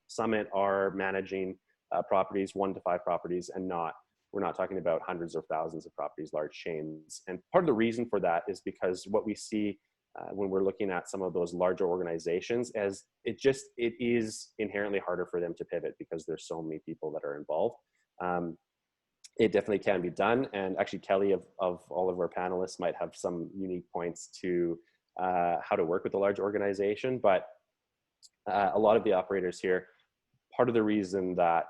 summit are managing properties, 1 to 5 properties, and we're not talking about hundreds or thousands of properties, large chains. And part of the reason for that is because what we see when we're looking at some of those larger organizations, as it is inherently harder for them to pivot because there's so many people that are involved. It definitely can be done. And actually, Kelly, of all of our panelists, might have some unique points to how to work with a large organization. But a lot of the operators here, part of the reason that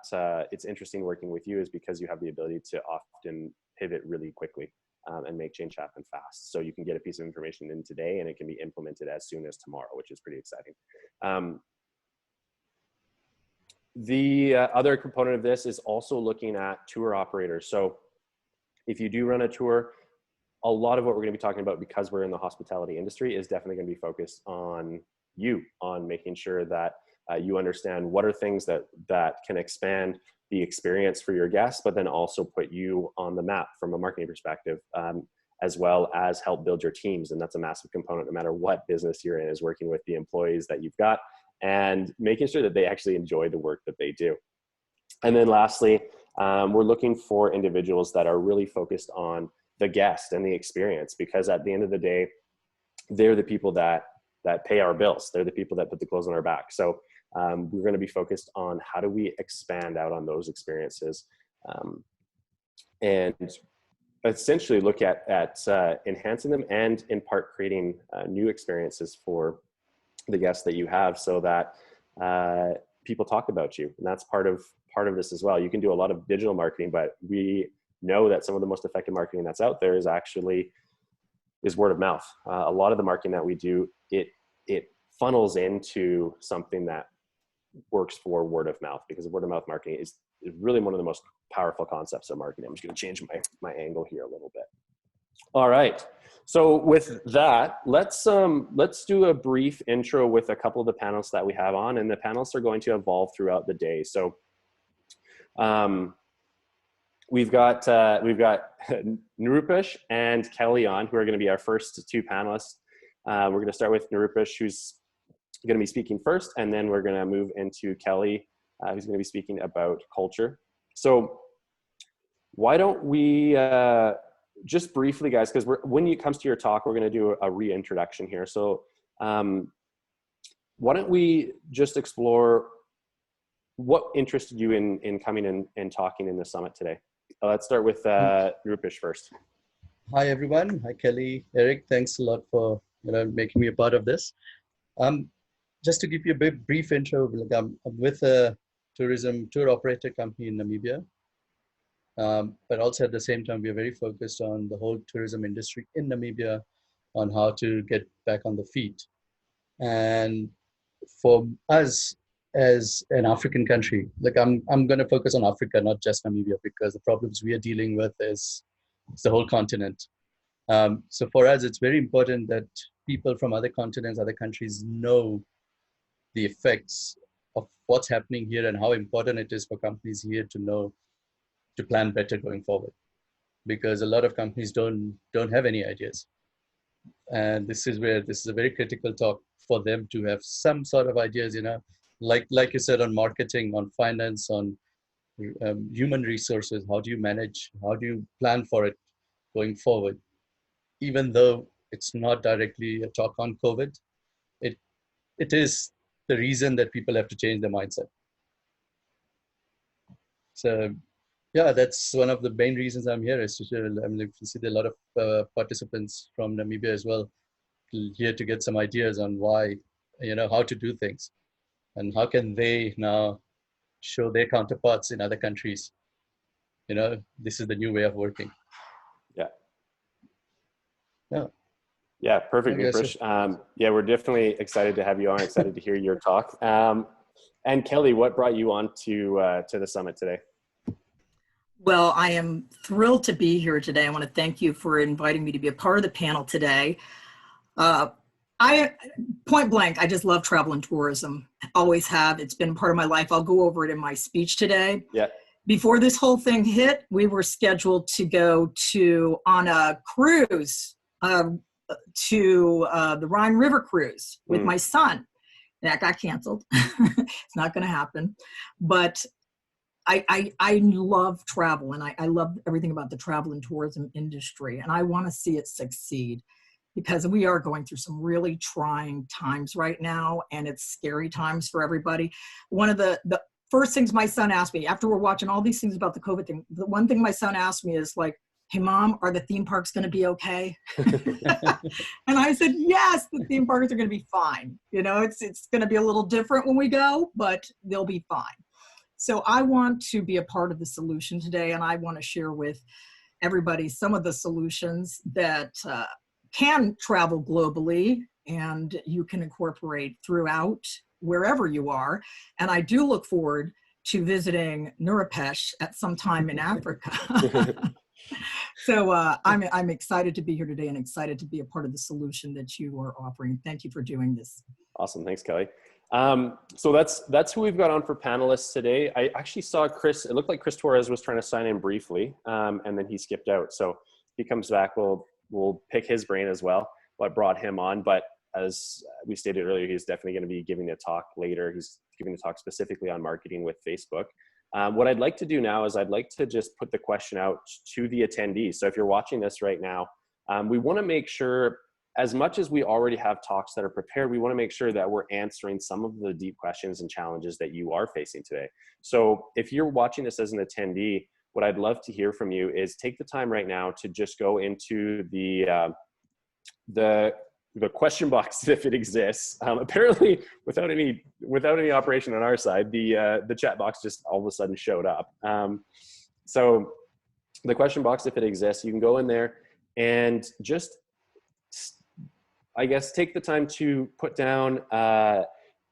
it's interesting working with you is because you have the ability to often pivot really quickly and make change happen fast. So you can get a piece of information in today and it can be implemented as soon as tomorrow, which is pretty exciting. The other component of this is also looking at tour operators. So if you do run a tour, a lot of what we're going to be talking about, because we're in the hospitality industry, is definitely going to be focused on you, on making sure that you understand what are things that can expand the experience for your guests, but then also put you on the map from a marketing perspective, as well as help build your teams. And that's a massive component, no matter what business you're in, is working with the employees that you've got and making sure that they actually enjoy the work that they do. And then lastly, we're looking for individuals that are really focused on the guest and the experience, because at the end of the day, they're the people that pay our bills. They're the people that put the clothes on our back. So we're going to be focused on how do we expand out on those experiences and essentially look at enhancing them and in part creating new experiences for the guests that you have, so that people talk about you. And that's part of this as well. You can do a lot of digital marketing, but we know that some of the most effective marketing that's out there is word of mouth. A lot of the marketing that we do, it funnels into something that works for word of mouth, because word of mouth marketing is really one of the most powerful concepts of marketing. I'm just going to change my angle here a little bit. All right. So with that, let's do a brief intro with a couple of the panelists that we have on, and the panelists are going to evolve throughout the day. So we've got Nrupesh and Kelly on, who are going to be our first 2 panelists. We're going to start with Nrupesh, who's going to be speaking first, and then we're going to move into Kelly, who's going to be speaking about culture. So why don't we just briefly, guys, because when it comes to your talk, we're going to do a reintroduction here. So why don't we just explore what interested you in coming in and talking in the summit today? Let's start with Nrupesh first. Hi, everyone. Hi, Kelly, Eric. Thanks a lot for making me a part of this. Just to give you a brief intro, I'm with a tourism tour operator company in Namibia. But also at the same time, we are very focused on the whole tourism industry in Namibia, on how to get back on the feet. And for us as an African country, I'm going to focus on Africa, not just Namibia, because the problems we are dealing with is the whole continent. So for us, it's very important that people from other continents, other countries know the effects of what's happening here and how important it is for companies here to know to plan better going forward, because a lot of companies don't have any ideas. And this is a very critical talk for them to have some sort of ideas, like you said, on marketing, on finance, on human resources. How do you manage? How do you plan for it going forward? Even though it's not directly a talk on COVID, it is the reason that people have to change their mindset. So yeah, that's one of the main reasons I'm here, is to see a lot of participants from Namibia as well, here to get some ideas on why, how to do things and how can they now show their counterparts in other countries, this is the new way of working. Yeah, perfect, Nrupesh. Yeah, we're definitely excited to have you on, excited to hear your talk. And Kelly, what brought you on to the summit today? Well, I am thrilled to be here today. I want to thank you for inviting me to be a part of the panel today. Point blank, I just love travel and tourism. Always have. It's been part of my life. I'll go over it in my speech today. Yeah. Before this whole thing hit, we were scheduled to go on a cruise to the Rhine River cruise with my son. That got canceled. It's not going to happen. But I love travel, and I love everything about the travel and tourism industry, and I want to see it succeed, because we are going through some really trying times right now, and it's scary times for everybody. One of the first things my son asked me after we're watching all these things about the COVID thing, the one thing my son asked me is like, "Hey Mom, are the theme parks going to be okay?" And I said, yes, the theme parks are going to be fine. You know, it's going to be a little different when we go, but they'll be fine. So I want to be a part of the solution today, and I want to share with everybody some of the solutions that can travel globally and you can incorporate throughout wherever you are. And I do look forward to visiting Nrupesh at some time in Africa. So I'm excited to be here today and excited to be a part of the solution that you are offering. Thank you for doing this. Awesome. Thanks, Kelly. So that's who we've got on for panelists today. I actually saw Chris, it looked like Chris Torres was trying to sign in briefly, and then he skipped out. So if he comes back, we'll pick his brain as well, what brought him on. But as we stated earlier, he's definitely going to be giving a talk later. He's giving a talk specifically on marketing with Facebook. What I'd like to do now is I'd like to just put the question out to the attendees. So if you're watching this right now, we want to make sure, as much as we already have talks that are prepared, we want to make sure that we're answering some of the deep questions and challenges that you are facing today. So if you're watching this as an attendee, what I'd love to hear from you is take the time right now to just go into the question box, if it exists. Apparently, without any operation on our side, the chat box just all of a sudden showed up. So the question box, if it exists, you can go in there and just, I guess, take the time to put down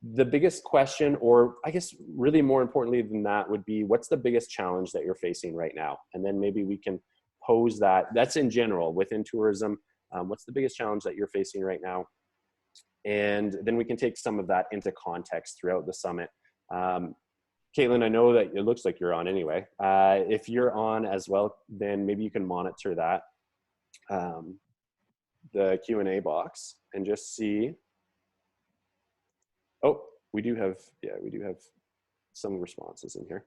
the biggest question, or I guess really more importantly than that would be, what's the biggest challenge that you're facing right now? And then maybe we can pose that. That's in general within tourism. What's the biggest challenge that you're facing right now? And then we can take some of that into context throughout the summit. Caitlin, I know that it looks like you're on anyway. If you're on as well, then maybe you can monitor that, the Q&A box, and just see. Oh, we do have some responses in here.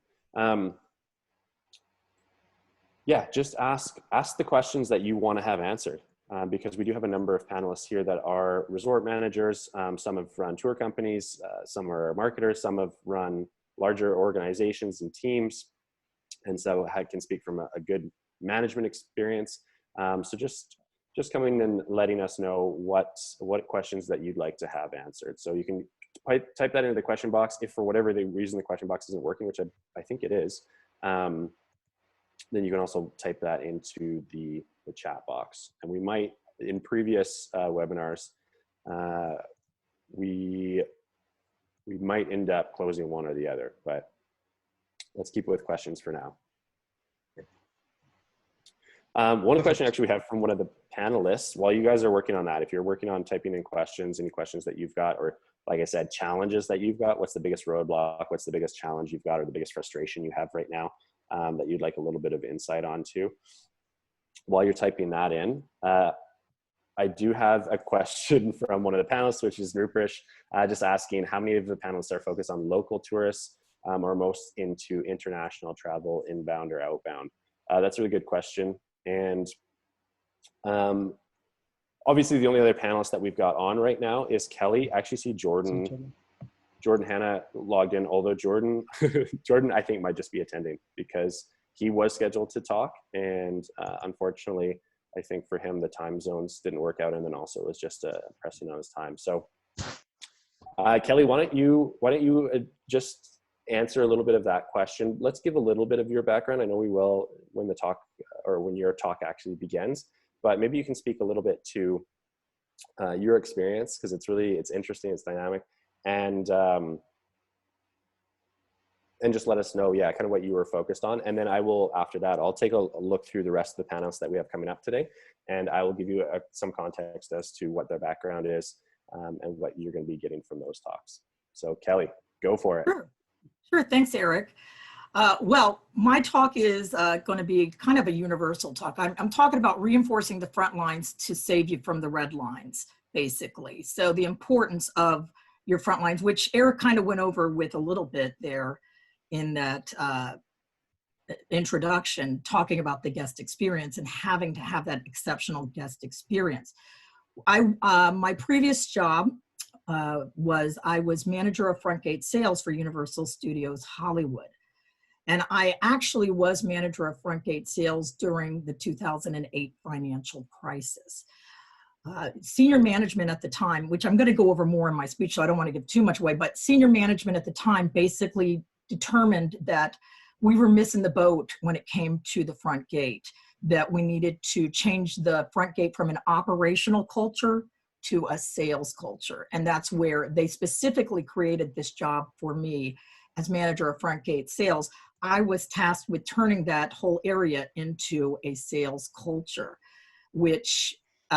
Yeah, just ask the questions that you want to have answered. Because we do have a number of panelists here that are resort managers. Some have run tour companies, some are marketers, some have run larger organizations and teams. And so I can speak from a good management experience. So just coming and letting us know what questions that you'd like to have answered. So you can type that into the question box. If for whatever the reason the question box isn't working, which I think it is, then you can also type that into the chat box. And we might, in previous webinars, we might end up closing one or the other, but let's keep it with questions for now. One question actually we have from one of the panelists, while you guys are working on that, if you're working on typing in questions, any questions that you've got, or like I said, challenges that you've got, what's the biggest roadblock, what's the biggest challenge you've got, or the biggest frustration you have right now that you'd like a little bit of insight onto. While you're typing that in, I do have a question from one of the panelists, which is Nrupesh, just asking how many of the panelists are focused on local tourists or most into international travel, inbound or outbound? That's a really good question. And obviously the only other panelist that we've got on right now is Kelly. I actually see Jordan Hanna logged in, although Jordan I think might just be attending because he was scheduled to talk, and unfortunately I think for him the time zones didn't work out, and then also it was just pressing on his time. So Kelly, why don't you just answer a little bit of that question. Let's give a little bit of your background. I know we will when the talk, or when your talk actually begins, but maybe you can speak a little bit to your experience, because it's interesting, it's dynamic, and just let us know, kind of what you were focused on. And then I will, after that, I'll take a look through the rest of the panelists that we have coming up today, and I will give you some context as to what their background is and what you're going to be getting from those talks. So Kelly, go for it. Sure. Thanks, Eric. Well, my talk is going to be kind of a universal talk. I'm talking about reinforcing the front lines to save you from the red lines, basically. So the importance of your front lines, which Erik kind of went over with a little bit there in that introduction, talking about the guest experience and having to have that exceptional guest experience. My previous job I was manager of front gate sales for Universal Studios Hollywood. And I actually was manager of front gate sales during the 2008 financial crisis. Senior management at the time, which I'm going to go over more in my speech, so I don't want to give too much away, but senior management at the time basically determined that we were missing the boat when it came to the front gate, that we needed to change the front gate from an operational culture to a sales culture. And that's where they specifically created this job for me as manager of front gate sales. I was tasked with turning that whole area into a sales culture, which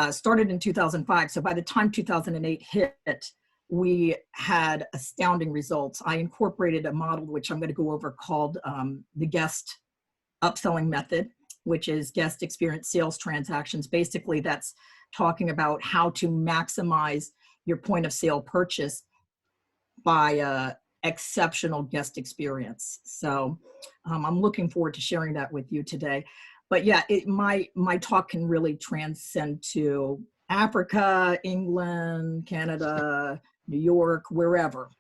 started in 2005. So by the time 2008 hit, we had astounding results. I incorporated a model, which I'm going to go over, called the guest upselling method, which is guest experience sales transactions. Basically, that's talking about how to maximize your point of sale purchase by exceptional guest experience. So I'm looking forward to sharing that with you today. But yeah, my talk can really transcend to Africa, England, Canada, New York, wherever.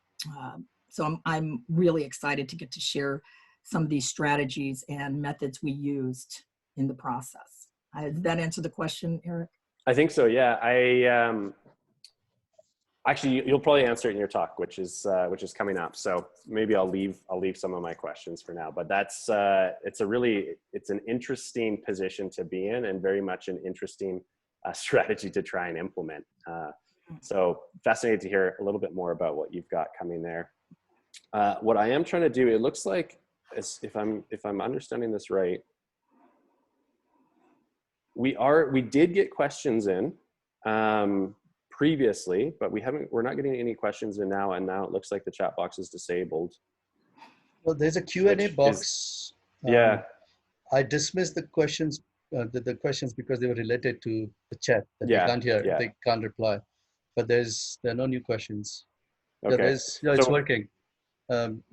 So I'm really excited to get to share some of these strategies and methods we used in the process. Did that answer the question, Erik? I think so. Yeah. Actually, you'll probably answer it in your talk, which is coming up. So maybe I'll leave some of my questions for now. But that's it's an interesting position to be in, and very much an interesting strategy to try and implement. So fascinated to hear a little bit more about what you've got coming there. What I am trying to do, it looks like, if I'm understanding this right, we did get questions in previously, but we're not getting any questions in now, and now it looks like the chat box is disabled. Well, there's a Q&A box. Yeah. I dismissed the questions because they were related to the chat that they can't hear, they can't reply. But there are no new questions. Okay. It's working.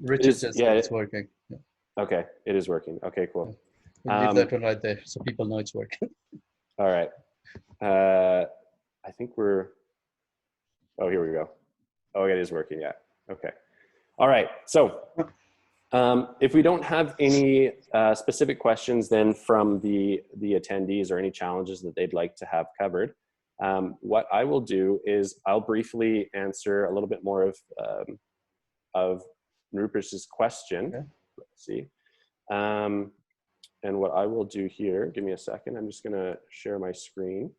Richard says it's working. Yeah. Okay, it is working. Okay, cool. We'll leave that one right there so people know it's working. All right. I think oh, here we go. Oh, it is working. Yeah. Okay. All right. So if we don't have any specific questions then from the attendees, or any challenges that they'd like to have covered, what I will do is I'll briefly answer a little bit more of Nrupesh's question. Okay. Let's see. And what I will do here, give me a second. I'm just going to share my screen.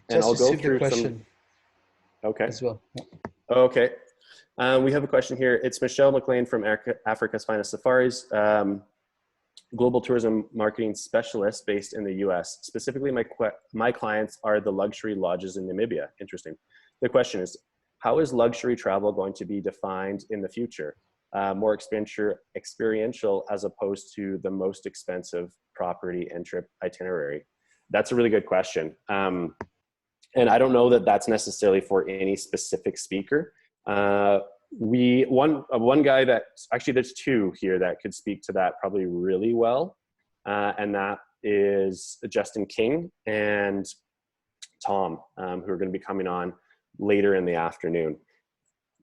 And I'll go through some. Okay. As well. Okay. We have a question here. It's Michelle McLean from Africa's Finest Safaris, global tourism marketing specialist based in the US. Specifically, my clients are the luxury lodges in Namibia. Interesting. The question is, how is luxury travel going to be defined in the future? More experiential as opposed to the most expensive property and trip itinerary? That's a really good question. And I don't know that that's necessarily for any specific speaker. One guy that, actually there's two here that could speak to that probably really well. And that is Justin King and Tom, who are going to be coming on later in the afternoon.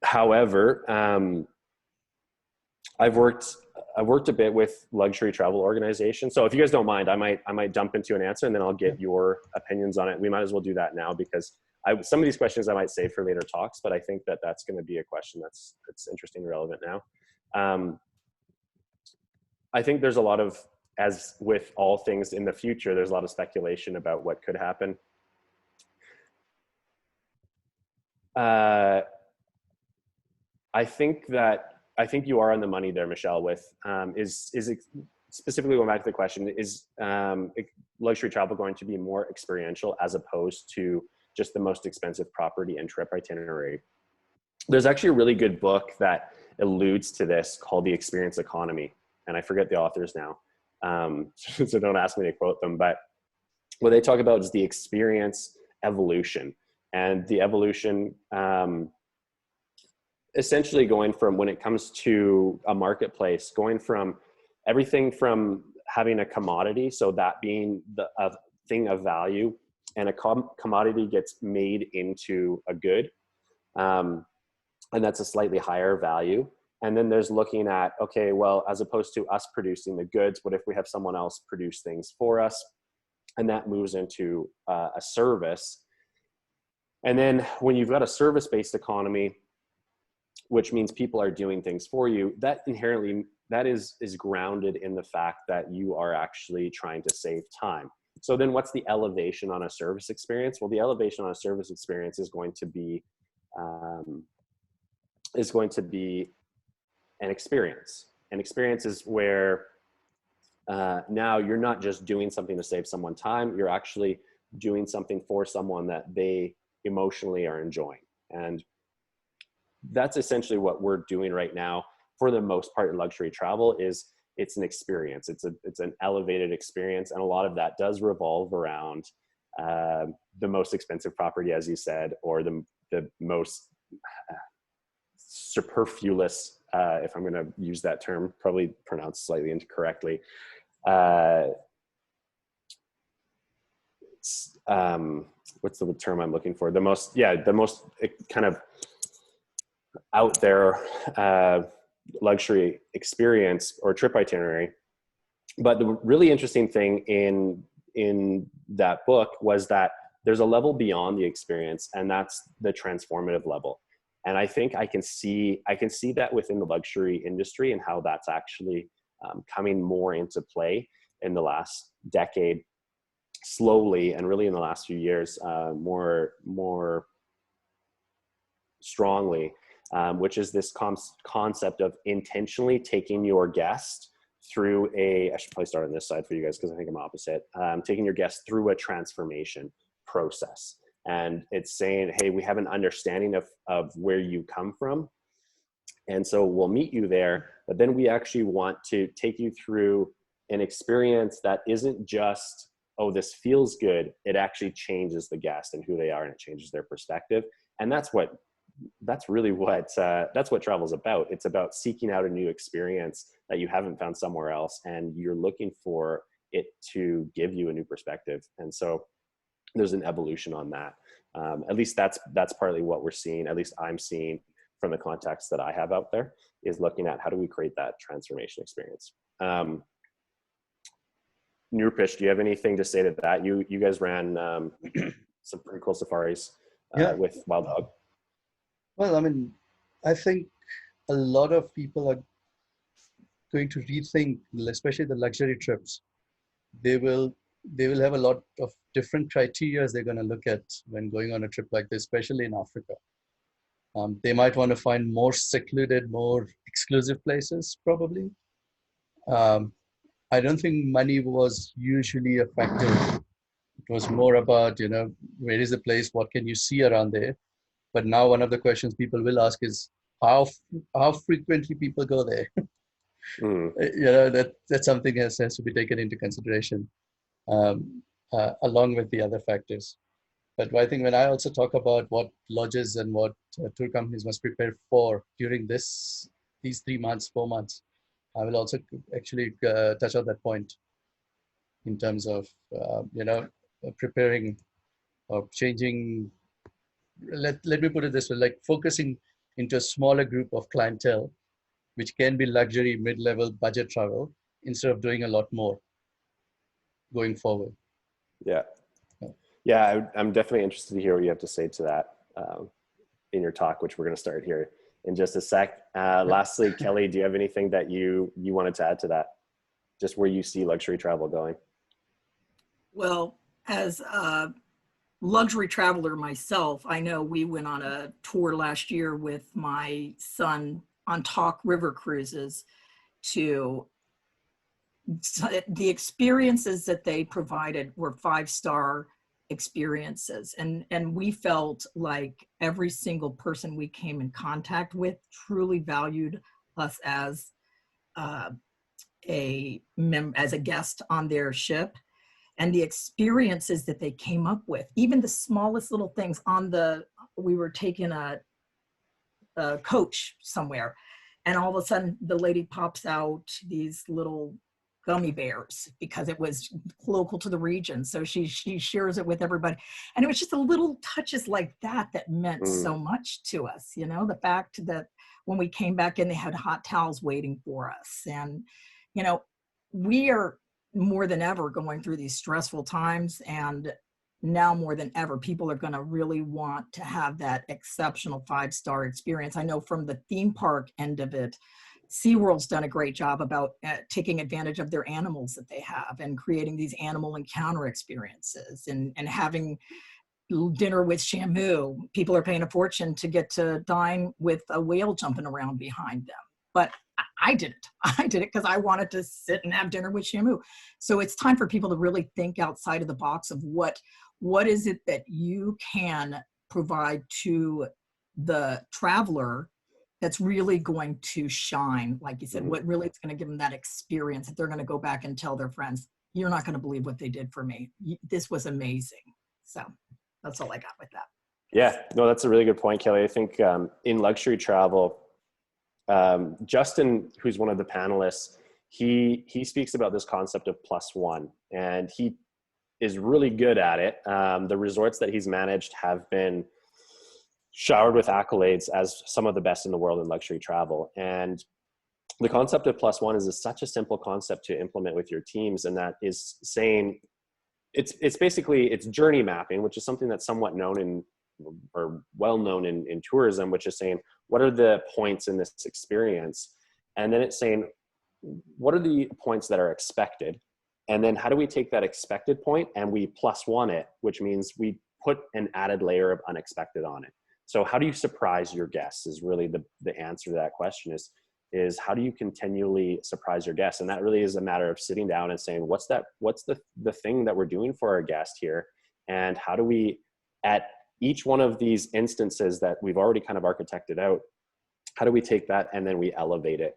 However, I've worked a bit with luxury travel organizations. So if you guys don't mind, I might jump into an answer and then I'll get your opinions on it. We might as well do that now, because some of these questions I might save for later talks, but I think that that's going to be a question that's interesting and relevant now. I think there's a lot of, as with all things in the future, there's a lot of speculation about what could happen. I think you are on the money there, Michelle, with is it, specifically going back to the question, is luxury travel going to be more experiential as opposed to just the most expensive property and trip itinerary? There's actually a really good book that alludes to this called The Experience Economy, and I forget the authors now, so don't ask me to quote them, but what they talk about is the experience evolution, and the evolution essentially going from, when it comes to a marketplace, going from everything from having a commodity, so that being a thing of value, and a commodity gets made into a good, and that's a slightly higher value. And then there's looking at, okay, well, as opposed to us producing the goods, what if we have someone else produce things for us? And that moves into a service. And then when you've got a service-based economy, which means people are doing things for you, that inherently, that is grounded in the fact that you are actually trying to save time. So then what's the elevation on a service experience? Well, the elevation on a service experience is going to be an experience. An experience is where now you're not just doing something to save someone time, you're actually doing something for someone that they emotionally are enjoying. And that's essentially what we're doing right now for the most part in luxury travel. Is it's an experience. It's an elevated experience. And a lot of that does revolve around the most expensive property, as you said, or the most superfluous, if I'm going to use that term, probably pronounced slightly incorrectly. What's the term I'm looking for? The most kind of out there luxury experience or trip itinerary. But the really interesting thing in that book was that there's a level beyond the experience, and that's the transformative level. And I think I can see that within the luxury industry and how that's actually coming more into play in the last decade, slowly, and really in the last few years, more strongly, which is this concept of intentionally taking your guest through I should probably start on this side for you guys because I think I'm opposite, taking your guest through a transformation process. And it's saying, hey, we have an understanding of where you come from. And so we'll meet you there, but then we actually want to take you through an experience that isn't just, oh, this feels good. It actually changes the guest and who they are, and it changes their perspective. And that's really what travel is about. It's about seeking out a new experience that you haven't found somewhere else, and you're looking for it to give you a new perspective. And so there's an evolution on that. At least that's partly what we're seeing. At least I'm seeing from the context that I have out there, is looking at how do we create that transformation experience. Nrupesh, do you have anything to say to that? You guys ran some pretty cool safaris with Wild Dog. Well, I mean, I think a lot of people are going to rethink, especially the luxury trips. They will have a lot of different criteria they're going to look at when going on a trip like this, especially in Africa. They might want to find more secluded, more exclusive places, probably. I don't think money was usually a factor. It was more about, where is the place? What can you see around there? But now one of the questions people will ask is how frequently people go there. That's something that has to be taken into consideration, along with the other factors. But I think when I also talk about what lodges and what tour companies must prepare for during these 3 months, 4 months, I will also actually touch on that point in terms of, preparing or changing. Let me put it this way, like focusing into a smaller group of clientele, which can be luxury, mid-level, budget travel, instead of doing a lot more going forward. Yeah, I'm definitely interested to hear what you have to say to that in your talk, which we're going to start here in just a sec. Lastly, Kelly, do you have anything that you wanted to add to that? Just where you see luxury travel going? Well, as a luxury traveler myself, I know we went on a tour last year with my son on Talk River cruises. The experiences that they provided were 5-star experiences, and we felt like every single person we came in contact with truly valued us as a guest on their ship. And the experiences that they came up with, even the smallest little things we were taking a a coach somewhere, and all of a sudden the lady pops out these little gummy bears because it was local to the region. So she shares it with everybody. And it was just a little touches like that that meant so much to us. You know, the fact that when we came back in, they had hot towels waiting for us. And, you know, we are more than ever going through these stressful times, and now more than ever, people are going to really want to have that exceptional 5-star experience. I know from the theme park end of it, SeaWorld's done a great job about taking advantage of their animals that they have and creating these animal encounter experiences and having dinner with Shamu. People are paying a fortune to get to dine with a whale jumping around behind them. But I did it. I did it because I wanted to sit and have dinner with Shamu. So it's time for people to really think outside of the box of what is it that you can provide to the traveler that's really going to shine, like you said, what really is going to give them that experience that they're going to go back and tell their friends, you're not going to believe what they did for me. This was amazing. So that's all I got with that. Yeah, no, that's a really good point, Kelly. I think in luxury travel, Justin, who's one of the panelists, he speaks about this concept of +1, and he is really good at it. The resorts that he's managed have been showered with accolades as some of the best in the world in luxury travel. And the concept of +1 is such a simple concept to implement with your teams. And that is saying, it's basically, it's journey mapping, which is something that's somewhat known in, or well known in tourism, which is saying, what are the points in this experience? And then it's saying, what are the points that are expected? And then how do we take that expected point and we +1 it, which means we put an added layer of unexpected on it. So how do you surprise your guests is really the answer to that question is how do you continually surprise your guests? And that really is a matter of sitting down and saying, what's the thing that we're doing for our guest here? And how do we, at each one of these instances that we've already kind of architected out, how do we take that and then we elevate it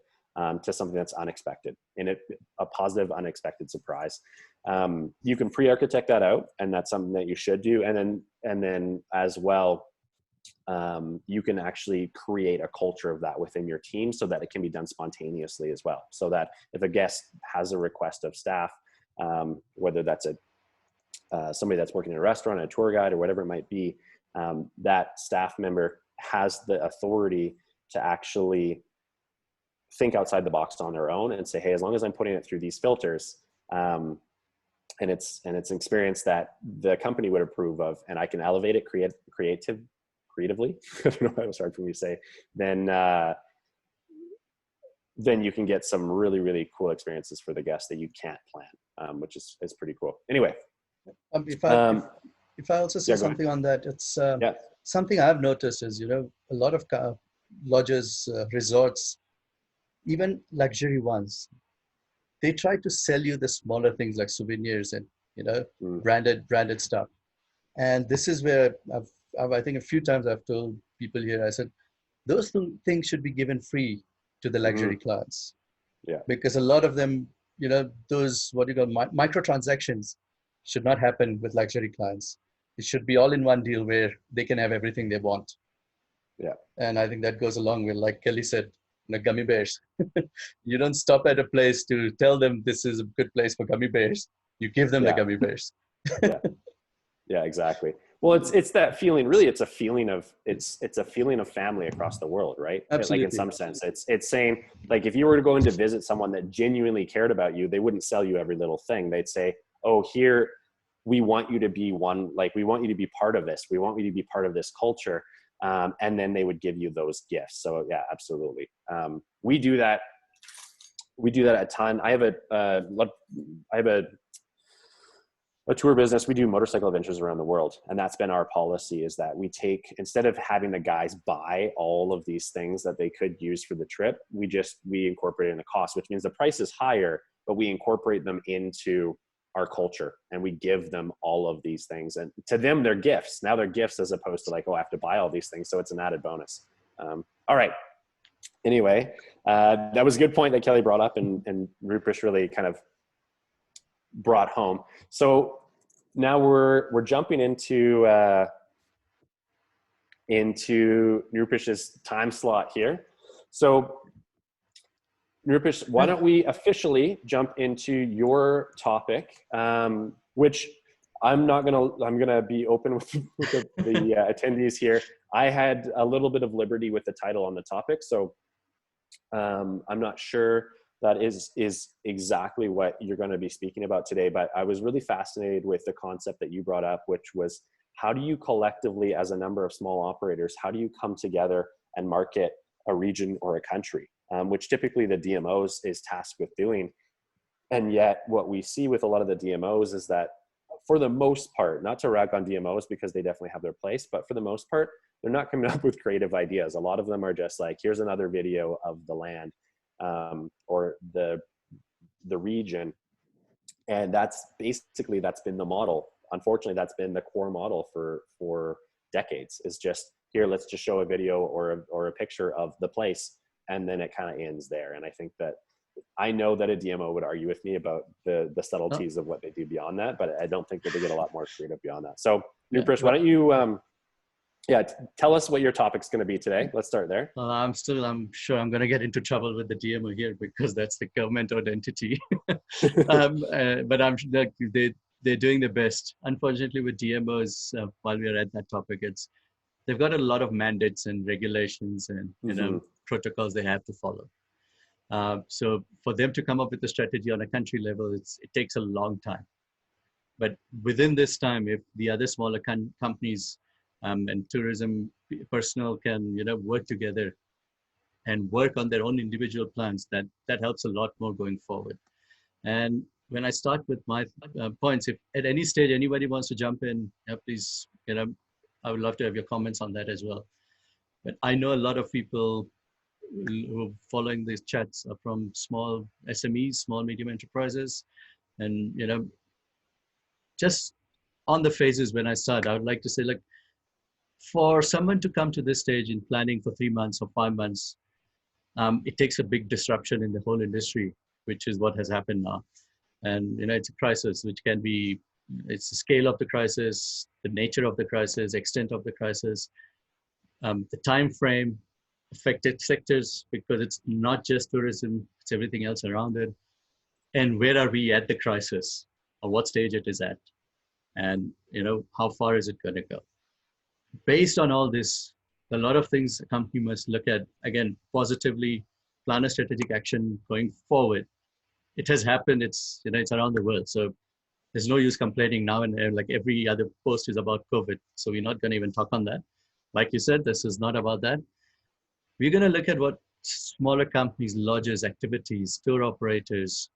to something that's unexpected, and a positive, unexpected surprise. You can pre-architect that out, and that's something that you should do. And then as well, you can actually create a culture of that within your team so that it can be done spontaneously as well. So that if a guest has a request of staff, whether that's somebody that's working in a restaurant, a tour guide, or whatever it might be, that staff member has the authority to actually think outside the box on their own and say, hey, as long as I'm putting it through these filters, and it's an experience that the company would approve of, and I can elevate it creatively, I don't know, that was hard for me to say, then you can get some really, really cool experiences for the guests that you can't plan, which is pretty cool. Anyway. If I also say something on that, it's something I've noticed is, a lot of lodges, resorts, even luxury ones, they try to sell you the smaller things like souvenirs and, branded stuff. And this is where I think a few times I've told people here, I said, those things should be given free to the luxury clients. Yeah. Because a lot of them, those, microtransactions should not happen with luxury clients. It should be all in one deal where they can have everything they want. Yeah. And I think that goes along with, like Kelly said, gummy bears. You don't stop at a place to tell them this is a good place for gummy bears. You give them the gummy bears. Yeah, exactly. Well, it's that feeling, really, it's a feeling of family across the world, right? Absolutely. Like in some sense, it's saying, like, if you were to go in to visit someone that genuinely cared about you, they wouldn't sell you every little thing. They'd say, oh, here, we want you to be one, like, we want you to be part of this. We want you to be part of this culture. And then they would give you those gifts. So yeah, absolutely. We do that a ton. I have a tour business. We do motorcycle adventures around the world. And that's been our policy, is that we take, instead of having the guys buy all of these things that they could use for the trip, we incorporate it in the cost, which means the price is higher, but we incorporate them into our culture, and we give them all of these things, and to them they're gifts. Now they're gifts, as opposed to like, oh, I have to buy all these things. So it's an added bonus. All right. Anyway, that was a good point that Kelly brought up, and Nrupesh really kind of brought home. So now we're jumping into into Nrupesh's time slot here. So Nrupesh, why don't we officially jump into your topic, which I'm gonna be open with the attendees here. I had a little bit of liberty with the title on the topic, so I'm not sure that is exactly what you're going to be speaking about today, but I was really fascinated with the concept that you brought up, which was how do you collectively, as a number of small operators, how do you come together and market a region or a country, which typically the DMOs is tasked with doing. And yet what we see with a lot of the DMOs is that for the most part, not to rag on DMOs because they definitely have their place, but for the most part, they're not coming up with creative ideas. A lot of them are just like, here's another video of the land or the region. And that's been the model. Unfortunately, that's been the core model for decades, is just here, let's just show a video or a picture of the place. And then it kind of ends there. And I think that I know that a DMO would argue with me about the subtleties of what they do beyond that, but I don't think that they get a lot more creative beyond that. So Nrupesh, why don't you, tell us what your topic's going to be today. Let's start there. I'm sure I'm going to get into trouble with the DMO here because that's the government-owned entity. But I'm sure they're doing their best. Unfortunately, with DMOs, while we are at that topic, they've got a lot of mandates and regulations and protocols they have to follow. So for them to come up with a strategy on a country level, it takes a long time. But within this time, if the other smaller companies and tourism personnel can work together and work on their own individual plans, that helps a lot more going forward. And when I start with my points, if at any stage anybody wants to jump in, please, I would love to have your comments on that as well. But I know a lot of people who are following these chats are from small SMEs, small medium enterprises. And, just on the phases when I start, I would like to say, like, for someone to come to this stage in planning for 3 months or 5 months, it takes a big disruption in the whole industry, which is what has happened now. And, it's a crisis, which can be, it's the scale of the crisis, the nature of the crisis, extent of the crisis, the time frame, affected sectors, because it's not just tourism, it's everything else around it. And where are we at the crisis, or what stage it is at? And, how far is it going to go? Based on all this, a lot of things a company must look at, again, positively, plan a strategic action going forward. It has happened, it's around the world. So there's no use complaining now and there, like every other post is about COVID. So we're not going to even talk on that. Like you said, this is not about that. We're going to look at what smaller companies, lodges, activities, tour operators,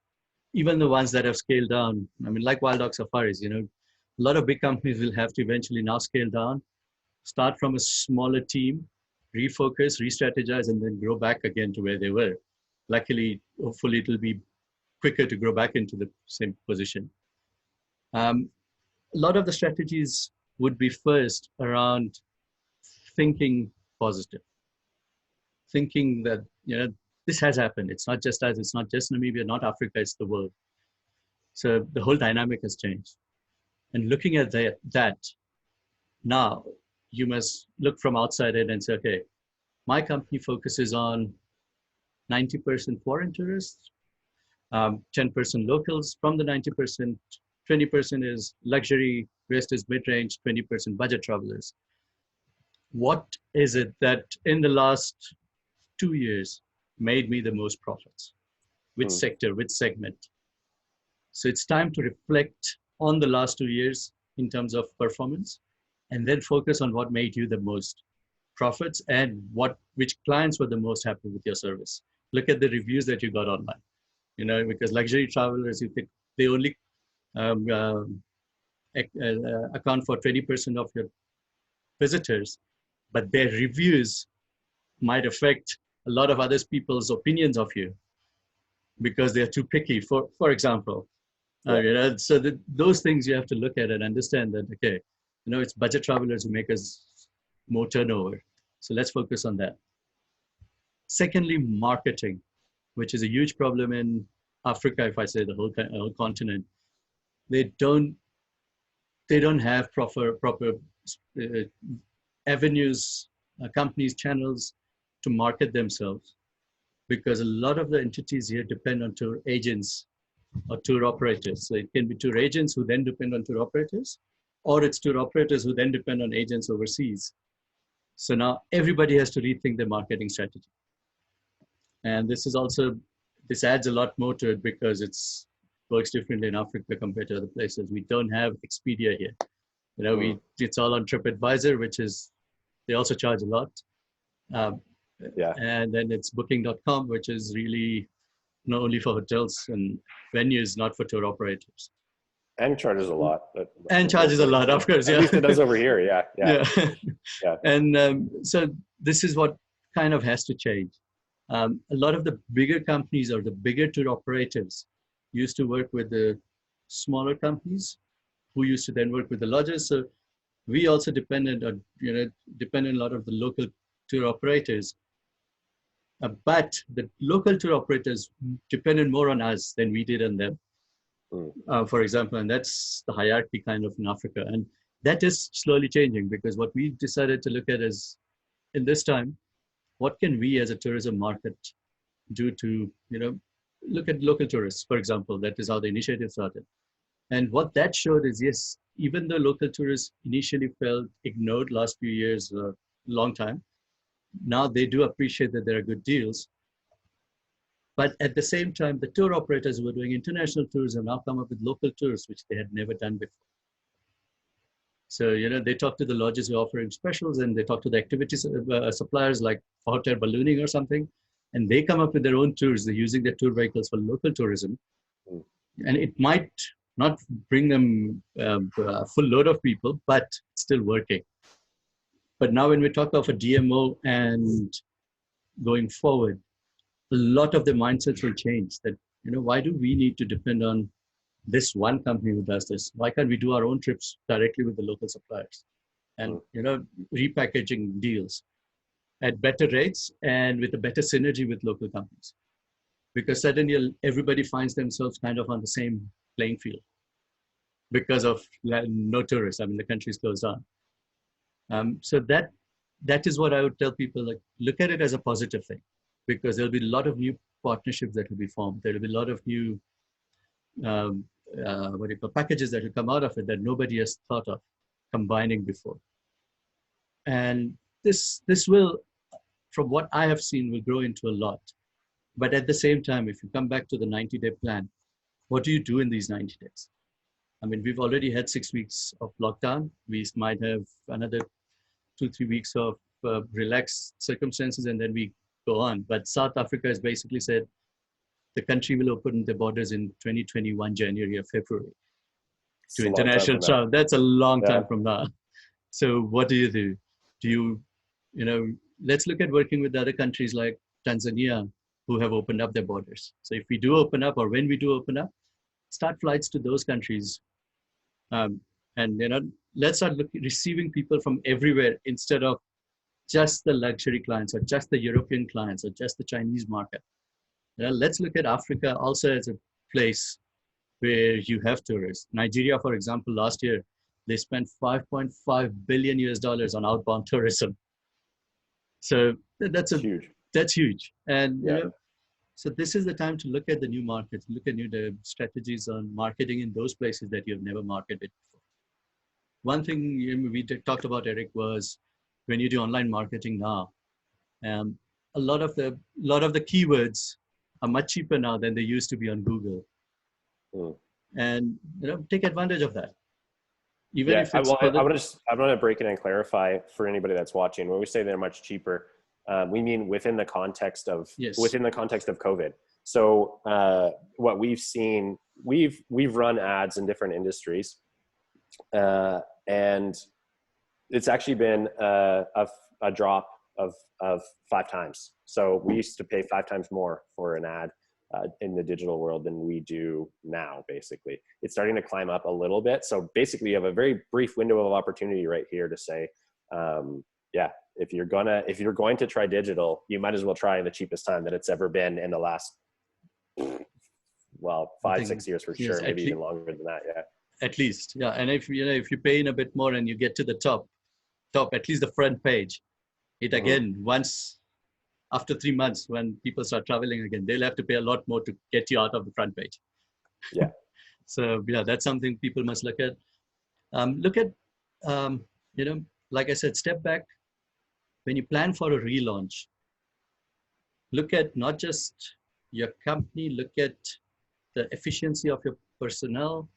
even the ones that have scaled down. I mean, like Wild Dog Safaris, a lot of big companies will have to eventually now scale down, start from a smaller team, refocus, re-strategize, and then grow back again to where they were. Luckily, hopefully it'll be quicker to grow back into the same position. A lot of the strategies would be first around thinking positive. Thinking that, this has happened. It's not just us, it's not just Namibia, not Africa, it's the world. So the whole dynamic has changed. And looking at that, now you must look from outside in and say, okay, my company focuses on 90% foreign tourists, 10% locals. From the 90%, 20% is luxury, rest is mid-range, 20% budget travelers. What is it that in the last 2 years made me the most profits? Which sector, which segment? So it's time to reflect on the last 2 years in terms of performance, and then focus on what made you the most profits and which clients were the most happy with your service. Look at the reviews that you got online, because luxury travelers, they only account for 20% of your visitors, but their reviews might affect a lot of other people's opinions of you because they're too picky, for example. So those things you have to look at and understand that, okay, it's budget travelers who make us more turnover. So let's focus on that. Secondly, marketing, which is a huge problem in Africa, if I say the whole continent. They don't have proper avenues, companies, channels to market themselves, because a lot of the entities here depend on tour agents or tour operators. So it can be tour agents who then depend on tour operators, or it's tour operators who then depend on agents overseas. So now everybody has to rethink their marketing strategy. And this adds a lot more to it because it's works differently in Africa compared to other places. We don't have Expedia here. It's all on TripAdvisor, they also charge a lot. And then it's booking.com, which is really not only for hotels and venues, not for tour operators. And charges a lot. And charges a lot, of course. At least it does over here. Yeah. And so this is what kind of has to change. A lot of the bigger companies or the bigger tour operators used to work with the smaller companies who used to then work with the lodges. So we also depended a lot of the local tour operators. But the local tour operators depended more on us than we did on them. For example, and that's the hierarchy kind of in Africa. And that is slowly changing, because what we decided to look at is, in this time, what can we as a tourism market do to, look at local tourists, for example. That is how the initiative started. And what that showed is, yes, even though local tourists initially felt ignored last few years, long time, now they do appreciate that there are good deals. But at the same time, the tour operators who were doing international tours have now come up with local tours, which they had never done before. So, they talk to the lodges who are offering specials, and they talk to the activities suppliers like hot air ballooning or something, and they come up with their own tours. They're using their tour vehicles for local tourism. And it might not bring them a full load of people, but it's still working. But now when we talk of a DMO and going forward, a lot of the mindsets will change. That, why do we need to depend on this one company who does this? Why can't we do our own trips directly with the local suppliers? And, repackaging deals at better rates and with a better synergy with local companies. Because suddenly everybody finds themselves kind of on the same playing field because of no tourists. I mean, the country's closed down. So that is what I would tell people, like, look at it as a positive thing, because there'll be a lot of new partnerships that will be formed. There'll be a lot of new, packages that will come out of it that nobody has thought of combining before. And this will, from what I have seen, will grow into a lot. But at the same time, if you come back to the 90-day plan, what do you do in these 90 days? I mean, we've already had 6 weeks of lockdown. We might have another 2-3 weeks of relaxed circumstances, and then we go on. But South Africa has basically said the country will open the borders in 2021, January or February to international travel. That's a long time from now. So what do? Do you, let's look at working with other countries like Tanzania, who have opened up their borders. So if we do open up, or when we do open up, start flights to those countries. And, let's start receiving people from everywhere instead of just the luxury clients or just the European clients or just the Chinese market. Let's look at Africa also as a place where you have tourists. Nigeria, for example, last year, they spent $5.5 billion on outbound tourism. So that's huge. That's huge. And, so this is the time to look at the new markets, look at new strategies on marketing in those places that you've never marketed before. One thing we talked about, Erik, was when you do online marketing now, a lot of the keywords are much cheaper now than they used to be on Google. And take advantage of that. Even if it's I want to break it and clarify for anybody that's watching. When we say they're much cheaper, we mean within the context of COVID. So what we've seen, we've run ads in different industries, and it's actually been a drop of 5 times. So we used to pay 5 times more for an ad in the digital world than we do now. Basically, it's starting to climb up a little bit. So basically, you have a very brief window of opportunity right here to say, if you're going to try digital, you might as well try the cheapest time that it's ever been in the last 5-6 years for sure, maybe even longer than that. At least, and if you pay in a bit more and you get to the top, top, at least the front page. It again, once after 3 months, when people start traveling again, they'll have to pay a lot more to get you out of the front page. Yeah. So yeah, that's something people must look at. Look at, you know, like I said, step back. When you plan for a relaunch, look at not just your company, look at the efficiency of your personnel.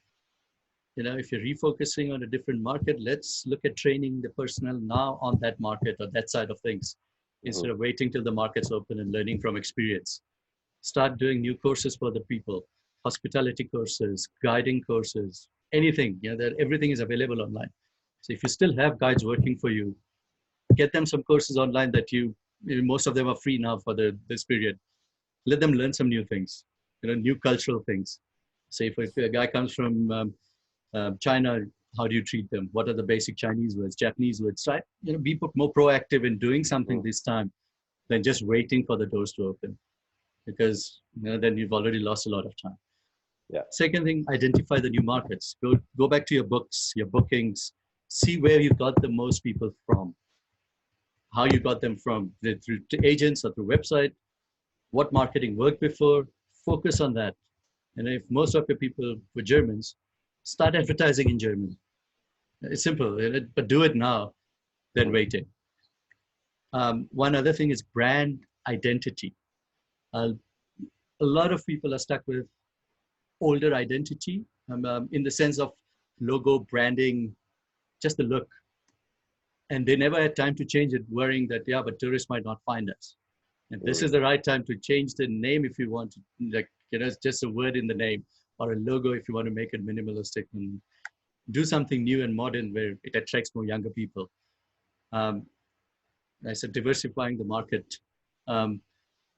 You know, if you're refocusing on a different market, let's look at training the personnel now on that market or that side of things, instead of waiting till the market's open and learning from experience. Start doing new courses for the people, hospitality courses, guiding courses, anything. You know, that everything is available online. So if you still have guides working for you, get them some courses online that most of them are free now for this period. Let them learn some new things, you know, new cultural things. Say if a guy comes from China, how do you treat them? What are the basic Chinese words, Japanese words? Try, you know, be more proactive in doing something this time than just waiting for the doors to open, because you know, then you've already lost a lot of time. Yeah. Second thing, identify the new markets. Go back to your books, your bookings, see where you got the most people from, how you got them from, through agents or through website, what marketing worked before, focus on that. And if most of your people were Germans, start advertising in German. It's simple, but do it now than waiting. One other thing is brand identity. A lot of people are stuck with older identity in the sense of logo, branding, just the look. And they never had time to change it, worrying that, yeah, but tourists might not find us. And this is the right time to change the name if you want to, like, you know, it's just a word in the name, or a logo if you want to make it minimalistic, and do something new and modern where it attracts more younger people. I said diversifying the market.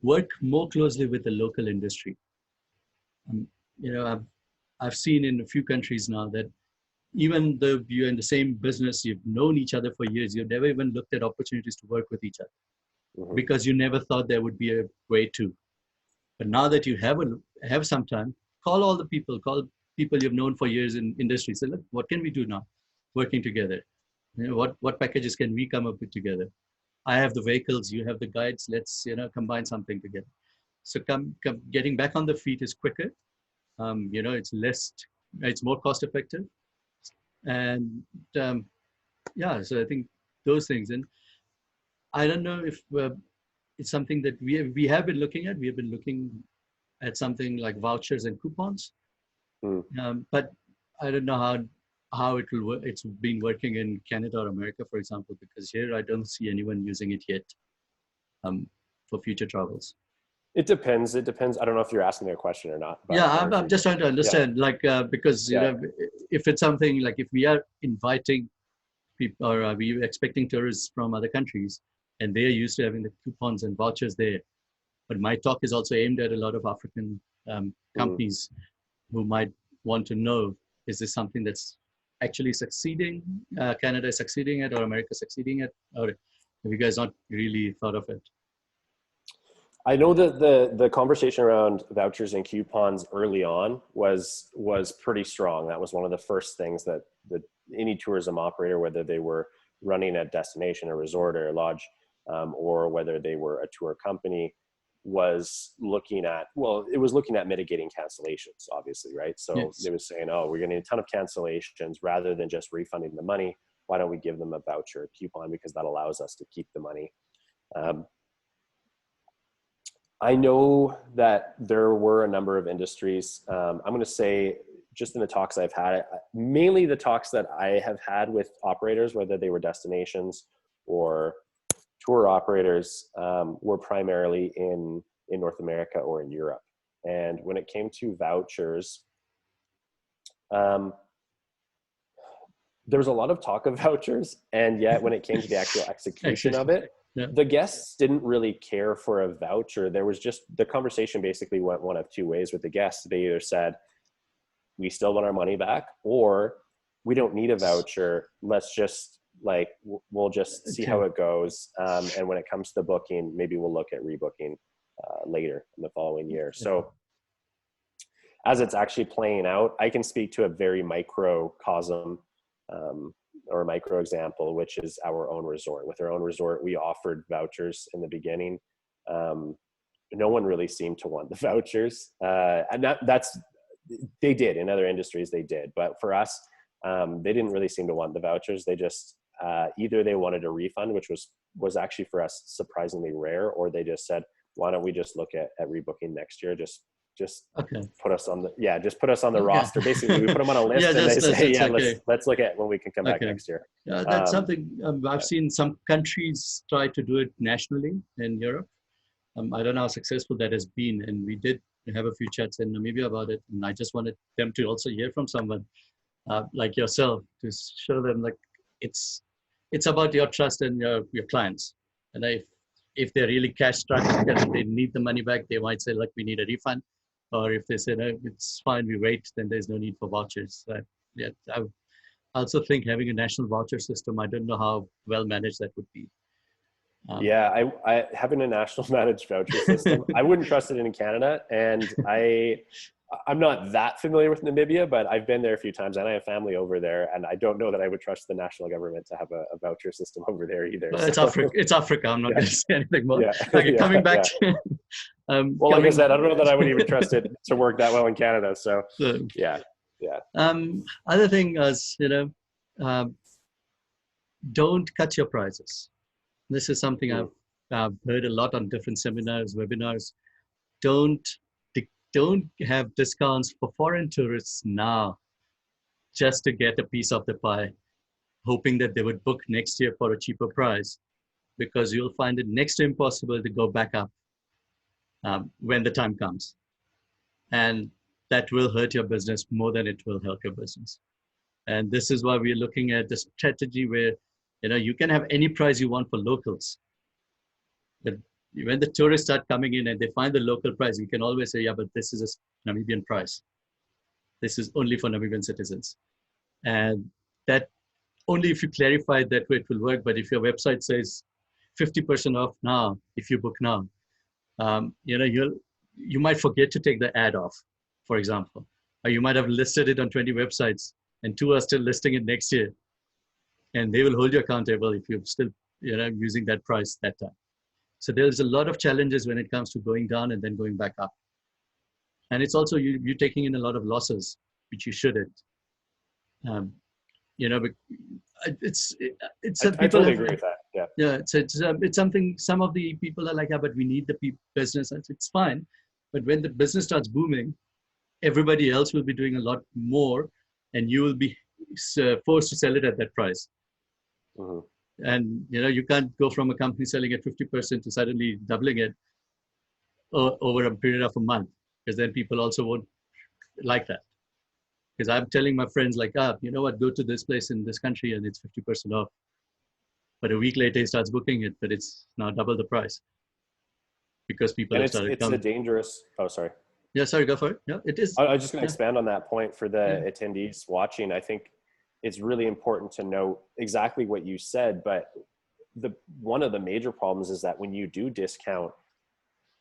Work more closely with the local industry. You know, I've seen in a few countries now that even though you're in the same business, you've known each other for years, you've never even looked at opportunities to work with each other because you never thought there would be a way to. But now that you have some time, call people you've known for years in industry. Say, look, what can we do now? Working together. You know, what packages can we come up with together? I have the vehicles, you have the guides. Let's, you know, combine something together. So getting back on the feet is quicker. You know, it's more cost effective. And yeah, so I think those things. And I don't know if it's something that we have been looking at. We have been looking at something like vouchers and coupons. But I don't know how it will work. It's been working in Canada or America, for example, because here I don't see anyone using it yet for future travels. It depends. I don't know if you're asking me a question or not. But yeah, I'm just trying to understand, like, because you know, if it's something like if we are inviting people, or are we expecting tourists from other countries, and they are used to having the coupons and vouchers there, but my talk is also aimed at a lot of African companies who might want to know, is this something that's actually succeeding? Canada is succeeding at, or America succeeding at, or have you guys not really thought of it? I know that the conversation around vouchers and coupons early on was pretty strong. That was one of the first things that any tourism operator, whether they were running a destination, a resort, or a lodge, or whether they were a tour company, was looking at. Well, it was looking at mitigating cancellations, obviously, right? So They was saying, oh, we're getting a ton of cancellations. Rather than just refunding the money, why don't we give them a voucher, or coupon, because that allows us to keep the money. I know that there were a number of industries. I'm going to say, just in the talks I've had, mainly the talks that I have had with operators, whether they were destinations or tour operators, were primarily in North America or in Europe. And when it came to vouchers, there was a lot of talk of vouchers, and yet when it came to the actual execution of it, the guests didn't really care for a voucher. There was just, the conversation basically went one of two ways with the guests. They either said, we still want our money back, or we don't need a voucher. Let's just, like, we'll just see how it goes. And when it comes to booking, maybe we'll look at rebooking later in the following year. So as it's actually playing out, I can speak to a very microcosm or a micro example, which is our own resort. With our own resort, we offered vouchers in the beginning. No one really seemed to want the vouchers. And they did in other industries, they did. But for us, they didn't really seem to want the vouchers. They just, either they wanted a refund, which was actually for us surprisingly rare, or they just said, why don't we just look at rebooking next year? Just Okay. put us on the roster. Basically, we put them on a list and they say, okay. let's look at when we can come back next year. That's something I've seen some countries try to do it nationally in Europe. I don't know how successful that has been. And we did have a few chats in Namibia about it. And I just wanted them to also hear from someone like yourself to show them like it's about your trust and your clients. And if they're really cash strapped and they need the money back, they might say, like, we need a refund. Or if they say, no, it's fine, we wait, then there's no need for vouchers. I also think having a national voucher system, I don't know how well managed that would be. I having a national managed voucher system, I wouldn't trust it in Canada. And I'm not that familiar with Namibia, but I've been there a few times and I have family over there, and I don't know that I would trust the national government to have a voucher system over there either. Well, it's Africa. I'm not going to say anything more. Yeah. Okay, coming back to... well, like I said, I don't know that I would even trust it to work that well in Canada. So, yeah. Other thing is, don't cut your prices. This is something I've heard a lot on different seminars, webinars. Don't have discounts for foreign tourists now just to get a piece of the pie, hoping that they would book next year for a cheaper price, because you'll find it next to impossible to go back up when the time comes. And that will hurt your business more than it will help your business. And this is why we're looking at the strategy where, you can have any price you want for locals. But when the tourists start coming in and they find the local price, you can always say, yeah, but this is a Namibian price. This is only for Namibian citizens. And that only if you clarify that way it will work. But if your website says 50% off now, if you book now, you might forget to take the ad off, for example. Or you might have listed it on 20 websites and 2 are still listing it next year. And they will hold you accountable if you're still using that price that time. So there's a lot of challenges when it comes to going down and then going back up. And it's also you're taking in a lot of losses, which you shouldn't. But I totally agree with that. Yeah. Yeah. It's something some of the people are like, but we need the business. It's fine. But when the business starts booming, everybody else will be doing a lot more, and you will be forced to sell it at that price. Mm-hmm. And you can't go from a company selling at 50% to suddenly doubling it over a period of a month, because then people also won't like that. Because I'm telling my friends like, you know what, go to this place in this country and it's 50% off. But a week later he starts booking it, but it's now double the price because people have started coming. It's a dangerous. Oh, sorry. Yeah, sorry, go for it. Yeah, it is. I was just going to expand on that point for the attendees watching. I think it's really important to know exactly what you said, but one of the major problems is that when you do discount,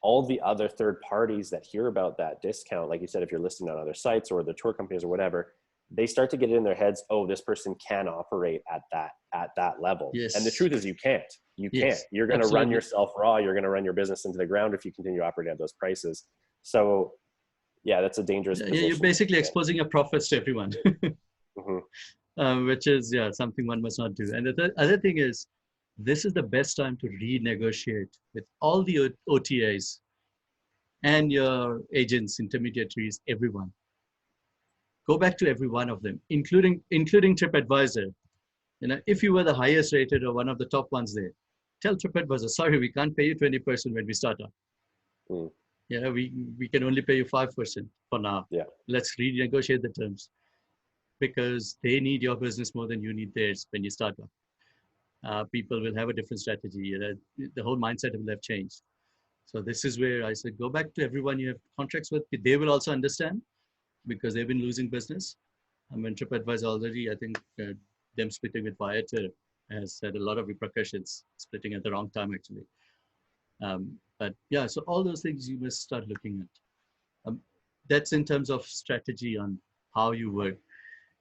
all the other third parties that hear about that discount, like you said, if you're listing on other sites or the tour companies or whatever, they start to get it in their heads, oh, this person can operate at that level. Yes. And the truth is you can't. You're going to run yourself raw. You're going to run your business into the ground if you continue operating at those prices. So yeah, that's a dangerous position. You're basically exposing your profits to everyone. Mm-hmm. Which is something one must not do. And the other thing is, this is the best time to renegotiate with all the OTAs and your agents, intermediaries, everyone. Go back to every one of them, including TripAdvisor. If you were the highest rated or one of the top ones there, tell TripAdvisor, sorry, we can't pay you 20% when we start up. Mm. We can only pay you 5% for now. Yeah. Let's renegotiate the terms, because they need your business more than you need theirs when you start up. People will have a different strategy. The whole mindset will have changed. So this is where I said, go back to everyone you have contracts with. They will also understand, because they've been losing business. When TripAdvisor already, I think them splitting with Viator has had a lot of repercussions, splitting at the wrong time actually. But yeah, so all those things you must start looking at. That's in terms of strategy on how you work.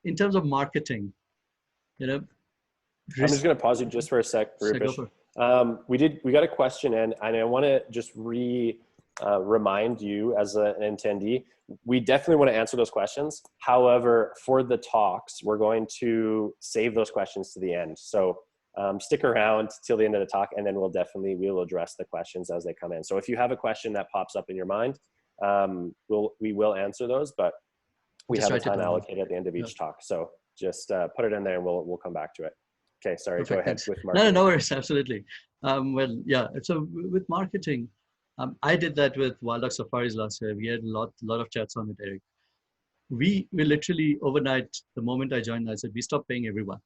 In terms of marketing, I'm just going to pause you just for a sec, Nrupesh. We got a question in, and I want to just remind you as an attendee, we definitely want to answer those questions. However, for the talks, we're going to save those questions to the end. So stick around till the end of the talk, and then we'll address the questions as they come in. So if you have a question that pops up in your mind, we will answer those, but we have a time allocated at the end of each talk. So just put it in there and we'll come back to it. Okay, sorry, Perfect, go ahead thanks. with marketing. No worries, absolutely. Well, yeah, so with marketing, I did that with Wild Duck Safaris last year. We had a lot of chats on it, Eric. We literally overnight, the moment I joined, I said, we stop paying everyone.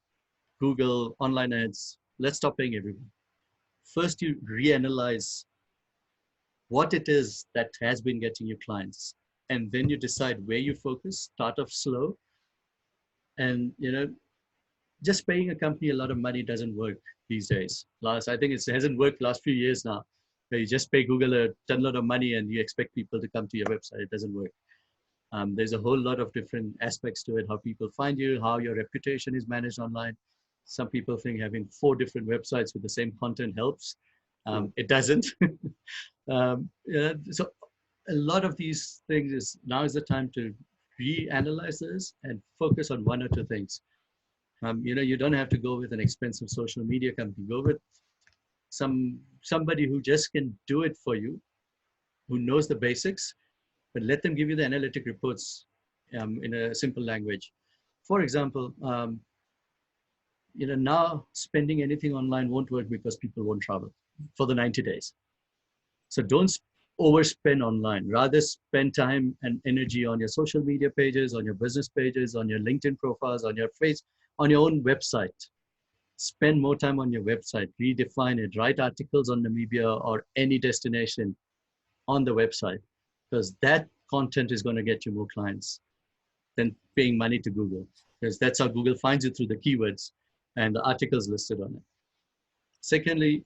Google, online ads, let's stop paying everyone. First, you reanalyze what it is that has been getting you clients. And then you decide where you focus, start off slow. And, just paying a company a lot of money doesn't work these days. I think it hasn't worked last few years now, where you just pay Google a ton lot of money and you expect people to come to your website. It doesn't work. There's a whole lot of different aspects to it, how people find you, how your reputation is managed online. Some people think having 4 different websites with the same content helps. It doesn't. So a lot of these things now is the time to reanalyze this and focus on 1 or 2 things. You don't have to go with an expensive social media company. Go with somebody who just can do it for you, who knows the basics, but let them give you the analytic reports in a simple language. For example, now spending anything online won't work because people won't travel for the 90 days. So don't overspend online. Rather spend time and energy on your social media pages, on your business pages, on your LinkedIn profiles, on your own website. Spend more time on your website, redefine it, write articles on Namibia or any destination on the website, because that content is going to get you more clients than paying money to Google, because that's how Google finds you, through the keywords and the articles listed on it. Secondly,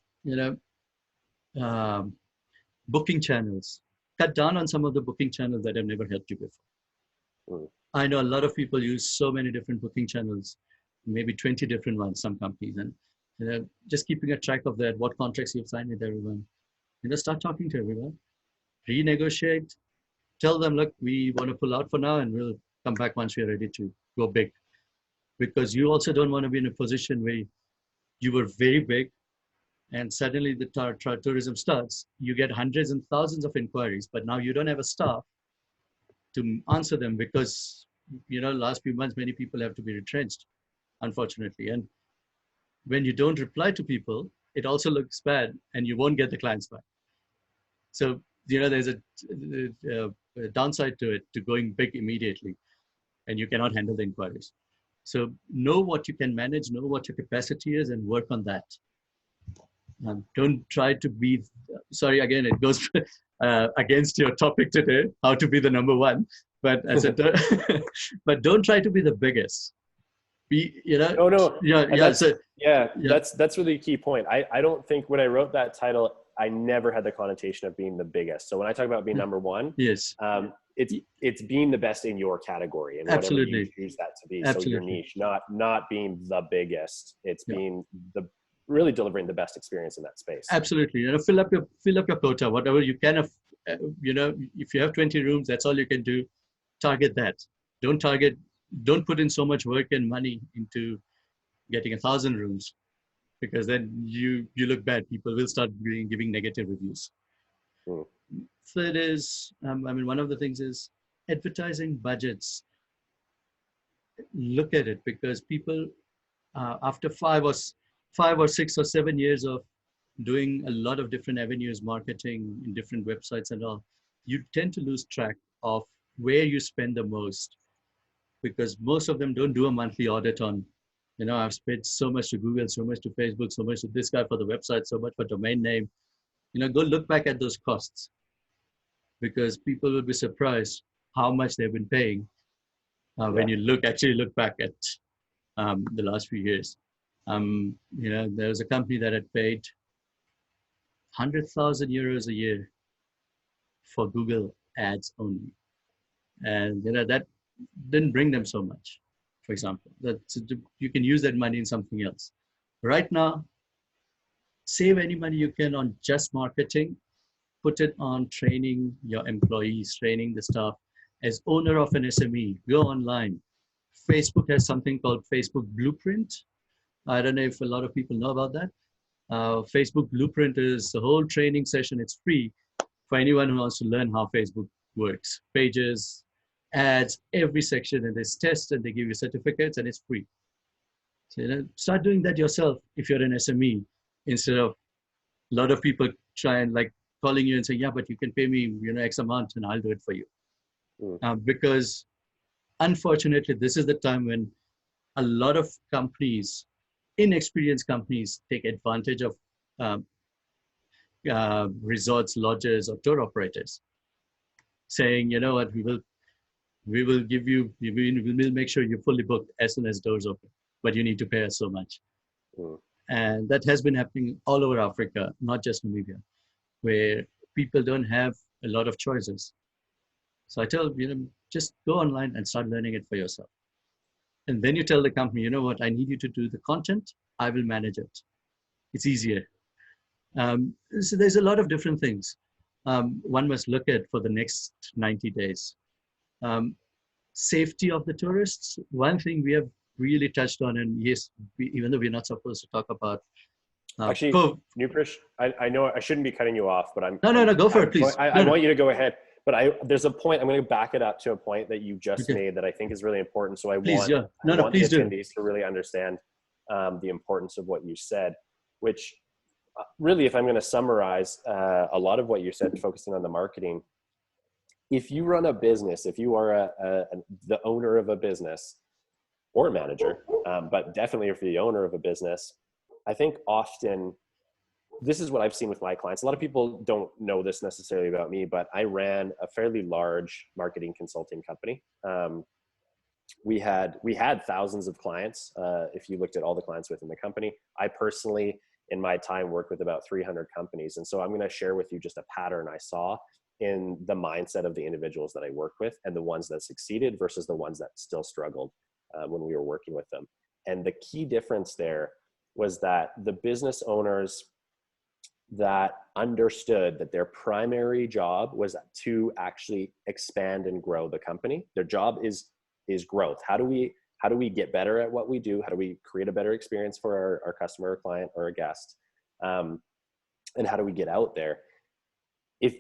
booking channels. Cut down on some of the booking channels that have never helped you before. I know a lot of people use so many different booking channels, maybe 20 different ones, some companies, and just keeping a track of that, what contracts you've signed with everyone. Start talking to everyone, renegotiate, tell them, look, we want to pull out for now and we'll come back once we're ready to go big. Because you also don't want to be in a position where you were very big and suddenly the tourism starts, you get hundreds and thousands of inquiries, but now you don't have a staff to answer them because, last few months, many people have to be retrenched, unfortunately. And when you don't reply to people, it also looks bad and you won't get the clients back. So, there's a downside to it, to going big immediately, and you cannot handle the inquiries. So know what you can manage, know what your capacity is, and work on that. Don't try to be, sorry, again, it goes against your topic today, how to be the number 1. But but don't try to be the biggest. That's really a key point. I don't think when I wrote that title, I never had the connotation of being the biggest. So when I talk about being number 1, yes, it's being the best in your category and whatever you choose that to be. Absolutely. So your niche, not being the biggest. It's being really delivering the best experience in that space. Absolutely. Fill up your quota, whatever you can. If you have 20 rooms, that's all you can do. Target that. Don't put in so much work and money into getting 1,000 rooms, because then you look bad. People will start giving negative reviews. Third is, one of the things is advertising budgets. Look at it, because people, after 5 or 6 or 7 years of doing a lot of different avenues, marketing in different websites and all, you tend to lose track of where you spend the most, because most of them don't do a monthly audit on, I've spent so much to Google, so much to Facebook, so much to this guy for the website, so much for domain name. Go look back at those costs, because people will be surprised how much they've been paying when you actually look back at the last few years. There was a company that had paid 100,000 euros a year for Google ads only. And that didn't bring them so much, for example. You can use that money in something else. right now, save any money you can on just marketing, put it on training your employees, training the staff. As owner of an SME, go online. Facebook has something called Facebook Blueprint. I don't know if a lot of people know about that. Facebook Blueprint is a whole training session. It's free for anyone who wants to learn how Facebook works. Pages, ads, every section, and there's tests, and they give you certificates, and it's free. So, start doing that yourself if you're an SME, instead of a lot of people try and like calling you and saying, yeah, but you can pay me, X amount and I'll do it for you. Because unfortunately, this is the time when a lot of companies, inexperienced companies, take advantage of resorts, lodges, or tour operators, saying, you know what, we will give you, we will make sure you're fully booked as soon as doors open, but you need to pay us so much. And that has been happening all over Africa, not just Namibia, where people don't have a lot of choices. So I tell just go online and start learning it for yourself. And then you tell the company, you know what, I need you to do the content, I will manage it. It's easier. So there's a lot of different things one must look at for the next 90 days. Safety of the tourists, one thing we have really touched on, and yes, even though we're not supposed to talk about. Actually, Nrupesh, I know I shouldn't be cutting you off, but I'm. No, go for it, please. I want you to go ahead. But there's a point, I'm going to back it up to a point that you just made that I think is really important. So I want the attendees to really understand the importance of what you said, which really, if I'm going to summarize a lot of what you said, focusing on the marketing, if you run a business, if you are the owner of a business or a manager, but definitely if you're the owner of a business, I think often, this is what I've seen with my clients. A lot of people don't know this necessarily about me, but I ran a fairly large marketing consulting company. We had thousands of clients. If you looked at all the clients within the company, I personally, in my time, worked with about 300 companies. And so I'm going to share with you just a pattern I saw in the mindset of the individuals that I worked with, and the ones that succeeded versus the ones that still struggled when we were working with them. And the key difference there was that the business owners that understood that their primary job was to actually expand and grow the company. Their job is growth. How do we get better at what we do? How do we create a better experience for our customer or client or a guest? And how do we get out there? If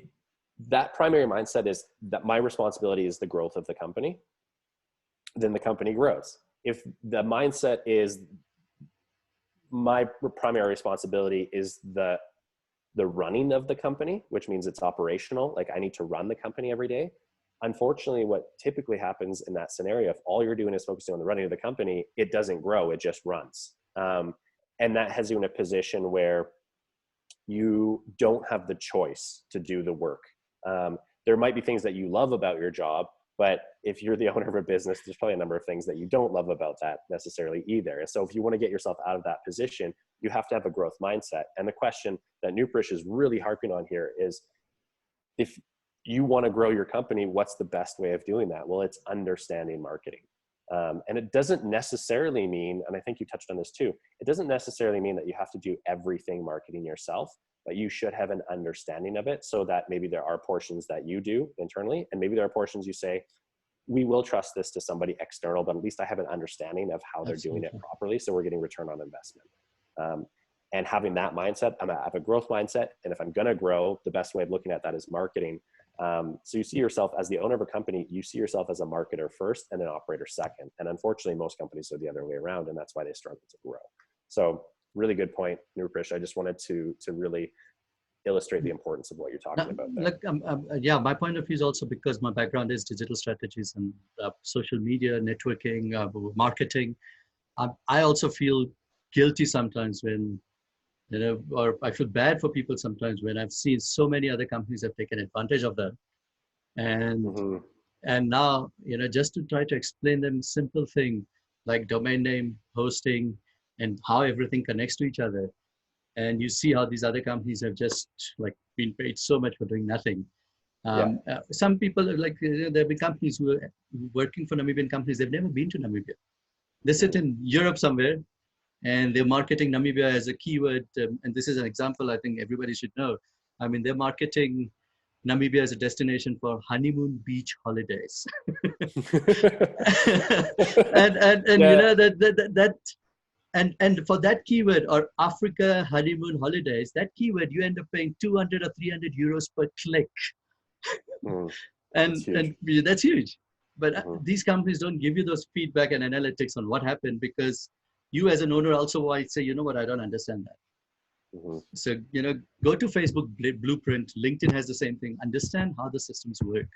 that primary mindset is that my responsibility is the growth of the company, then the company grows. If the mindset is my primary responsibility is the running of the company, which means it's operational, like I need to run the company every day. Unfortunately, what typically happens in that scenario, if all you're doing is focusing on the running of the company, it doesn't grow, it just runs. And that has you in a position where you don't have the choice to do the work. There might be things that you love about your job, but if you're the owner of a business, there's probably a number of things that you don't love about that necessarily either. And so if you want to get yourself out of that position, you have to have a growth mindset. And the question that Nrupesh is really harping on here is, if you want to grow your company, what's the best way of doing that? Well, it's understanding marketing. And it doesn't necessarily mean, and I think you touched on this too, it doesn't necessarily mean that you have to do everything marketing yourself, but you should have an understanding of it, so that maybe there are portions that you do internally, and maybe there are portions you say, we will trust this to somebody external, but at least I have an understanding of how they're doing it properly, so we're getting return on investment. And having that mindset, I have a growth mindset, and if I'm gonna grow, the best way of looking at that is marketing. So you see yourself as the owner of a company, you see yourself as a marketer first and an operator second. And unfortunately, most companies are the other way around, and that's why they struggle to grow. So really good point, Nrupesh. I just wanted to really illustrate the importance of what you're talking about there. Look, yeah, my point of view is also because my background is digital strategies and social media, networking, marketing. I also feel guilty sometimes when, or I feel bad for people sometimes when I've seen so many other companies have taken advantage of that. And and now, just to try to explain them simple thing like domain name, hosting, and how everything connects to each other. And you see how these other companies have just been paid so much for doing nothing. Some people there have been companies who are working for Namibian companies. They've never been to Namibia. They sit in Europe somewhere, and they're marketing Namibia as a keyword. And this is an example I think everybody should know. I mean, they're marketing Namibia as a destination for honeymoon beach holidays. and Yeah. you know that and for that keyword, or Africa honeymoon holidays, that keyword, you end up paying 200 or 300 euros per click. That's huge. And that's huge. But Mhm. these companies don't give you those feedback and analytics on what happened, because you as an owner also might say, you know what, I don't understand that. Mhm. So, you know, go to Facebook Blueprint. LinkedIn has the same thing. Understand how the systems work.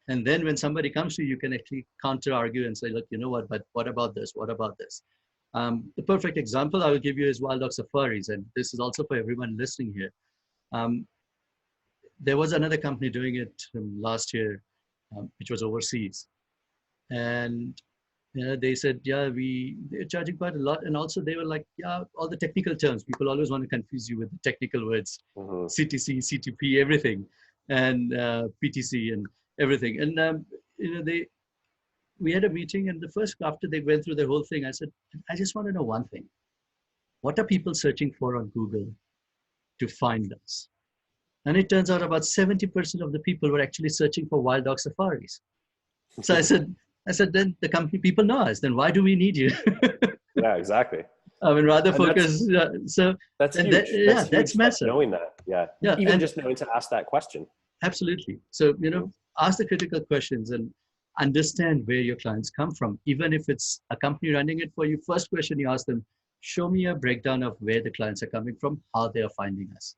And then when somebody comes to you, you can actually counter argue and say, look, you know what, but what about this? What about this? The perfect example I will give you is Wild Dog Safaris. And this is also for everyone listening here. There was another company doing it last year, which was overseas. And they said, yeah, they're charging quite a lot. And also they were like, yeah, all the technical terms. People always want to confuse you with the technical words, Mhm. CTC, CTP, everything, and PTC and everything. And, we had a meeting, and the first, after they went through the whole thing, I said, I just want to know one thing. What are people searching for on Google to find us? And it turns out about 70% of the people were actually searching for wild dog safaris. So I said, then the company people know us. Then why do we need you? Yeah, exactly. I mean, rather And focus. So that's and huge. yeah, That's that's huge. That's massive. knowing that. Yeah. Yeah, Even and just knowing to ask that question. absolutely. So, ask the critical questions and understand where your clients come from. Even if it's a company running it for you, first question you ask them, show me a breakdown of where the clients are coming from, how they are finding us.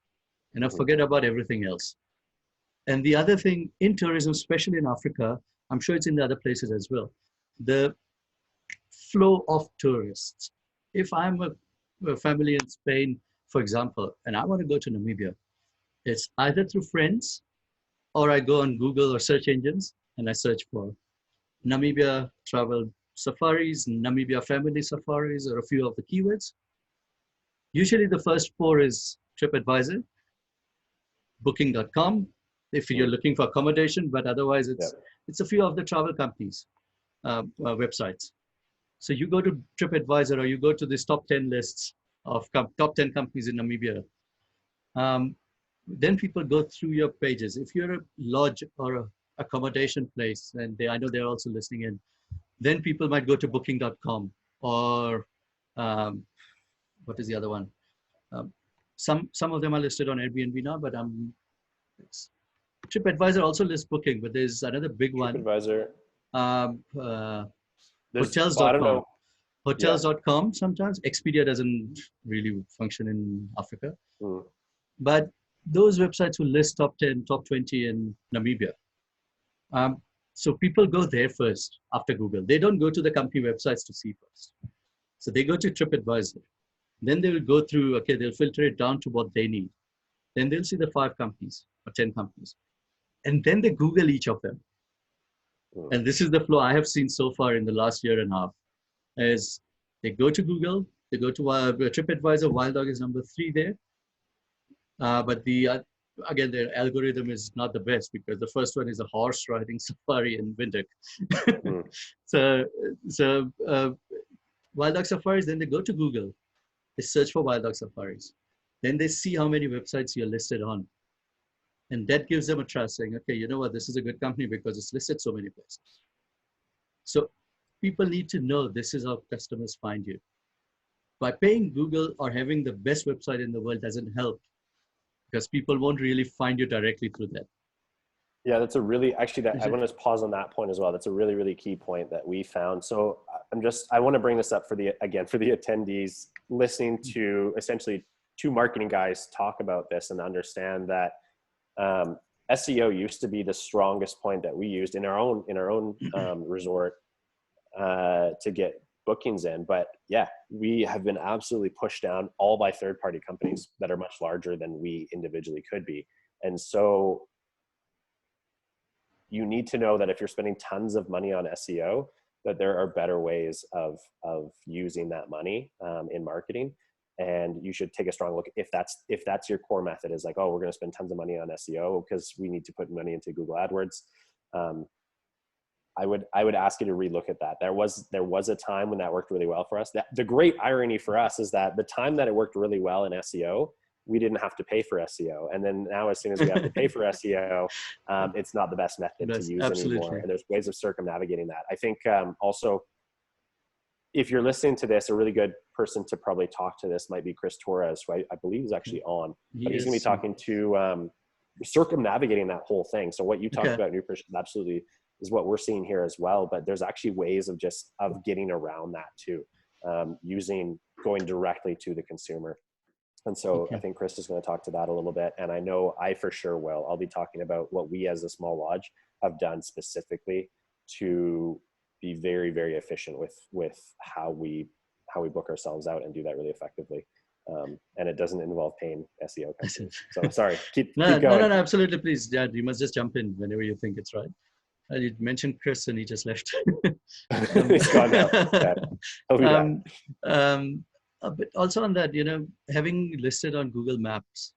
Mhm. Forget about everything else. And the other thing in tourism, especially in Africa, I'm sure it's in the other places as well, the flow of tourists. If I'm a family in Spain, for example, and I want to go to Namibia, it's either through friends, or I go on Google or search engines and I search for Namibia travel safaris, Namibia family safaris, or a few of the keywords. Usually the first four is TripAdvisor, Booking.com, if you're looking for accommodation, but otherwise Yeah. it's a few of the travel companies' websites. So you go to TripAdvisor, or you go to this top 10 lists of top 10 companies in Namibia. Then people go through your pages. If you're a lodge or a accommodation place, and I know they're also listening in, then people might go to booking.com, or what is the other one? Some of them are listed on Airbnb now, but TripAdvisor also lists Booking, but there's another big one, TripAdvisor. Well, I don't hotels.com. know. Yeah. Hotels.com sometimes. Expedia doesn't really function in Africa. Mm. But those websites will list top 10, top 20 in Namibia. So people go there first after Google. They don't go to the company websites to see first. So they go to TripAdvisor. Then they will go through, okay, they'll filter it down to what they need. Then they'll see the 5 companies or 10 companies. And then they Google each of them. Mm. And this is the flow I have seen so far in the last year and a half. Is they go to Google, they go to TripAdvisor, Wild Dog is number 3 there. But again, their algorithm is not the best, because the first one is a horse riding safari in Windhoek. Mm. So Wild Dog Safaris, then they go to Google, they search for Wild Dog Safaris. Then they see how many websites you're listed on. And that gives them a trust, saying, okay, you know what, this is a good company because it's listed so many places. So people need to know this is how customers find you. By paying Google or having the best website in the world doesn't help, because people won't really find you directly through that. Yeah, that's a really, actually, that I want to pause on that point as well. That's a really, really key point that we found. So I want to bring this up for the attendees listening to essentially 2 marketing guys talk about this, and understand that SEO used to be the strongest point that we used in our own resort to get bookings in. But yeah, we have been absolutely pushed down all by third-party companies that are much larger than we individually could be. And so you need to know that if you're spending tons of money on SEO, that there are better ways of using that money in marketing. And you should take a strong look if that's your core method, is like, oh, we're going to spend tons of money on SEO because we need to put money into Google AdWords. I would ask you to relook at that. There was a time when that worked really well for us. The great irony for us is that the time that it worked really well in SEO, we didn't have to pay for SEO. And then now, as soon as we have to pay for SEO, it's not the best method to use anymore. And there's ways of circumnavigating that. I think also, if you're listening to this, a really good person to probably talk to this might be Chris Torres, who I believe is actually on. But he's going to be talking to circumnavigating that whole thing. So what you talked about, Nrupesh, absolutely is what we're seeing here as well. But there's actually ways of getting around that too, going directly to the consumer. And so I think Chris is going to talk to that a little bit. And I know I for sure will. I'll be talking about what we as a small lodge have done specifically to be very, very efficient with how we book ourselves out and do that really effectively. And it doesn't involve paying SEO companies. So sorry, keep going. No, absolutely. Please, Dad, you must just jump in whenever you think it's right. You mentioned Chris and he just left. He's gone now. But also on that, having listed on Google Maps,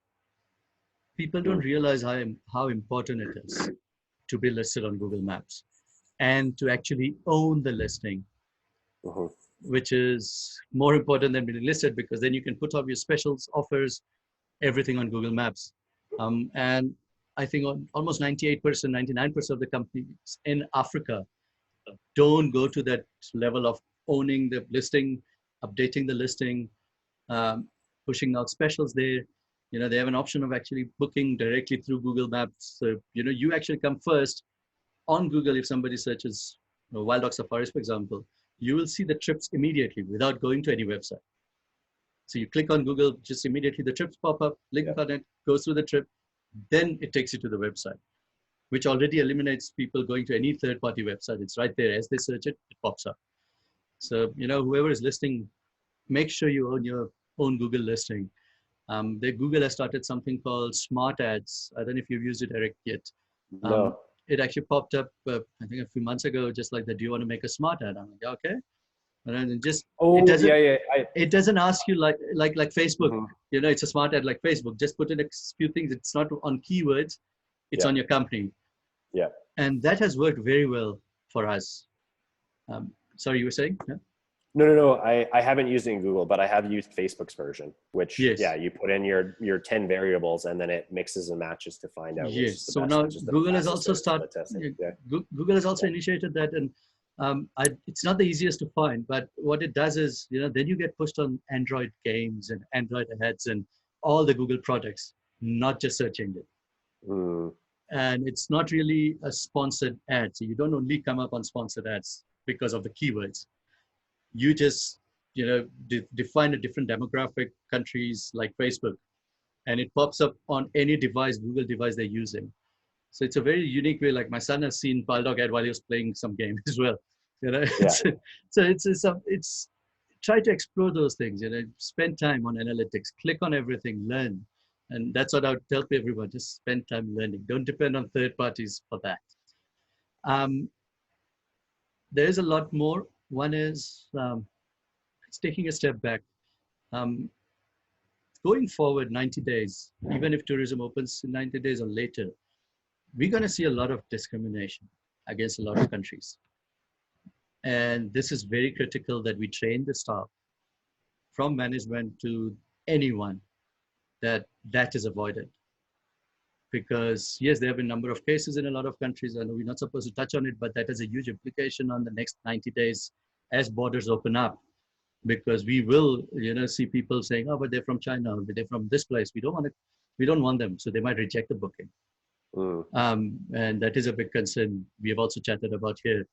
people don't realize how important it is to be listed on Google Maps and to actually own the listing, which is more important than being listed, because then you can put up your specials, offers, everything on Google Maps. And I think almost 98%, 99% of the companies in Africa don't go to that level of owning the listing, updating the listing, pushing out specials there. They have an option of actually booking directly through Google Maps. So, you actually come first on Google. If somebody searches Wild Dog Safaris, for example, you will see the trips immediately without going to any website. So you click on Google, just immediately the trips pop up, link on it, goes through the trip, then it takes you to the website, which already eliminates people going to any third-party website. It's right there. As they search it, it pops up. So, whoever is listing, make sure you own your own Google listing. Google has started something called Smart Ads. I don't know if you've used it, Erik, yet. No. It actually popped up, I think a few months ago, just like that. Do you want to make a smart ad? I'm like, okay. And then it doesn't ask you like Facebook. It's a smart ad like Facebook. Just put in a few things. It's not on keywords. It's on your company. Yeah. And that has worked very well for us. Sorry, you were saying? Yeah? No. I haven't used it in Google, but I have used Facebook's version, which you put in your 10 variables and then it mixes and matches to find out. Yes. So now Google has also Google has also initiated that, and it's not the easiest to find, but what it does is, then you get pushed on Android games and Android ads and all the Google products, not just search engine. And it's not really a sponsored ad. So you don't only come up on sponsored ads because of the keywords. You just, define a different demographic, countries like Facebook, and it pops up on any device, Google device they're using. So it's a very unique way. Like my son has seen Bulldog ad while he was playing some game as well. So it's try to explore those things. Spend time on analytics, click on everything, learn, and that's what I would tell everyone. Just spend time learning. Don't depend on third parties for that. There is a lot more. One is it's taking a step back. Going forward 90 days, even if tourism opens in 90 days or later, we're going to see a lot of discrimination against a lot of countries. And this is very critical that we train the staff from management to anyone that is avoided. Because yes, there have been a number of cases in a lot of countries. I know we're not supposed to touch on it, but that has a huge implication on the next 90 days as borders open up. Because we will, see people saying, oh, but they're from China, but they're from this place. We don't want them. So they might reject the booking. And that is a big concern. We have also chatted about here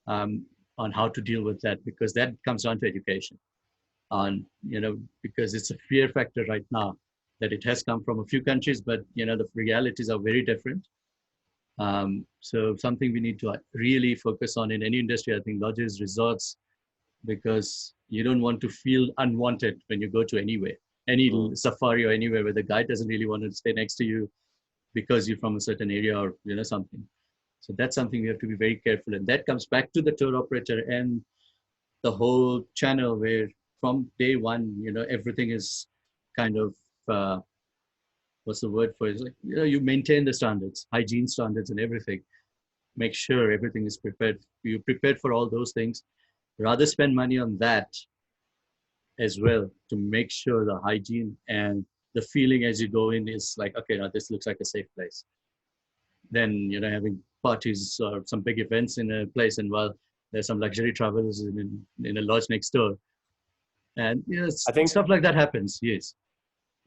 on how to deal with that, because that comes down to education. Because it's a fear factor right now that it has come from a few countries, but the realities are very different. So something we need to really focus on in any industry, I think lodges, resorts, because you don't want to feel unwanted when you go to any safari or anywhere where the guide doesn't really want to stay next to you because you're from a certain area or something. So that's something we have to be very careful. And that comes back to the tour operator and the whole channel where from day one, everything is kind of, what's the word for it? It's like, you maintain the standards, hygiene standards and everything. make sure everything is prepared. You're prepared for all those things. Rather spend money on that as well to make sure the hygiene and the feeling as you go in is like, okay, now this looks like a safe place. Then, you know, having parties or some big events in a place, and while there's some luxury travelers in a lodge next door. And you know, I think stuff like that happens. Yes.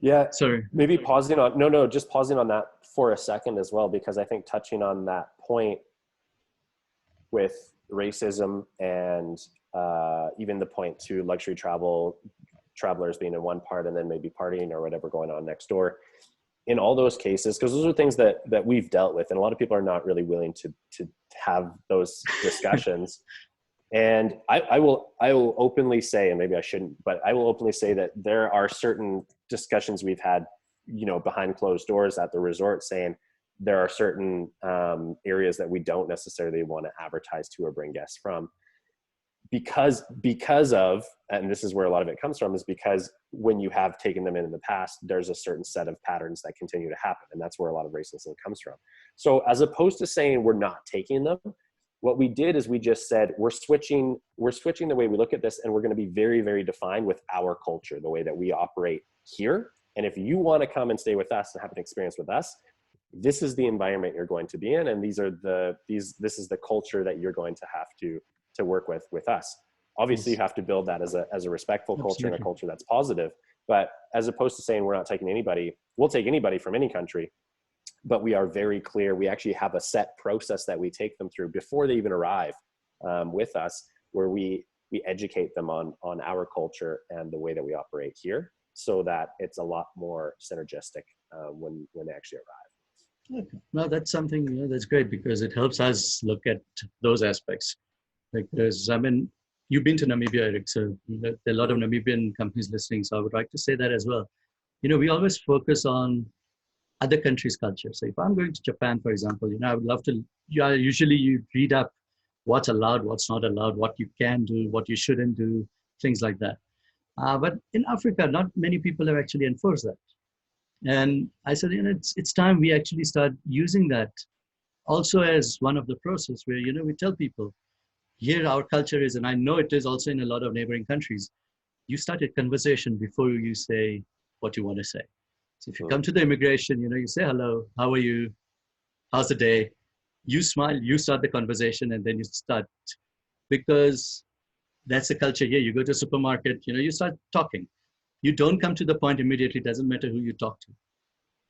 Yeah. Sorry. Maybe pausing on, no, just pausing on that for a second as well, because I think touching on that point with racism and even the point to luxury travelers being in one part and then maybe partying or whatever going on next door, in all those cases, because those are things that we've dealt with, and a lot of people are not really willing to have those discussions. And I will openly say, and maybe I shouldn't, but I will openly say that there are certain discussions we've had, you know, behind closed doors at the resort, saying there are certain areas that we don't necessarily want to advertise to or bring guests from, because of, and this is where a lot of it comes from, is because when you have taken them in the past, there's a certain set of patterns that continue to happen, and that's where a lot of racism comes from. So as opposed to saying we're not taking them, what we did is we just said, we're switching the way we look at this, and we're going to be very, very defined with our culture, the way that we operate here. And if you want to come and stay with us and have an experience with us, this is the environment you're going to be in, and this is the culture that you're going to have to work with us. Obviously, you have to build that as a respectful culture and a culture that's positive. But as opposed to saying we're not taking anybody, we'll take anybody from any country. But we are very clear. We actually have a set process that we take them through before they even arrive with us, where we educate them on our culture and the way that we operate here, so that it's a lot more synergistic when they actually arrive. Okay. No, that's something, you know, that's great, because it helps us look at those aspects. Because I mean, you've been to Namibia, Erik, so there are a lot of Namibian companies listening. So I would like to say that as well. You know, we always focus on other countries' culture. So if I'm going to Japan, for example, you know, I would love to, usually you read up what's allowed, what's not allowed, what you can do, what you shouldn't do, things like that. But in Africa, not many people have actually enforced that. And I said, you know, it's time we actually start using that also as one of the process where, you know, we tell people, here our culture is, and I know it is also in a lot of neighboring countries, you start a conversation before you say what you want to say. So if you come to the immigration, you know, you say, hello, how are you? How's the day? You smile, you start the conversation, and then you start, because that's the culture here. You go to a supermarket, you know, you start talking. You don't come to the point immediately. It doesn't matter who you talk to.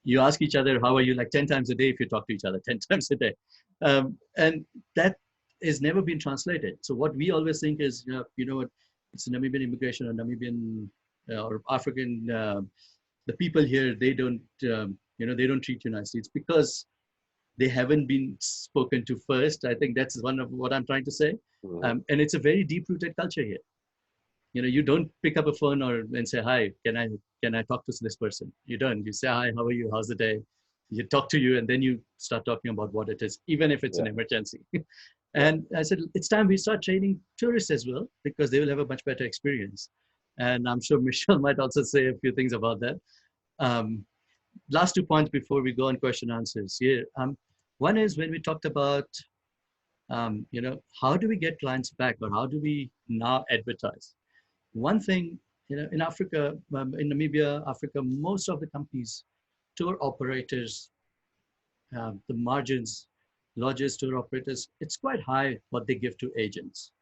You ask each other, how are you, like 10 times a day if you talk to each other, 10 times a day. And that has never been translated. So what we always think is, you know what, it's Namibian immigration or Namibian or African, the people here, they don't, you know, they don't treat you nicely. It's because they haven't been spoken to first. I think that's one of what I'm trying to say. And it's a very deep-rooted culture here. You know, you don't pick up a phone and say, hi, can I talk to this person? You don't. You say, hi, how are you? How's the day? You talk to you, and then you start talking about what it is, even if it's an emergency. And I said, it's time we start training tourists as well, because they will have a much better experience. And I'm sure Michelle might also say a few things about that. Last 2 points before we go on question answers here. One is when we talked about, you know, how do we get clients back, or how do we now advertise? One thing, you know, in Africa, in Namibia, Africa, most of the companies, tour operators, the margins, lodges, tour operators, it's quite high what they give to agents.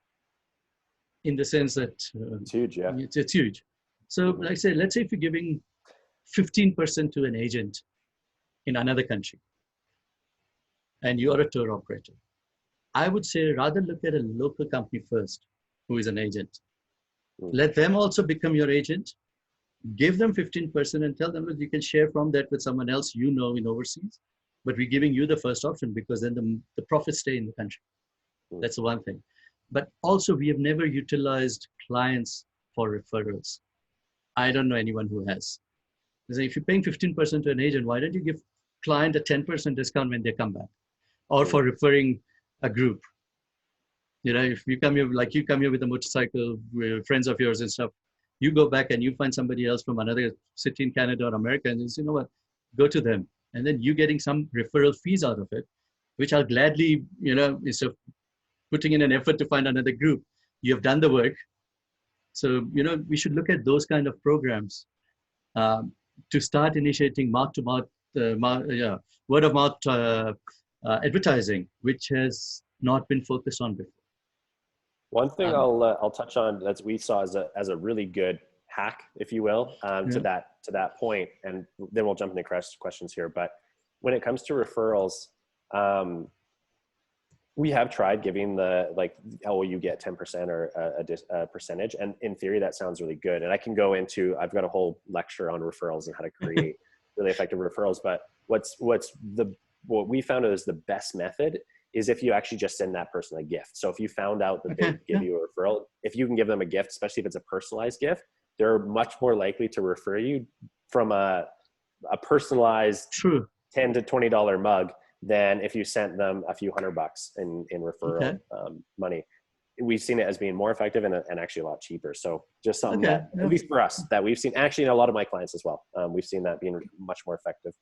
In the sense that It's huge, yeah. It's huge. So like I say, let's say if you're giving 15% to an agent in another country, and you're a tour operator, I would say rather look at a local company first, who is an agent. Let them also become your agent. Give them 15% and tell them that you can share from that with someone else you know in overseas. But we're giving you the first option, because then the profits stay in the country. That's the one thing. But also, we have never utilized clients for referrals. I don't know anyone who has. So if you're paying 15% to an agent, why don't you give client a 10% discount when they come back? Or for referring a group. You know, if you come here, like you come here with a motorcycle, with friends of yours and stuff, you go back and you find somebody else from another city in Canada or America, and you say, you know what, go to them. And then you getting some referral fees out of it. which I'll gladly, instead of putting in an effort to find another group, you have done the work. So, we should look at those kind of programs to start initiating mouth-to-mouth, word-of-mouth advertising, which has not been focused on before. One thing I'll touch on that we saw as a really good hack, if you will, to that point, and then we'll jump into questions here. But when it comes to referrals, we have tried giving you get 10% or a percentage, and in theory that sounds really good. And I can go into, I've got a whole lecture on referrals and how to create really effective referrals. But what we found is the best method is if you actually just send that person a gift. So if you found out that they give you a referral, if you can give them a gift, especially if it's a personalized gift, they're much more likely to refer you from a personalized $10 to $20 mug than if you sent them a few $100 in referral money. We've seen it as being more effective and actually a lot cheaper. So just something that, at least for us, that we've seen, actually in a lot of my clients as well, we've seen that being much more effective.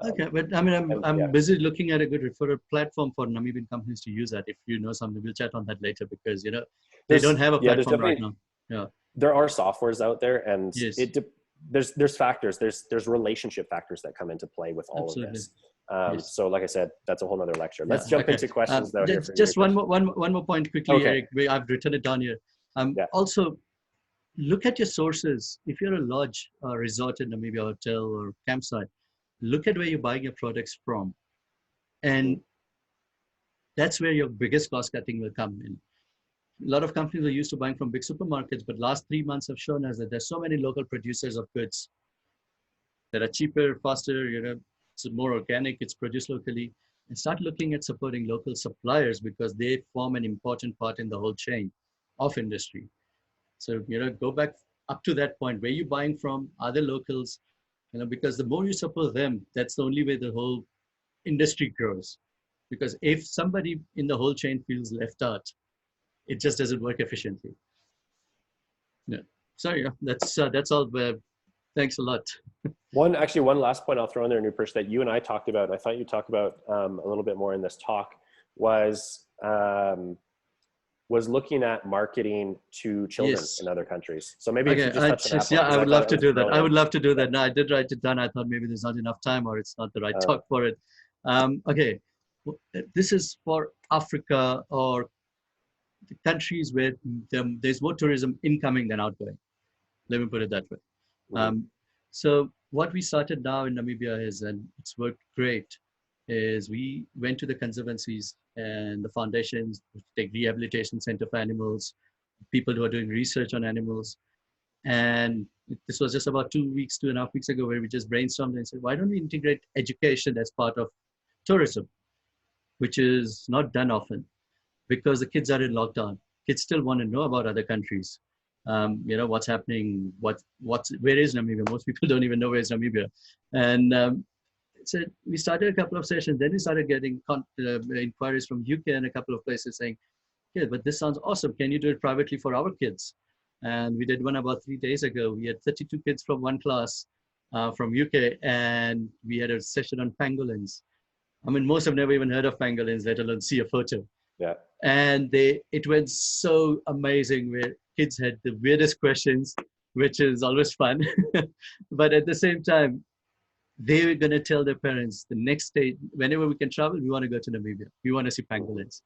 But I mean, I'm busy looking at a good referral platform for Namibian companies to use that. If you know something, we'll chat on that later, because they don't have a platform right now. Yeah, there are softwares out there, and there's factors, there's relationship factors that come into play with all of this. So like I said, that's a whole nother lecture. Let's jump into questions though. Just one more point quickly, Eric. I've written it down here. Also, look at your sources. If you're a lodge or resort in Namibia, hotel or campsite, look at where you're buying your products from. And that's where your biggest cost cutting will come in. A lot of companies are used to buying from big supermarkets, but last 3 months have shown us that there's so many local producers of goods that are cheaper, faster, it's more organic, it's produced locally. And start looking at supporting local suppliers, because they form an important part in the whole chain of industry. So, go back up to that point, where you're buying from other locals, because the more you support them, that's the only way the whole industry grows. Because if somebody in the whole chain feels left out, it just doesn't work efficiently. So that's all. Thanks a lot. One last point I'll throw in there, Nrupesh, that you and I talked about, and I thought you talked about a little bit more in this talk, was looking at marketing to children in other countries. So maybe if you just touch on that. I would love to do that. I would love to do that. No, I did write it down. I thought maybe there's not enough time, or it's not the right talk for it. This is for Africa or the countries where there's more tourism incoming than outgoing. Let me put it that way. So what we started now in Namibia is, and it's worked great, is we went to the conservancies and the foundations, like rehabilitation center for animals, people who are doing research on animals. And this was just about 2.5 weeks ago, where we just brainstormed and said, why don't we integrate education as part of tourism, which is not done often, because the kids are in lockdown. Kids still want to know about other countries. What's happening, where is Namibia? Most people don't even know where is Namibia. And so we started a couple of sessions, then we started getting inquiries from UK and a couple of places saying, yeah, but this sounds awesome. Can you do it privately for our kids? And we did one about 3 days ago. We had 32 kids from one class from UK, and we had a session on pangolins. I mean, most have never even heard of pangolins, let alone see a photo. Yeah. And it went so amazing, where kids had the weirdest questions, which is always fun. But at the same time, they were going to tell their parents the next day, whenever we can travel, we want to go to Namibia. We want to see pangolins.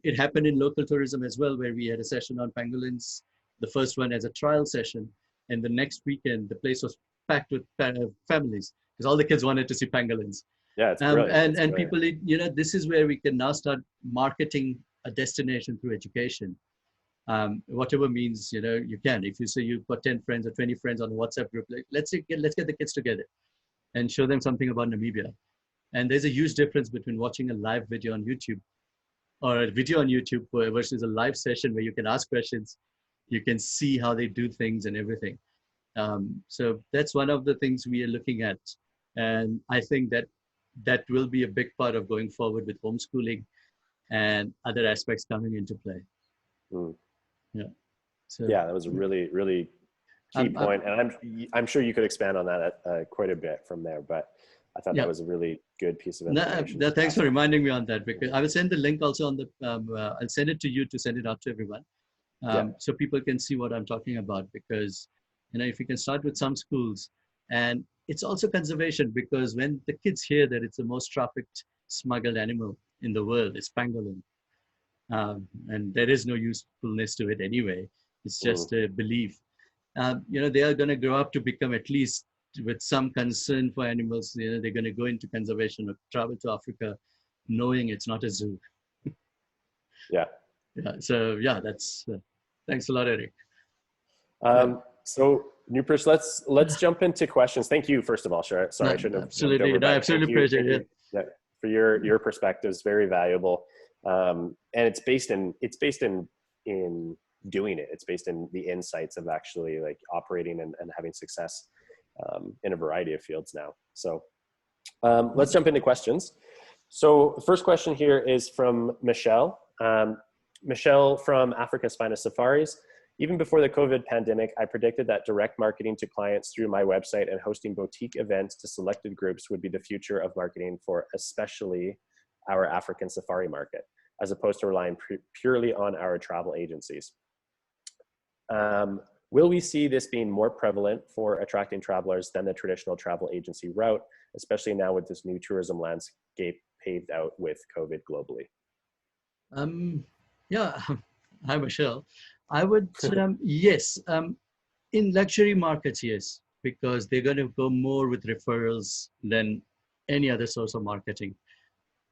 It happened in local tourism as well, where we had a session on pangolins, the first one as a trial session. And the next weekend, the place was packed with families, because all the kids wanted to see pangolins. Yeah, it's brilliant. And people, this is where we can now start marketing a destination through education. Whatever means, you can. If you say you've got 10 friends or 20 friends on a WhatsApp group, let's get the kids together and show them something about Namibia. And there's a huge difference between watching a live video on YouTube or a video on YouTube versus a live session where you can ask questions, you can see how they do things and everything. So that's one of the things we are looking at. And I think that will be a big part of going forward with homeschooling and other aspects coming into play. Yeah. So, yeah, that was a really, really key point. And I'm sure you could expand on that quite a bit from there. But I thought that was a really good piece of No, information. thanks for reminding me on that, because I will send the link also on the, I'll send it to you to send it out to everyone. So people can see what I'm talking about, because, you know, if you can start with some schools, and it's also conservation, because when the kids hear that it's the most trafficked, smuggled animal in the world, it's pangolin. And there is no usefulness to it anyway. It's just a belief. You know, they are going to grow up to become, at least with some concern for animals, you know, they're going to go into conservation or travel to Africa, knowing it's not a zoo. Yeah. So yeah, that's, thanks a lot, Erik. So Nrupesh, let's jump into questions. Thank you, first of all. Sorry, I shouldn't have absolutely. over, Absolutely appreciate it. For your perspectives, very valuable. And it's based in doing it. It's based in the insights of actually like operating and having success in a variety of fields now. So let's jump into questions. So the first question here is from Michelle. Michelle from Africa's Finest Safaris. Even before the COVID pandemic, I predicted that direct marketing to clients through my website and hosting boutique events to selected groups would be the future of marketing for especially our African safari market, as opposed to relying purely on our travel agencies. Will we see this being more prevalent for attracting travelers than the traditional travel agency route, especially now with this new tourism landscape paved out with COVID globally? Yeah, hi, Michelle. I would, yes, in luxury markets, yes, because they're going to go more with referrals than any other source of marketing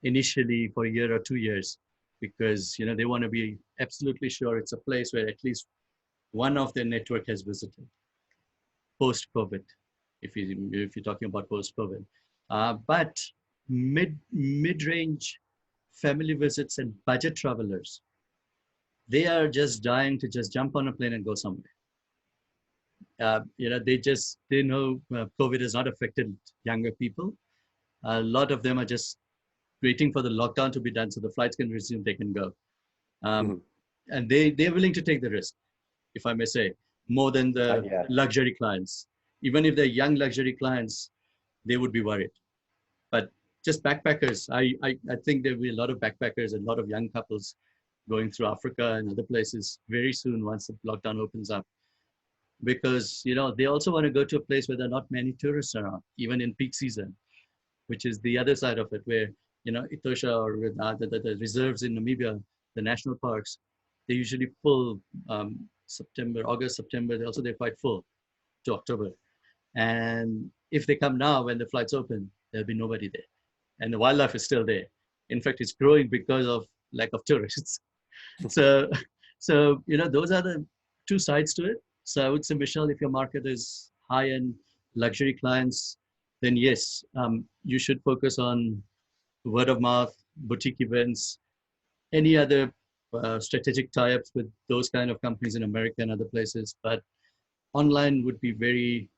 initially for a year or 2 years, because, you know, they want to be absolutely sure it's a place where at least one of their network has visited post-COVID, if you're talking about post-COVID. But mid-range family visits and budget travelers, they are just dying to just jump on a plane and go somewhere. You know, they know COVID has not affected younger people. A lot of them are just waiting for the lockdown to be done so the flights can resume, they can go. And they're willing to take the risk, if I may say, more than the luxury clients. Even if they're young luxury clients, they would be worried. But just backpackers, I think there will be a lot of backpackers and a lot of young couples going through Africa and other places very soon once the lockdown opens up. Because, you know, they also want to go to a place where there are not many tourists around, even in peak season, which is the other side of it, where, you know, Etosha or the reserves in Namibia, the national parks, they're usually full August, September, they're quite full to October. And if they come now when the flights open, there'll be nobody there. And the wildlife is still there. In fact, it's growing because of lack of tourists. So, you know, those are the two sides to it. So I would say, Michelle, if your market is high-end luxury clients, then yes, you should focus on word of mouth, boutique events, any other strategic tie-ups with those kind of companies in America and other places. But online would be very,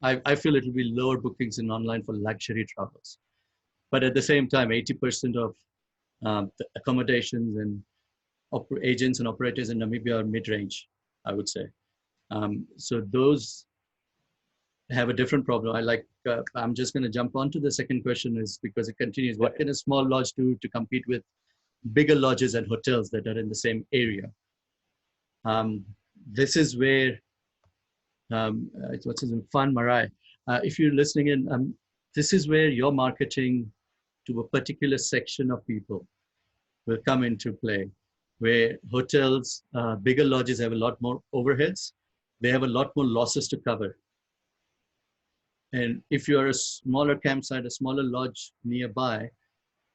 I feel it will be lower bookings in online for luxury travels. But at the same time, 80% of the accommodations and agents and operators in Namibia are mid-range, I would say. So those have a different problem. I'm just going to jump onto the second question, is because it continues. What can a small lodge do to compete with bigger lodges and hotels that are in the same area? This is where, what's his name, Fan Marai, if you're listening in, this is where your marketing to a particular section of people will come into play, where hotels, bigger lodges have a lot more overheads. They have a lot more losses to cover. And if you're a smaller campsite, a smaller lodge nearby,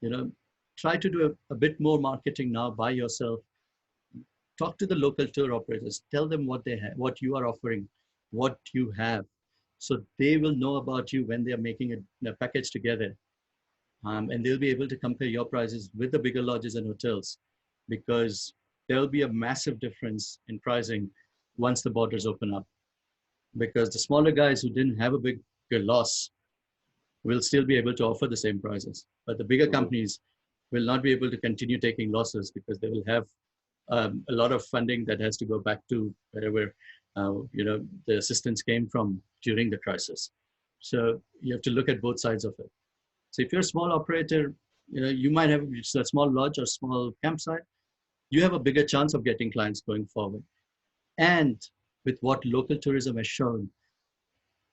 you know, try to do a bit more marketing now by yourself. Talk to the local tour operators. Tell them what they have, what you are offering, what you have. So they will know about you when they are making a package together. And they'll be able to compare your prices with the bigger lodges and hotels, because there will be a massive difference in pricing once the borders open up. Because the smaller guys who didn't have a big loss will still be able to offer the same prices. But the bigger companies will not be able to continue taking losses, because they will have a lot of funding that has to go back to wherever you know, the assistance came from during the crisis. So you have to look at both sides of it. So if you're a small operator, you might have a small lodge or small campsite, you have a bigger chance of getting clients going forward. And with what local tourism has shown,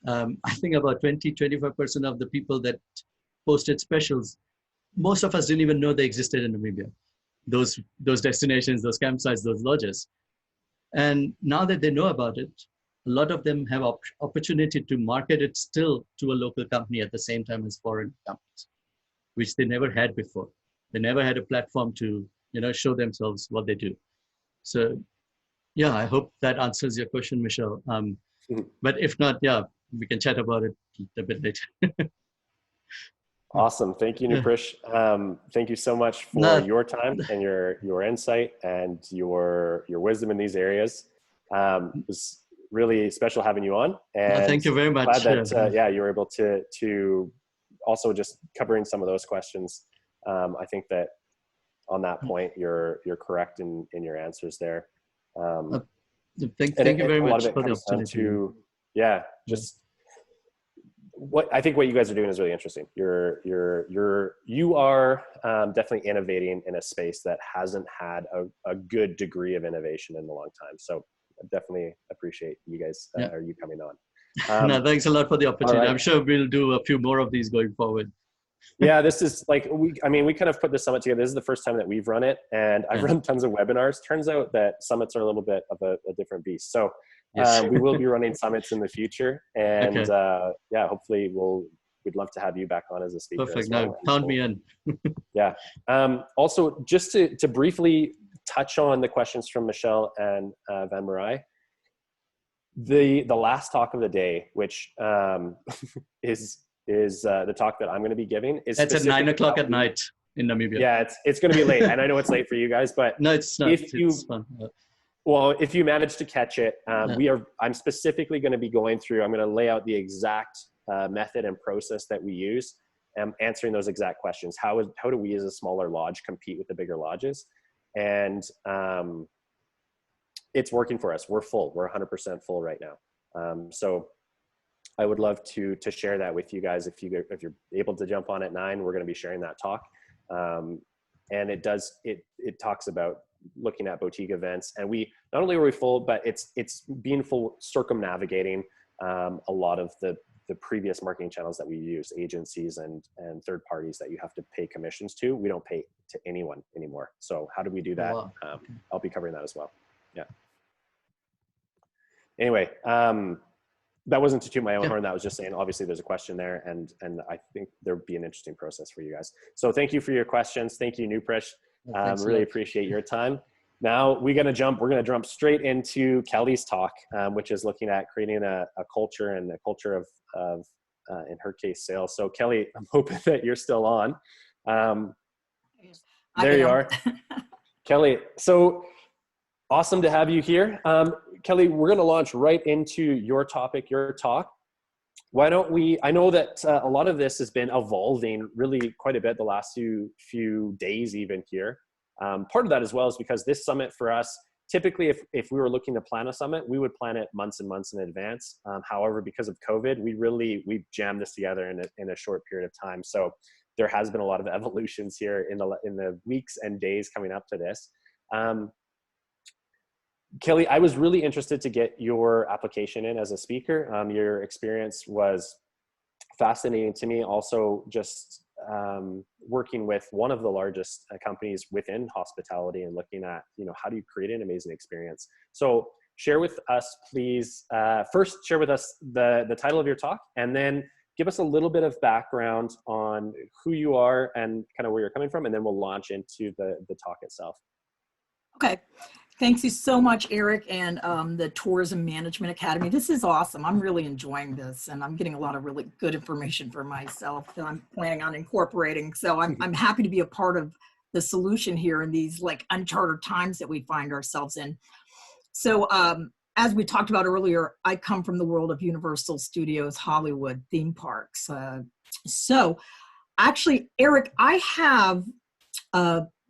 I think about 20-25% of the people that posted specials, most of us didn't even know they existed in Namibia. Those destinations, those campsites, those lodges. And now that they know about it, a lot of them have opportunity to market it still to a local company at the same time as foreign companies, which they never had before. They never had a platform to, show themselves what they do. So yeah, I hope that answers your question, Michelle. But if not, yeah, we can chat about it a bit later. Awesome. Thank you, Nrupesh. Thank you so much for your time and your insight and your wisdom in these areas. It was really special having you on. And thank you very much. Glad that you were able to also just covering some of those questions. I think that on that point, you're correct in your answers there. Thank you very much for the opportunity. Just what you guys are doing is really interesting. You are definitely innovating in a space that hasn't had a good degree of innovation in a long time. So I definitely appreciate you guys or you coming on. No, thanks a lot for the opportunity. Right. I'm sure we'll do a few more of these going forward. Yeah, this is like, we kind of put the summit together. This is the first time that we've run it, and I've run tons of webinars. Turns out that summits are a little bit of a different beast. So we will be running summits in the future, and hopefully we'd love to have you back on as a speaker. Perfect. As well. Now, count me in. Yeah. Also, just to briefly touch on the questions from Michelle and Van Marai, the last talk of the day, which is the talk that I'm going to be giving. That's at 9 o'clock at night in Namibia. Yeah, it's going to be late, and I know it's late for you guys, but no, it's not. It's fun. Well, if you manage to catch it, I'm specifically going to be going through. I'm going to lay out the exact method and process that we use, answering those exact questions. How do we as a smaller lodge compete with the bigger lodges? And it's working for us. We're full. We're 100% full right now. So I would love to share that with you guys. If you're able to jump on at 9, we're going to be sharing that talk. And it talks about looking at boutique events, and we not only are we full, but it's being full, circumnavigating a lot of the previous marketing channels that we use, agencies and third parties that you have to pay commissions to. We don't pay to anyone anymore. So how do we do that? Oh, wow. I'll be covering that as well. Yeah. Anyway, that wasn't to toot my own horn. That was just saying, obviously there's a question there, and I think there'd be an interesting process for you guys. So thank you for your questions. Thank you, Nrupesh. Really appreciate your time. Now we're going to jump straight into Kelly's talk, which is looking at creating a culture, and a culture of in her case, sales. So Kelly, I'm hoping that you're still on. There you are. Kelly, so awesome to have you here. Kelly, we're going to launch right into your topic, your talk. Why don't we, I know that a lot of this has been evolving really quite a bit the last few days even here. Part of that as well is because this summit for us, typically if we were looking to plan a summit, we would plan it months and months in advance. However, because of COVID, we jammed this together in a short period of time. So there has been a lot of evolutions here in the weeks and days coming up to this. Kelly, I was really interested to get your application in as a speaker. Your experience was fascinating to me. Also, just working with one of the largest companies within hospitality and looking at, how do you create an amazing experience? So share with us, please. First, share with us the title of your talk, and then give us a little bit of background on who you are and kind of where you're coming from, and then we'll launch into the talk itself. Okay. Thank you so much, Eric, and the Tourism Management Academy. This is awesome. I'm really enjoying this, and I'm getting a lot of really good information for myself that I'm planning on incorporating. So I'm happy to be a part of the solution here in these uncharted times that we find ourselves in. So as we talked about earlier, I come from the world of Universal Studios, Hollywood, theme parks. So actually, Eric, I have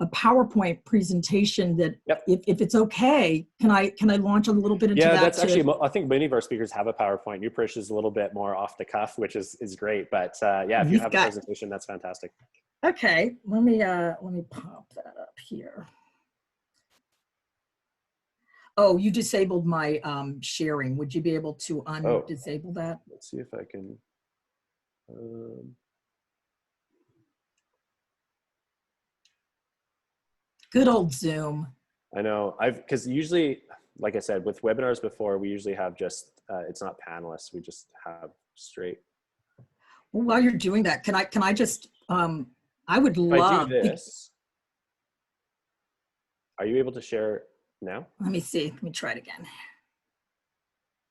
a PowerPoint presentation that, Yep. if it's okay, can I launch a little bit into that? Yeah, that's actually, I think many of our speakers have a PowerPoint. Nrupesh is a little bit more off the cuff, which is great. But yeah, if you have a presentation, that's fantastic. Okay, let me pop that up here. Oh, you disabled my sharing. Would you be able to undisable that? Let's see if I can. Good old Zoom. I know. Because usually, like I said, with webinars before, we usually have just, it's not panelists. We just have straight. Well, while you're doing that, can I just, I would love. If I do this, are you able to share now? Let me see. Let me try it again.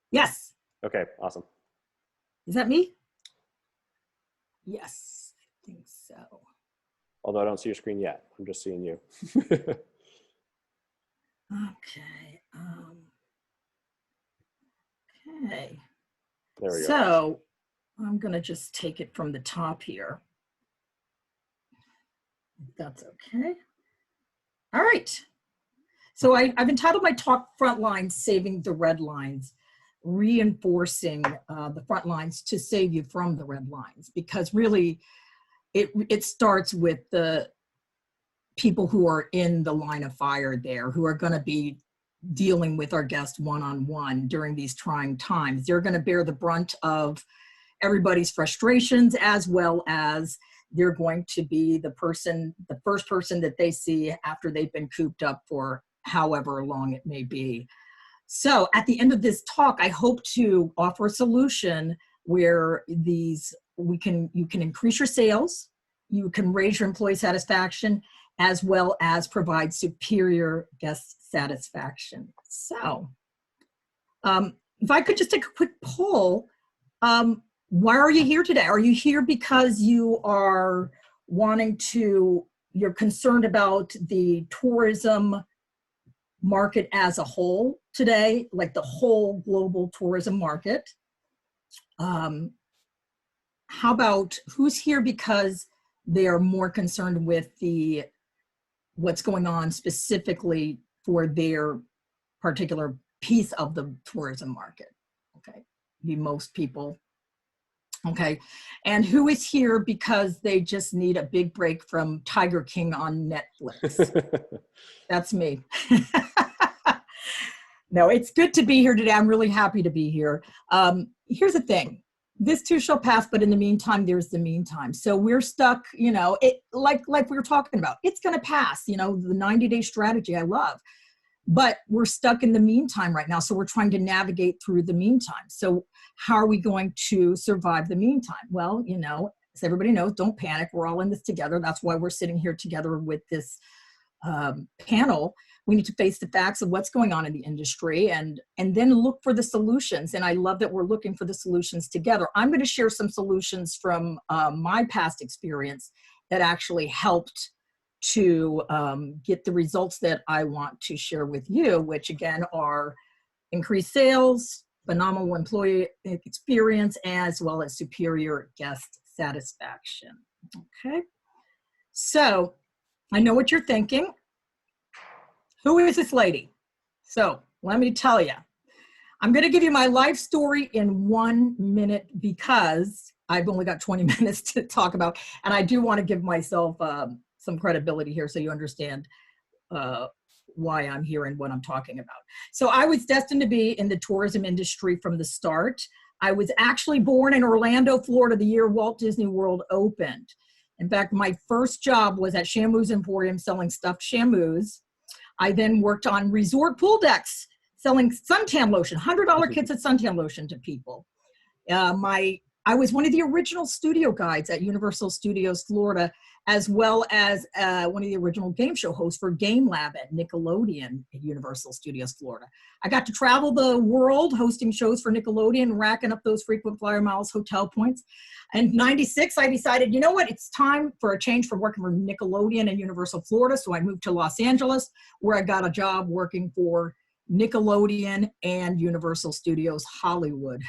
Yes. Okay, awesome. Is that me? Yes, I think so. Although I don't see your screen yet. I'm just seeing you. Okay. Okay. There we go. So I'm going to just take it from the top here. If that's okay. All right. So I've entitled my talk Frontlines, Saving the Red Lines, reinforcing the front lines to save you from the red lines, because really it starts with the people who are in the line of fire there, who are going to be dealing with our guests one-on-one during these trying times. They're going to bear the brunt of everybody's frustrations, as well as they're going to be the first person that they see after they've been cooped up for however long it may be. So at the end of this talk, I hope to offer a solution where you can increase your sales, you can raise your employee satisfaction, as well as provide superior guest satisfaction. So if I could just take a quick poll, why are you here today? Are you here because you are you're concerned about the tourism market as a whole today, like the whole global tourism market? How about who's here because they are more concerned with what's going on specifically for their particular piece of the tourism market? Okay, be most people. Okay, and who is here because they just need a big break from Tiger King on Netflix? That's me. No, it's good to be here today. I'm really happy to be here. Here's the thing. This too shall pass, but in the meantime, there's the meantime. So we're stuck, like we were talking about. It's going to pass, the 90-day strategy I love. But we're stuck in the meantime right now. So we're trying to navigate through the meantime. So how are we going to survive the meantime? Well, as everybody knows, don't panic. We're all in this together. That's why we're sitting here together with this panel. We need to face the facts of what's going on in the industry and then look for the solutions. And I love that we're looking for the solutions together. I'm going to share some solutions from my past experience that actually helped to get the results that I want to share with you, which again are increased sales, phenomenal employee experience, as well as superior guest satisfaction. Okay, so I know what you're thinking. Who is this lady? So let me tell you. I'm going to give you my life story in 1 minute because I've only got 20 minutes to talk about, and I do want to give myself some credibility here so you understand why I'm here and what I'm talking about. So I was destined to be in the tourism industry from the start. I was actually born in Orlando, Florida, the year Walt Disney World opened. In fact, my first job was at Shamu's Emporium selling stuffed Shamus. I then worked on resort pool decks selling suntan lotion, $100 kits of suntan lotion to people. I was one of the original studio guides at Universal Studios Florida, as well as one of the original game show hosts for Game Lab at Nickelodeon at Universal Studios Florida. I got to travel the world hosting shows for Nickelodeon, racking up those frequent flyer miles, hotel points. In '96, I decided, you know what, it's time for a change from working for Nickelodeon and Universal Florida. So I moved to Los Angeles, where I got a job working for Nickelodeon and Universal Studios Hollywood.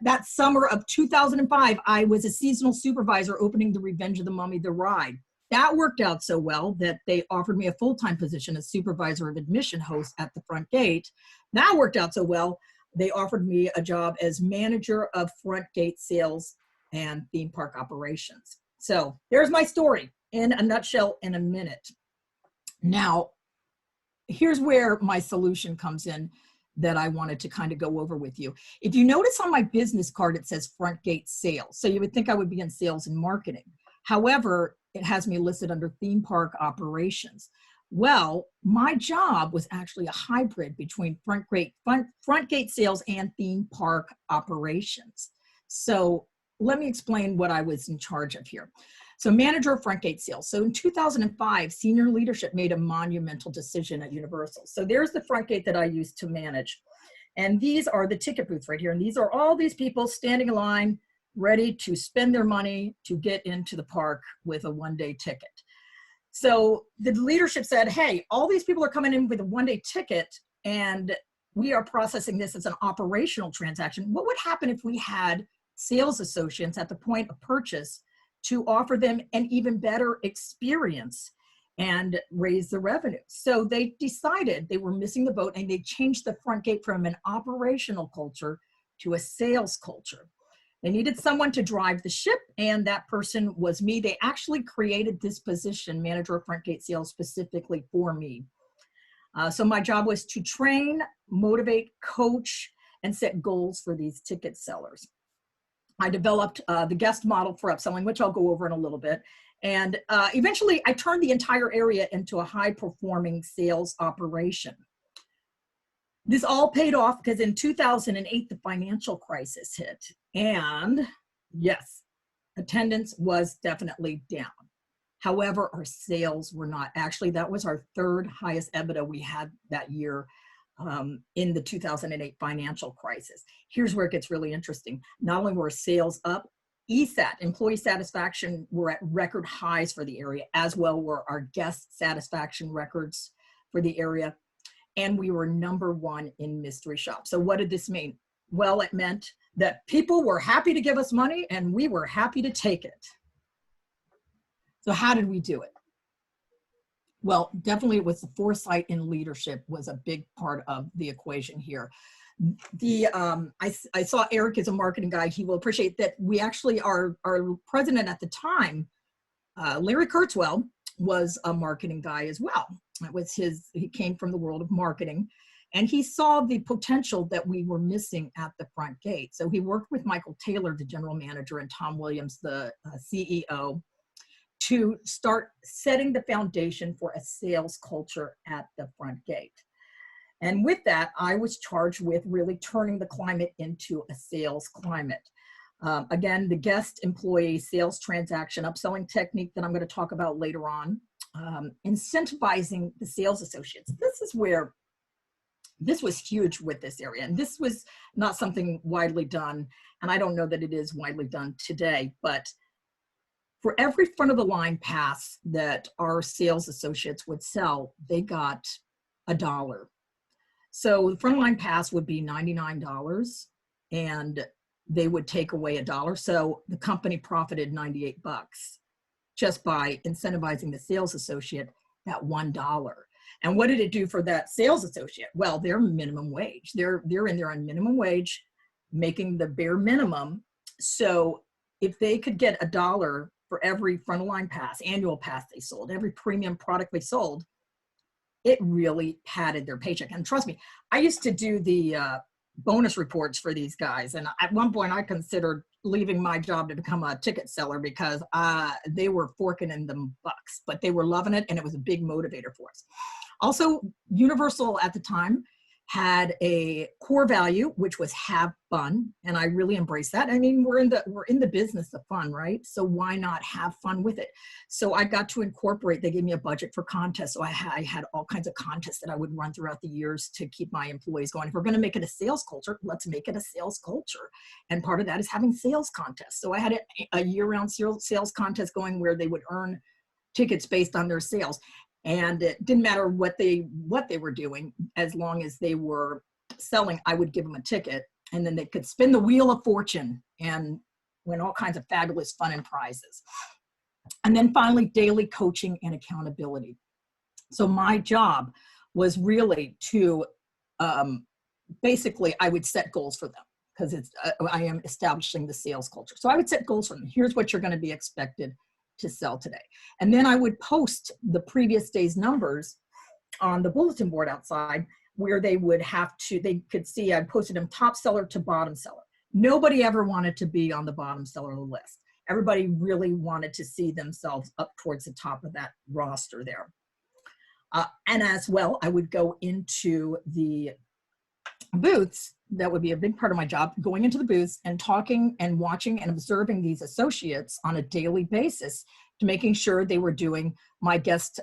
That summer of 2005, I was a seasonal supervisor opening the Revenge of the Mummy, the ride. that worked out so well that they offered me a full-time position as supervisor of admission host at the front gate. That worked out so well, they offered me a job as manager of front gate sales and theme park operations. So there's my story in a nutshell in a minute. Now, here's where my solution comes in that I wanted to kind of go over with you. If you notice on my business card, it says front gate sales. So you would think I would be in sales and marketing. However, it has me listed under theme park operations. Well, my job was actually a hybrid between front gate sales and theme park operations. So let me explain what I was in charge of here. So manager of front gate sales. So in 2005, senior leadership made a monumental decision at Universal. So there's the front gate that I used to manage. And these are the ticket booths right here. And these are all these people standing in line, ready to spend their money to get into the park with a one-day ticket. So the leadership said, hey, all these people are coming in with a one-day ticket and we are processing this as an operational transaction. What would happen if we had sales associates at the point of purchase to offer them an even better experience and raise the revenue? So they decided they were missing the boat and they changed the front gate from an operational culture to a sales culture. They needed someone to drive the ship, and that person was me. They actually created this position, manager of front gate sales, specifically for me. So my job was to train, motivate, coach, and set goals for these ticket sellers. I developed the guest model for upselling, which I'll go over in a little bit. And eventually I turned the entire area into a high-performing sales operation. This all paid off because in 2008, the financial crisis hit. And yes, attendance was definitely down. However, our sales were not. Actually, that was our third highest EBITDA we had that year in the 2008 financial crisis. Here's where it gets really interesting. Not only were sales up, ESAT, employee satisfaction, were at record highs for the area, as well were our guest satisfaction records for the area. And we were #1 in mystery shops. So what did this mean? Well, it meant that people were happy to give us money and we were happy to take it. So how did we do it? Well, definitely it was the foresight in leadership was a big part of the equation here. I saw Erik is a marketing guy. He will appreciate that we actually, our president at the time, Larry Kurzweil, was a marketing guy as well. It was he came from the world of marketing, and he saw the potential that we were missing at the front gate. So he worked with Michael Taylor, the general manager, and Tom Williams, the CEO, to start setting the foundation for a sales culture at the front gate. And with that, I was charged with really turning the climate into a sales climate. Again, the guest employee sales transaction upselling technique that I'm going to talk about later on, incentivizing the sales associates. This was huge with this area, and this was not something widely done, and I don't know that it is widely done today, but for every front of the line pass that our sales associates would sell, they got $1. So the front line pass would be $99 and they would take away $1. So the company profited $98 just by incentivizing the sales associate that $1. And what did it do for that sales associate? Well, they're minimum wage. They're in there on minimum wage, making the bare minimum. So if they could get $1 for every front of line pass, annual pass they sold, every premium product they sold, it really padded their paycheck. And trust me, I used to do the bonus reports for these guys. And at one point I considered leaving my job to become a ticket seller because they were forking in them bucks, but they were loving it. And it was a big motivator for us. Also, Universal at the time had a core value, which was have fun. And I really embraced that. I mean, we're in the business of fun, right? So why not have fun with it? So I got to incorporate, they gave me a budget for contests. So I had all kinds of contests that I would run throughout the years to keep my employees going. If we're going to make it a sales culture, let's make it a sales culture. And part of that is having sales contests. So I had a year-round sales contest going where they would earn tickets based on their sales. And it didn't matter what they were doing, as long as they were selling, I would give them a ticket, and then they could spin the wheel of fortune and win all kinds of fabulous fun and prizes. And then finally, daily coaching and accountability. So my job was really to, basically, I would set goals for them because I am establishing the sales culture. So I would set goals for them. Here's what you're going to be expected to sell today. And then I would post the previous day's numbers on the bulletin board outside, where they would have to, they could see I posted them top seller to bottom seller. Nobody ever wanted to be on the bottom seller list. Everybody really wanted to see themselves up towards the top of that roster there. And as well, I would go into the booths. That would be a big part of my job, going into the booths and talking and watching and observing these associates on a daily basis to making sure they were doing my guest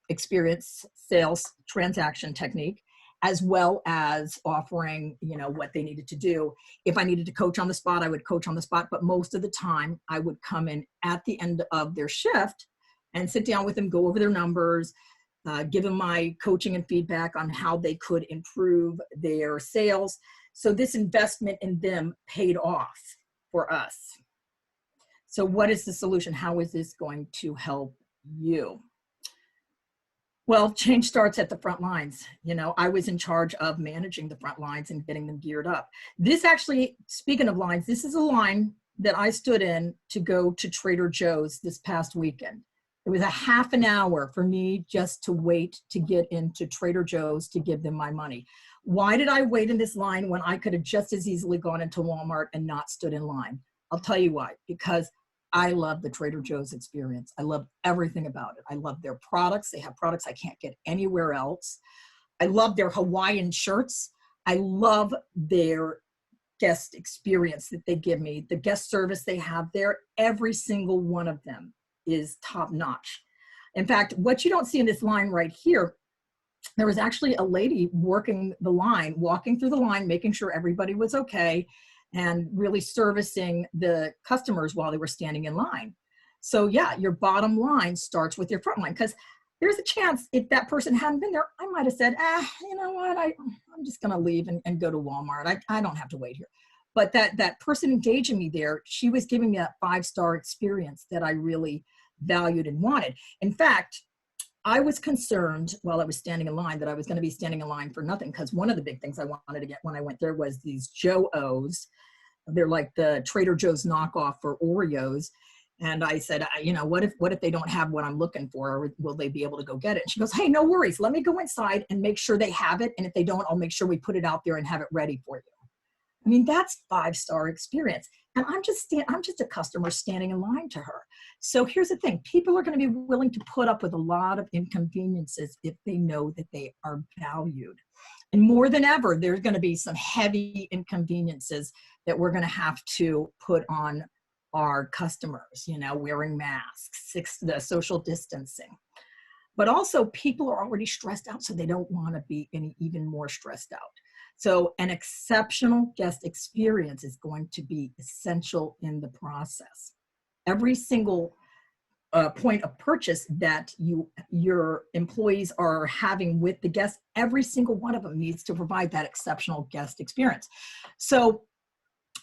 experience sales transaction technique, as well as offering, you know, what they needed to do. If I needed to coach on the spot, I would coach on the spot, but most of the time I would come in at the end of their shift and sit down with them, go over their numbers, give them my coaching and feedback on how they could improve their sales. So this investment in them paid off for us. So what is the solution? How is this going to help you? Well, change starts at the front lines. You know, I was in charge of managing the front lines and getting them geared up. This actually, speaking of lines, this is a line that I stood in to go to Trader Joe's this past weekend. It was a half an hour for me just to wait to get into Trader Joe's to give them my money. Why did I wait in this line when I could have just as easily gone into Walmart and not stood in line? I'll tell you why. Because I love the Trader Joe's experience. I love everything about it. I love their products. They have products I can't get anywhere else. I love their Hawaiian shirts. I love their guest experience that they give me. The guest service they have there, every single one of them is top notch. In fact, what you don't see in this line right here, there was actually a lady working the line, walking through the line, making sure everybody was okay, and really servicing the customers while they were standing in line. So yeah, your bottom line starts with your front line, because there's a chance if that person hadn't been there, I might have said, you know what, I'm just gonna leave and go to Walmart. I don't have to wait here. But that person engaging me there, she was giving me that 5-star experience that I really valued and wanted. In fact, I was concerned while I was standing in line that I was going to be standing in line for nothing, because one of the big things I wanted to get when I went there was these Joe-O's. They're like the Trader Joe's knockoff for Oreos. And I said, you know, what if they don't have what I'm looking for? Or will they be able to go get it? And she goes, hey, no worries. Let me go inside and make sure they have it. And if they don't, I'll make sure we put it out there and have it ready for you. I mean, that's 5-star experience. And I'm just a customer standing in line to her. So here's the thing. People are going to be willing to put up with a lot of inconveniences if they know that they are valued. And more than ever, there's going to be some heavy inconveniences that we're going to have to put on our customers, you know, wearing masks, the social distancing. But also people are already stressed out, so they don't want to be even more stressed out. So an exceptional guest experience is going to be essential in the process. Every single point of purchase that your employees are having with the guests, every single one of them needs to provide that exceptional guest experience. So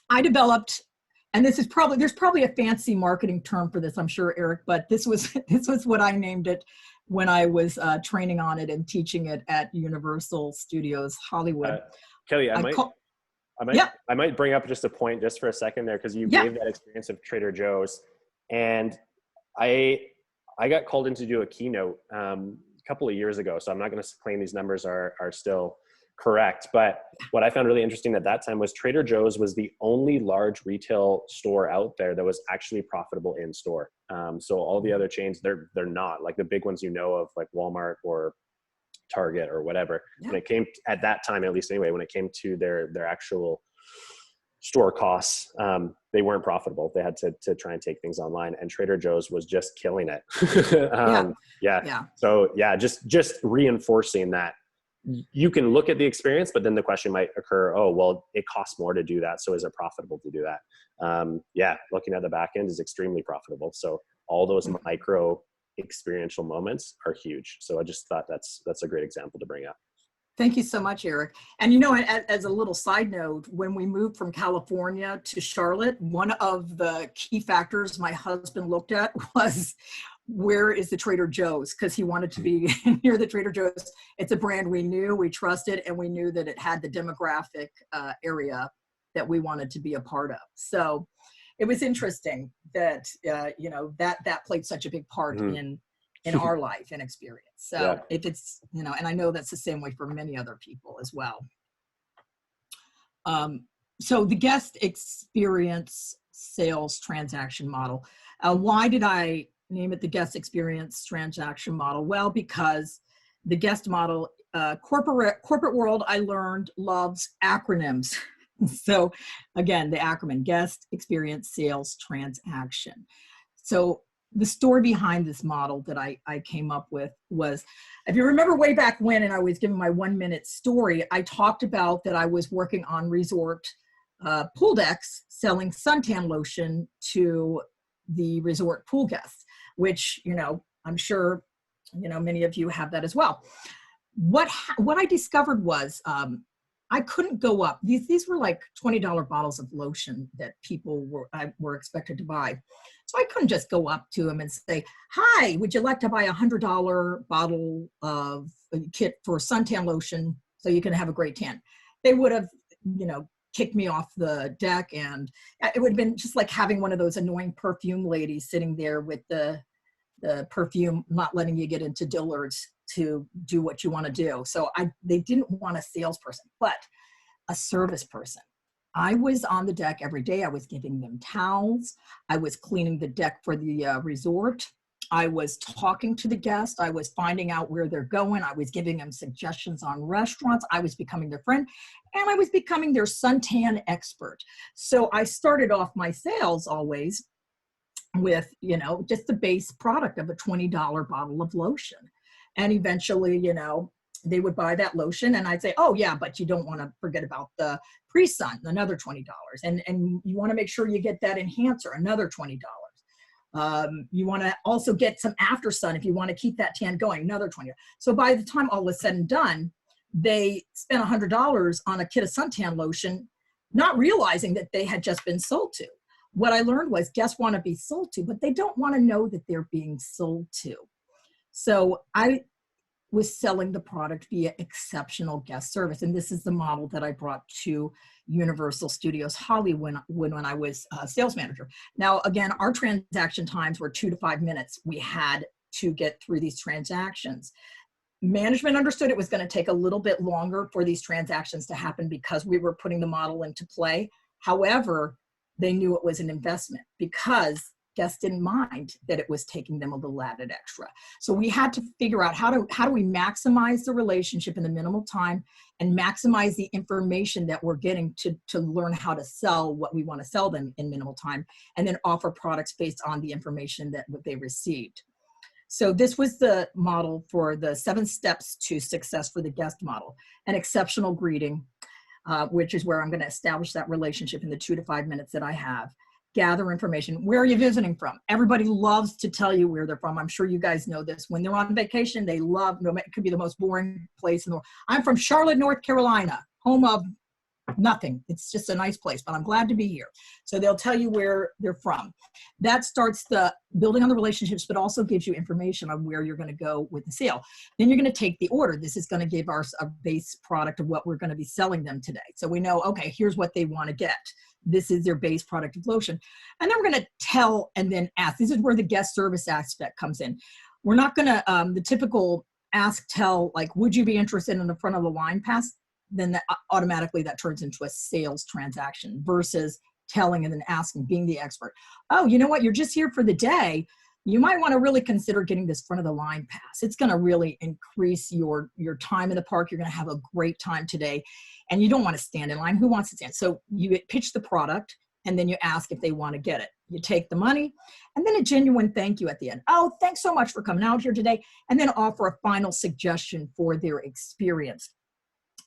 I developed, and there's probably a fancy marketing term for this, I'm sure, Eric, but this was what I named it when I was training on it and teaching it at Universal Studios Hollywood. Kelly, I might bring up just a point just for a second there, because you gave that experience of Trader Joe's, and I got called in to do a keynote a couple of years ago, so I'm not going to claim these numbers are still correct, but what I found really interesting at that time was Trader Joe's was the only large retail store out there that was actually profitable in store. So all the other chains, they're not, like the big ones, you know, of like Walmart or Target or whatever. When it came at that time, at least anyway, when it came to their actual store costs, they weren't profitable. They had to try and take things online, and Trader Joe's was just killing it. So yeah, just reinforcing that you can look at the experience, but then the question might occur, oh, well, it costs more to do that. So is it profitable to do that? Looking at the back end is extremely profitable. So all those micro experiential moments are huge. So I just thought that's a great example to bring up. Thank you so much, Erik. And you know, as a little side note, when we moved from California to Charlotte, one of the key factors my husband looked at was, where is the Trader Joe's? Because he wanted to be near the Trader Joe's. It's a brand we knew, we trusted, and we knew that it had the demographic area that we wanted to be a part of. So it was interesting that, you know, that played such a big part in our life and experience. So if it's, you know, and I know that's the same way for many other people as well. So the guest experience sales transaction model, why did I name it the guest experience transaction model? Well, because the guest model, corporate world, I learned, loves acronyms. So again, the acronym, guest experience sales transaction. So the story behind this model that I came up with was, if you remember way back when, and I was giving my 1 minute story, I talked about that I was working on resort pool decks selling suntan lotion to the resort pool guests, which, you know, I'm sure, you know, many of you have that as well. What I discovered was, I couldn't go up. These were like $20 bottles of lotion that people were expected to buy. So I couldn't just go up to them and say, hi, would you like to buy a $100 bottle of a kit for suntan lotion so you can have a great tan? They would have, you know, kicked me off the deck, and it would have been just like having one of those annoying perfume ladies sitting there with the perfume, not letting you get into Dillard's to do what you want to do. So they didn't want a salesperson, but a service person. I was on the deck every day. I was giving them towels. I was cleaning the deck for the resort. I was talking to the guests. I was finding out where they're going. I was giving them suggestions on restaurants. I was becoming their friend, and I was becoming their suntan expert. So I started off my sales always with, you know, just the base product of a $20 bottle of lotion. And eventually, you know, they would buy that lotion, and I'd say, oh yeah, but you don't want to forget about the pre-sun, another $20. And you want to make sure you get that enhancer, another $20. You want to also get some after sun if you want to keep that tan going, another $20. So by the time all was said and done, they spent $100 on a kit of suntan lotion, not realizing that they had just been sold to. What I learned was guests want to be sold to, but they don't want to know that they're being sold to. So I was selling the product via exceptional guest service. And this is the model that I brought to Universal Studios Hollywood when I was a sales manager. Now, again, our transaction times were 2 to 5 minutes. We had to get through these transactions. Management understood it was going to take a little bit longer for these transactions to happen because we were putting the model into play. However, they knew it was an investment because guests didn't mind that it was taking them a little added extra. So we had to figure out how do we maximize the relationship in the minimal time and maximize the information that we're getting to learn how to sell what we want to sell them in minimal time, and then offer products based on the information that they received. So this was the model for the 7 steps to success for the guest model. An exceptional greeting, which is where I'm going to establish that relationship in the 2 to 5 minutes that I have. Gather information. Where are you visiting from? Everybody loves to tell you where they're from. I'm sure you guys know this. When they're on vacation, they love, it could be the most boring place in the world. I'm from Charlotte, North Carolina, home of nothing. It's just a nice place, but I'm glad to be here. So they'll tell you where they're from. That starts the building on the relationships, but also gives you information on where you're going to go with the sale. Then you're going to take the order. This is going to give us a base product of what we're going to be selling them today. So we know, okay, here's what they want to get. This is their base product of lotion. And then we're going to tell and then ask. This is where the guest service aspect comes in. We're not going to, the typical ask, tell, like, would you be interested in the front of the line pass? Then that automatically that turns into a sales transaction versus telling and then asking, being the expert. Oh, you know what? You're just here for the day. You might want to really consider getting this front of the line pass. It's going to really increase your time in the park. You're going to have a great time today. And you don't want to stand in line. Who wants to stand? So you pitch the product and then you ask if they want to get it. You take the money and then a genuine thank you at the end. Oh, thanks so much for coming out here today. And then offer a final suggestion for their experience.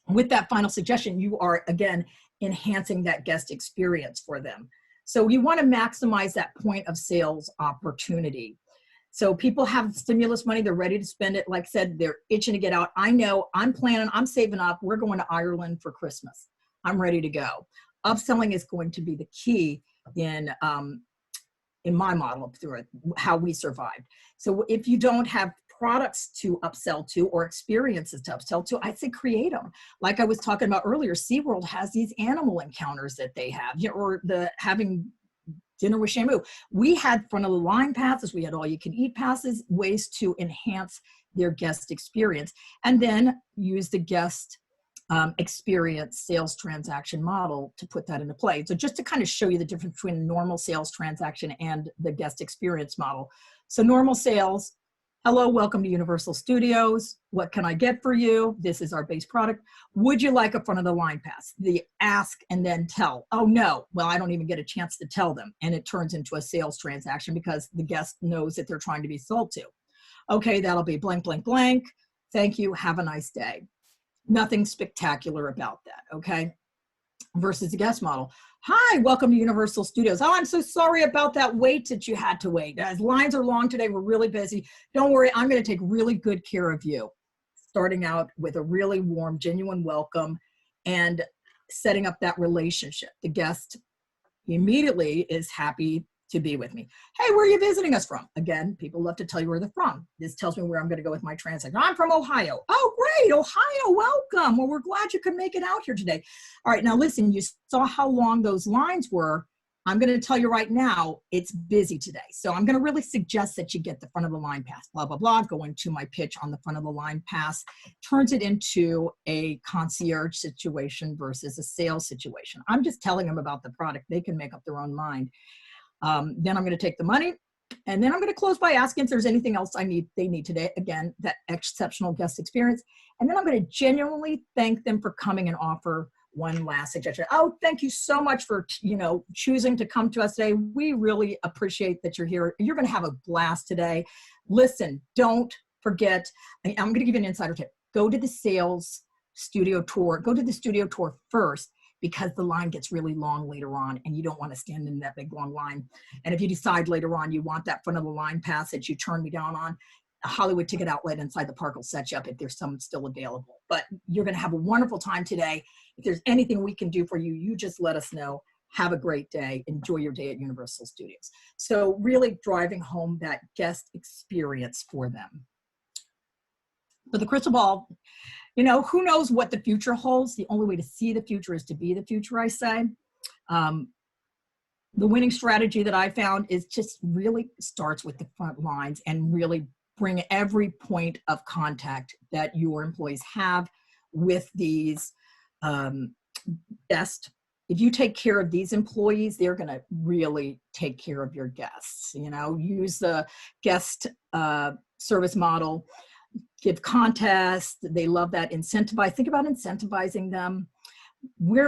With that final suggestion, you are, again, enhancing that guest experience for them. So you want to maximize that point of sales opportunity. So people have stimulus money. They're ready to spend it. Like I said, they're itching to get out. I know I'm planning, I'm saving up. We're going to Ireland for Christmas. I'm ready to go. Upselling is going to be the key in my model through it, how we survived. So if you don't have products to upsell to or experiences to upsell to, I'd say create them. Like I was talking about earlier, SeaWorld has these animal encounters that they have, or the having dinner with Shamu. We had front of the line passes, we had all you can eat passes, ways to enhance their guest experience, and then use the guest experience sales transaction model to put that into play. So just to kind of show you the difference between a normal sales transaction and the guest experience model. So normal sales, hello, welcome to Universal Studios. What can I get for you? This is our base product. Would you like a front of the line pass? The ask and then tell. Oh no, well, I don't even get a chance to tell them. And it turns into a sales transaction because the guest knows that they're trying to be sold to. Okay, that'll be blank, blank, blank. Thank you, have a nice day. Nothing spectacular about that, okay? Versus the guest model. Hi, welcome to Universal Studios. Oh, I'm so sorry about that wait that you had to wait. As lines are long today, we're really busy. Don't worry, I'm gonna take really good care of you. Starting out with a really warm, genuine welcome and setting up that relationship. The guest immediately is happy to be with me. Hey, where are you visiting us from? Again, people love to tell you where they're from. This tells me where I'm going to go with my translator. I'm from Ohio. Oh, great. Ohio, welcome. Well, we're glad you could make it out here today. All right, now listen, you saw how long those lines were. I'm going to tell you right now, it's busy today. So I'm going to really suggest that you get the front of the line pass, blah, blah, blah, going to my pitch on the front of the line pass, turns it into a concierge situation versus a sales situation. I'm just telling them about the product. They can make up their own mind. Then I'm going to take the money, and then I'm going to close by asking if there's anything else they need today. Again, that exceptional guest experience. And then I'm going to genuinely thank them for coming and offer one last suggestion. Oh, thank you so much for, choosing to come to us today. We really appreciate that you're here. You're going to have a blast today. Listen, don't forget, I'm going to give you an insider tip. Go to the sales studio tour. Go to the studio tour first, because the line gets really long later on and you don't want to stand in that big long line. And if you decide later on you want that front of the line pass that you turned me down on, a Hollywood ticket outlet inside the park will set you up if there's some still available. But you're going to have a wonderful time today. If there's anything we can do for you, you just let us know. Have a great day. Enjoy your day at Universal Studios. So really driving home that guest experience for them. But the crystal ball, who knows what the future holds? The only way to see the future is to be the future, I say. The winning strategy that I found is just really starts with the front lines and really bring every point of contact that your employees have with these guests. If you take care of these employees, they're going to really take care of your guests. Use the guest service model. Give contests. They love that. Incentivize. Think about incentivizing them.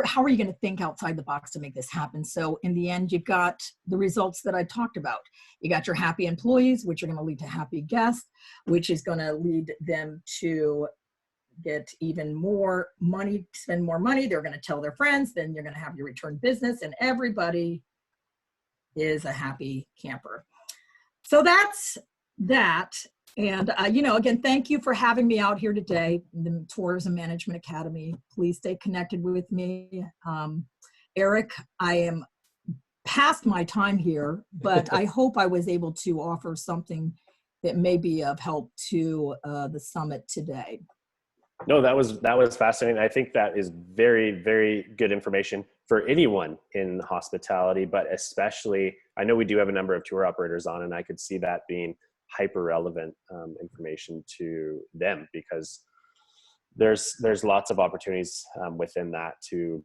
How are you going to think outside the box to make this happen? So in the end, you've got the results that I talked about. You got your happy employees, which are going to lead to happy guests, which is going to lead them to get even more money, spend more money. They're going to tell their friends. Then you're going to have your return business, and everybody is a happy camper. So that's that. And, again, thank you for having me out here today, the Tourism Management Academy. Please stay connected with me. Erik, I am past my time here, but I hope I was able to offer something that may be of help to the summit today. No, that was fascinating. I think that is very, very good information for anyone in hospitality, but especially, I know we do have a number of tour operators on, and I could see that being hyper relevant information to them, because there's lots of opportunities within that to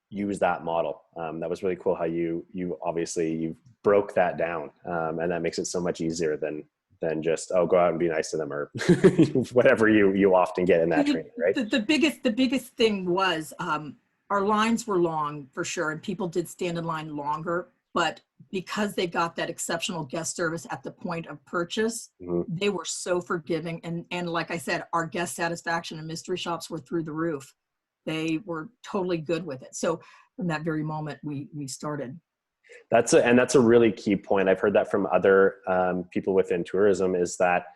use that model. That was really cool how you broke that down, and that makes it so much easier than just, go out and be nice to them, or whatever you often get in that training, right? The biggest thing was our lines were long for sure, and people did stand in line longer, but because they got that exceptional guest service at the point of purchase, they were so forgiving. And like I said, our guest satisfaction and mystery shops were through the roof. They were totally good with it. So from that very moment, we started. That's a really key point. I've heard that from other people within tourism, is that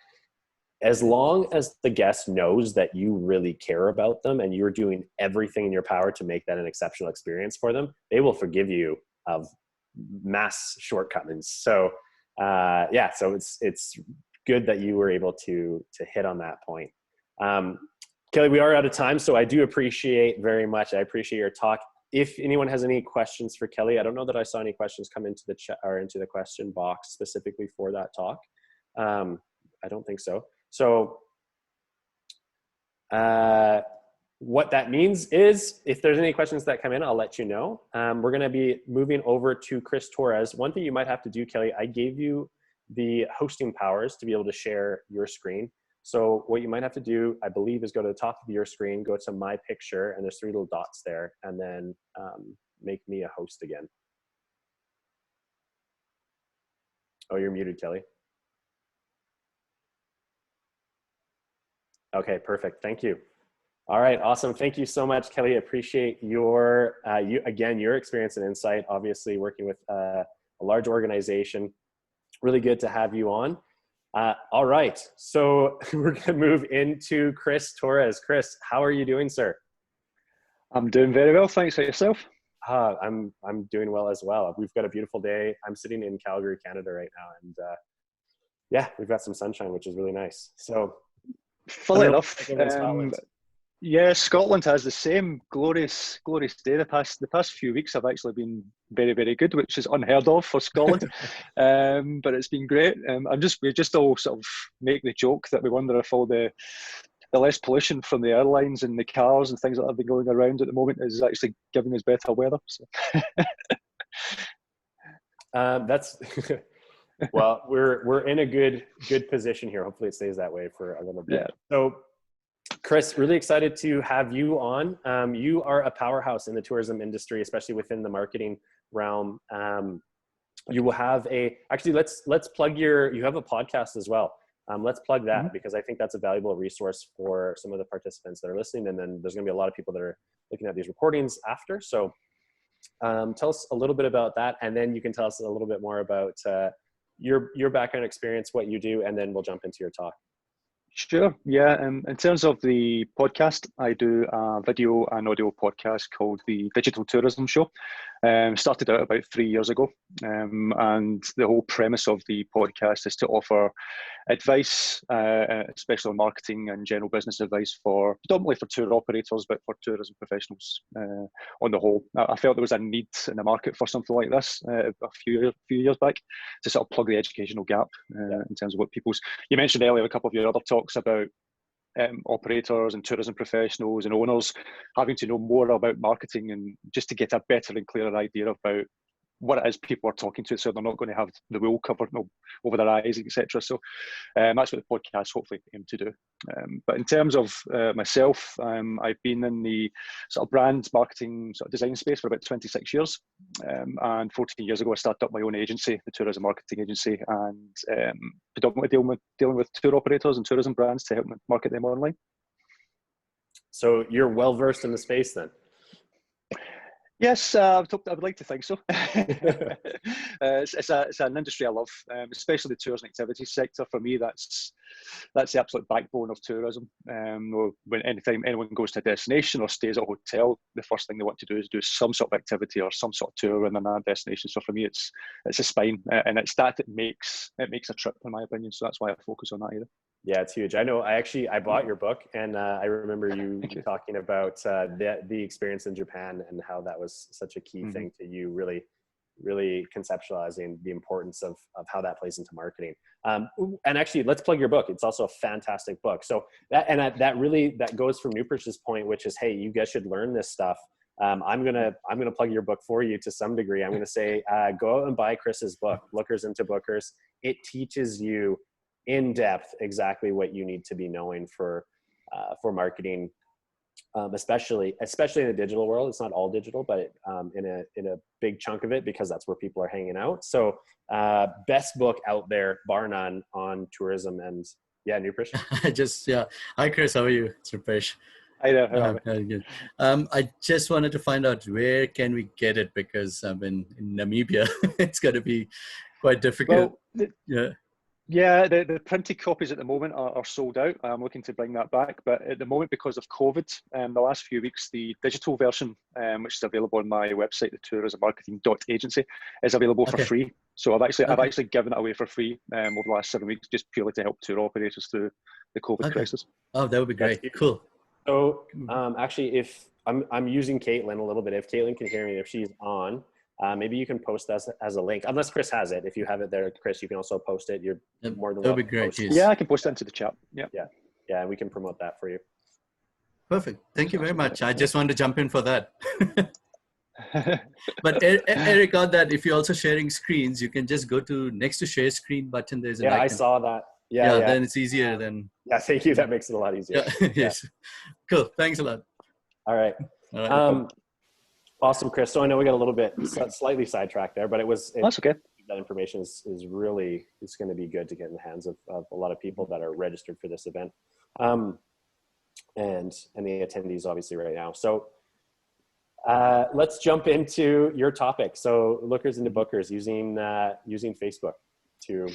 as long as the guest knows that you really care about them and you're doing everything in your power to make that an exceptional experience for them, they will forgive you of mass shortcomings. So so it's good that you were able to hit on that point. Kelly, we are out of time, so I do appreciate very much. I appreciate your talk. If anyone has any questions for Kelly, I don't know that I saw any questions come into the chat or into the question box specifically for that talk. I don't think so. So what that means is, if there's any questions that come in, I'll let you know. We're going to be moving over to Chris Torres. One thing you might have to do, Kelly, I gave you the hosting powers to be able to share your screen. So what you might have to do, I believe, is go to the top of your screen, go to my picture, and there's 3 little dots there, and then make me a host again. Oh, you're muted, Kelly. Okay, perfect. Thank you. All right, awesome. Thank you so much, Kelly. Appreciate your your experience and insight. Obviously, working with a large organization, really good to have you on. All right, so we're going to move into Chris Torres. Chris, how are you doing, sir? I'm doing very well, thanks. For yourself? I'm doing well as well. We've got a beautiful day. I'm sitting in Calgary, Canada right now, and we've got some sunshine, which is really nice. So, funnily enough, Scotland has the same glorious day. The past few weeks have actually been very, very good, which is unheard of for Scotland. But it's been great. We just all sort of make the joke that we wonder if all the less pollution from the airlines and the cars and things that have been going around at the moment is actually giving us better weather. So. That's well, we're in a good position here. Hopefully, it stays that way for a little bit. Yeah. So, Chris, really excited to have you on. You are a powerhouse in the tourism industry, especially within the marketing realm. You will have let's plug you have a podcast as well. Let's plug that because I think that's a valuable resource for some of the participants that are listening. And then there's going to be a lot of people that are looking at these recordings after. So tell us a little bit about that. And then you can tell us a little bit more about your background experience, what you do, and then we'll jump into your talk. Sure. Yeah. In terms of the podcast, I do a video and audio podcast called the Digital Tourism Show. Started out about 3 years ago. And the whole premise of the podcast is to offer advice, especially on marketing and general business advice predominantly for tour operators, but for tourism professionals on the whole. I felt there was a need in the market for something like this a few years back to sort of plug the educational gap in terms of what you mentioned earlier, a couple of your other talks about operators and tourism professionals and owners having to know more about marketing and just to get a better and clearer idea about what it is people are talking to, so they're not going to have the wool covered over their eyes, etc. So that's what the podcast hopefully aim to do. But in terms of myself, I've been in the sort of brand marketing sort of design space for about 26 years. And 14 years ago, I started up my own agency, the Tourism Marketing Agency, and predominantly dealing with tour operators and tourism brands to help them market them online. So you're well versed in the space then? Yes, I would like to think so. It's an industry I love, especially the tours and activities sector. For me, that's the absolute backbone of tourism. When anytime anyone goes to a destination or stays at a hotel, the first thing they want to do is do some sort of activity or some sort of tour within that destination. So for me, it's a spine, and it's that makes a trip, in my opinion. So that's why I focus on that either. Yeah, it's huge. I know. I bought your book, and I remember you talking about the experience in Japan and how that was such a key thing to you, really, really conceptualizing the importance of how that plays into marketing. And actually, let's plug your book. It's also a fantastic book. So that goes from Nrupesh's point, which is, hey, you guys should learn this stuff. I'm gonna plug your book for you to some degree. I'm gonna say, go out and buy Chris's book, Lookers into Bookers. It teaches you in depth exactly what you need to be knowing for marketing, especially in the digital world. It's not all digital, but in a big chunk of it, because that's where people are hanging out. So best book out there, bar none, on tourism. And yeah, Nrupesh. Hi Chris, how are you? It's Nrupesh. Hi there, how are we? Very good. I just wanted to find out where can we get it, because I'm in Namibia. It's going to be quite difficult. Well, Yeah. yeah, the printed copies at the moment are sold out. I'm looking to bring that back, but at the moment, because of COVID, the last few weeks, the digital version, which is available on my website, the tourismmarketing.agency, is available for free. So I've actually given it away for free over the last 7 weeks, just purely to help tour operators through the COVID crisis. Oh, that would be great. Cool. So actually, if I'm using Caitlin a little bit, if Caitlin can hear me, if she's on, maybe you can post that as a link, unless Chris has it. If you have it there, Chris, you can also post it. You're more than welcome. That would be great. Yes. Yeah, I can post it into the chat. Yeah, and we can promote that for you. Perfect. Thank you very much. I just wanted to jump in for that. But Eric, on that, if you're also sharing screens, you can just go to next to share screen button. There's an icon. I saw that. Yeah, then it's easier than. Yeah, thank you. That makes it a lot easier. Yes. Cool. Thanks a lot. All right. Awesome, Chris. So I know we got a little bit slightly sidetracked there, but that's okay. That information is really, it's going to be good to get in the hands of a lot of people that are registered for this event, and the attendees obviously right now. So let's jump into your topic. So lookers into bookers using Facebook to.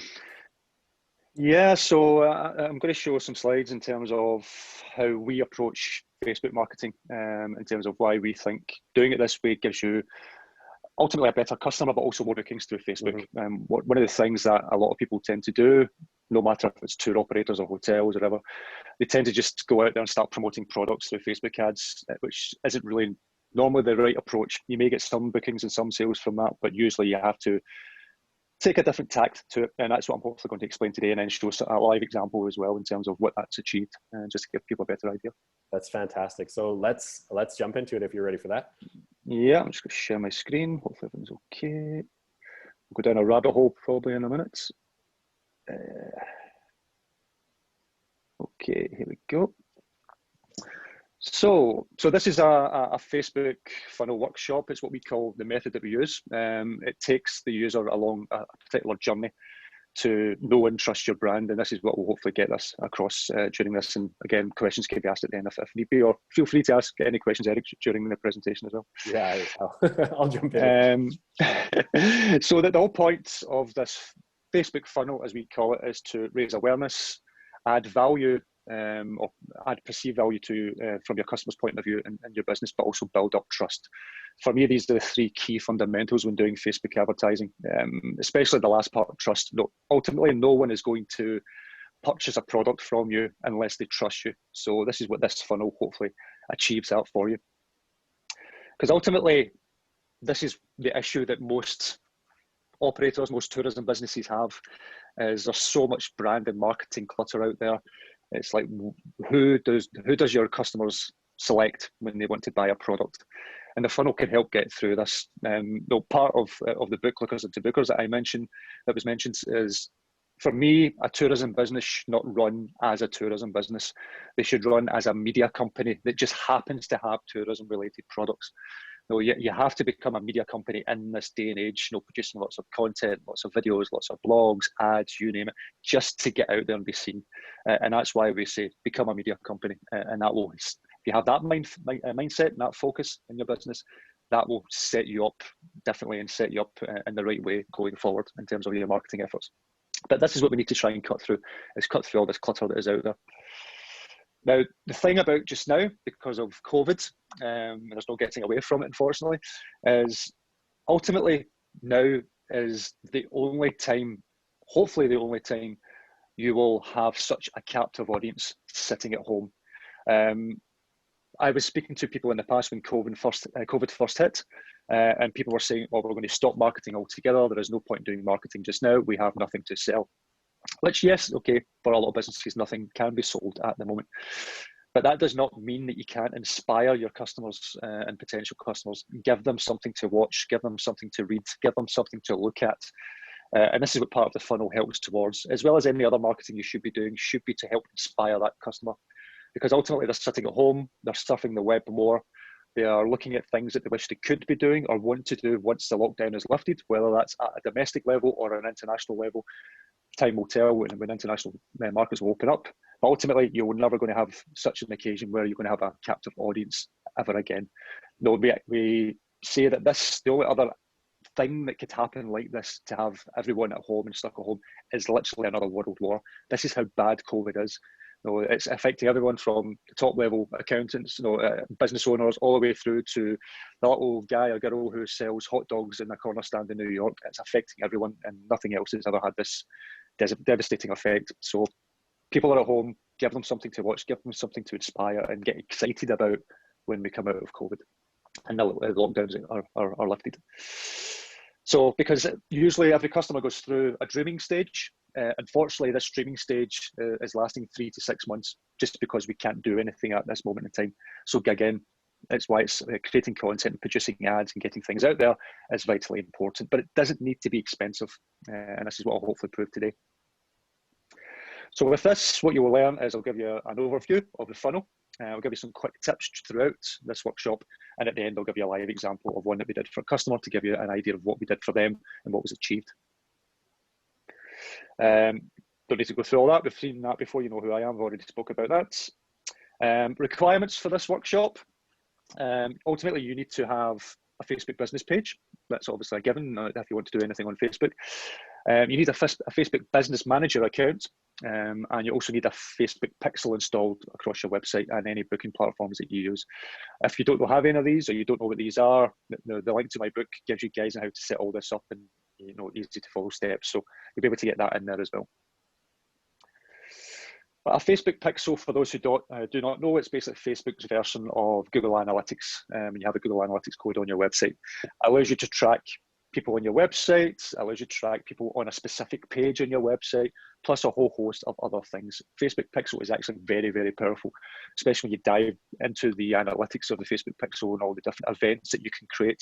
Yeah, so I'm going to show some slides in terms of how we approach Facebook marketing, in terms of why we think doing it this way gives you ultimately a better customer, but also more bookings through Facebook. One of the things that a lot of people tend to do, no matter if it's tour operators or hotels or whatever, they tend to just go out there and start promoting products through Facebook ads, which isn't really normally the right approach. You may get some bookings and some sales from that, but usually you have to take a different tact to it, and that's what I'm hopefully going to explain today, and then show a live example as well in terms of what that's achieved, just to give people a better idea. That's fantastic. So let's jump into it if you're ready for that. Yeah, I'm just going to share my screen. Hopefully everything's okay. We'll go down a rabbit hole probably in a minute. Okay, here we go. So this is a Facebook funnel workshop. It's what we call the method that we use. It takes the user along a particular journey to know and trust your brand, and this is what will hopefully get us across during this. And again, questions can be asked at the end if need be, or feel free to ask any questions, Eric, during the presentation as well. Yeah, I'll jump in. So the whole point of this Facebook funnel, as we call it, is to raise awareness, add value, or add perceived value to from your customer's point of view and your business, but also build up trust. For me, these are the three key fundamentals when doing Facebook advertising, especially the last part of trust. Ultimately, no one is going to purchase a product from you unless they trust you. So this is what this funnel hopefully achieves that for you. Because ultimately, this is the issue that most operators, most tourism businesses have, is there's so much brand and marketing clutter out there. It's like, who does your customers select when they want to buy a product? And the funnel can help get through this. Part of the book, Lookers into Bookers, that was mentioned is, for me, a tourism business should not run as a tourism business. They should run as a media company that just happens to have tourism related products. You have to become a media company in this day and age, producing lots of content, lots of videos, lots of blogs, ads, you name it, just to get out there and be seen. And that's why we say become a media company. And that will, if you have that mindset and that focus in your business, that will set you up differently and set you up in the right way going forward in terms of your marketing efforts. But this is what we need to try and cut through all this clutter that is out there. Now, the thing about just now, because of COVID, there's no getting away from it, unfortunately, is ultimately now is the only time, hopefully the only time, you will have such a captive audience sitting at home. I was speaking to people in the past when COVID first hit, and people were saying, well, we're going to stop marketing altogether. There is no point doing marketing just now. We have nothing to sell. Which, yes, okay, for a lot of businesses, nothing can be sold at the moment. But that does not mean that you can't inspire your customers and potential customers, give them something to watch, give them something to read, give them something to look at. And this is what part of the funnel helps towards, as well as any other marketing you should be doing, should be to help inspire that customer. Because ultimately they're sitting at home, they're surfing the web more, they are looking at things that they wish they could be doing or want to do once the lockdown is lifted, whether that's at a domestic level or an international level. Time will tell when international markets will open up, But ultimately, you're never going to have such an occasion where you're going to have a captive audience ever again. No, we say that the only other thing that could happen like this, to have everyone at home and stuck at home, is literally another world war. This is how bad COVID is. It's affecting everyone from the top level accountants, business owners, all the way through to the little guy or girl who sells hot dogs in a corner stand in New York. It's affecting everyone, and nothing else has ever had this devastating effect. So people are at home, give them something to watch, give them something to inspire and get excited about when we come out of COVID and the lockdowns are lifted. So, because usually every customer goes through a dreaming stage, unfortunately this dreaming stage is lasting 3 to 6 months, just because we can't do anything at this moment in time. So again, that's why it's creating content and producing ads and getting things out there is vitally important, but it doesn't need to be expensive. And this is what I'll hopefully prove today. So with this, what you will learn is I'll give you an overview of the funnel. I'll give you some quick tips throughout this workshop. And at the end, I'll give you a live example of one that we did for a customer to give you an idea of what we did for them and what was achieved. Don't need to go through all that. We've seen that before. You know who I am. I've already spoke about that. Requirements for this workshop. Ultimately, you need to have a Facebook business page. That's obviously a given if you want to do anything on Facebook. You need a Facebook business manager account, and you also need a Facebook pixel installed across your website and any booking platforms that you use. If you don't have any of these, or you don't know what these are, the link to my book gives you guys how to set all this up, and easy to follow steps. So you'll be able to get that in there as well. But a Facebook pixel, for those who do not know, it's basically Facebook's version of Google Analytics. And you have a Google Analytics code on your website. It allows you to track people on your website, allows you to track people on a specific page on your website, plus a whole host of other things. Facebook Pixel is actually very, very powerful, especially when you dive into the analytics of the Facebook Pixel and all the different events that you can create.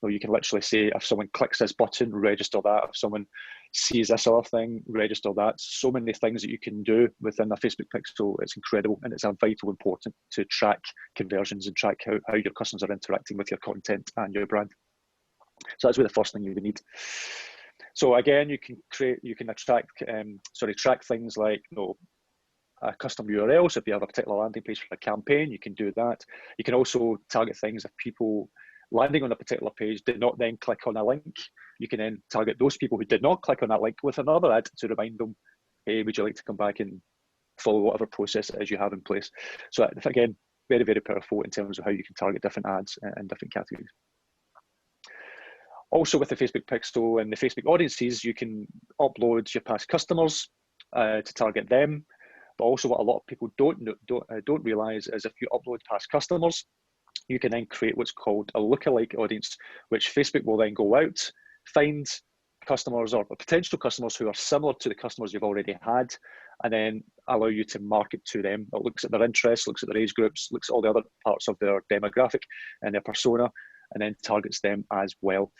You can literally say, if someone clicks this button, register that. If someone sees this other thing, register that. So many things that you can do within a Facebook Pixel. It's incredible, and it's a vital important to track conversions and track how your customers are interacting with your content and your brand. So that's really the first thing you would need. So again, you can track things like custom URLs. So if you have a particular landing page for a campaign, you can do that. You can also target things if people landing on a particular page did not then click on a link. You can then target those people who did not click on that link with another ad to remind them, hey, would you like to come back and follow whatever process it is you have in place? So again, very, very powerful in terms of how you can target different ads in different categories. Also with the Facebook Pixel and the Facebook audiences, you can upload your past customers to target them. But also what a lot of people don't realize is if you upload past customers, you can then create what's called a lookalike audience, which Facebook will then go out, find customers or potential customers who are similar to the customers you've already had, and then allow you to market to them. It looks at their interests, looks at their age groups, looks at all the other parts of their demographic and their persona, and then targets them as well.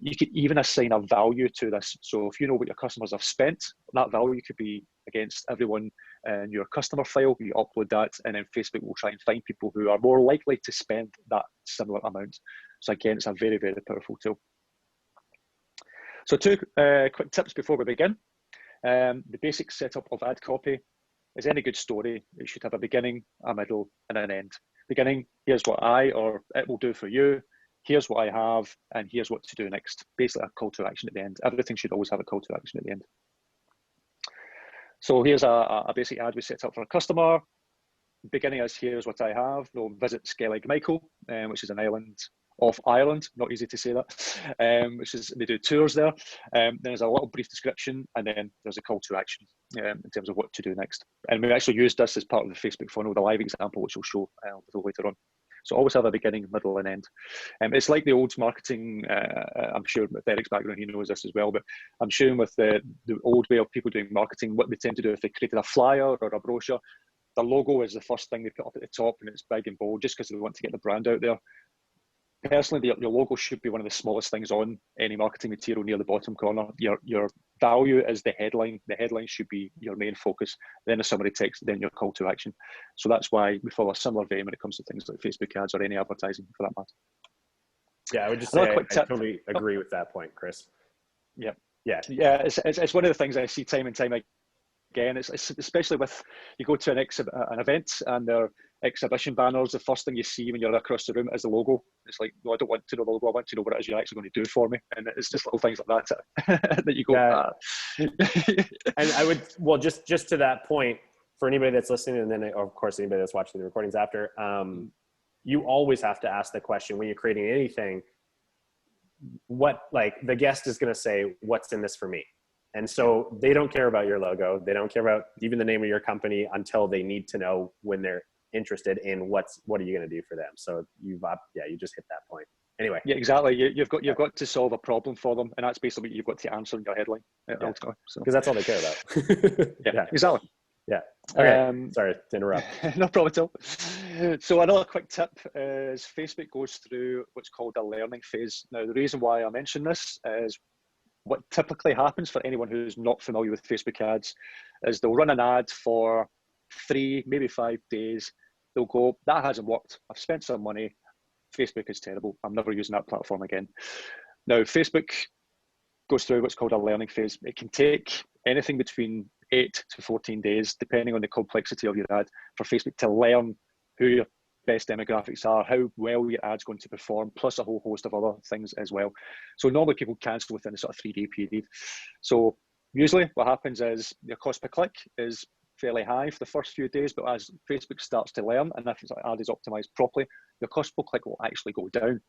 You can even assign a value to this. So if you know what your customers have spent, that value could be against everyone in your customer file. You upload that, and then Facebook will try and find people who are more likely to spend that similar amount. So again, it's a very, very powerful tool. So two quick tips before we begin. The basic setup of ad copy is any good story. It should have a beginning, a middle, and an end. Beginning, here's what I or it will do for you. Here's what I have, and here's what to do next. Basically a call to action at the end. Everything should always have a call to action at the end. So here's a basic ad we set up for a customer. Beginning is, here's what I have. Visit Skellig Michael, which is an island off Ireland. Not easy to say that. Which is, they do tours there. Then there's a little brief description, and then there's a call to action in terms of what to do next. And we actually used this as part of the Facebook funnel, the live example, which we'll show a little later on. So always have a beginning, middle, and end. It's like the old marketing, I'm sure with Erik's background, he knows this as well, but I'm sure with the old way of people doing marketing, what they tend to do if they created a flyer or a brochure, the logo is the first thing they put up at the top, and it's big and bold just because they want to get the brand out there. Personally, your logo should be one of the smallest things on any marketing material near the bottom corner. Your value is the headline. The headline should be your main focus, then a summary text, then your call to action. So that's why we follow a similar vein when it comes to things like Facebook ads or any advertising for that matter. Yeah, I would just say I totally agree with that point, Chris. Yeah. It's one of the things I see time and time again, it's especially with, you go to an event and their exhibition banners, the first thing you see when you're across the room is the logo. It's like, no, I don't want to know the logo, I want to know what it is you're actually going to do for me. And it's just little things like that that you go, And I would, well, just to that point, for anybody that's listening, and then of course anybody that's watching the recordings after, you always have to ask the question when you're creating anything, what, like, the guest is going to say, what's in this for me? And so they don't care about your logo. They don't care about even the name of your company until they need to know when they're interested in what are you going to do for them. So you just hit that point. Anyway. Yeah, exactly. You've got to solve a problem for them, and that's basically what you've got to answer in your headline. Ultimately, because that's all they care about. Yeah, exactly. Yeah. Okay. Sorry to interrupt. No problem at all. So another quick tip is Facebook goes through what's called a learning phase. Now, the reason why I mention this is what typically happens for anyone who's not familiar with Facebook ads is they'll run an ad for 3, maybe 5 days. They'll go, that hasn't worked. I've spent some money. Facebook is terrible. I'm never using that platform again. Now, Facebook goes through what's called a learning phase. It can take anything between 8 to 14 days, depending on the complexity of your ad, for Facebook to learn who your best demographics are, how well your ad's going to perform, plus a whole host of other things as well. So normally people cancel within a sort of 3-day period. So usually what happens is your cost per click is fairly high for the first few days, but as Facebook starts to learn, and if the ad is optimized properly, your cost per click will actually go down.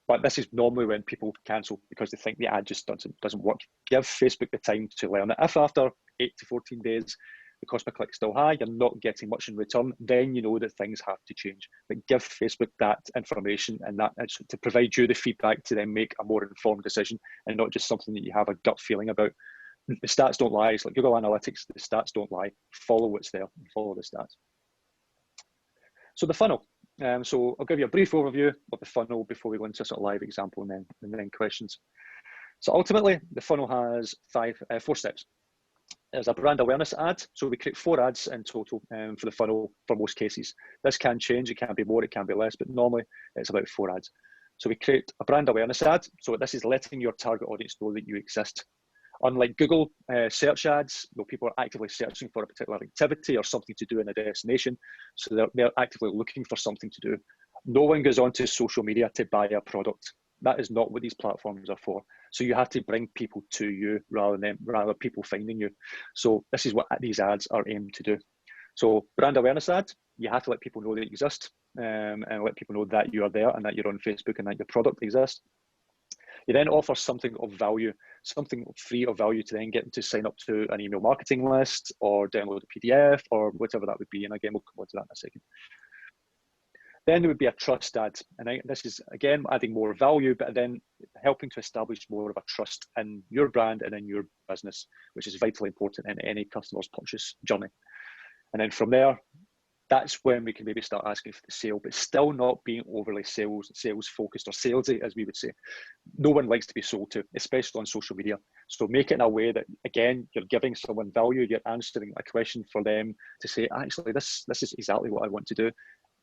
But this is normally when people cancel because they think the ad just doesn't work. Give Facebook the time to learn it. If after 8 to 14 days, the cost per click is still high, you're not getting much in return, then you know that things have to change. But give Facebook that information and that to provide you the feedback to then make a more informed decision and not just something that you have a gut feeling about. The stats don't lie. It's like Google Analytics, the stats don't lie. Follow what's there and follow the stats. So the funnel. So I'll give you a brief overview of the funnel before we go into a sort of live example and then questions. So ultimately, the funnel has 4 steps. There's a brand awareness ad. So we create 4 ads in total for the funnel for most cases. This can change. It can be more, it can be less, but normally it's about 4 ads. So we create a brand awareness ad. So this is letting your target audience know that you exist. Unlike Google search ads, where people are actively searching for a particular activity or something to do in a destination, so they're actively looking for something to do. No one goes onto social media to buy a product. That is not what these platforms are for. So you have to bring people to you rather than people finding you. So this is what these ads are aimed to do. So brand awareness ad, you have to let people know that you exist and let people know that you are there and that you're on Facebook and that your product exists. You then offer something of value, something free of value to then get them to sign up to an email marketing list or download a PDF or whatever that would be. And again, we'll come on to that in a second. Then there would be a trust ad. And this is, again, adding more value, but then helping to establish more of a trust in your brand and in your business, which is vitally important in any customer's purchase journey. And then from there, that's when we can maybe start asking for the sale, but still not being overly sales focused or salesy, as we would say. No one likes to be sold to, especially on social media. So make it in a way that, again, you're giving someone value, you're answering a question for them to say, actually, this is exactly what I want to do.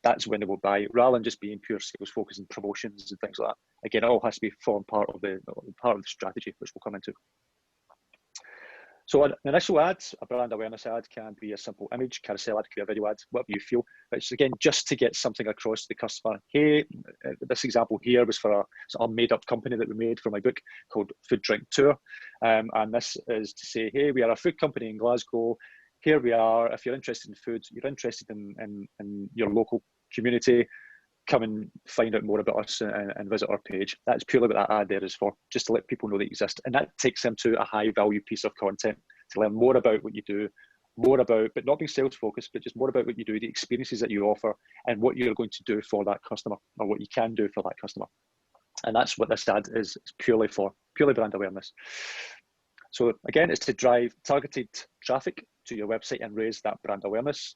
That's when they will buy, rather than just being pure sales focus and promotions and things like that. Again, it all has to be form part of the strategy, which we'll come into. So an initial ad, a brand awareness ad, can be a simple image, carousel ad, could be a video ad, whatever you feel. But it's, again, just to get something across to the customer. Hey, this example here was for a made-up company that we made for my book called Food Drink Tour. And this is to say, hey, we are a food company in Glasgow. Here we are. If you're interested in food, you're interested in your local community, come and find out more about us and visit our page. That's purely what that ad there is for, just to let people know they exist. And that takes them to a high value piece of content to learn more about what you do, more about, but not being sales focused, but just more about what you do, the experiences that you offer and what you're going to do for that customer or what you can do for that customer. And that's what this ad is purely for, purely brand awareness. So again, it's to drive targeted traffic to your website and raise that brand awareness.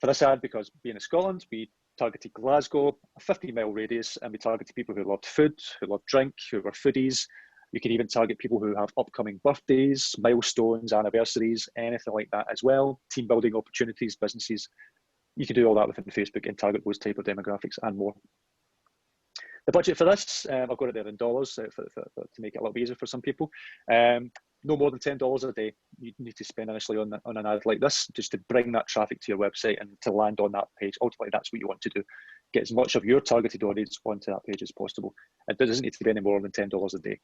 For this ad, because being in Scotland, we targeted Glasgow, a 50-mile radius, and we targeted people who loved food, who loved drink, who were foodies. You can even target people who have upcoming birthdays, milestones, anniversaries, anything like that as well. Team building opportunities, businesses. You can do all that within Facebook and target those type of demographics and more. The budget for this, I've got it there in dollars to make it a little bit easier for some people. no more than $10 a day you need to spend initially on an ad like this, just to bring that traffic to your website and to land on that page. Ultimately, that's what you want to do. Get as much of your targeted audience onto that page as possible. It doesn't need to be any more than $10 a day.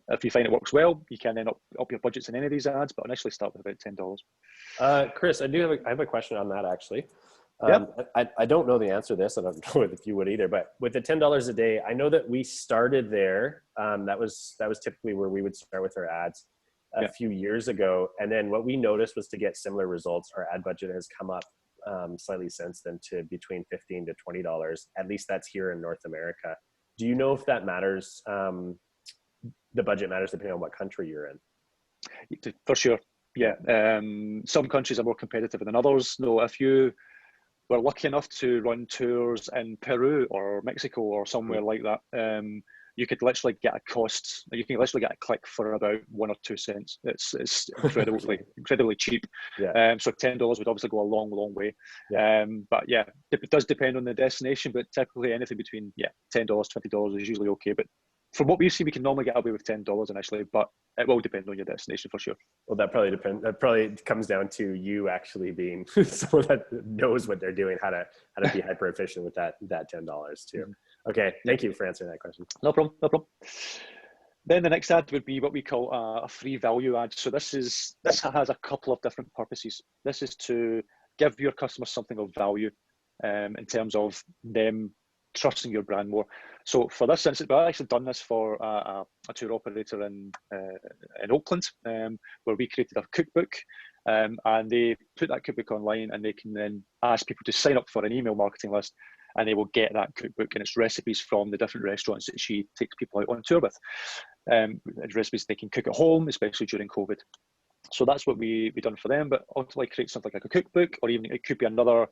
If you find it works well, you can then up your budgets in any of these ads, but initially start with about $10. Chris, I have a question on that actually. Yeah. I don't know the answer to this. I don't know if you would either, but with the $10 a day, I know that we started there. That was typically where we would start with our ads a few years ago. And then what we noticed was to get similar results, our ad budget has come up slightly since then to between $15 to $20. At least that's here in North America. Do you know if that matters? The budget matters depending on what country you're in. For sure. Yeah. Some countries are more competitive than others. No, if you were lucky enough to run tours in Peru or Mexico or somewhere like that, you could literally get a cost. You can literally get a click for about 1 or 2 cents. It's incredibly cheap. Yeah. So $10 would obviously go a long way. Yeah. But yeah, it does depend on the destination. But typically anything between $10, $20 is usually okay. But from what we see, we can normally get away with $10 initially, but it will depend on your destination for sure. Well, that probably depends. That probably comes down to you actually being someone that knows what they're doing, how to be hyper efficient with that $10 too. Okay, thank you for answering that question. No problem. Then the next ad would be what we call a free value ad. So this has a couple of different purposes. This is to give your customers something of value in terms of them trusting your brand more. So for this instance, we've actually done this for a tour operator in Oakland, where we created a cookbook, and they put that cookbook online, and they can then ask people to sign up for an email marketing list, and they will get that cookbook, and it's recipes from the different restaurants that she takes people out on tour with. Recipes they can cook at home, especially during COVID. So that's what we've done for them, but ultimately create something like a cookbook, or even it could be another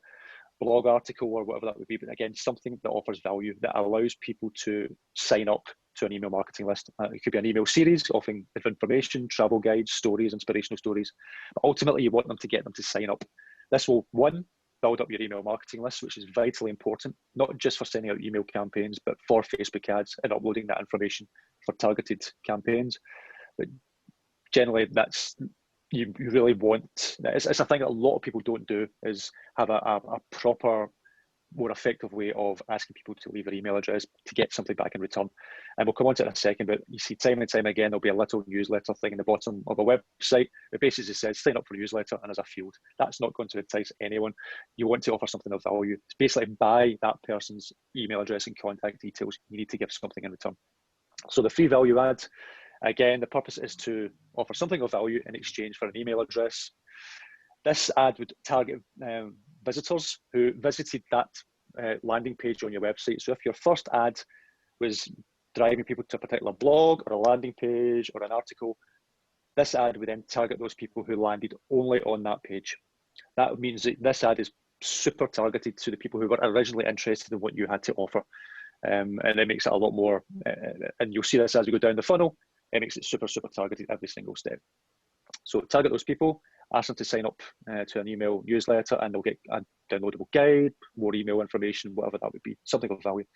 blog article or whatever that would be, but again, something that offers value, that allows people to sign up to an email marketing list. It could be an email series offering information, travel guides, stories, inspirational stories, but ultimately you want them to get them to sign up. This will, one, build up your email marketing list, which is vitally important, not just for sending out email campaigns, but for Facebook ads and uploading that information for targeted campaigns. But generally, that's, you really want, it's a thing that a lot of people don't do, is have a proper, more effective way of asking people to leave their email address to get something back in return. And we'll come on to it in a second, but you see time and time again, there'll be a little newsletter thing in the bottom of a website. It basically says, sign up for a newsletter, and there's a field. That's not going to entice anyone. You want to offer something of value. It's basically by that person's email address and contact details, you need to give something in return. So the free value ad, again, the purpose is to offer something of value in exchange for an email address. This ad would target visitors who visited that landing page on your website. So if your first ad was driving people to a particular blog or a landing page or an article, this ad would then target those people who landed only on that page. That means that this ad is super targeted to the people who were originally interested in what you had to offer. And it makes it a lot more, and you'll see this as we go down the funnel, it makes it super targeted every single step. So target those people, ask them to sign up to an email newsletter, and they'll get a downloadable guide, more email information, whatever that would be, something of value.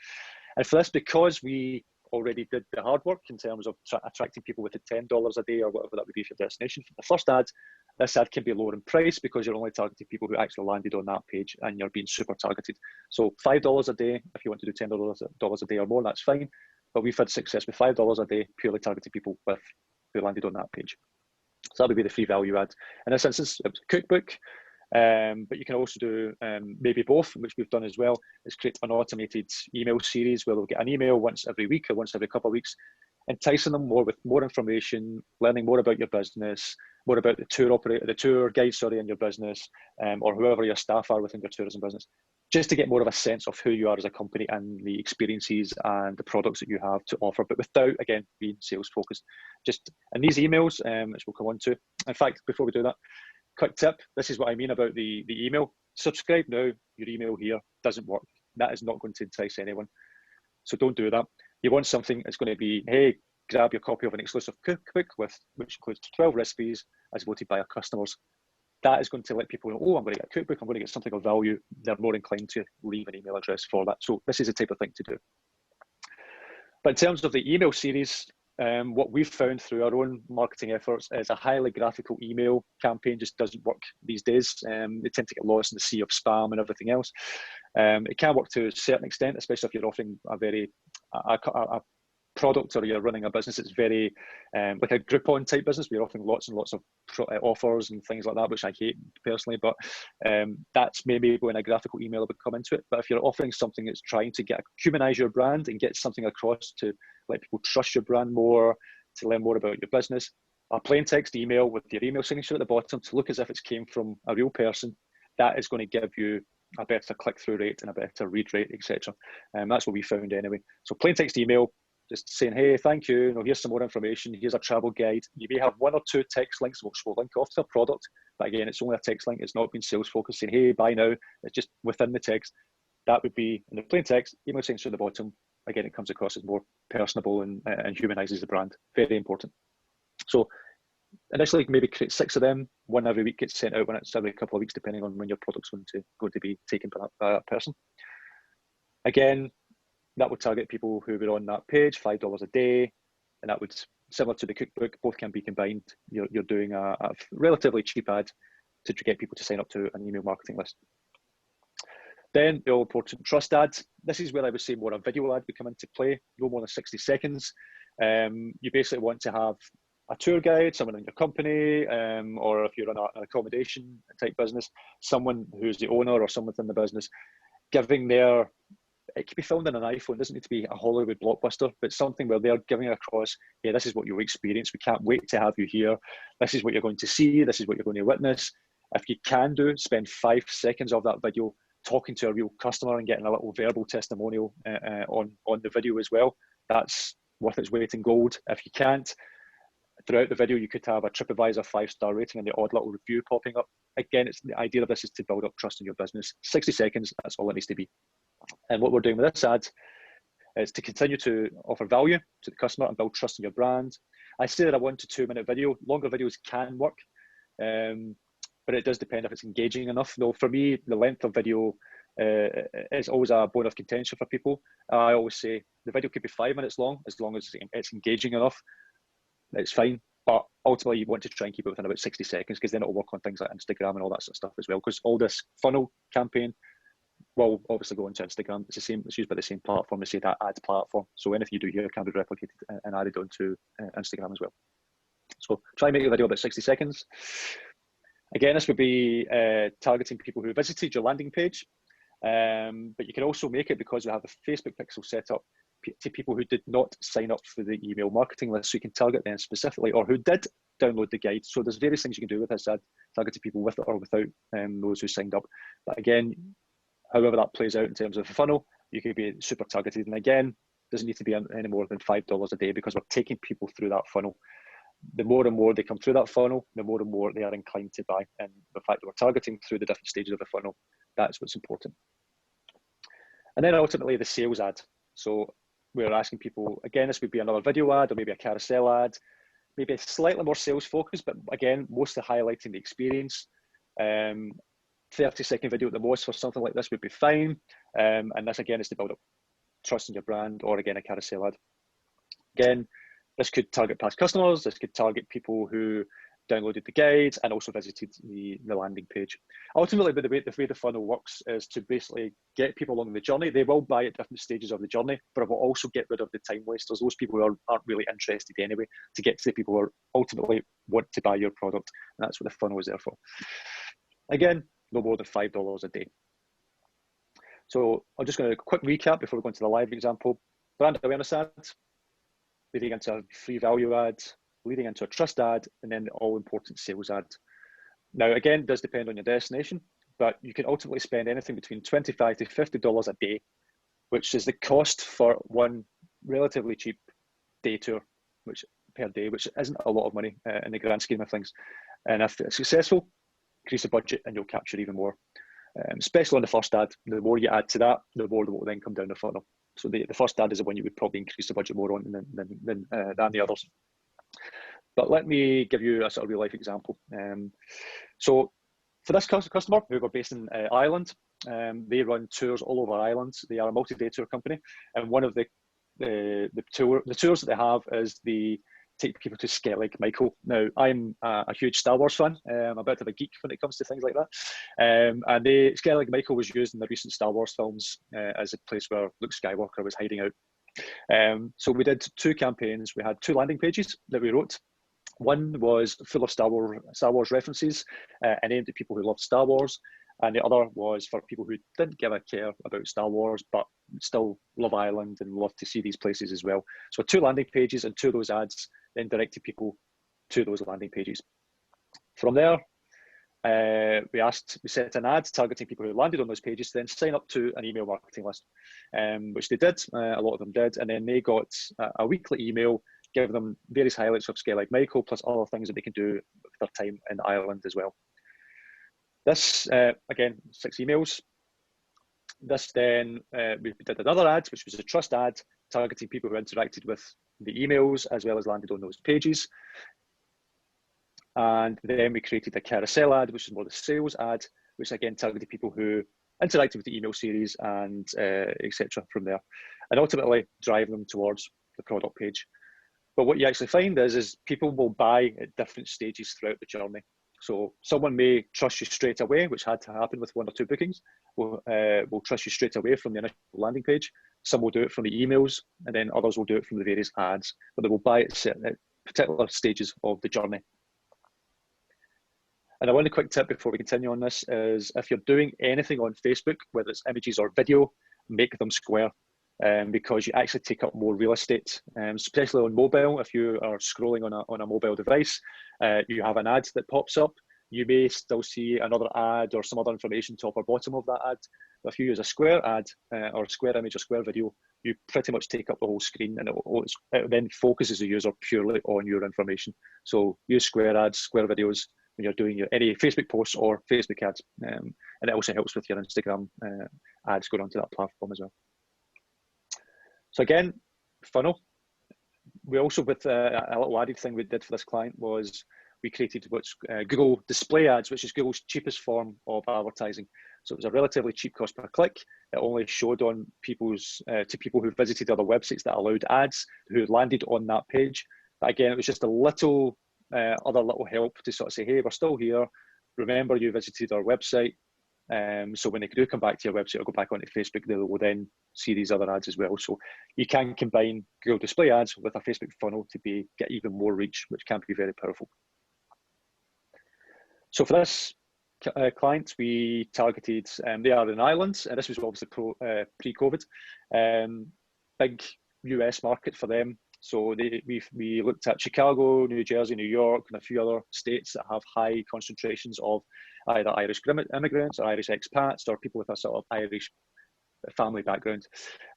And for this, because we already did the hard work in terms of attracting people with the $10 a day or whatever that would be for your destination, for the first ad, this ad can be lower in price because you're only targeting people who actually landed on that page, and you're being super targeted. So $5 a day, if you want to do $10 a day or more, that's fine. But we've had success with $5 a day, purely targeting people who landed on that page. So that would be the free value ad. In this instance, it was a cookbook, but you can also do maybe both, which we've done as well, is create an automated email series where they'll get an email once every week or once every couple of weeks, enticing them more with more information, learning more about your business, more about the tour guide, in your business, or whoever your staff are within your tourism business, just to get more of a sense of who you are as a company and the experiences and the products that you have to offer, but without, again, being sales focused. Just in these emails, which we'll come on to. In fact, before we do that, quick tip, this is what I mean about the email. Subscribe now, your email here doesn't work. That is not going to entice anyone. So don't do that. You want something that's going to be, hey, grab your copy of an exclusive cookbook which includes 12 recipes as voted by our customers. That is going to let people know, oh, I'm going to get a cookbook, I'm going to get something of value. They're more inclined to leave an email address for that. So this is the type of thing to do. But in terms of the email series, what we've found through our own marketing efforts is a highly graphical email campaign just doesn't work these days. They tend to get lost in the sea of spam and everything else. It can work to a certain extent, especially if you're offering a product or you're running a business. It's very like a Groupon type business. We're offering lots and lots of offers and things like that, which I hate personally, but that's maybe when a graphical email would come into it. But if you're offering something that's trying to humanize your brand and get something across to let people trust your brand more, to learn more about your business, a plain text email with your email signature at the bottom to look as if it's came from a real person, that is going to give you a better click-through rate and a better read rate, etc. That's what we found anyway. So plain text email, just saying, hey, thank you, here's some more information, here's a travel guide. You may have one or two text links which will link off to a product, but again, it's only a text link. It's not been sales focused, saying, hey, buy now. It's just within the text. That would be in the plain text, email signature at the bottom. Again, it comes across as more personable and humanizes the brand. Very important. So initially, maybe create 6 of them. One every week gets sent out, when it's every couple of weeks, depending on when your product's going to be taken by that person. Again, that would target people who were on that page, $5 a day, and that would, similar to the cookbook, both can be combined. You're doing a relatively cheap ad to get people to sign up to an email marketing list. Then the all important trust ad. This is where I would say more a video ad would come into play, no more than 60 seconds. You basically want to have a tour guide, someone in your company, or if you're on an accommodation type business, someone who's the owner or someone within the business, giving their, it could be filmed on an iPhone, it doesn't need to be a Hollywood blockbuster, but something where they're giving across, yeah, this is what you'll experience. We can't wait to have you here. This is what you're going to see. This is what you're going to witness. If you can spend 5 seconds of that video talking to a real customer and getting a little verbal testimonial on the video as well. That's worth its weight in gold. If you can't, throughout the video, you could have a TripAdvisor 5-star rating and the odd little review popping up. Again, the idea of this is to build up trust in your business. 60 seconds, that's all it needs to be. And what we're doing with this ad is to continue to offer value to the customer and build trust in your brand. I say that a 1 to 2 minute video, longer videos can work, but it does depend if it's engaging enough. Though for me, the length of video is always a bone of contention for people. I always say the video could be 5 minutes long as it's engaging enough. It's fine, but ultimately you want to try and keep it within about 60 seconds because then it'll work on things like Instagram and all that sort of stuff as well. Because all this funnel campaign will obviously go into Instagram. It's the same. It's used by the same platform. They say that ad platform. So anything you do here can be replicated and added onto Instagram as well. So try and make your video about 60 seconds. Again, this would be targeting people who visited your landing page, but you can also make it, because you have the Facebook pixel set up, to people who did not sign up for the email marketing list. So you can target them specifically, or who did download the guide. So there's various things you can do with this ad, targeting people with or without those who signed up. But again, however that plays out in terms of the funnel, you could be super targeted. And again, doesn't need to be any more than $5 a day, because we're taking people through that funnel. The more and more they come through that funnel, the more and more they are inclined to buy. And the fact that we're targeting through the different stages of the funnel, that's what's important. And then ultimately the sales ad. So we're asking people, again, this would be another video ad or maybe a carousel ad, maybe a slightly more sales focused, but again, mostly highlighting the experience. 30-second video at the most for something like this would be fine. And this again is to build up trust in your brand, or again, a carousel ad. Again, this could target past customers, this could target people who downloaded the guide and also visited the landing page. Ultimately, the way the funnel works is to basically get people along the journey. They will buy at different stages of the journey, but it will also get rid of the time wasters, those people who aren't really interested anyway, to get to the people who ultimately want to buy your product. And that's what the funnel is there for. Again, no more than $5 a day. So I'm just going to quick recap before we go into the live example. Brand awareness ad, leading into a free value ad, leading into a trust ad, and then the all-important sales ad. Now, again, it does depend on your destination, but you can ultimately spend anything between $25 to $50 a day, which is the cost for one relatively cheap day tour, which isn't a lot of money in the grand scheme of things. And if it's successful, increase the budget and you'll capture even more. Especially on the first ad, the more you add to that, the more that will then come down the funnel. So the first ad is the one you would probably increase the budget more on than the others. But let me give you a sort of real life example. So for this customer, who were based in Ireland, they run tours all over Ireland. They are a multi-day tour company, and one of the the tours that they have is the take people to Skellig Michael. Now, I'm a huge Star Wars fan. I'm a bit of a geek when it comes to things like that. And Skellig Michael was used in the recent Star Wars films as a place where Luke Skywalker was hiding out. So we did 2 campaigns. We had 2 landing pages that we wrote. One was full of Star Wars references and aimed at people who loved Star Wars. And the other was for people who didn't give a care about Star Wars, but still love Ireland and love to see these places as well. So 2 landing pages and 2 of those ads then directed people to those landing pages. From there, we set an ad targeting people who landed on those pages to then sign up to an email marketing list, which they did. A lot of them did. And then they got a weekly email giving them various highlights of Skellig Michael, plus other things that they can do with their time in Ireland as well. This, again, 6 emails. This then, we did another ad, which was a trust ad, targeting people who interacted with the emails as well as landed on those pages. And then we created a carousel ad, which is more the sales ad, which again targeted people who interacted with the email series and etc. from there, and ultimately drive them towards the product page. But what you actually find is people will buy at different stages throughout the journey. So someone may trust you straight away, which had to happen with 1 or 2 bookings. Will trust you straight away from the initial landing page. Some will do it from the emails, and then others will do it from the various ads, but they will buy it at particular stages of the journey. And one quick tip before we continue on this is if you're doing anything on Facebook, whether it's images or video, make them square. Because you actually take up more real estate, especially on mobile. If you are scrolling on a mobile device, you have an ad that pops up, you may still see another ad or some other information top or bottom of that ad. But if you use a square ad or a square image or square video, you pretty much take up the whole screen, and it then focuses the user purely on your information. So use square ads, square videos when you're doing any Facebook posts or Facebook ads. And it also helps with your Instagram ads going onto that platform as well. So again, funnel. We also, with a little added thing we did for this client was we created what's Google display ads, which is Google's cheapest form of advertising. So it was a relatively cheap cost per click. It only showed on to people who visited other websites that allowed ads, who landed on that page. But again, it was just a little other little help to sort of say, hey, we're still here. Remember, you visited our website. So when they do come back to your website or go back onto Facebook, they will then see these other ads as well. So you can combine Google display ads with a Facebook funnel to get even more reach, which can be very powerful. So for this client, we targeted, they are in Ireland, and this was obviously pre-COVID, big US market for them. So we looked at Chicago, New Jersey, New York, and a few other states that have high concentrations of either Irish immigrants or Irish expats or people with a sort of Irish family background.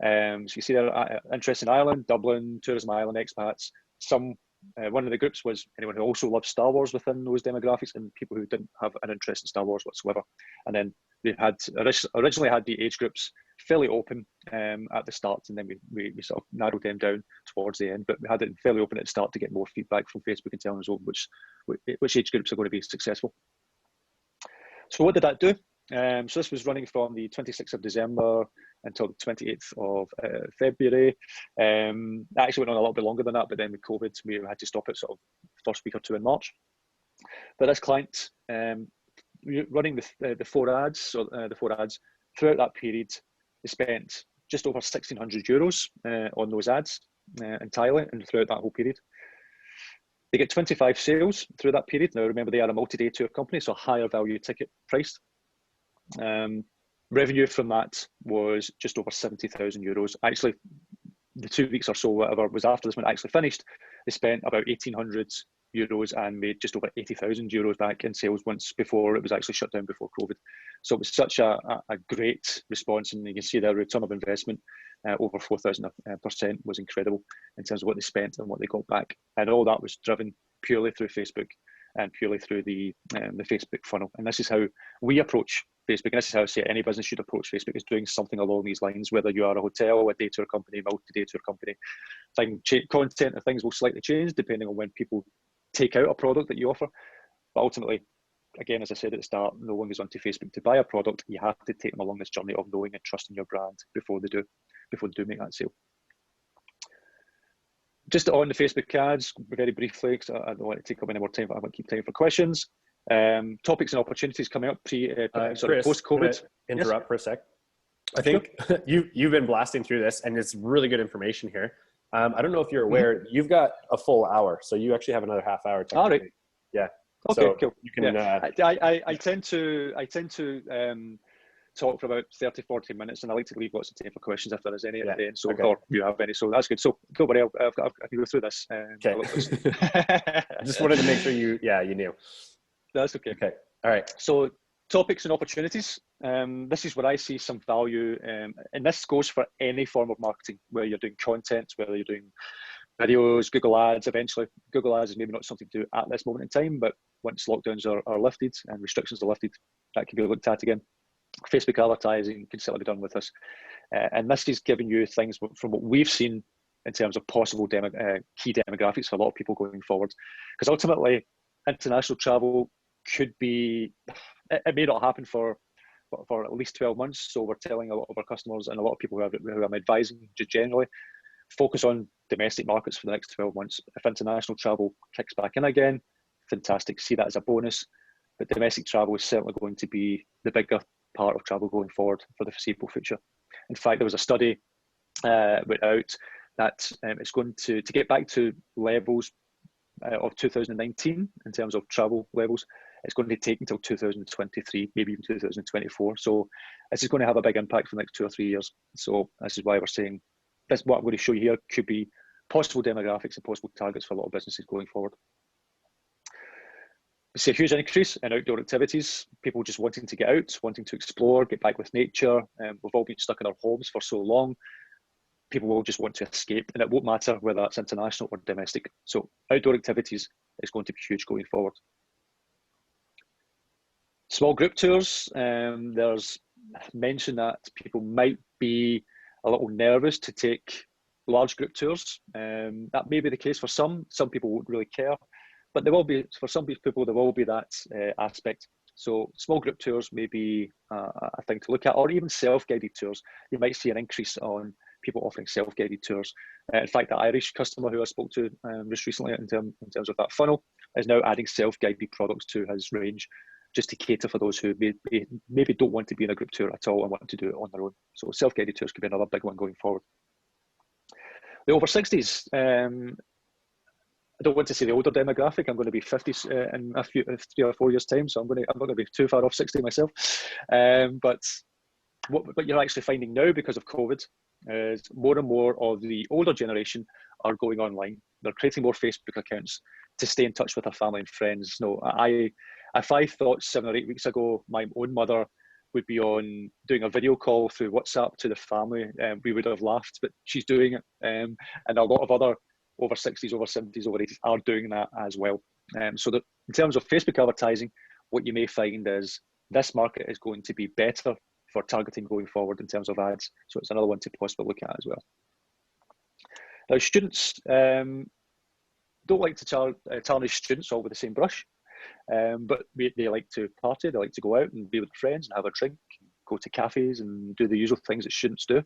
So you see there interest in Ireland, Dublin, Tourism Ireland, expats. One of the groups was anyone who also loves Star Wars within those demographics, and people who didn't have an interest in Star Wars whatsoever. And then we had originally had the age groups fairly open at the start, and then we sort of narrowed them down towards the end. But we had it fairly open at the start to get more feedback from Facebook and telling us which age groups are going to be successful. So what did that do? So this was running from the 26th of December until the 28th of February. It actually went on a little bit longer than that, but then with COVID, we had to stop it sort of first week or 2 in March. But this client, running the 4 ads, throughout that period, they spent just over €1,600 on those ads entirely, and throughout that whole period. They get 25 sales through that period. Now, remember, they are a multi-day tour company, so higher value ticket priced. Revenue from that was just over €70,000. Actually, the 2 weeks or so, whatever was after this one actually finished, they spent about €1,800 and made just over €80,000 back in sales once before it was actually shut down before COVID. So it was such a great response, and you can see their return of investment over 4,000% was incredible in terms of what they spent and what they got back, and all that was driven purely through Facebook and purely through the Facebook funnel. And this is how we approach Facebook, and this is how I say any business should approach Facebook, is doing something along these lines. Whether you are a hotel, a day tour company, multi-day tour company, content and things will slightly change depending on when people take out a product that you offer. But ultimately, again, as I said at the start, no one goes onto Facebook to buy a product. You have to take them along this journey of knowing and trusting your brand before they do make that sale. Just on the Facebook ads, very briefly, because I don't want to take up any more time, but I want to keep time for questions. Topics and opportunities coming up Chris, post-COVID. Interrupt for a sec. I think you've been blasting through this, and it's really good information here. I don't know if you're aware, you've got a full hour, so you actually have another half hour. All right. Yeah. Okay, so cool. You can. I tend to talk for about 30-40 minutes, and I like to leave lots of time for questions if there is any at the end. So, or you have any, so that's good. So don't worry, I can go through this. Okay. I just wanted to make sure you knew. That's okay. Okay. All right. So topics and opportunities. This is where I see some value, and this goes for any form of marketing, whether you're doing content, whether you're doing videos, Google Ads. Eventually, Google Ads is maybe not something to do at this moment in time, but once lockdowns are lifted and restrictions are lifted, that can be looked at again. Facebook advertising can still be done with this, and this is giving you things from what we've seen in terms of possible key demographics for a lot of people going forward. Because ultimately, international travel could be, it may not happen for at least 12 months. So we're telling a lot of our customers and a lot of people who I'm advising just generally, focus on domestic markets for the next 12 months. If international travel kicks back in again, fantastic, see that as a bonus. But domestic travel is certainly going to be the bigger part of travel going forward for the foreseeable future. In fact, there was a study went out that it's going to get back to levels of 2019 in terms of travel levels. It's going to take until 2023, maybe even 2024. So this is going to have a big impact for the next 2 or 3 years. So this is why we're saying this. What I'm going to show you here could be possible demographics and possible targets for a lot of businesses going forward. We see a huge increase in outdoor activities, people just wanting to get out, wanting to explore, get back with nature. We've all been stuck in our homes for so long. People will just want to escape, and it won't matter whether that's international or domestic. So outdoor activities is going to be huge going forward. Small group tours, there's mention that people might be a little nervous to take large group tours. That may be the case for some people won't really care, but there will be, for some people, there will be that aspect. So small group tours may be a thing to look at, or even self-guided tours. You might see an increase on people offering self-guided tours. In fact, the Irish customer who I spoke to just recently in terms of that funnel is now adding self-guided products to his range, just to cater for those who maybe don't want to be in a group tour at all and want to do it on their own. So self-guided tours could be another big one going forward. The over 60s, I don't want to say the older demographic. I'm going to be 50 in 3 or 4 years' time, so I'm not going to be too far off 60 myself. But what you're actually finding now because of COVID is more and more of the older generation are going online. They're creating more Facebook accounts to stay in touch with their family and friends. No, if I thought 7 or 8 weeks ago my own mother would be on doing a video call through WhatsApp to the family, we would have laughed, but she's doing it. And a lot of other over 60s, over 70s, over 80s are doing that as well. So that in terms of Facebook advertising, what you may find is this market is going to be better for targeting going forward in terms of ads. So it's another one to possibly look at as well. Now, students don't like to tarnish students all with the same brush, but they like to party, they like to go out and be with friends and have a drink, go to cafes and do the usual things that students do.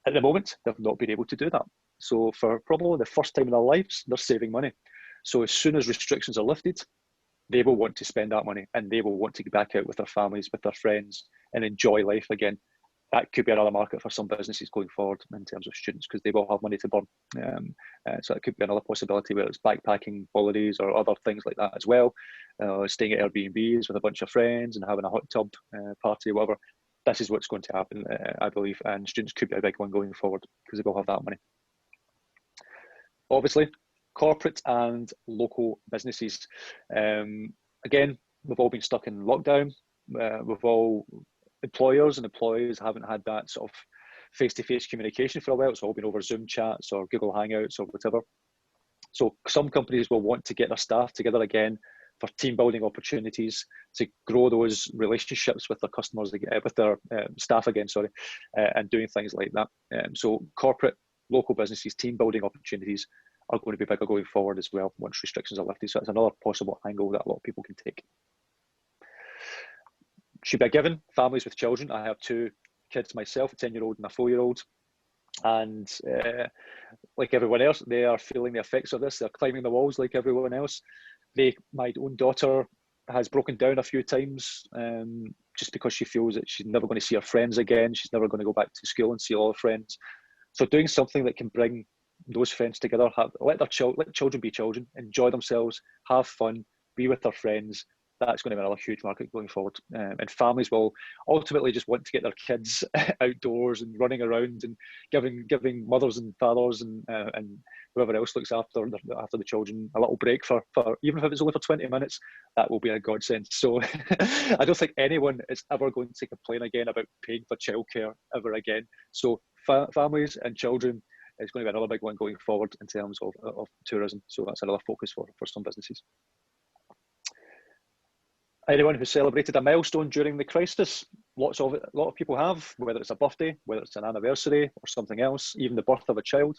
At the moment, they've not been able to do that. So for probably the first time in their lives, they're saving money. So as soon as restrictions are lifted, they will want to spend that money and they will want to get back out with their families, with their friends and enjoy life again. That could be another market for some businesses going forward in terms of students because they will have money to burn. So it could be another possibility where it's backpacking holidays or other things like that as well. Staying at Airbnbs with a bunch of friends and having a hot tub party or whatever. This is what's going to happen, I believe, and students could be a big one going forward because they will have that money. Obviously, corporate and local businesses. Again, we've all been stuck in lockdown. Employers and employees haven't had that sort of face-to-face communication for a while. It's all been over Zoom chats or Google Hangouts or whatever. So some companies will want to get their staff together again for team building opportunities to grow those relationships with their customers, with their staff again, and doing things like that. So corporate, local businesses, team building opportunities are going to be bigger going forward as well once restrictions are lifted. So it's another possible angle that a lot of people can take. Should be a given, families with children. I have 2 kids myself, a 10-year-old and a 4-year-old. And like everyone else, they are feeling the effects of this. They're climbing the walls like everyone else. My own daughter has broken down a few times just because she feels that she's never going to see her friends again. She's never going to go back to school and see all her friends. So doing something that can bring those friends together, let children be children, enjoy themselves, have fun, be with their friends. That's going to be another huge market going forward. And families will ultimately just want to get their kids outdoors and running around and giving mothers and fathers and whoever else looks after the children a little break for even if it's only for 20 minutes, that will be a godsend. So I don't think anyone is ever going to complain again about paying for childcare ever again. So families and children is going to be another big one going forward in terms of tourism. So that's another focus for some businesses. Anyone who celebrated a milestone during the crisis, a lot of people have, whether it's a birthday, whether it's an anniversary or something else, even the birth of a child.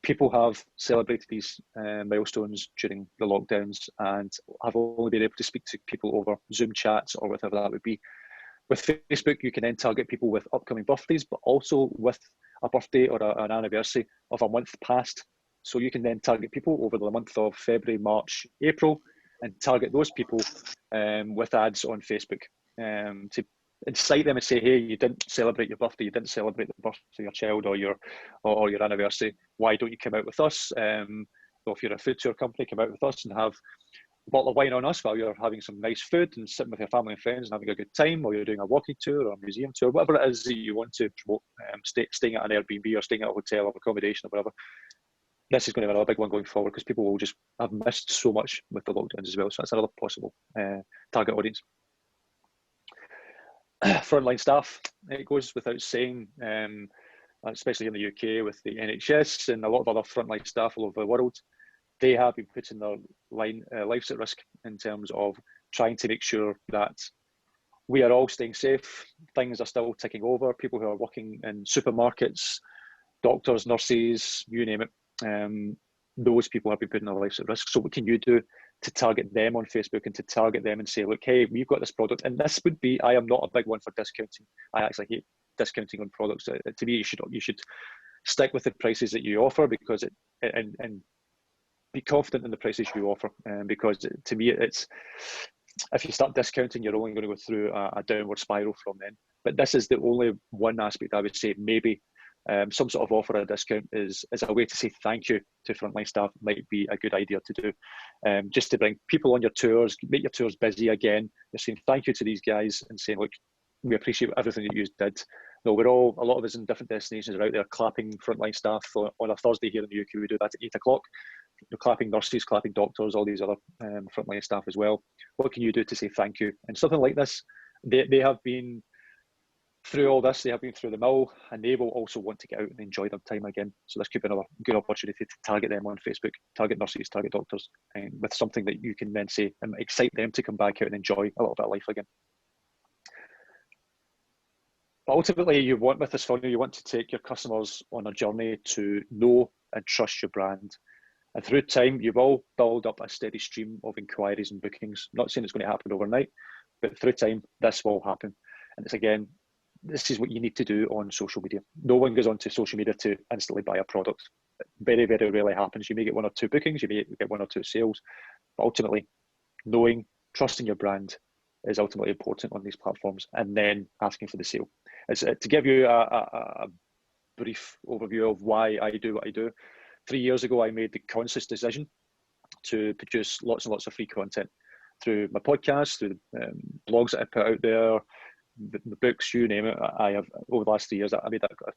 People have celebrated these milestones during the lockdowns and have only been able to speak to people over Zoom chats or whatever that would be. With Facebook, you can then target people with upcoming birthdays, but also with a birthday or an anniversary of a month past. So you can then target people over the month of February, March, April, and target those people with ads on Facebook to incite them and say, hey, you didn't celebrate your birthday, you didn't celebrate the birth of your child or your anniversary. Why don't you come out with us? So if you're a food tour company, come out with us and have a bottle of wine on us while you're having some nice food and sitting with your family and friends and having a good time, or you're doing a walking tour or a museum tour, whatever it is that you want to promote, staying at an Airbnb or staying at a hotel or accommodation or whatever. This is going to be another big one going forward because people will just have missed so much with the lockdowns as well. So that's another possible target audience. Frontline staff, it goes without saying, especially in the UK with the NHS and a lot of other frontline staff all over the world, they have been putting their lives at risk in terms of trying to make sure that we are all staying safe. Things are still ticking over. People who are working in supermarkets, doctors, nurses, you name it. Those people have been putting their lives at risk. So what can you do to target them on Facebook and to target them and say, look, hey, we've got this product. And this would be, I am not a big one for discounting. I actually hate discounting on products. To me, you should stick with the prices that you offer because and be confident in the prices you offer. Because to me, it's, if you start discounting, you're only going to go through a downward spiral from then. But this is the only one aspect I would say maybe some sort of offer a discount is a way to say thank you to frontline staff might be a good idea to do. Just to bring people on your tours, make your tours busy again. You're saying thank you to these guys and saying, look, we appreciate everything that you did. No, a lot of us in different destinations are out there clapping frontline staff on a Thursday here in the UK. We do that at 8 o'clock. You're clapping nurses, clapping doctors, all these other frontline staff as well. What can you do to say thank you? And something like this, they have been through all this, they have been through the mill, and they will also want to get out and enjoy their time again. So this could be another good opportunity to target them on Facebook, target nurses, target doctors, and with something that you can then say and excite them to come back out and enjoy a little bit of life again. But ultimately, you want with this funnel, you want to take your customers on a journey to know and trust your brand. And through time, you will build up a steady stream of inquiries and bookings. Not saying it's going to happen overnight, but through time, this will happen. And it's again, this is what you need to do on social media. No one goes onto social media to instantly buy a product. Very, very rarely happens. You may get 1 or 2 bookings, you may get 1 or 2 sales, but ultimately knowing, trusting your brand is ultimately important on these platforms, and then asking for the sale. It's, to give you a brief overview of why I do what I do. 3 years ago, I made the conscious decision to produce lots and lots of free content through my podcast, through the blogs that I put out there, the books, you name it. I have, over the last 3 years, 3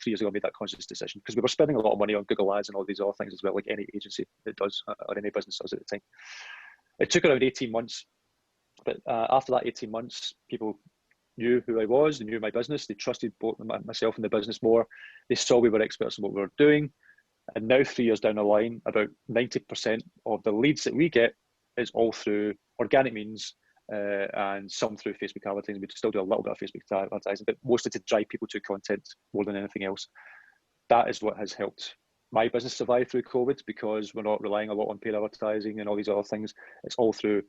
years ago, I made that conscious decision because we were spending a lot of money on Google Ads and all these other things as well, like any agency that does, or any business does at the time. It took around 18 months, but after that 18 months, people knew who I was, they knew my business, they trusted both myself and the business more. They saw we were experts in what we were doing. And now 3 years down the line, about 90% of the leads that we get is all through organic means, and some through Facebook advertising. We still do a little bit of Facebook advertising, but mostly to drive people to content more than anything else. That is what has helped my business survive through COVID, because we're not relying a lot on paid advertising and all these other things. It's all through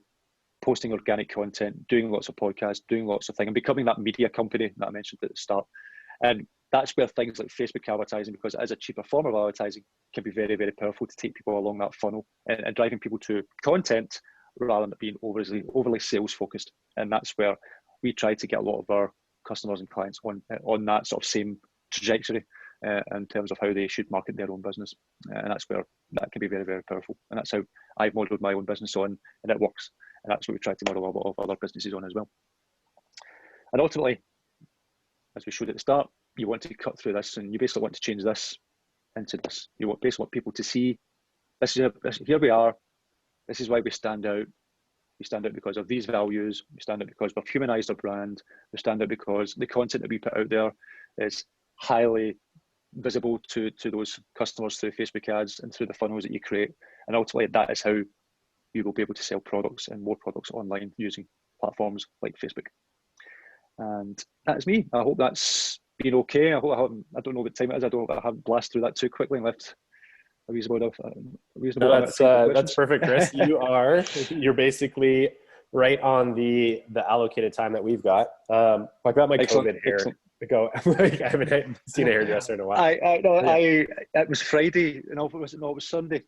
posting organic content, doing lots of podcasts, doing lots of things, and becoming that media company that I mentioned at the start. And that's where things like Facebook advertising, because it is a cheaper form of advertising, can be very, very powerful to take people along that funnel and driving people to content rather than being overly sales focused. And that's where we try to get a lot of our customers and clients on that sort of same trajectory in terms of how they should market their own business. And that's where that can be very, very powerful. And that's how I've modeled my own business on, and it works. And that's what we try to model a lot of other businesses on as well. And ultimately, as we showed at the start, you want to cut through this, and you basically want to change this into this. You basically want people to see, here we are, this is why we stand out. We stand out because of these values. We stand out because we've humanized our brand. We stand out because the content that we put out there is highly visible to those customers through Facebook ads and through the funnels that you create. And ultimately, that is how you will be able to sell products and more products online using platforms like Facebook. And that's me. I hope that's been okay. I don't know what time it is. I haven't blasted through that too quickly and left a reasonable that's perfect, Chris. You're basically right on the allocated time that we've got. I've got my COVID hair to go. I haven't seen a hairdresser in a while. It was Friday. No, it was Sunday.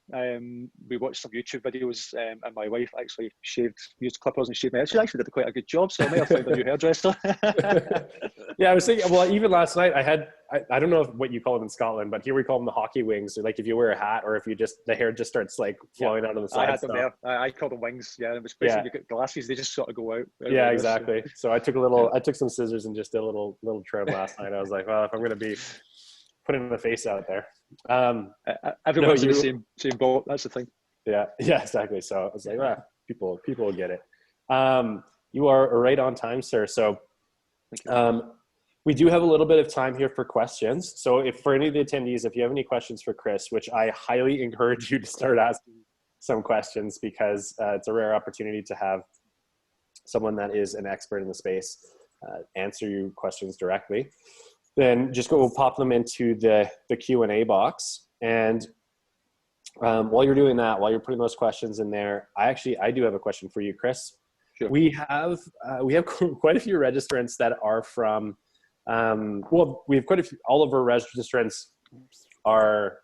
We watched some YouTube videos, and my wife actually used clippers and shaved me. She actually did quite a good job, so I may have found a new hairdresser. Yeah, I was thinking. Well, even last night I don't know what you call them in Scotland, but here we call them the hockey wings. Like if you wear a hat, or if you the hair just starts like flowing out on the side. I had them there. I call them wings. Yeah, it was basically you get glasses. They just sort of go out. Yeah, exactly. So I took some scissors and just did a little trim last night. I was like, well, if I'm going to be putting the face out there, everyone's in the same boat. That's the thing. Yeah, exactly. So I was like, people will get it. You are right on time, sir. So, we do have a little bit of time here for questions. So if for any of the attendees, if you have any questions for Chris, which I highly encourage you to start asking some questions, because it's a rare opportunity to have someone that is an expert in the space answer you questions directly, then just go pop them into the Q&A box. And while you're doing that, while you're putting those questions in there, I do have a question for you, Chris. Sure. We have quite a few registrants that are from, we have quite a few, all of our registrants are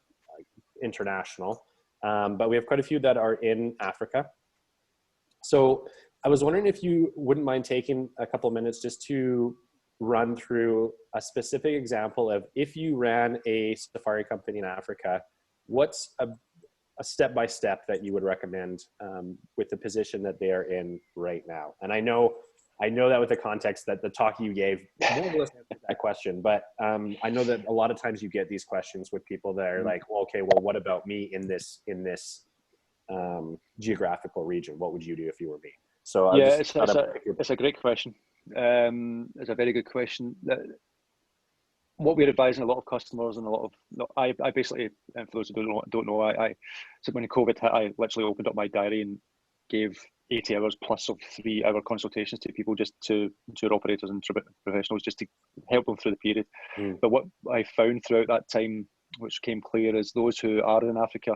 international, but we have quite a few that are in Africa. So I was wondering if you wouldn't mind taking a couple of minutes just to run through a specific example of, if you ran a safari company in Africa, what's a step-by-step that you would recommend with the position that they are in right now? And I know that with the context that the talk you gave more or less answered that question, but I know that a lot of times you get these questions with people that are like, well, okay, well, what about me in this geographical region? What would you do if you were me? So it's a great question. It's a very good question. What we're advising a lot of customers and I basically, and for those who don't know, so when COVID hit, I literally opened up my diary and gave 80 hours plus of 3-hour consultations to people, just to tour operators and professionals, just to help them through the period. But what I found throughout that time, which came clear, is those who are in Africa,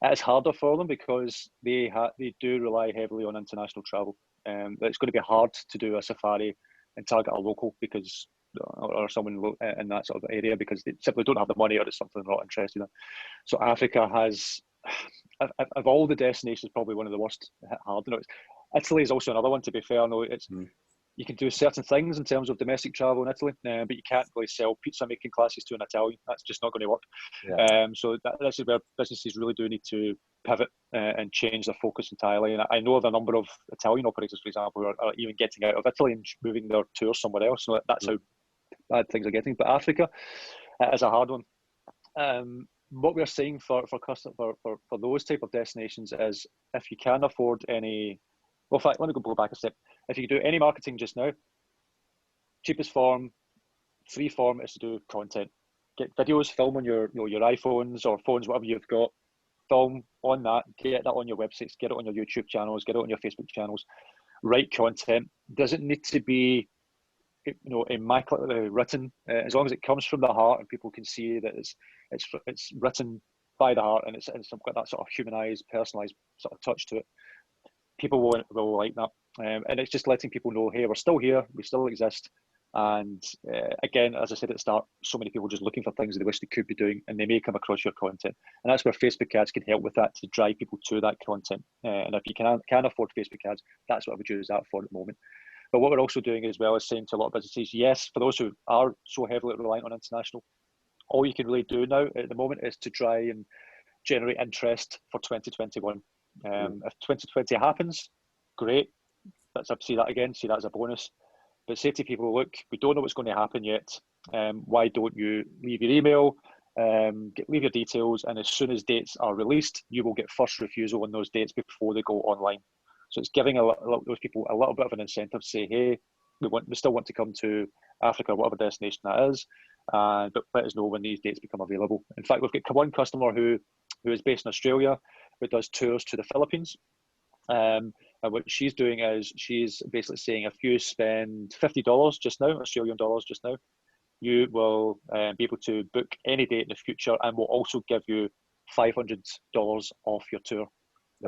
it's harder for them because they do rely heavily on international travel. It's going to be hard to do a safari and target a local or someone in that sort of area, because they simply don't have the money, or it's something they're not interested in. So Africa has, of all the destinations, probably one of the worst hit hard. Italy is also another one, to be fair. You can do certain things in terms of domestic travel in Italy, but you can't really sell pizza making classes to an Italian. That's just not going to work. Yeah. So this is where businesses really do need to pivot and change their focus entirely. And I know of a number of Italian operators, for example, who are even getting out of Italy and moving their tours somewhere else. So that's how bad things are getting. But Africa is a hard one. What we're saying for those type of destinations is, if you can afford any, well, in fact, let me go back a step. If you do any marketing just now, cheapest form, free form, is to do content. Get videos, film on your iPhones or phones, whatever you've got. Film on that, get that on your websites, get it on your YouTube channels, get it on your Facebook channels. Write content. Doesn't need to be, immaculately written, as long as it comes from the heart and people can see that it's written by the heart and it's got that sort of humanized, personalized sort of touch to it. People will like that, and it's just letting people know, hey, we're still here, we still exist, And again, as I said at the start, so many people just looking for things they wish they could be doing, and they may come across your content. And that's where Facebook ads can help with that, to drive people to that content. And if you can afford Facebook ads, that's what I would use that for at the moment. But what we're also doing as well is saying to a lot of businesses, yes, for those who are so heavily reliant on international, all you can really do now at the moment is to try and generate interest for 2021. If 2020 happens, great. See that as a bonus. But say to people, look, we don't know what's going to happen yet. Why don't you leave your email, leave your details, and as soon as dates are released, you will get first refusal on those dates before they go online. So it's giving those people a little bit of an incentive to say, hey, we still want to come to Africa, whatever destination that is, but let us know when these dates become available. In fact, we've got one customer who is based in Australia, who does tours to the Philippines. And what she's doing is she's basically saying, if you spend $50 just now, Australian dollars just now, you will be able to book any date in the future, and we'll also give you $500 off your tour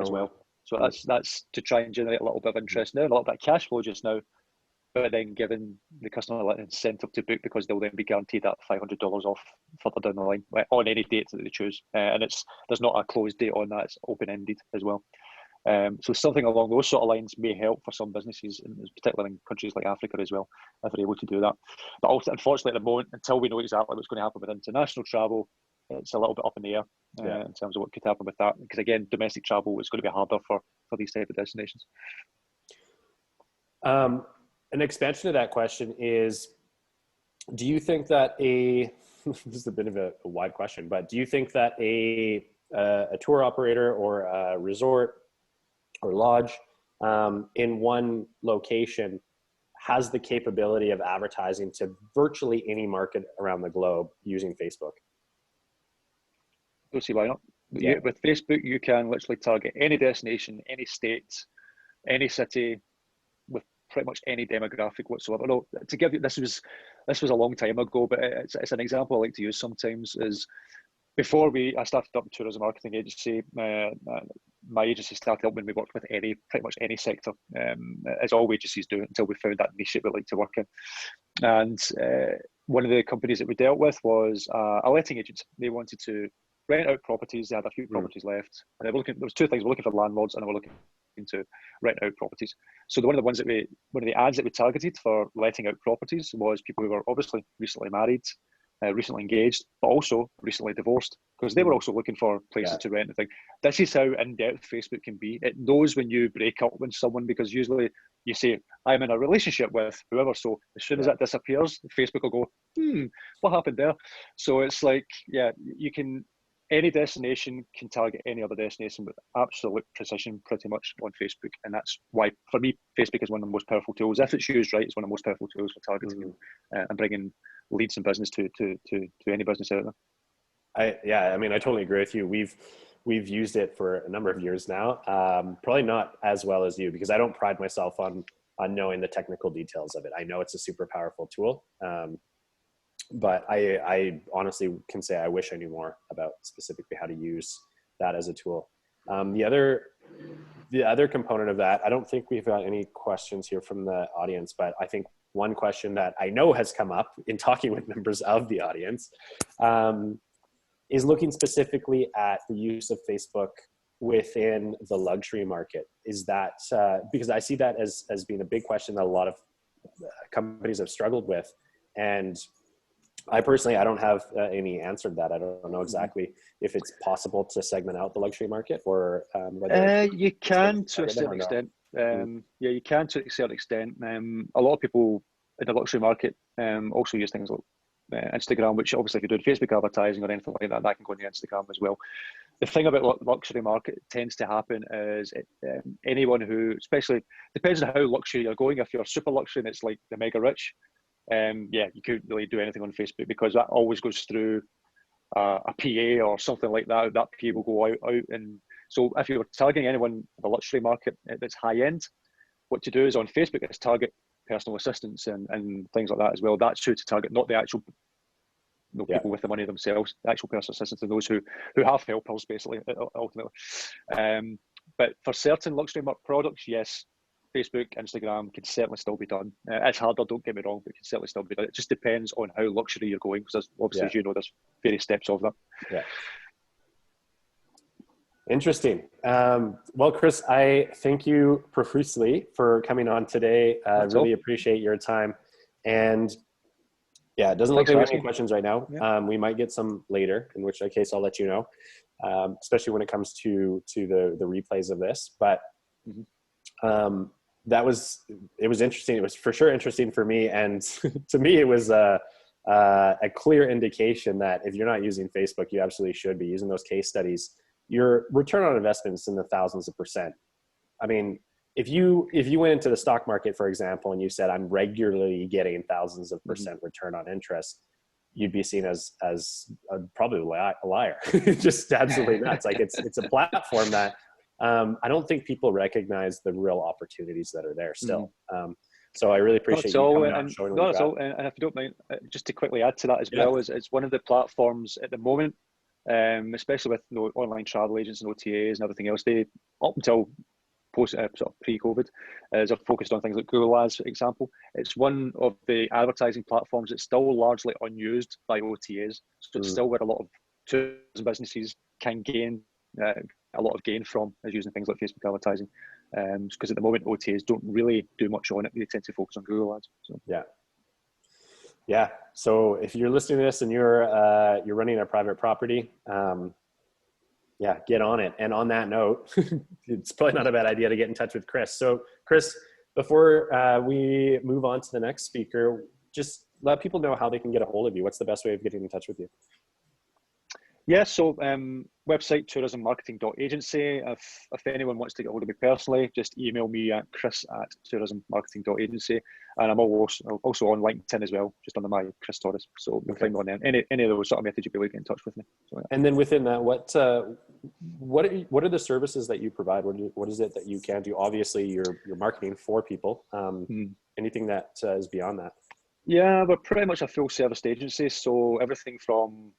as well. So that's to try and generate a little bit of interest now, a little bit of cash flow just now, but then giving the customer an incentive to book, because they'll then be guaranteed that $500 off further down the line on any date that they choose. And there's not a closed date on that; it's open-ended as well. So something along those sort of lines may help for some businesses, particularly in countries like Africa as well, if they're able to do that. But also, unfortunately, at the moment, until we know exactly what's going to happen with international travel, it's a little bit up in the air in terms of what could happen with that. Because again, domestic travel is going to be harder for these type of destinations. An expansion of that question is, do you think that this is a bit of a wide question, but do you think that a tour operator or a resort or lodge in one location has the capability of advertising to virtually any market around the globe using Facebook? Don't see why not. Yeah. With Facebook, you can literally target any destination, any state, any city, with pretty much any demographic whatsoever. No, to give you, this was a long time ago, but it's an example I like to use sometimes. Is before I started up a tourism marketing agency, my agency started up when we worked with pretty much any sector, as all agencies do, until we found that niche that we like to work in. And one of the companies that we dealt with was a letting agent. They wanted to rent out properties. They had a few properties left, and there was two things: we're looking for landlords, and we're looking to rent out properties. So one of the ads that we targeted for letting out properties was people who were obviously recently married, recently engaged, but also recently divorced, because they were also looking for places to rent and things. This is how in-depth Facebook can be. It knows when you break up with someone, because usually you say, I'm in a relationship with whoever, so as soon as that disappears, Facebook will go, what happened there? So it's like, any destination can target any other destination with absolute precision pretty much on Facebook. And that's why, for me, Facebook is one of the most powerful tools. If it's used right, it's one of the most powerful tools for targeting and bringing leads and business to any business out there. I mean, I totally agree with you. We've used it for a number of years now. Probably not as well as you, because I don't pride myself on knowing the technical details of it. I know it's a super powerful tool. But I honestly can say I wish I knew more about specifically how to use that as a tool. The other component of that, I don't think we've got any questions here from the audience, but I think one question that I know has come up in talking with members of the audience is looking specifically at the use of Facebook within the luxury market. Is that, because I see that as being a big question that a lot of companies have struggled with. And I personally, I don't have any answer to that. I don't know exactly if it's possible to segment out the luxury market, or whether you can to a certain extent. You can to a certain extent. A lot of people in the luxury market also use things like Instagram, which obviously if you're doing Facebook advertising or anything like that, that can go into Instagram as well. The thing about luxury market tends to happen is anyone who, especially depends on how luxury you're going. If you're super luxury and it's like the mega rich, you couldn't really do anything on Facebook, because that always goes through a PA or something like that. That PA will go out. And so if you're targeting anyone in the luxury market that's high end, what to do is on Facebook is target personal assistants and things like that as well. That's who to target, not the actual people with the money themselves, the actual personal assistants, and those who have helpers basically ultimately. But for certain luxury products, yes, Facebook, Instagram can certainly still be done. It's harder, don't get me wrong, but it can certainly still be done. It just depends on how luxury you're going, because obviously, as you know, there's various steps of that. Yeah. Interesting. Well, Chris, I thank you profusely for coming on today. I really appreciate your time. And yeah, it doesn't look like we have any questions right now. Yeah. We might get some later, in which case I'll let you know, especially when it comes to the replays of this. But it was interesting. It was for sure interesting for me. And to me, it was a clear indication that if you're not using Facebook, you absolutely should be using those case studies. Your return on investments in the thousands of percent. I mean, if you went into the stock market, for example, and you said, I'm regularly getting thousands of percent return on interest, you'd be seen as probably a liar. Just absolutely nuts. Like it's a platform that I don't think people recognize the real opportunities that are there still. So I really appreciate you coming on and showing what you got. And if you don't mind, just to quickly add to that as well, is it's one of the platforms at the moment, especially with online travel agents and OTAs and everything else, they up until sort of pre-COVID, are focused on things like Google Ads, for example. It's one of the advertising platforms that's still largely unused by OTAs. So it's still where a lot of tourism businesses can gain a lot of gain from, is using things like Facebook advertising. Because at the moment, OTAs don't really do much on it. They tend to focus on Google Ads. So. Yeah. So if you're listening to this and you're running a private property, get on it. And on that note, it's probably not a bad idea to get in touch with Chris. So Chris, before we move on to the next speaker, just let people know how they can get a hold of you. What's the best way of getting in touch with you? Yeah, so website tourismmarketing.agency. If anyone wants to get hold of me personally, just email me at chris@tourismmarketing.agency. And I'm also on LinkedIn as well, just under my Chris Torres. So you'll find me on there. Any of those sort of methods, you'll be able to get in touch with me. So, yeah. And then within that, what are the services that you provide? What is it that you can do? Obviously, you're marketing for people. Anything that is beyond that? Yeah, we're pretty much a full service agency. So everything from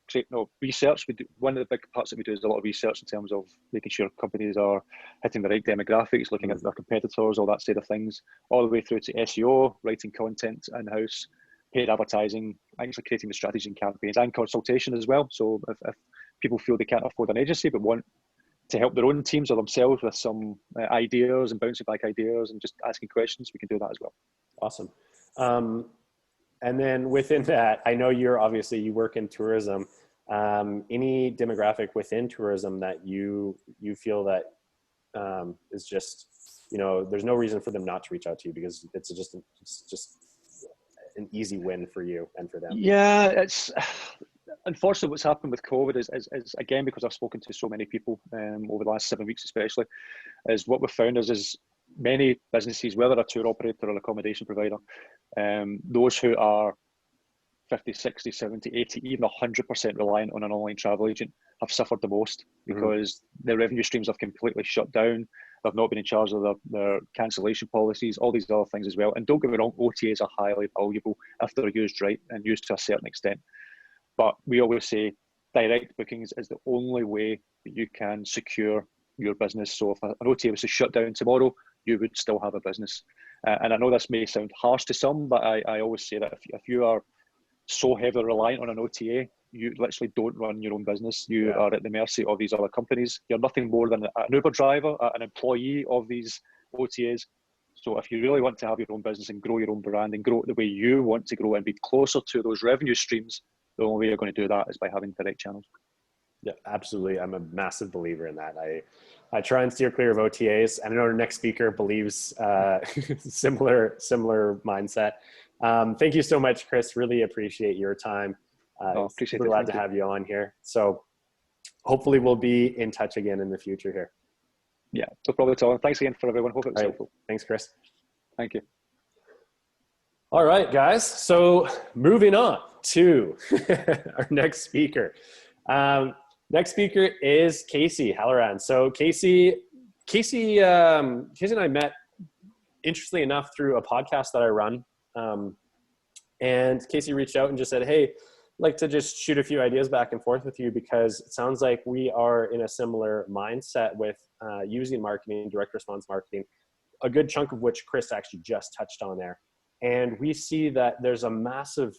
research. We do, one of the big parts that we do is a lot of research in terms of making sure companies are hitting the right demographics, looking at their competitors, all that side of things, all the way through to SEO, writing content in-house, paid advertising, actually creating the strategy and campaigns, and consultation as well. So if people feel they can't afford an agency but want to help their own teams or themselves with some ideas and bouncing back ideas and just asking questions, we can do that as well. Awesome. And then within that, I know you work in tourism. Any demographic within tourism that you feel that is just, there's no reason for them not to reach out to you, because it's just an easy win for you and for them. Yeah, it's unfortunately what's happened with COVID is again, because I've spoken to so many people over the last 7 weeks especially, is what we've found is many businesses, whether a tour operator or an accommodation provider, those who are 50, 60, 70, 80, even 100% reliant on an online travel agent have suffered the most, because their revenue streams have completely shut down. They've not been in charge of their cancellation policies, all these other things as well. And don't get me wrong, OTAs are highly valuable if they're used right and used to a certain extent. But we always say direct bookings is the only way that you can secure your business. So if an OTA was to shut down tomorrow, you would still have a business. And I know this may sound harsh to some, but I always say that if you are so heavily reliant on an OTA, you literally don't run your own business. You are at the mercy of these other companies. You're nothing more than an Uber driver, an employee of these OTAs. So if you really want to have your own business and grow your own brand and grow it the way you want to grow and be closer to those revenue streams, the only way you're going to do that is by having direct channels. Yeah, absolutely. I'm a massive believer in that. I try and steer clear of OTAs. And I know our next speaker believes similar mindset. Thank you so much, Chris. Really appreciate your time. Super glad to have you on here. So hopefully we'll be in touch again in the future here. Yeah, no problem at all. Thanks again for everyone. Hope it was helpful. Thanks, Chris. Thank you. All right, guys. So moving on to our next speaker. Next speaker is Casey Halloran. So Casey and I met, interestingly enough, through a podcast that I run. And Casey reached out and just said, hey, I'd like to just shoot a few ideas back and forth with you, because it sounds like we are in a similar mindset with using marketing, direct response marketing, a good chunk of which Chris actually just touched on there. And we see that there's a massive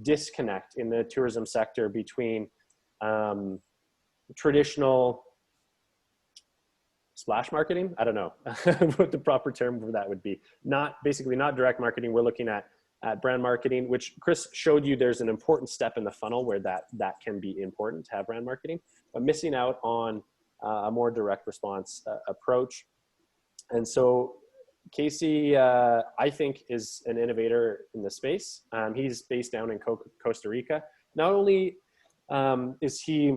disconnect in the tourism sector between traditional splash marketing. I don't know what the proper term for that would be. Not direct marketing. We're looking at brand marketing, which Chris showed you. There's an important step in the funnel where that can be important to have brand marketing, but missing out on a more direct response approach. And so Casey, I think, is an innovator in the space. He's based down in Costa Rica. Not only is he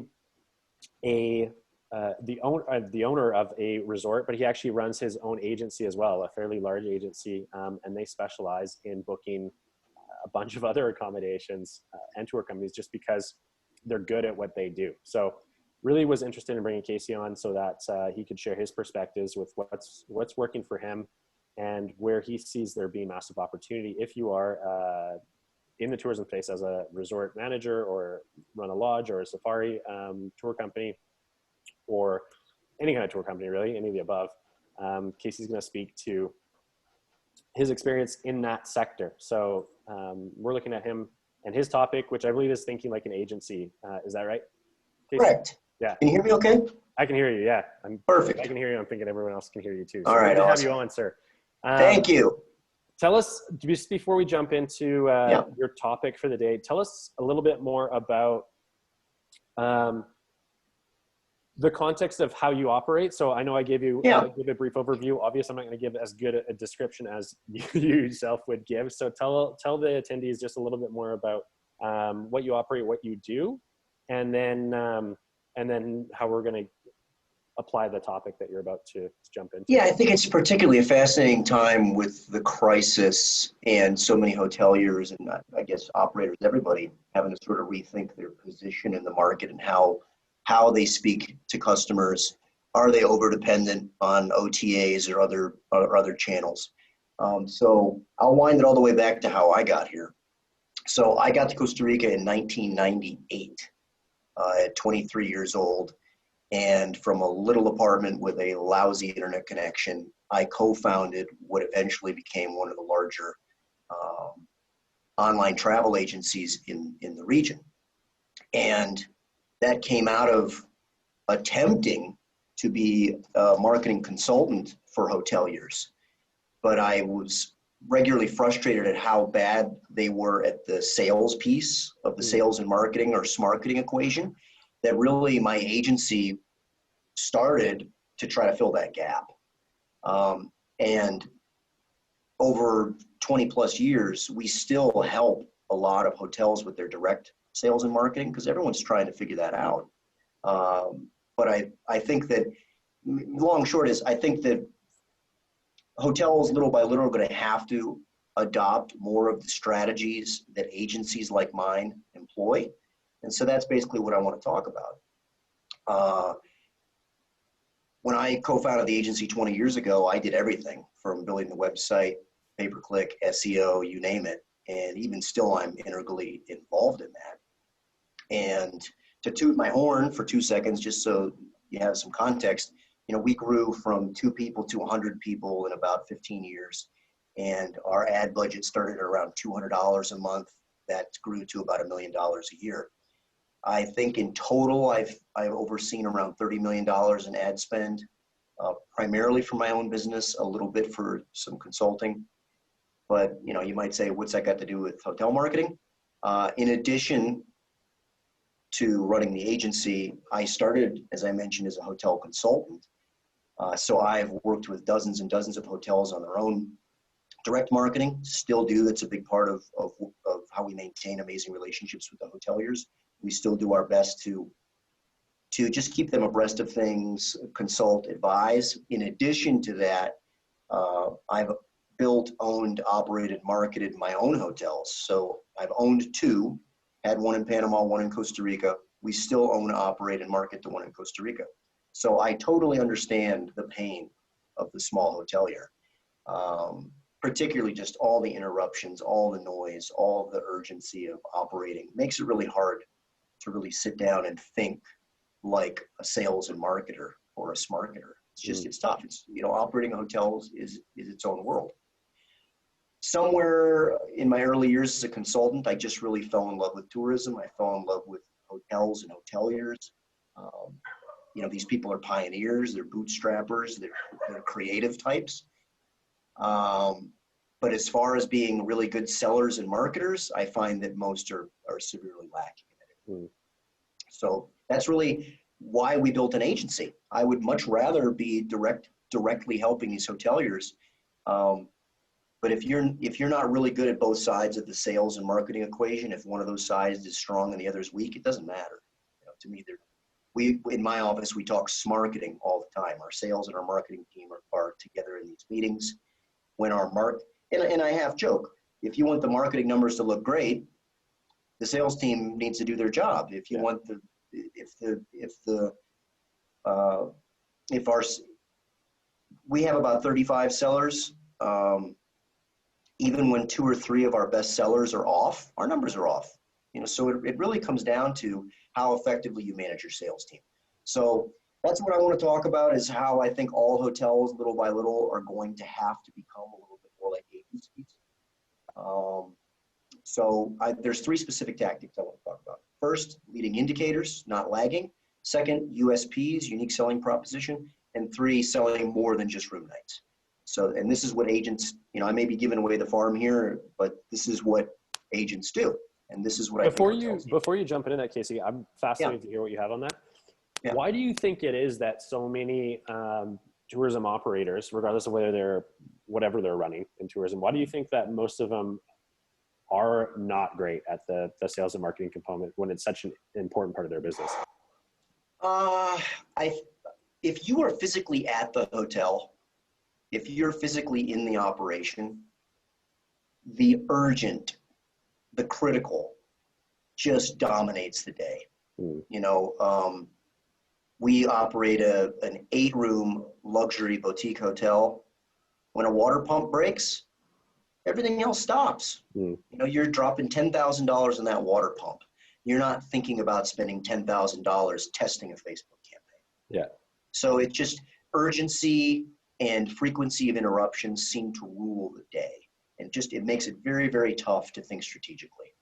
the owner of a resort, but he actually runs his own agency as well, a fairly large agency, and they specialize in booking a bunch of other accommodations and tour companies just because they're good at what they do. So really was interested in bringing Casey on so that he could share his perspectives with what's working for him and where he sees there being massive opportunity if you are in the tourism space as a resort manager or run a lodge or a safari tour company or any kind of tour company, really, any of the above. Casey's going to speak to his experience in that sector. So we're looking at him and his topic, which I believe is thinking like an agency. Is that right, Casey? Correct. Yeah. Can you hear me okay? I can hear you, yeah. Perfect. I can hear you. I'm thinking everyone else can hear you too. All right, good to have awesome. you on, sir. Thank you. Tell us, just before we jump into your topic for the day, tell us a little bit more about the context of how you operate. So I know I gave you give a brief overview. Obviously, I'm not going to give as good a description as you yourself would give. So tell the attendees just a little bit more about what you operate, what you do, and then how we're going to apply the topic that you're about to jump into. Yeah, I think it's particularly a fascinating time with the crisis and so many hoteliers and I guess operators, everybody having to sort of rethink their position in the market and how they speak to customers. Are they over dependent on OTAs or other channels? So I'll wind it all the way back to how I got here. So I got to Costa Rica in 1998 at 23 years old. And from a little apartment with a lousy internet connection, I co-founded what eventually became one of the larger online travel agencies in the region. And that came out of attempting to be a marketing consultant for hoteliers. But I was regularly frustrated at how bad they were at the sales piece of the sales and marketing or smarketing equation, that really my agency started to try to fill that gap. And over 20 plus years, we still help a lot of hotels with their direct sales and marketing because everyone's trying to figure that out. But I think that, long and short is, I think that hotels little by little are going to have to adopt more of the strategies that agencies like mine employ. And so that's basically what I want to talk about. When I co-founded the agency 20 years ago, I did everything from building the website, pay-per-click, SEO, you name it. And even still, I'm integrally involved in that. And to toot my horn for 2 seconds, just so you have some context, we grew from 2 people to 100 people in about 15 years. And our ad budget started at around $200 a month. That grew to about $1 million a year. I think in total, I've overseen around $30 million in ad spend, primarily for my own business, a little bit for some consulting. But, you might say, what's that got to do with hotel marketing? In addition to running the agency, I started, as I mentioned, as a hotel consultant. So I've worked with dozens and dozens of hotels on their own direct marketing, still do. That's a big part of how we maintain amazing relationships with the hoteliers. We still do our best to just keep them abreast of things, consult, advise. In addition to that, I've built, owned, operated, marketed my own hotels. So I've owned 2, had one in Panama, one in Costa Rica. We still own, operate, and market the one in Costa Rica. So I totally understand the pain of the small hotelier, particularly just all the interruptions, all the noise, all the urgency of operating. Makes it really hard to really sit down and think like a sales and marketer or a smarketer. It's just, it's tough. It's, you know, operating a hotel is its own world. Somewhere in my early years as a consultant, I just really fell in love with tourism. I fell in love with hotels and hoteliers. You know, these people are pioneers, they're bootstrappers, they're creative types. But as far as being really good sellers and marketers, I find that most are severely lacking in it. So that's really why we built an agency. I would much rather be directly helping these hoteliers. But if you're not really good at both sides of the sales and marketing equation, if one of those sides is strong and the other is weak, it doesn't matter. You know, to me, in my office, we talk smarketing all the time. Our sales and our marketing team are together in these meetings. When our and I half joke, if you want the marketing numbers to look great, the sales team needs to do their job. If you want we have about 35 sellers. Even when 2 or 3 of our best sellers are off, our numbers are off. You know, so it really comes down to how effectively you manage your sales team. So that's what I want to talk about, is how I think all hotels, little by little, are going to have to become a little bit more like agencies. There's 3 specific tactics I want to talk about. First, leading indicators, not lagging. Second, USPs, unique selling proposition. And 3, selling more than just room nights. So, and this is what agents, you know, I may be giving away the farm here, but this is what agents do. And this is what before you jump into that, Casey, I'm fascinated to hear what you have on that. Yeah. Why do you think it is that so many tourism operators, regardless of whatever they're running in tourism, why do you think that most of them are not great at the sales and marketing component when it's such an important part of their business? If you are physically at the hotel, if you're physically in the operation, the urgent, the critical just dominates the day. You know, we operate an 8-room luxury boutique hotel. When a water pump breaks, everything else stops. You know, you're dropping $10,000 in that water pump. You're not thinking about spending $10,000 testing a Facebook campaign. Yeah. So it's just urgency and frequency of interruptions seem to rule the day. And just, it makes it very, very tough to think strategically.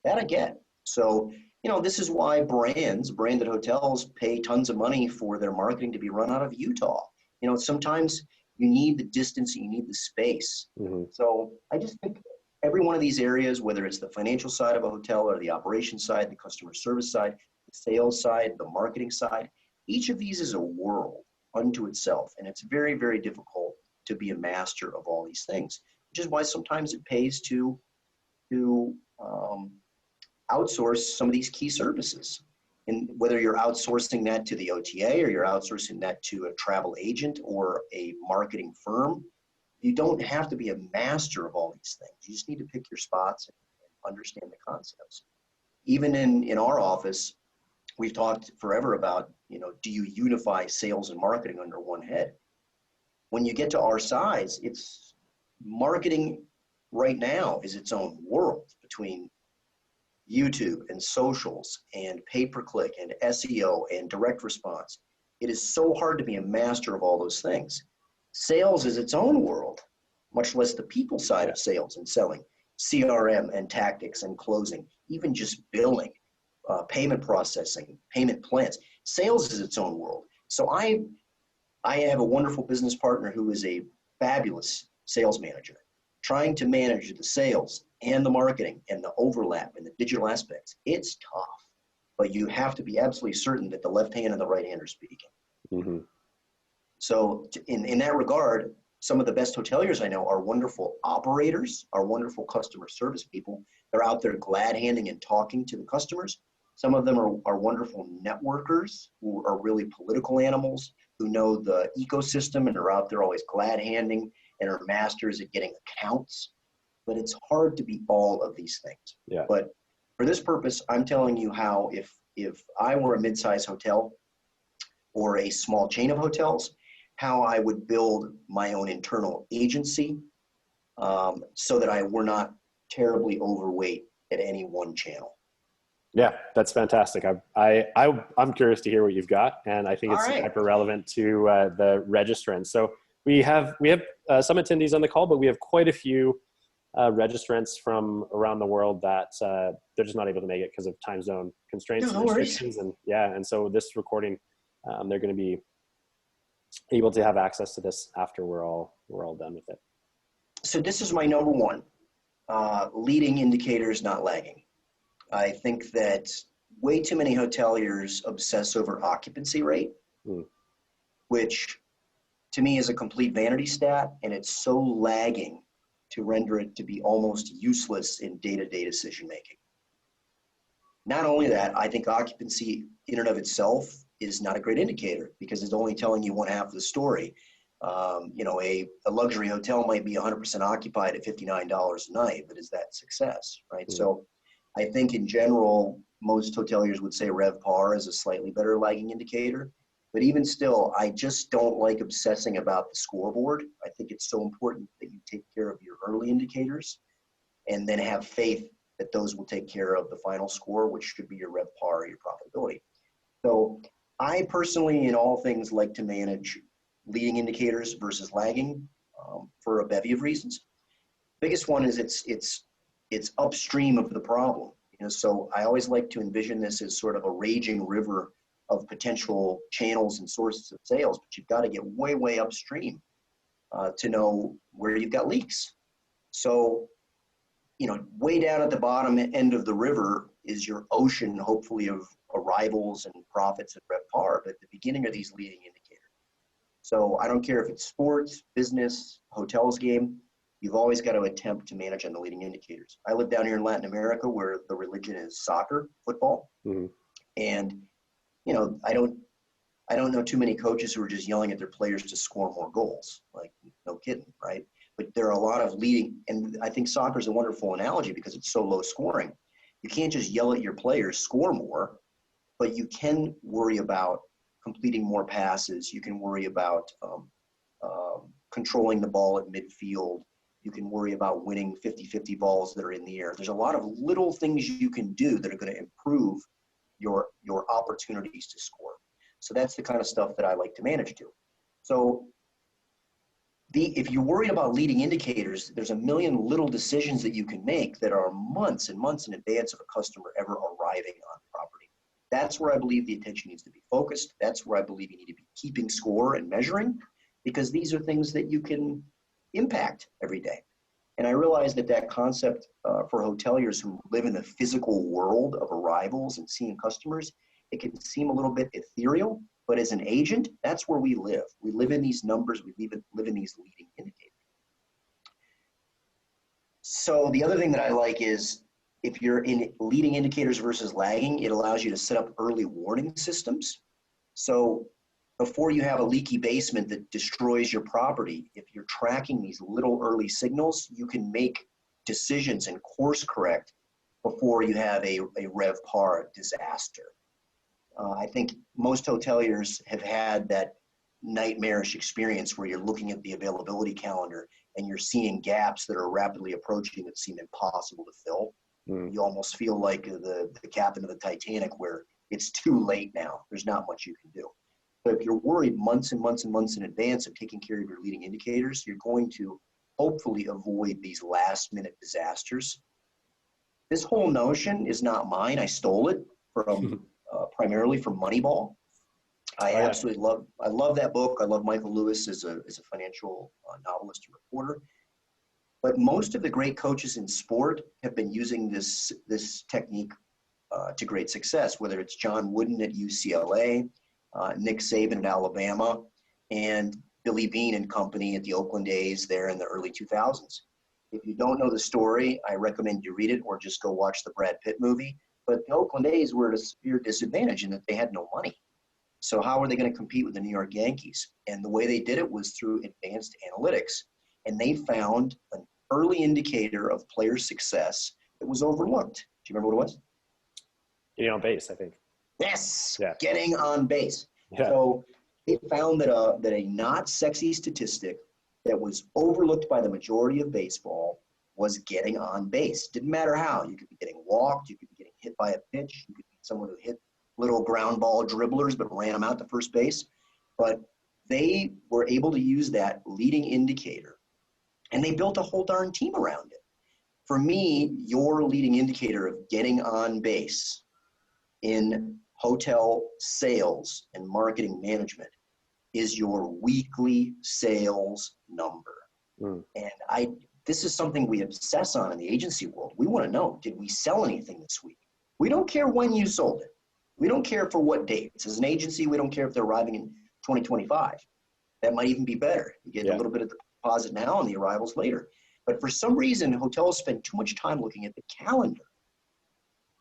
That I get. So, you know, this is why branded hotels pay tons of money for their marketing to be run out of Utah. You know, sometimes you need the distance, you need the space. So I just think every one of these areas, whether it's the financial side of a hotel or the operations side, the customer service side, the sales side, the marketing side, each of these is a world unto itself. And it's very, very difficult to be a master of all these things, which is why sometimes it pays to outsource some of these key services. And whether you're outsourcing that to the OTA or you're outsourcing that to a travel agent or a marketing firm, you don't have to be a master of all these things. You just need to pick your spots and understand the concepts. Even in our office, we've talked forever about, you know, do you unify sales and marketing under one head? When you get to our size, it's marketing right now is its own world between YouTube and socials and pay-per-click and SEO and direct response. It is so hard to be a master of all those things. Sales is its own world, much less the people side of sales and selling, CRM and tactics and closing, even just billing. Payment processing, payment plans. Sales is its own world. So I have a wonderful business partner who is a fabulous sales manager, trying to manage the sales and the marketing and the overlap and the digital aspects. It's tough, but you have to be absolutely certain that the left hand and the right hand are speaking. So in that regard, some of the best hoteliers I know are wonderful operators, are wonderful customer service people. They're out there glad handing and talking to the customers. Some of them are wonderful networkers who are really political animals, who know the ecosystem and are out there always glad handing and are masters at getting accounts. But it's hard to be all of these things. Yeah. But for this purpose, I'm telling you how if I were a mid-sized hotel or a small chain of hotels, how I would build my own internal agency so that I were not terribly overweight at any one channel. Yeah, that's fantastic. I'm curious to hear what you've got, and I think it's hyper relevant to the registrants. So we have some attendees on the call, but we have quite a few registrants from around the world that they're just not able to make it because of time zone constraints and restrictions. And and so this recording, they're going to be able to have access to this after we're all done with it. So this is my number one, leading indicators, not lagging. I think that way too many hoteliers obsess over occupancy rate, which to me is a complete vanity stat, and it's so lagging to render it to be almost useless in day-to-day decision-making. Not only that, I think occupancy in and of itself is not a great indicator because it's only telling you one half of the story. You know, a luxury hotel might be 100% occupied at $59 a night, but is that success, right? So I think in general, most hoteliers would say RevPAR is a slightly better lagging indicator. But even still, I just don't like obsessing about the scoreboard. I think it's so important that you take care of your early indicators and then have faith that those will take care of the final score, which should be your RevPAR or your profitability. So I personally, in all things, like to manage leading indicators versus lagging for a bevy of reasons. Biggest one is it's upstream of the problem. You know, so I always like to envision this as sort of a raging river of potential channels and sources of sales, but you've got to get way, way upstream to know where you've got leaks. So, you know, way down at the bottom end of the river is your ocean, hopefully, of arrivals and profits and RevPAR, but at the beginning are these leading indicators. So I don't care if it's sports, business, hotels game, you've always got to attempt to manage on the leading indicators. I live down here in Latin America where the religion is soccer, football. And, you know, I don't know too many coaches who are just yelling at their players to score more goals. Like, no kidding, right? But there are a lot of leading, and I think soccer is a wonderful analogy because it's so low scoring. You can't just yell at your players, score more, but you can worry about completing more passes. You can worry about controlling the ball at midfield. You can worry about winning 50-50 balls that are in the air. There's a lot of little things you can do that are going to improve your opportunities to score. So that's the kind of stuff that I like to manage to. So if you're worried about leading indicators, there's a million little decisions that you can make that are months and months in advance of a customer ever arriving on property. That's where I believe the attention needs to be focused. That's where I believe you need to be keeping score and measuring, because these are things that you can impact every day. And I realize that concept for hoteliers who live in the physical world of arrivals and seeing customers, it can seem a little bit ethereal, but as an agent, that's where we live. We live in these numbers, we live in these leading indicators. So the other thing that I like is if you're in leading indicators versus lagging, it allows you to set up early warning systems. So before you have a leaky basement that destroys your property, if you're tracking these little early signals, you can make decisions and course correct before you have a RevPAR disaster. I think most hoteliers have had that nightmarish experience where you're looking at the availability calendar and you're seeing gaps that are rapidly approaching that seem impossible to fill. You almost feel like the captain of the Titanic where it's too late now. There's not much you can do. But if you're worried months and months and months in advance of taking care of your leading indicators, you're going to hopefully avoid these last-minute disasters. This whole notion is not mine. I stole it from primarily from Moneyball. I absolutely love that book. I love Michael Lewis as a financial novelist and reporter. But most of the great coaches in sport have been using this technique to great success, whether it's John Wooden at UCLA, Nick Saban at Alabama, and Billy Beane and company at the Oakland A's there in the early 2000s. If you don't know the story, I recommend you read it or just go watch the Brad Pitt movie. But the Oakland A's were at a severe disadvantage in that they had no money. So how were they going to compete with the New York Yankees? And the way they did it was through advanced analytics. And they found an early indicator of player success that was overlooked. Do you remember what it was? Getting on base, I think. Yes, yeah. Getting on base. Yeah. So it found that a not sexy statistic that was overlooked by the majority of baseball was getting on base. Didn't matter how. You could be getting walked, you could be getting hit by a pitch. You could be someone who hit little ground ball dribblers but ran them out to first base. But they were able to use that leading indicator, and they built a whole darn team around it. For me, your leading indicator of getting on base in hotel sales and marketing management is your weekly sales number. And this is something we obsess on in the agency world. We want to know, did we sell anything this week? We don't care when you sold it. We don't care for what dates. As an agency, we don't care if they're arriving in 2025. That might even be better. You get a little bit of the deposit now and the arrivals later. But for some reason, hotels spend too much time looking at the calendar.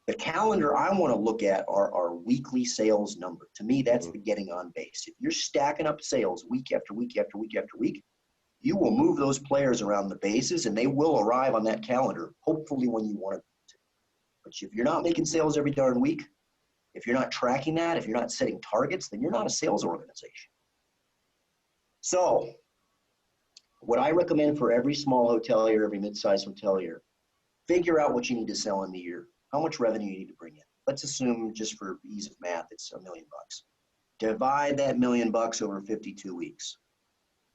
The calendar I want to look at are our weekly sales number. To me, that's the getting on base. If you're stacking up sales week after week after week after week, you will move those players around the bases and they will arrive on that calendar, hopefully when you want them to. But if you're not making sales every darn week, if you're not tracking that, if you're not setting targets, then you're not a sales organization. So what I recommend for every small hotelier, every mid-sized hotelier, figure out what you need to sell in the year, how much revenue you need to bring in. Let's assume, just for ease of math, it's $1 million. Divide that $1 million over 52 weeks.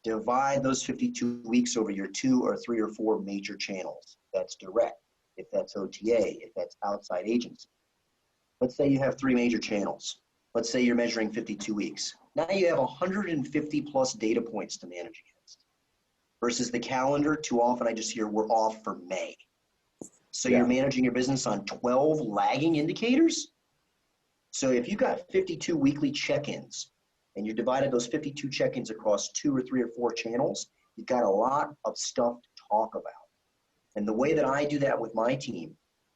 Divide those 52 weeks over your 2 or 3 or 4 major channels. That's direct, if that's OTA, if that's outside agency. Let's say you have 3 major channels. Let's say you're measuring 52 weeks. Now you have 150 plus data points to manage against. Versus the calendar, too often I just hear we're off for May. So you're managing your business on 12 lagging indicators? So if you got 52 weekly check-ins and you divided those 52 check-ins across 2 or 3 or 4 channels, you've got a lot of stuff to talk about. And the way that I do that with my team,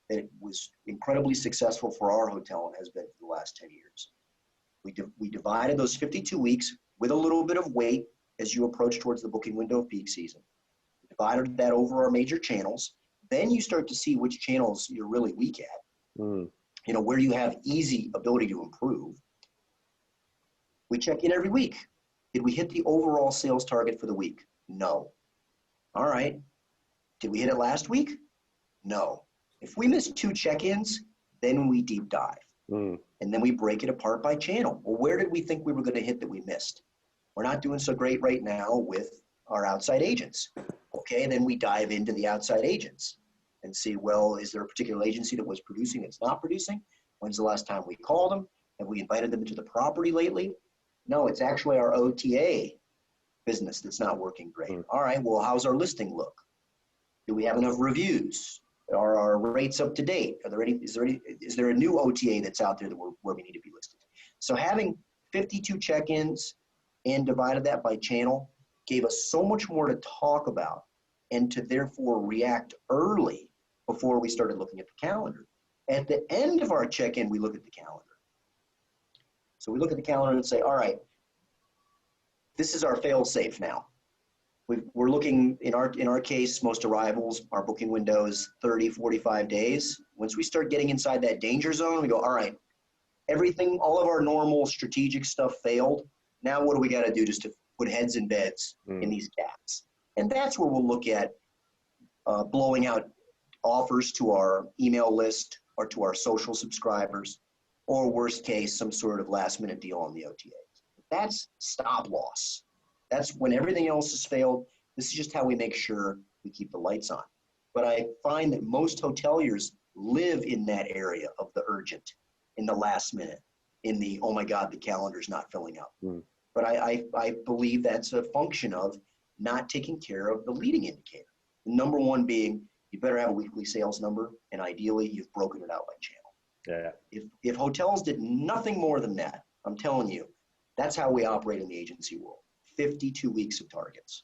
that it was incredibly successful for our hotel and has been for the last 10 years. We divided those 52 weeks with a little bit of weight as you approach towards the booking window of peak season. We divided that over our major channels. Then you start to see which channels you're really weak at, where you have easy ability to improve. We check in every week. Did we hit the overall sales target for the week? No. All right. Did we hit it last week? No. If we missed 2 check-ins, then we deep dive. And then we break it apart by channel. Well, where did we think we were going to hit that we missed? We're not doing so great right now with our outside agents. Okay, then we dive into the outside agents and see, well, is there a particular agency that was producing that's not producing? When's the last time we called them? Have we invited them into the property lately? No, it's actually our OTA business that's not working great. All right, well, how's our listing look? Do we have enough reviews? Are our rates up to date? Is there a new OTA that's out there where we need to be listed? So having 52 check-ins and divided that by channel gave us so much more to talk about and to therefore react early before we started looking at the calendar. At the end of our check-in, we look at the calendar. So we look at the calendar and say, all right, this is our fail-safe now. We're looking, in our case, most arrivals, our booking window is 30, 45 days. Once we start getting inside that danger zone, we go, all right, everything, all of our normal strategic stuff failed. Now what do we got to do just to put heads in beds in these gaps? And that's where we'll look at blowing out offers to our email list or to our social subscribers, or worst case, some sort of last minute deal on the OTAs. That's stop loss. That's when everything else has failed. This is just how we make sure we keep the lights on. But I find that most hoteliers live in that area of the urgent, in the last minute, in the, oh my God, the calendar's not filling up. But I believe that's a function of not taking care of the leading indicator. The number one being, you better have a weekly sales number, and ideally you've broken it out by channel. If hotels did nothing more than that, I'm telling you, that's how we operate in the agency world. 52 weeks of targets.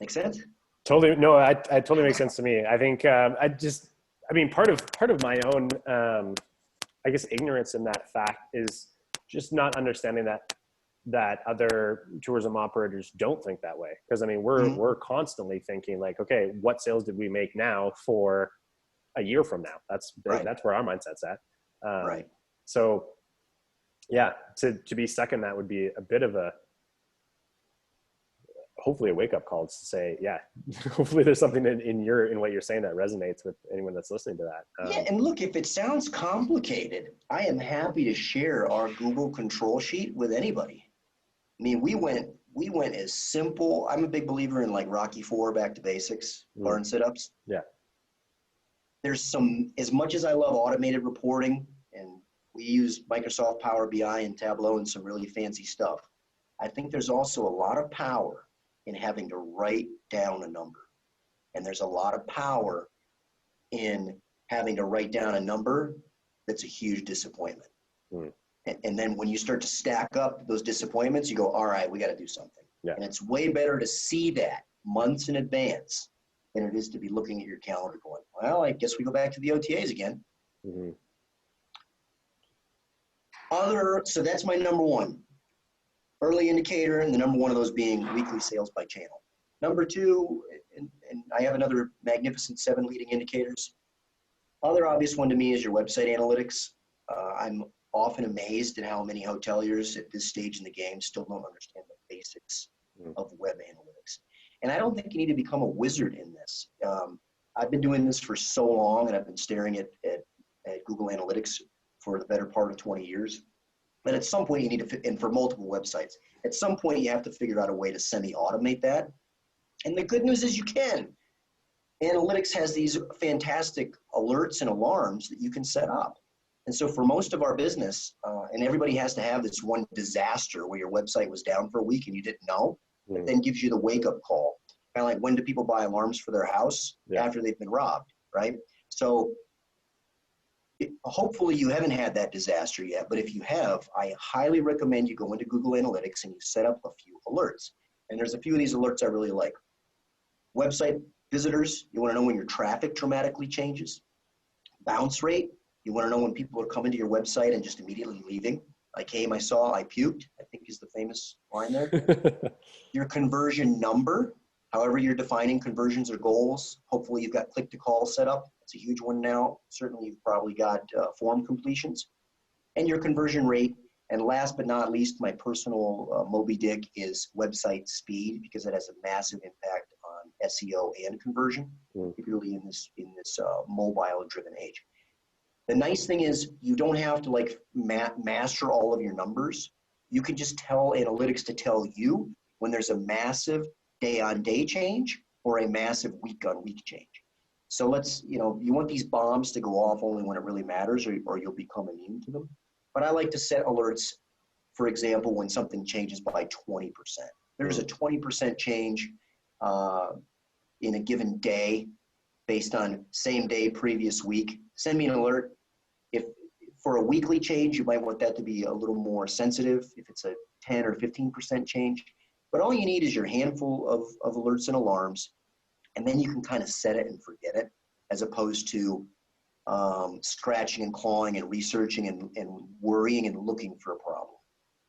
Make sense? Totally. No, I totally makes sense to me. I think part of my own, I guess, ignorance in that fact is just not understanding that other tourism operators don't think that way. Because I mean, we're constantly thinking like, okay, what sales did we make now for a year from now? That's where our mindset's at. Right. So yeah, to be stuck in that would be a bit of a hopefully a wake-up call to say, yeah, hopefully there's something in what you're saying that resonates with anyone that's listening to that. Yeah, and look, if it sounds complicated, I am happy to share our Google control sheet with anybody. I mean, we went as simple. I'm a big believer in like Rocky IV, back to basics, barn sit-ups. Yeah. There's some, as much as I love automated reporting, and we use Microsoft Power BI and Tableau and some really fancy stuff, I think there's also a lot of power in having to write down a number. And there's a lot of power in having to write down a number that's a huge disappointment. And then when you start to stack up those disappointments, you go, all right, we got to do something. Yeah. And it's way better to see that months in advance than it is to be looking at your calendar going, well, I guess we go back to the OTAs again. So that's my number one. Early indicator, and the number one of those being weekly sales by channel. Number two, and I have another magnificent 7 leading indicators. Other obvious one to me is your website analytics. I'm often amazed at how many hoteliers at this stage in the game still don't understand the basics of web analytics. And I don't think you need to become a wizard in this. I've been doing this for so long, and I've been staring at Google Analytics for the better part of 20 years. But at some point you need to, and for multiple websites, at some point you have to figure out a way to semi-automate that. And the good news is you can. Analytics has these fantastic alerts and alarms that you can set up. And so for most of our business, and everybody has to have this one disaster where your website was down for a week and you didn't know, it then gives you the wake-up call. Kind of like, when do people buy alarms for their house? After they've been robbed, right? So hopefully you haven't had that disaster yet, but if you have, I highly recommend you go into Google Analytics and you set up a few alerts. And there's a few of these alerts I really like. Website visitors, you want to know when your traffic dramatically changes. Bounce rate, you want to know when people are coming to your website and just immediately leaving. I came, I saw, I puked, I think is the famous line there. Your conversion number, however you're defining conversions or goals. Hopefully you've got click to call set up. It's a huge one now. Certainly you've probably got form completions. And your conversion rate. And last but not least, my personal Moby Dick is website speed, because it has a massive impact on SEO and conversion, particularly in this mobile-driven age. The nice thing is you don't have to like master all of your numbers. You can just tell analytics to tell you when there's a massive day-on-day change or a massive week-on-week change. So let's, you want these bombs to go off only when it really matters, or you'll become immune to them. But I like to set alerts, for example, when something changes by 20%. There's a 20% change in a given day based on same day, previous week. Send me an alert. If for a weekly change, you might want that to be a little more sensitive if it's a 10 or 15% change. But all you need is your handful of alerts and alarms, and then you can kind of set it and forget it, as opposed to scratching and clawing and researching and worrying and looking for a problem.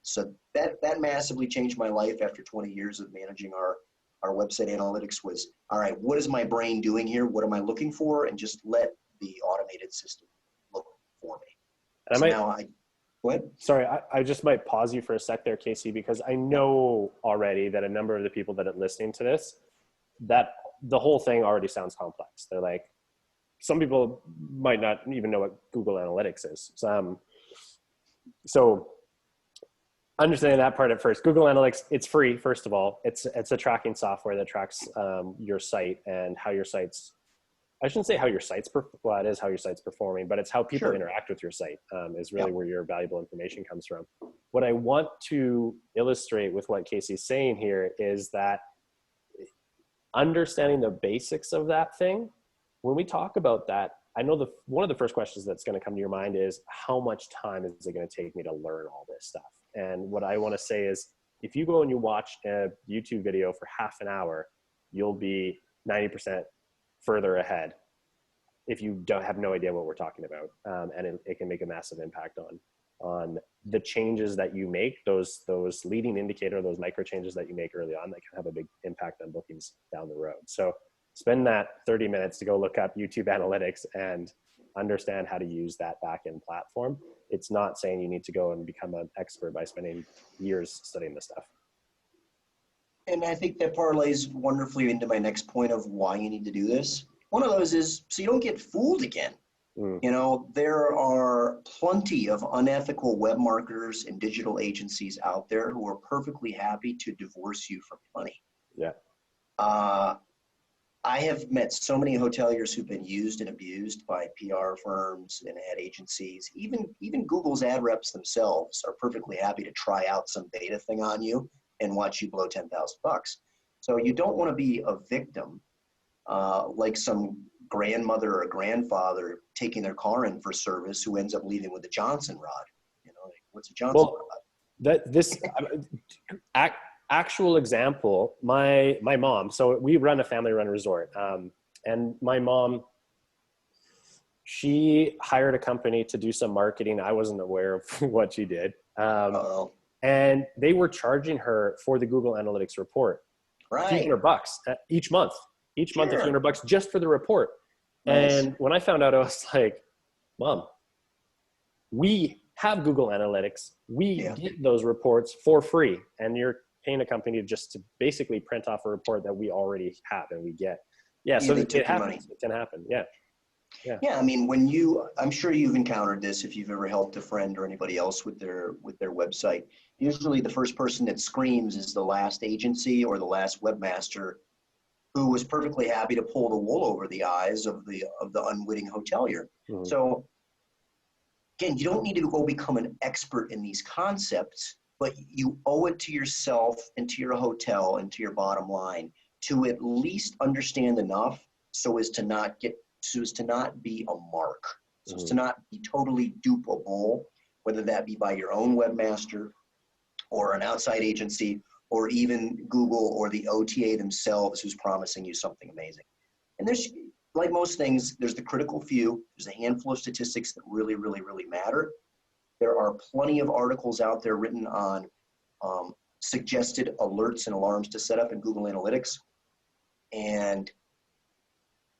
So that massively changed my life after 20 years of managing our website analytics. Was, all right, what is my brain doing here? What am I looking for? And just let the automated system look for me. And so go ahead. Sorry, I just might pause you for a sec there, Casey, because I know already that a number of the people that are listening to this, that the whole thing already sounds complex. They're like, some people might not even know what Google Analytics is. So understanding that part at first, Google Analytics, it's free, first of all. It's a tracking software that tracks your site and how your site's, I shouldn't say how your site's, well, it is how your site's performing, but it's how people interact with your site is really where your valuable information comes from. What I want to illustrate with what Casey's saying here is that understanding the basics of that thing, when we talk about that, I know one of the first questions that's going to come to your mind is, how much time is it going to take me to learn all this stuff? And what I want to say is, if you go and you watch a YouTube video for half an hour, you'll be 90% further ahead if you don't have no idea what we're talking about. And it can make a massive impact on the changes that you make, those leading indicator, those micro changes that you make early on that can have a big impact on bookings down the road. So spend that 30 minutes to go look up YouTube Analytics and understand how to use that back-end platform. It's not saying you need to go and become an expert by spending years studying this stuff. And I think that parlays wonderfully into my next point of why you need to do this. One of those is so you don't get fooled again. You know, there are plenty of unethical web marketers and digital agencies out there who are perfectly happy to divorce you from money. Yeah. I have met so many hoteliers who've been used and abused by PR firms and ad agencies. Even Google's ad reps themselves are perfectly happy to try out some beta thing on you and watch you blow $10,000. So you don't want to be a victim, like some grandmother or grandfather taking their car in for service who ends up leaving with a Johnson rod. You know, like, what's a Johnson rod? This actual example, my mom, so we run a family-run resort, and my mom, she hired a company to do some marketing. I wasn't aware of what she did. And they were charging her for the Google Analytics report, right, $200 each month. Each month, a few $100 just for the report. Nice. And when I found out, I was like, Mom, we have Google Analytics. We get those reports for free. And you're paying a company just to basically print off a report that we already have and we get. Yeah, so it happens. It can happen. Yeah. Yeah, I mean, I'm sure you've encountered this if you've ever helped a friend or anybody else with their website. Usually the first person that screams is the last agency or the last webmaster who was perfectly happy to pull the wool over the eyes of the unwitting hotelier. Mm-hmm. So again, you don't need to go become an expert in these concepts, but you owe it to yourself and to your hotel and to your bottom line to at least understand enough so as to not be a mark, so as to not be totally dupable, whether that be by your own webmaster or an outside agency, or even Google or the OTA themselves who's promising you something amazing. And there's, like most things, there's the critical few. There's a handful of statistics that really, really, really matter. There are plenty of articles out there written on suggested alerts and alarms to set up in Google Analytics. And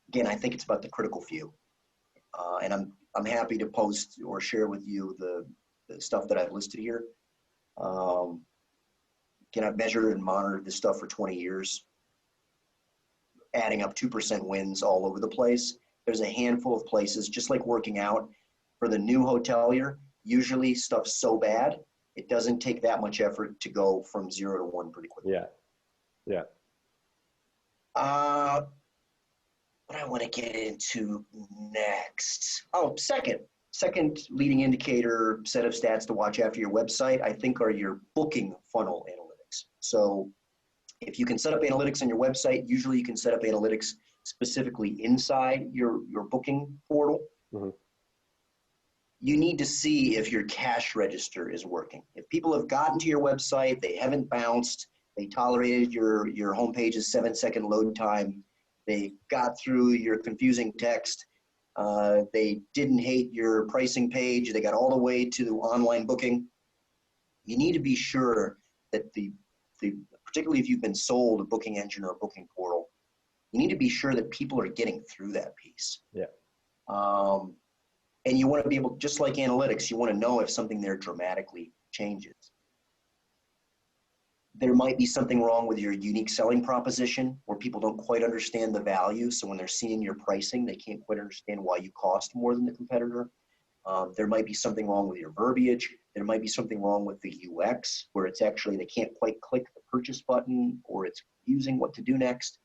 again, I think it's about the critical few. And I'm happy to post or share with you the stuff that I've listed here. Again, I've measured and monitored this stuff for 20 years, adding up 2% wins all over the place. There's a handful of places, just like working out, for the new hotelier, usually stuff's so bad, it doesn't take that much effort to go from 0 to 1 pretty quickly. Yeah. What I want to get into next. Oh, second leading indicator set of stats to watch after your website, I think, are your booking funnel analytics. So if you can set up analytics on your website, usually you can set up analytics specifically inside your booking portal. Mm-hmm. You need to see if your cash register is working. If people have gotten to your website, they haven't bounced, they tolerated your homepage's 7-second load time, they got through your confusing text, they didn't hate your pricing page, they got all the way to the online booking. You need to be sure that particularly if you've been sold a booking engine or a booking portal, you need to be sure that people are getting through that piece. Yeah. And you want to be able, just like analytics, you want to know if something there dramatically changes. There might be something wrong with your unique selling proposition where people don't quite understand the value. So when they're seeing your pricing, they can't quite understand why you cost more than the competitor. There might be something wrong with your verbiage. There might be something wrong with the UX where it's actually, they can't quite click the purchase button or it's confusing what to do next.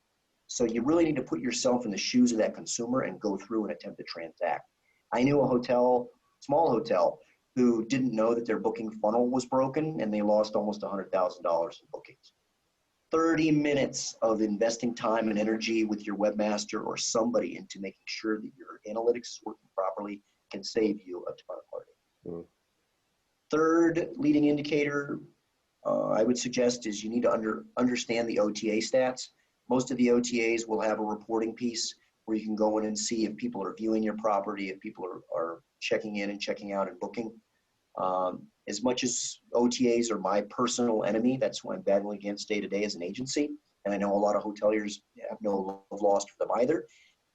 So you really need to put yourself in the shoes of that consumer and go through and attempt to transact. I knew a hotel, small hotel, who didn't know that their booking funnel was broken and they lost almost $100,000 in bookings. 30 minutes of investing time and energy with your webmaster or somebody into making sure that your analytics is working properly can save you a ton of heartache. Third leading indicator I would suggest is you need to understand the OTA stats. Most of the OTAs will have a reporting piece where you can go in and see if people are viewing your property, if people are checking in and checking out and booking. As much as OTAs are my personal enemy, that's what I'm battling against day to day as an agency. And I know a lot of hoteliers have no love lost for them either.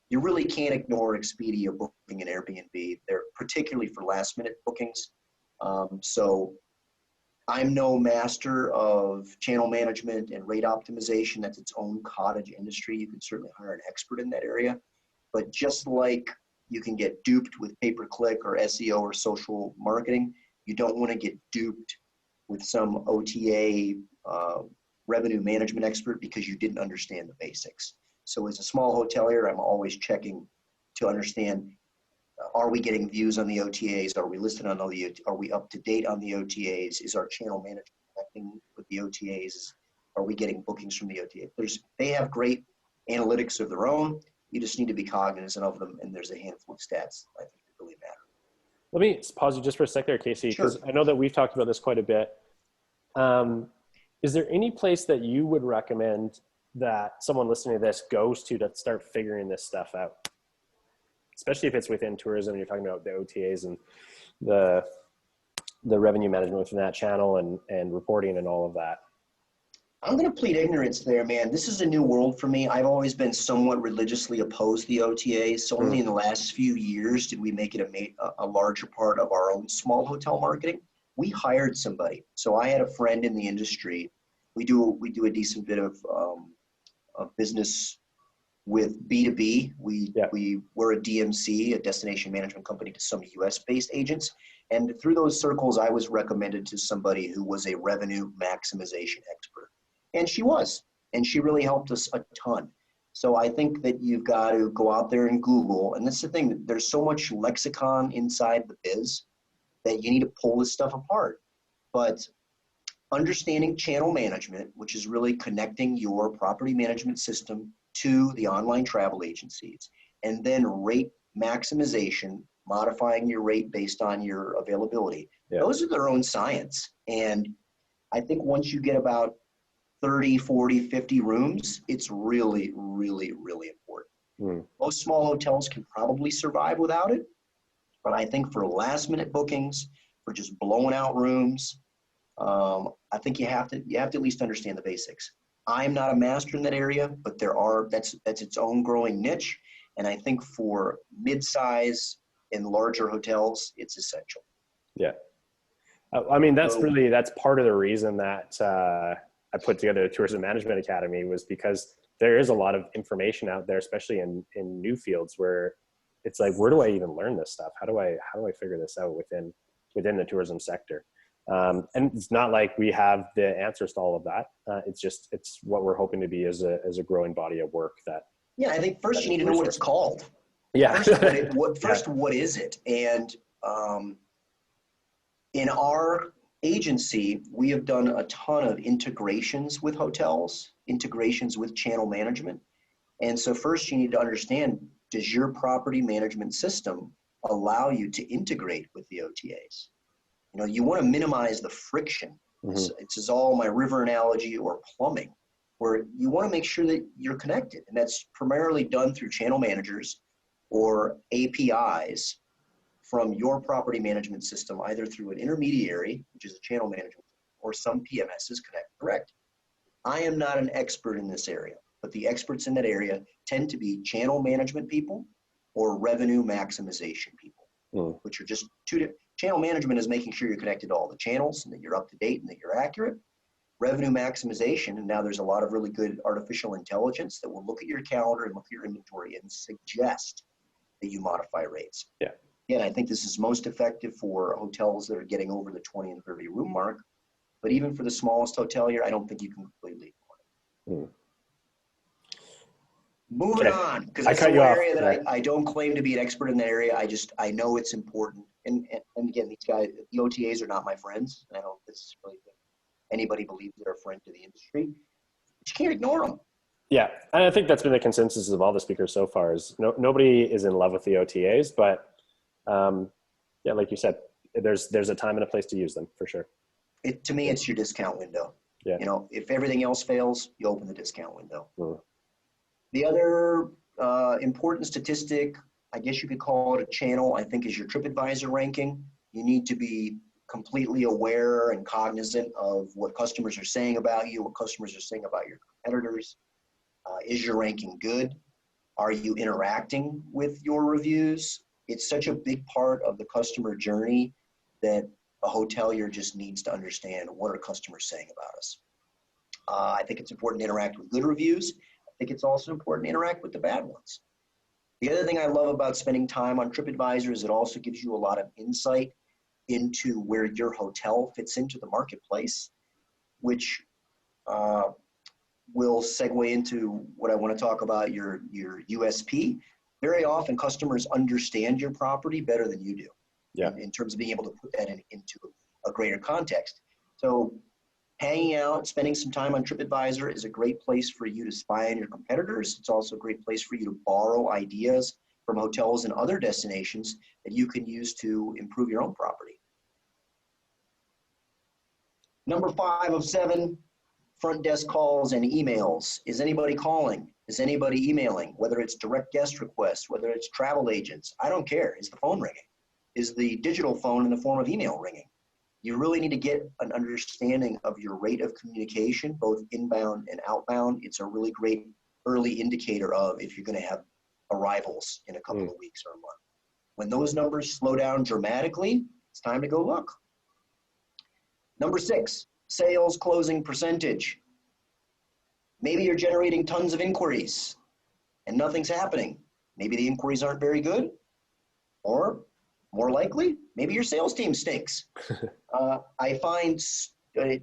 You really can't ignore Expedia, Booking, and Airbnb. They're particularly for last minute bookings. So I'm no master of channel management and rate optimization. That's its own cottage industry. You can certainly hire an expert in that area. But just like you can get duped with pay-per-click or SEO or social marketing, you don't want to get duped with some OTA revenue management expert because you didn't understand the basics. So as a small hotelier, I'm always checking to understand, are we getting views on the OTAs? Are we listed on all the, are we up to date on the OTAs? Is our channel management connecting with the OTAs? Are we getting bookings from the OTA? They have great analytics of their own. You just need to be cognizant of them, and there's a handful of stats I think that really matter. Let me pause you just for a sec there, Casey, because Sure. I know that we've talked about this quite a bit. Is there any place that you would recommend that someone listening to this goes to start figuring this stuff out? Especially if it's within tourism, you're talking about the OTAs and the revenue management within that channel and reporting and all of that. I'm going to plead ignorance there, man. This is a new world for me. I've always been somewhat religiously opposed to the OTAs. So only in the last few years did we make it a larger part of our own small hotel marketing. We hired somebody. So I had a friend in the industry. We do a decent bit of business with B2B. We're a DMC, a destination management company, to some US-based agents. And through those circles, I was recommended to somebody who was a revenue maximization expert. And she was, and she really helped us a ton. So I think that you've got to go out there and Google, and that's the thing, there's so much lexicon inside the biz that you need to pull this stuff apart. But understanding channel management, which is really connecting your property management system to the online travel agencies, and then rate maximization, modifying your rate based on your availability. Yeah. Those are their own science. And I think once you get about 30, 40, 50 rooms, it's really, really, really important. Most small hotels can probably survive without it. But I think for last minute bookings, for just blowing out rooms, I think you have to at least understand the basics. I'm not a master in that area, but that's its own growing niche. And I think for mid-size and larger hotels, it's essential. Yeah. I mean, that's part of the reason that I put together the Tourism Management Academy, was because there is a lot of information out there, especially in new fields, where it's like, where do I even learn this stuff? How do I figure this out within the tourism sector? And it's not like we have the answers to all of that. It's what we're hoping to be as a growing body of work that. Yeah, I think first you need to know what it's called. Yeah. What is it? And in our agency, we have done a ton of integrations with hotels, integrations with channel management. And so first you need to understand, does your property management system allow you to integrate with the OTAs? You know, you want to minimize the friction. It's all my river analogy or plumbing, where you want to make sure that you're connected. And that's primarily done through channel managers or APIs from your property management system, either through an intermediary, which is a channel management, or some PMSs connect direct. I am not an expert in this area, but the experts in that area tend to be channel management people or revenue maximization people, which are just two different. Channel management is making sure you're connected to all the channels and that you're up to date and that you're accurate. Revenue maximization, and now there's a lot of really good artificial intelligence that will look at your calendar and look at your inventory and suggest that you modify rates. Yeah. Again, I think this is most effective for hotels that are getting over the 20 and 30 room mark. But even for the smallest hotelier, I don't think you can completely ignore it. Moving on, because that's an area that I don't claim to be an expert in that area. I know it's important. And again, these guys, the OTAs are not my friends. I don't necessarily think anybody believes they're a friend to the industry. But you can't ignore them. Yeah, and I think that's been the consensus of all the speakers so far, is nobody is in love with the OTAs, but yeah, like you said, there's a time and a place to use them for sure. To me, it's your discount window. Yeah. You know, if everything else fails, you open the discount window. The other important statistic, I guess you could call it a channel, I think, is your TripAdvisor ranking. You need to be completely aware and cognizant of what customers are saying about you, what customers are saying about your competitors. Is your ranking good? Are you interacting with your reviews? It's such a big part of the customer journey that a hotelier just needs to understand what are customers saying about us. I think it's important to interact with good reviews. I think it's also important to interact with the bad ones. The other thing I love about spending time on TripAdvisor is it also gives you a lot of insight into where your hotel fits into the marketplace, which will segue into what I want to talk about, your USP. Very often customers understand your property better than you do, in terms of being able to put that into a greater context. So hanging out, spending some time on TripAdvisor is a great place for you to spy on your competitors. It's also a great place for you to borrow ideas from hotels and other destinations that you can use to improve your own property. Number 5 of 7, front desk calls and emails. Is anybody calling? Is anybody emailing? Whether it's direct guest requests, whether it's travel agents, I don't care. Is the phone ringing? Is the digital phone in the form of email ringing? You really need to get an understanding of your rate of communication, both inbound and outbound. It's a really great early indicator of if you're going to have arrivals in a couple of weeks or a month. When those numbers slow down dramatically, it's time to go look. Number 6, sales closing percentage. Maybe you're generating tons of inquiries and nothing's happening. Maybe the inquiries aren't very good, or more likely, maybe your sales team stinks. I find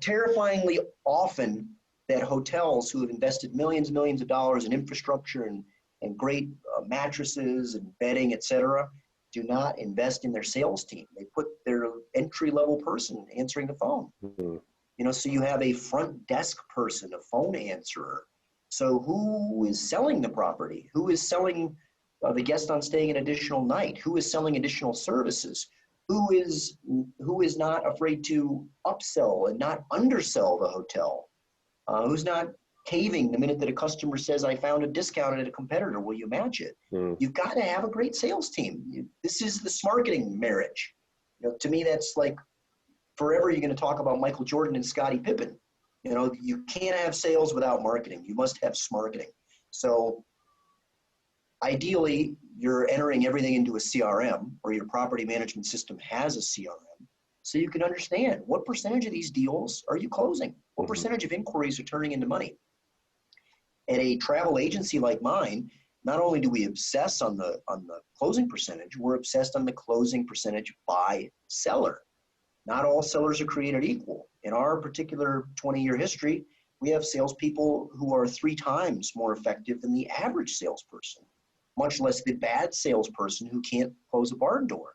terrifyingly often that hotels who have invested millions and millions of dollars in infrastructure and great mattresses and bedding, et cetera, do not invest in their sales team. They put their entry-level person answering the phone. You know, so you have a front desk person, a phone answerer. So who is selling the property? Who is selling the guest on staying an additional night? Who is selling additional services? Who is not afraid to upsell and not undersell the hotel? Who's not caving the minute that a customer says, I found a discount at a competitor, will you match it? You've got to have a great sales team. This is the smarketing marriage. You know, to me, that's like forever you're going to talk about Michael Jordan and Scottie Pippen. You know, you can't have sales without marketing. You must have smarketing. So ideally, you're entering everything into a CRM, or your property management system has a CRM, so you can understand what percentage of these deals are you closing? What percentage of inquiries are turning into money? At a travel agency like mine, not only do we obsess on the closing percentage, we're obsessed on the closing percentage by seller. Not all sellers are created equal. In our particular 20-year history, we have salespeople who are 3 times more effective than the average salesperson, much less the bad salesperson who can't close a barn door.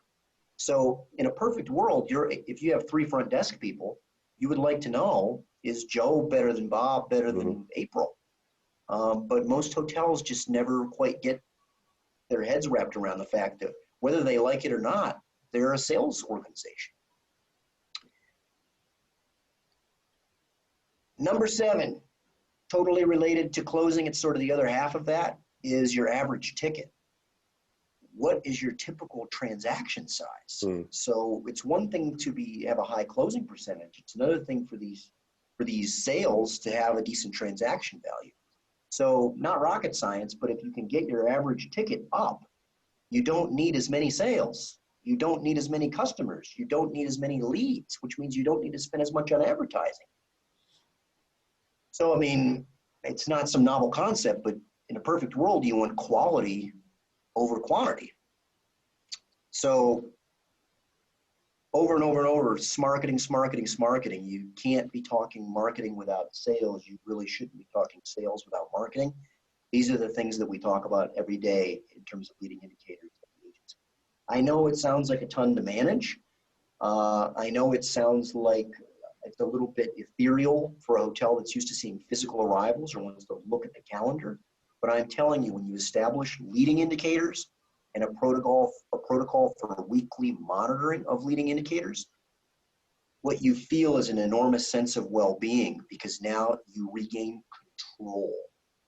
So in a perfect world, if you have 3 front desk people, you would like to know, is Joe better than Bob, better than April? But most hotels just never quite get their heads wrapped around the fact that whether they like it or not, they're a sales organization. Number 7, totally related to closing, it's sort of the other half of that, is your average ticket. What is your typical transaction size? So it's one thing to have a high closing percentage. It's another thing for these sales to have a decent transaction value. So not rocket science, but if you can get your average ticket up, you don't need as many sales. You don't need as many customers. You don't need as many leads, which means you don't need to spend as much on advertising. So, I mean, it's not some novel concept, but in a perfect world, you want quality over quantity. So over and over and over, smarketing. You can't be talking marketing without sales. You really shouldn't be talking sales without marketing. These are the things that we talk about every day in terms of leading indicators of the agency. I know it sounds like a ton to manage. I know it sounds like it's a little bit ethereal for a hotel that's used to seeing physical arrivals or wants to look at the calendar. But I'm telling you, when you establish leading indicators and a protocol for weekly monitoring of leading indicators, what you feel is an enormous sense of well-being, because now you regain control.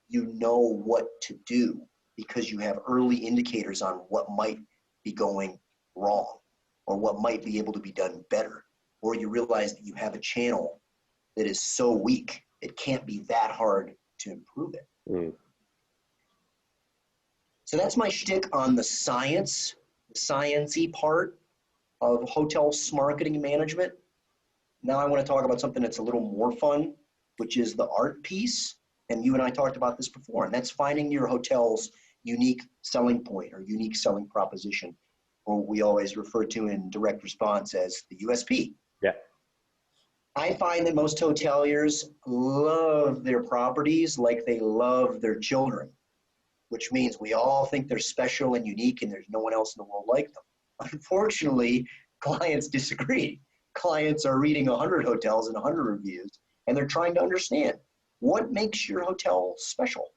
You know what to do because you have early indicators on what might be going wrong or what might be able to be done better. Or you realize that you have a channel that is so weak, it can't be that hard to improve it. So that's my shtick on the science, the science-y part of hotel marketing management. Now I want to talk about something that's a little more fun, which is the art piece. And you and I talked about this before, and that's finding your hotel's unique selling point or unique selling proposition, or what we always refer to in direct response as the USP. Yeah. I find that most hoteliers love their properties like they love their children, which means we all think they're special and unique and there's no one else in the world like them. Unfortunately, clients disagree. Clients are reading 100 hotels and 100 reviews, and they're trying to understand what makes your hotel special.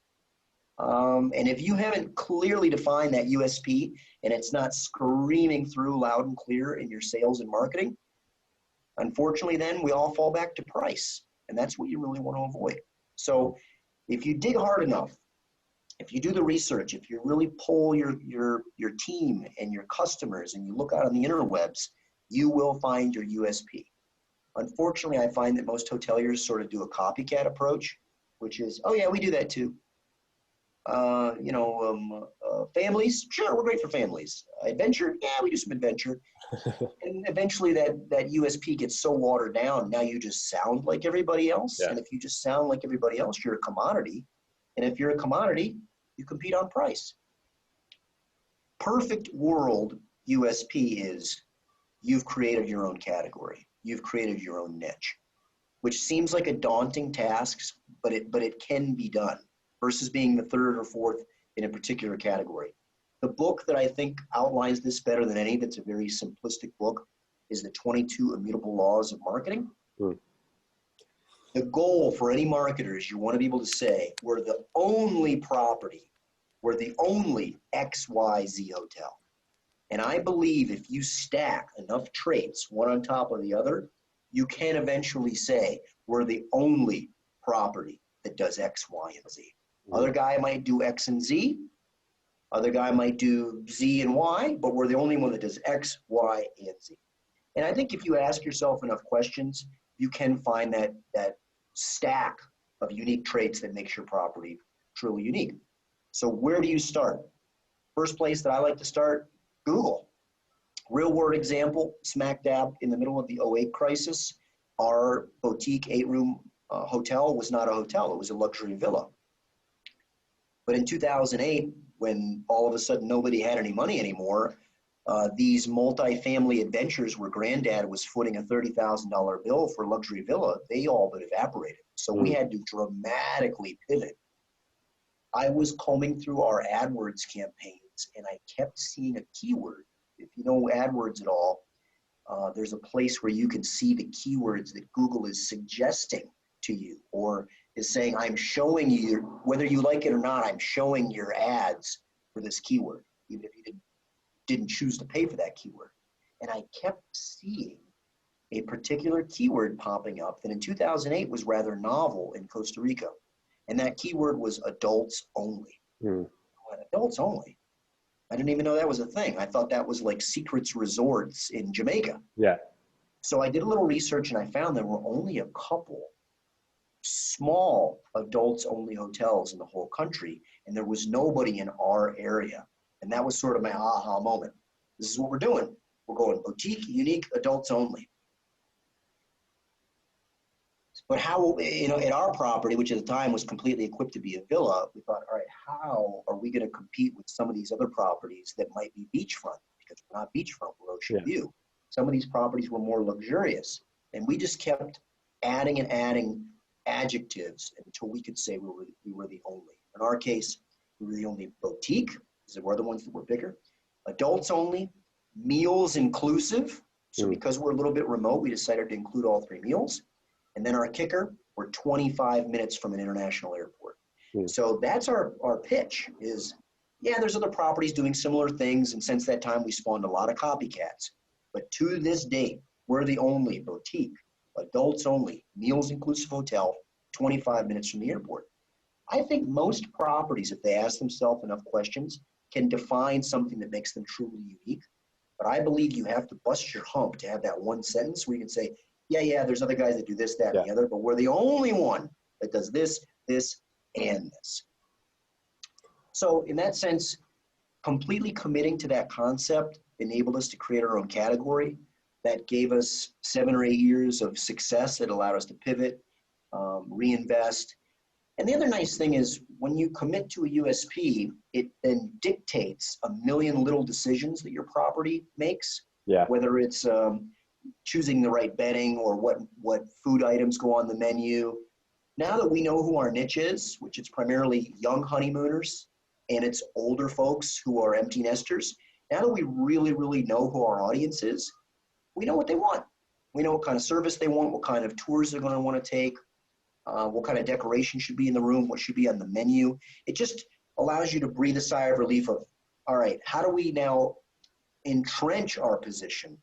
And if you haven't clearly defined that USP and it's not screaming through loud and clear in your sales and marketing, unfortunately, then we all fall back to price, and that's what you really want to avoid. So if you dig hard enough, if you do the research, if you really poll your team and your customers and you look out on the interwebs, you will find your USP. Unfortunately, I find that most hoteliers sort of do a copycat approach, which is, oh yeah, we do that too. Families, sure, we're great for families. Adventure, yeah, we do some adventure. And eventually that USP gets so watered down, now you just sound like everybody else. Yeah. And if you just sound like everybody else, you're a commodity. And if you're a commodity, you compete on price. Perfect world USP is you've created your own category. You've created your own niche, which seems like a daunting task, but it can be done versus being the third or fourth in a particular category. The book that I think outlines this better than any, that's a very simplistic book, is The 22 Immutable Laws of Marketing. The goal for any marketer is you want to be able to say, we're the only property, we're the only XYZ hotel. And I believe if you stack enough traits, one on top of the other, you can eventually say, we're the only property that does X, Y, and Z. Other guy might do X and Z. Other guy might do Z and Y, but we're the only one that does X, Y, and Z. And I think if you ask yourself enough questions, you can find that stack of unique traits that makes your property truly unique. So where do you start? First place that I like to start, Google. Real world example, smack dab in the middle of the 2008 crisis, our boutique 8-room hotel was not a hotel, it was a luxury villa. But in 2008, when all of a sudden nobody had any money anymore, these multi-family adventures where granddad was footing a $30,000 bill for a luxury villa, they all but evaporated. So we had to dramatically pivot. I was combing through our AdWords campaigns and I kept seeing a keyword. If you know AdWords at all, there's a place where you can see the keywords that Google is suggesting to you or is saying, I'm showing you, whether you like it or not, I'm showing your ads for this keyword, even if you didn't choose to pay for that keyword. And I kept seeing a particular keyword popping up that in 2008 was rather novel in Costa Rica. And that keyword was adults only. Adults only? I didn't even know that was a thing. I thought that was like Secrets Resorts in Jamaica. Yeah. So I did a little research and I found there were only a couple small adults only hotels in the whole country, and there was nobody in our area. And that was sort of my aha moment. This is what we're doing. We're going boutique, unique, adults only. But how, at our property, which at the time was completely equipped to be a villa, we thought, all right, how are we going to compete with some of these other properties that might be beachfront? Because we're not beachfront, we're ocean view. Some of these properties were more luxurious. And we just kept adding and adding adjectives until we could say we were the only. In our case, we were the only boutique, because there were other ones that were bigger. Adults only, meals inclusive. So because we're a little bit remote, we decided to include all 3 meals. And then our kicker, we're 25 minutes from an international airport. So that's our pitch is, yeah, there's other properties doing similar things. And since that time, we spawned a lot of copycats. But to this date, we're the only boutique, adults only, meals inclusive hotel, 25 minutes from the airport. I think most properties, if they ask themselves enough questions, can define something that makes them truly unique. But I believe you have to bust your hump to have that one sentence where you can say, yeah, there's other guys that do this, that, and the other, but we're the only one that does this, this, and this. So in that sense, completely committing to that concept enabled us to create our own category. That gave us 7 or 8 years of success. It allowed us to pivot, reinvest. And the other nice thing is when you commit to a USP, it then dictates a million little decisions that your property makes. Yeah. Whether it's choosing the right bedding or what food items go on the menu. Now that we know who our niche is, which is primarily young honeymooners and it's older folks who are empty nesters, now that we really, really know who our audience is, we know what they want. We know what kind of service they want, what kind of tours they're going to want to take, what kind of decoration should be in the room, what should be on the menu. It just allows you to breathe a sigh of relief of, all right, how do we now entrench our position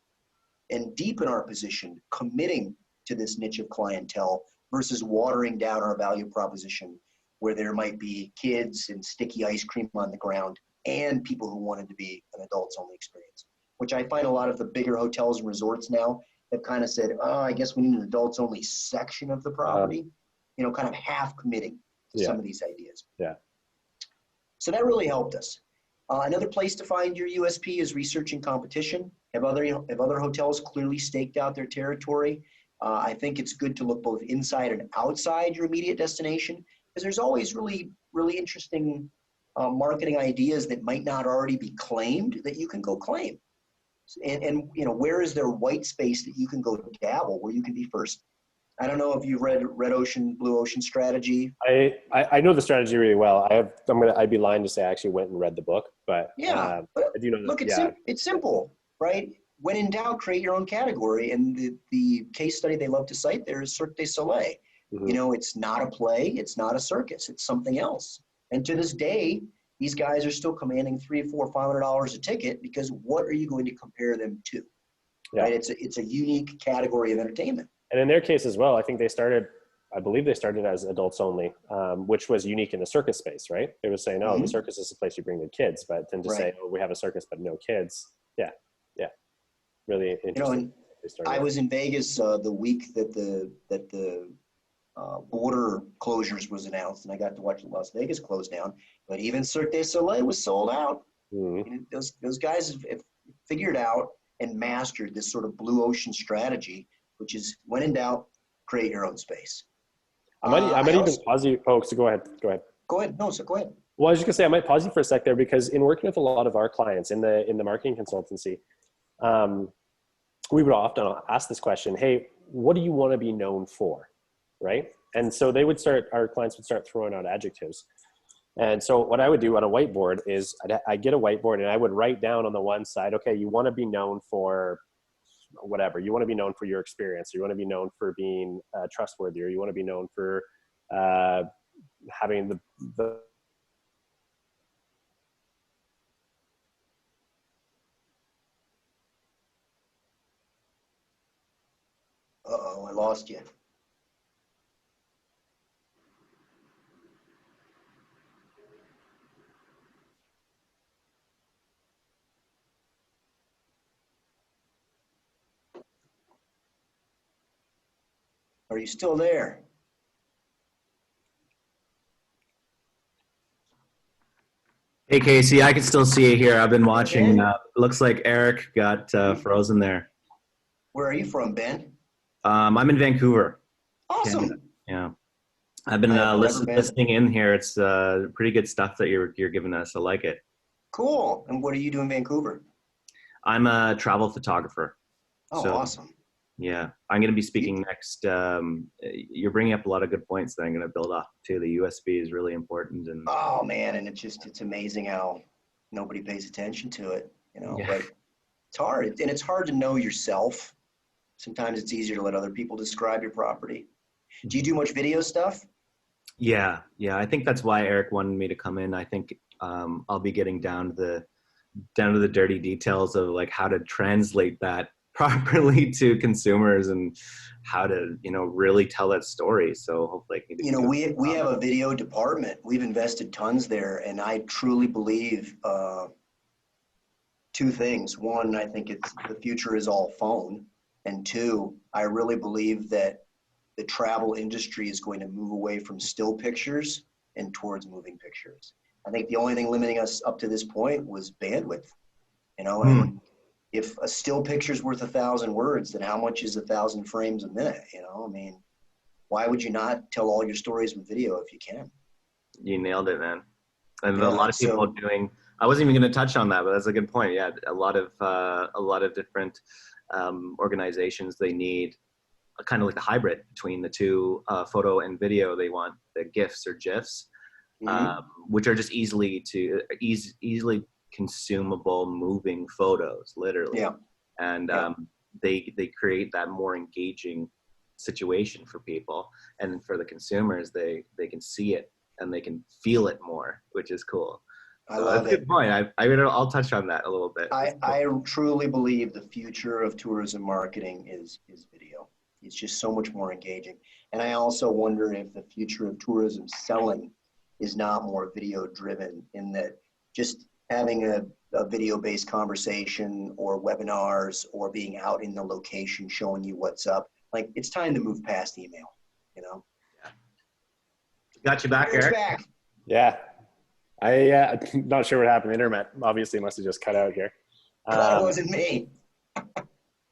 and deepen our position, committing to this niche of clientele versus watering down our value proposition where there might be kids and sticky ice cream on the ground and people who wanted to be an adults only experience, which I find a lot of the bigger hotels and resorts now have kind of said, oh, I guess we need an adults only section of the property, kind of half committing to some of these ideas. Yeah. So that really helped us. Another place to find your USP is researching competition. Have other hotels clearly staked out their territory? I think it's good to look both inside and outside your immediate destination because there's always really, really interesting marketing ideas that might not already be claimed that you can go claim. And where is there white space that you can go dabble where you can be first? I don't know if you've read Red Ocean, Blue Ocean Strategy. I know the strategy really well. I'd be lying to say I actually went and read the book, but yeah, I do know. Look, it's simple, right? When in doubt, create your own category. And the case study they love to cite there is Cirque du Soleil. Mm-hmm. It's not a play, it's not a circus, it's something else. And to this day, these guys are still commanding $300, $400, $500 a ticket because what are you going to compare them to? Yeah. Right? It's a unique category of entertainment. And in their case as well, I believe they started as adults only, which was unique in the circus space, right? They were saying, oh, the circus is a place you bring the kids, but then to say, oh, we have a circus but no kids. Yeah. Really interesting. I was in Vegas the week that the border closures was announced, and I got to watch Las Vegas close down. But even Cirque du Soleil was sold out. Mm-hmm. Those guys have figured out and mastered this sort of blue ocean strategy, which is when in doubt, create your own space. I might even pause you. Oh, so go ahead. Go ahead. No, so go ahead. Well, I was just gonna say I might pause you for a sec there because in working with a lot of our clients in the marketing consultancy, we would often ask this question: hey, what do you want to be known for? Right? And so our clients would start throwing out adjectives. And so what I would do on a whiteboard is I'd get a whiteboard and I would write down on the one side, okay, you want to be known for whatever. You want to be known for your experience. Or you want to be known for being trustworthy, or you want to be known for having the Uh-oh, I lost you. Are you still there? Hey, Casey, I can still see you here. I've been watching. Looks like Erik got frozen there. Where are you from, Ben? I'm in Vancouver. Awesome. Canada. Yeah. I've been listening in here. It's pretty good stuff that you're giving us. I like it. Cool. And what do you do in Vancouver? I'm a travel photographer. Oh, awesome. Yeah, I'm going to be speaking next. You're bringing up a lot of good points that I'm going to build off too. The USB is really important. And oh man, and it's amazing how nobody pays attention to it, but it's hard. And it's hard to know yourself. Sometimes it's easier to let other people describe your property. Do you do much video stuff? Yeah. I think that's why Erik wanted me to come in. I think I'll be getting down to the dirty details of like how to translate that properly to consumers and how to really tell that story. So hopefully we have a video department. We've invested tons there, and I truly believe two things. One, I think the future is all phone, and two, I really believe that the travel industry is going to move away from still pictures and towards moving pictures. I think the only thing limiting us up to this point was bandwidth, and if a still picture's worth 1,000 words, then how much is 1,000 frames a minute? You know, I mean, why would you not tell all your stories with video if you can? You nailed it, man. And Yeah, a lot of people doing, I wasn't even going to touch on that, but that's a good point. Yeah. A lot of different organizations, they need a kind of like a hybrid between the two, photo and video. They want the GIFs or GIFs, which are just easily consumable moving photos, literally. Yeah. And they create that more engaging situation for people, and for the consumers, they can see it and they can feel it more, which is cool. I love that's a good point. I'll touch on that a little bit. I truly believe the future of tourism marketing is video. It's just so much more engaging. And I also wonder if the future of tourism selling is not more video driven, in that just having a video-based conversation or webinars or being out in the location showing you what's up. Like, it's time to move past email, you know? Yeah. Got you back, Eric's Eric. back. Yeah. I'm not sure what happened. The internet obviously must have just cut out here. Glad it wasn't me.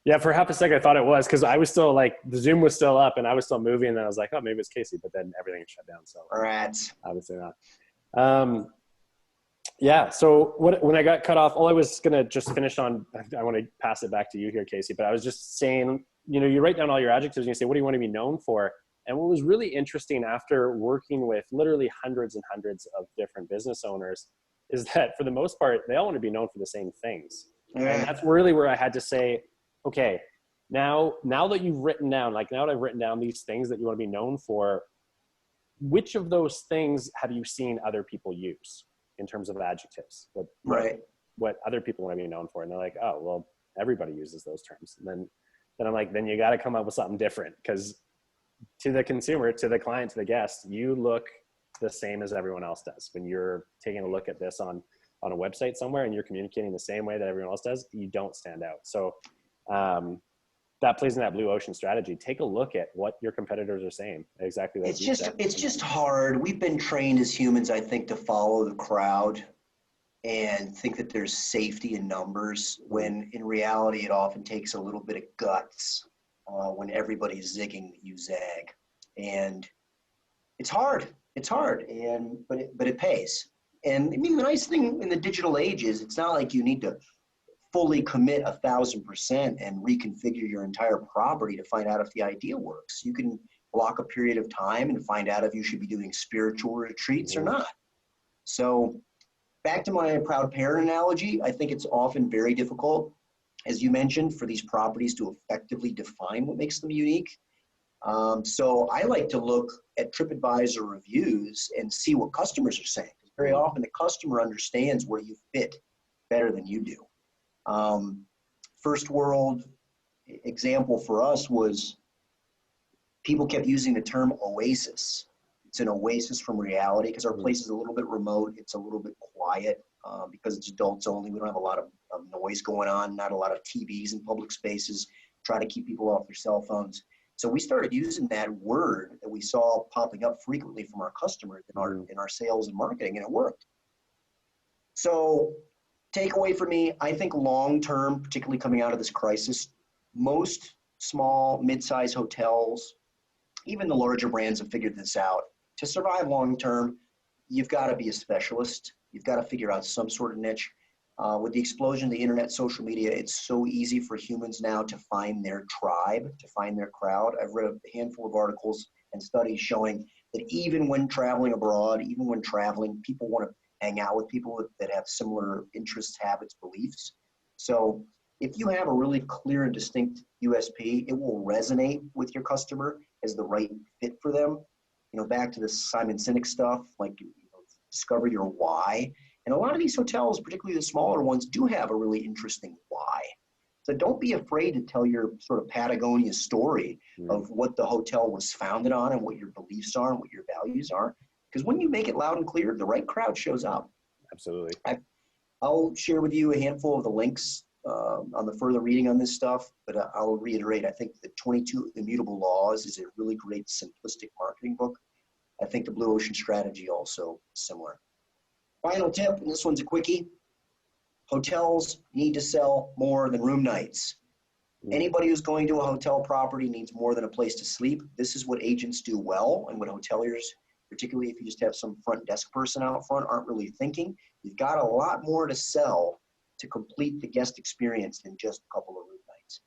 Yeah, for half a second I thought it was, because I was still like, the Zoom was still up and I was still moving, and then I was like, oh, maybe it's Casey, but then everything shut down. So Rats. obviously not. Yeah, so when I got cut off, all I was going to just finish on, I want to pass it back to you here, Casey, but I was just saying, you know, you write down all your adjectives and you say, what do you want to be known for? And what was really interesting after working with literally hundreds and hundreds of different business owners is that for the most part, they all want to be known for the same things. Yeah. And that's really where I had to say, okay, now that you've written down, like now that I've written down these things that you want to be known for, which of those things have you seen other people use in terms of adjectives? What other people want to be known for? And they're like, oh, well, everybody uses those terms. And then I'm like, then you got to come up with something different, because to the consumer, to the client, to the guest, you look the same as everyone else does. When you're taking a look at this on a website somewhere and you're communicating the same way that everyone else does, you don't stand out. So that plays in that blue ocean strategy. Take a look at what your competitors are saying. Exactly. It's just hard. We've been trained as humans, I think, to follow the crowd and think that there's safety in numbers, when in reality, it often takes a little bit of guts. When everybody's zigging, you zag, and it's hard. It's hard, but it pays. And I mean, the nice thing in the digital age is it's not like you need to fully commit 1,000% and reconfigure your entire property to find out if the idea works. You can block a period of time and find out if you should be doing spiritual retreats or not. So back to my proud parent analogy, I think it's often very difficult, as you mentioned, for these properties to effectively define what makes them unique. So I like to look at TripAdvisor reviews and see what customers are saying. Very often the customer understands where you fit better than you do. First world example for us was people kept using the term oasis. It's an oasis from reality, because our place is a little bit remote. It's a little bit quiet because it's adults only. We don't have a lot of noise going on, not a lot of TVs in public spaces, try to keep people off their cell phones. So we started using that word that we saw popping up frequently from our customers in our sales and marketing, and it worked. So takeaway for me, I think long-term, particularly coming out of this crisis, most small, mid-size hotels, even the larger brands have figured this out. To survive long-term, you've got to be a specialist. You've got to figure out some sort of niche. With the explosion of the internet, social media, it's so easy for humans now to find their tribe, to find their crowd. I've read a handful of articles and studies showing that even when traveling abroad, even when traveling, people want to hang out with people that have similar interests, habits, beliefs. So if you have a really clear and distinct USP, it will resonate with your customer as the right fit for them. You know, back to the Simon Sinek stuff, like, you know, discover your why. And a lot of these hotels, particularly the smaller ones, do have a really interesting why. So don't be afraid to tell your sort of Patagonia story of what the hotel was founded on and what your beliefs are and what your values are. Because when you make it loud and clear, the right crowd shows up. Absolutely. I'll share with you a handful of the links on the further reading on this stuff, but I'll reiterate, I think the 22 Immutable Laws is a really great simplistic marketing book. I think the Blue Ocean Strategy also is similar. Final tip, and this one's a quickie. Hotels need to sell more than room nights. Anybody who's going to a hotel property needs more than a place to sleep. This is what agents do well, and what hoteliers, particularly if you just have some front desk person out front, aren't really thinking. You've got a lot more to sell to complete the guest experience than just a couple of room nights.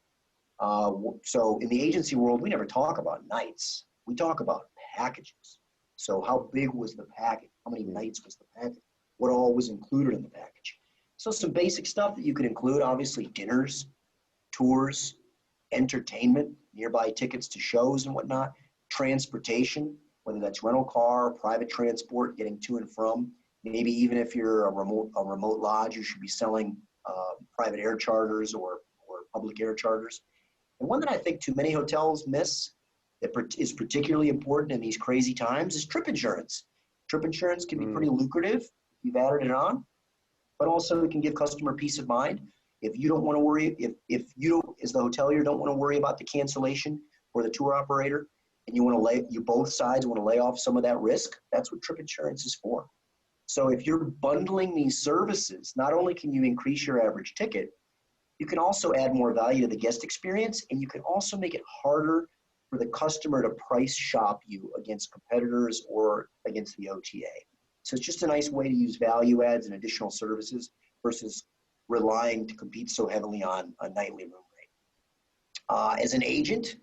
So in the agency world, we never talk about nights. We talk about packages. So how big was the package? How many nights was the package? What all was included in the package? So some basic stuff that you could include, obviously dinners, tours, entertainment, nearby tickets to shows and whatnot, transportation, whether that's rental car, private transport, getting to and from. Maybe even if you're a remote lodge, you should be selling private air charters or public air charters. And one that I think too many hotels miss that is particularly important in these crazy times is trip insurance. Trip insurance can be pretty lucrative if you've added it on, but also it can give customer peace of mind. If you don't want to worry, if you don't, as the hotelier, don't want to worry about the cancellation or the tour operator, and you both sides want to lay off some of that risk, that's what trip insurance is for. So if you're bundling these services, not only can you increase your average ticket, you can also add more value to the guest experience, and you can also make it harder for the customer to price shop you against competitors or against the OTA. So it's just a nice way to use value adds and additional services versus relying to compete so heavily on a nightly room rate. As an agent,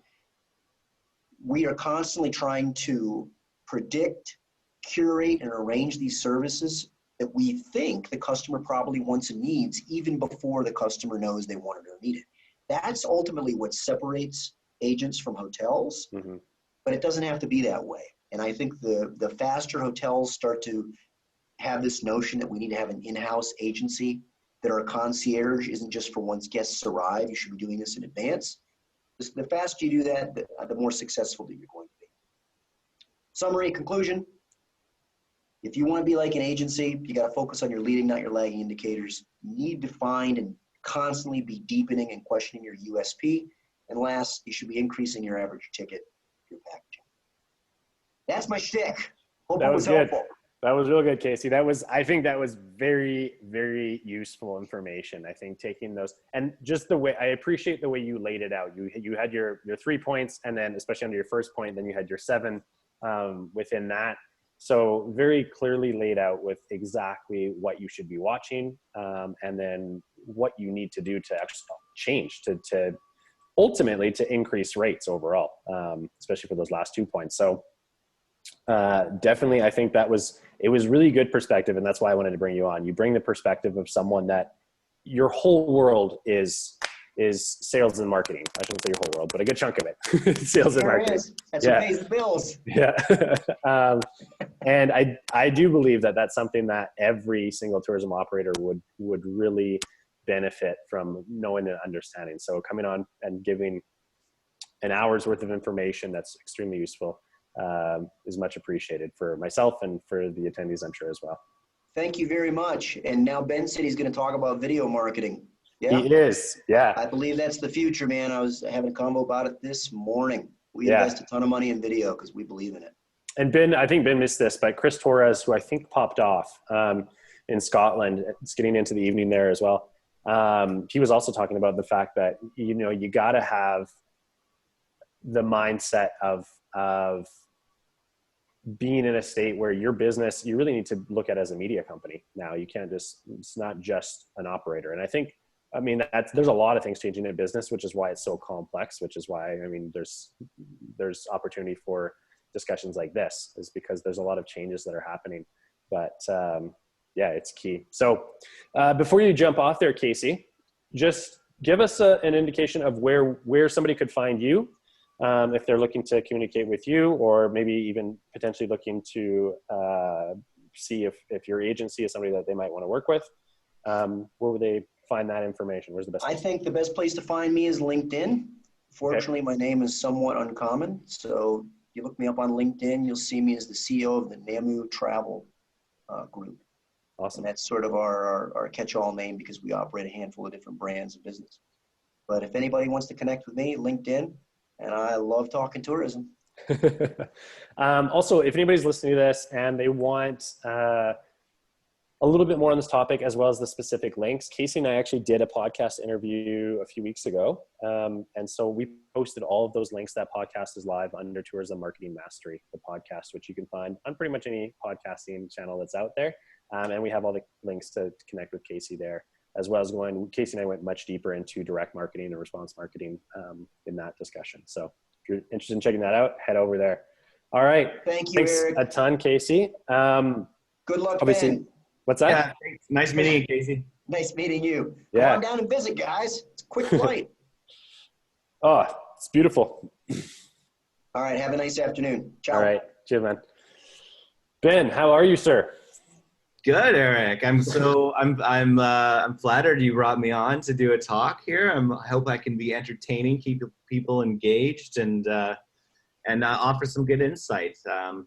we are constantly trying to predict, curate, and arrange these services that we think the customer probably wants and needs even before the customer knows they want it or need it. That's ultimately what separates agents from hotels, but it doesn't have to be that way. And I think the faster hotels start to have this notion that we need to have an in-house agency, that our concierge isn't just for once guests arrive, you should be doing this in advance. The faster you do that, the more successful that you're going to be. Summary, conclusion. If you want to be like an agency, you got to focus on your leading, not your lagging indicators. You need to find and constantly be deepening and questioning your USP. And last, you should be increasing your average ticket through packaging. That's my shtick. Hope it was helpful. That was real good, Casey. I think that was very, very useful information. I think taking those, and just the way, I appreciate the way you laid it out. You had your 3 points, and then especially under your first point, then you had your 7 within that. So very clearly laid out with exactly what you should be watching, and then what you need to do to actually change to ultimately to increase rates overall, especially for those last 2 points. So definitely, I think it was really good perspective, and that's why I wanted to bring you on. You bring the perspective of someone that your whole world is sales and marketing. I shouldn't say your whole world, but a good chunk of it. Sales and marketing. That's what pays the bills. Yeah. And I do believe that that's something that every single tourism operator would really benefit from knowing and understanding. So coming on and giving an hour's worth of information that's extremely useful is much appreciated for myself and for the attendees, I'm sure, as well. Thank you very much. And now Ben said he's going to talk about video marketing. Yeah, he is. Yeah, I believe that's the future, man. I was having a convo about it this morning. We invest a ton of money in video because we believe in it. And Ben, I think Ben missed this, but Chris Torres, who I think popped off in Scotland, it's getting into the evening there as well. He was also talking about the fact that, you got to have the mindset of being in a state where your business, you really need to look at it as a media company now. You can't it's not just an operator. And I think, there's a lot of things changing in business, which is why it's so complex, which is why, there's opportunity for discussions like this, is because there's a lot of changes that are happening. But it's key. So before you jump off there, Casey, just give us an indication of where somebody could find you if they're looking to communicate with you, or maybe even potentially looking to see if your agency is somebody that they might want to work with. Where would they find that information? Where's the best place? I think the best place to find me is LinkedIn. Fortunately, my name is somewhat uncommon. So you look me up on LinkedIn, you'll see me as the CEO of the Namibia Travel Group. Awesome. And that's sort of our catch-all name because we operate a handful of different brands of business. But if anybody wants to connect with me, LinkedIn, and I love talking tourism. Also, if anybody's listening to this and they want a a little bit more on this topic, as well as the specific links, Casey and I actually did a podcast interview a few weeks ago. And so we posted all of those links. That podcast is live under Tourism Marketing Mastery, the podcast, which you can find on pretty much any podcasting channel that's out there. And we have all the links to connect with Casey there, as well as Casey and I went much deeper into direct marketing and response marketing in that discussion. So if you're interested in checking that out, head over there. All right. Thank you, Thanks Erik. a ton, Casey. Good luck, obviously, Ben. What's that? Yeah, thanks. Nice meeting you, Casey. Nice meeting you. Yeah. Come on down and visit, guys. It's a quick flight. Oh, it's beautiful. All right. Have a nice afternoon. Ciao. All right. Cheers, man. Ben, how are you, sir? Good, Eric. I'm flattered you brought me on to do a talk here. I hope I can be entertaining, keep people engaged, and offer some good insight.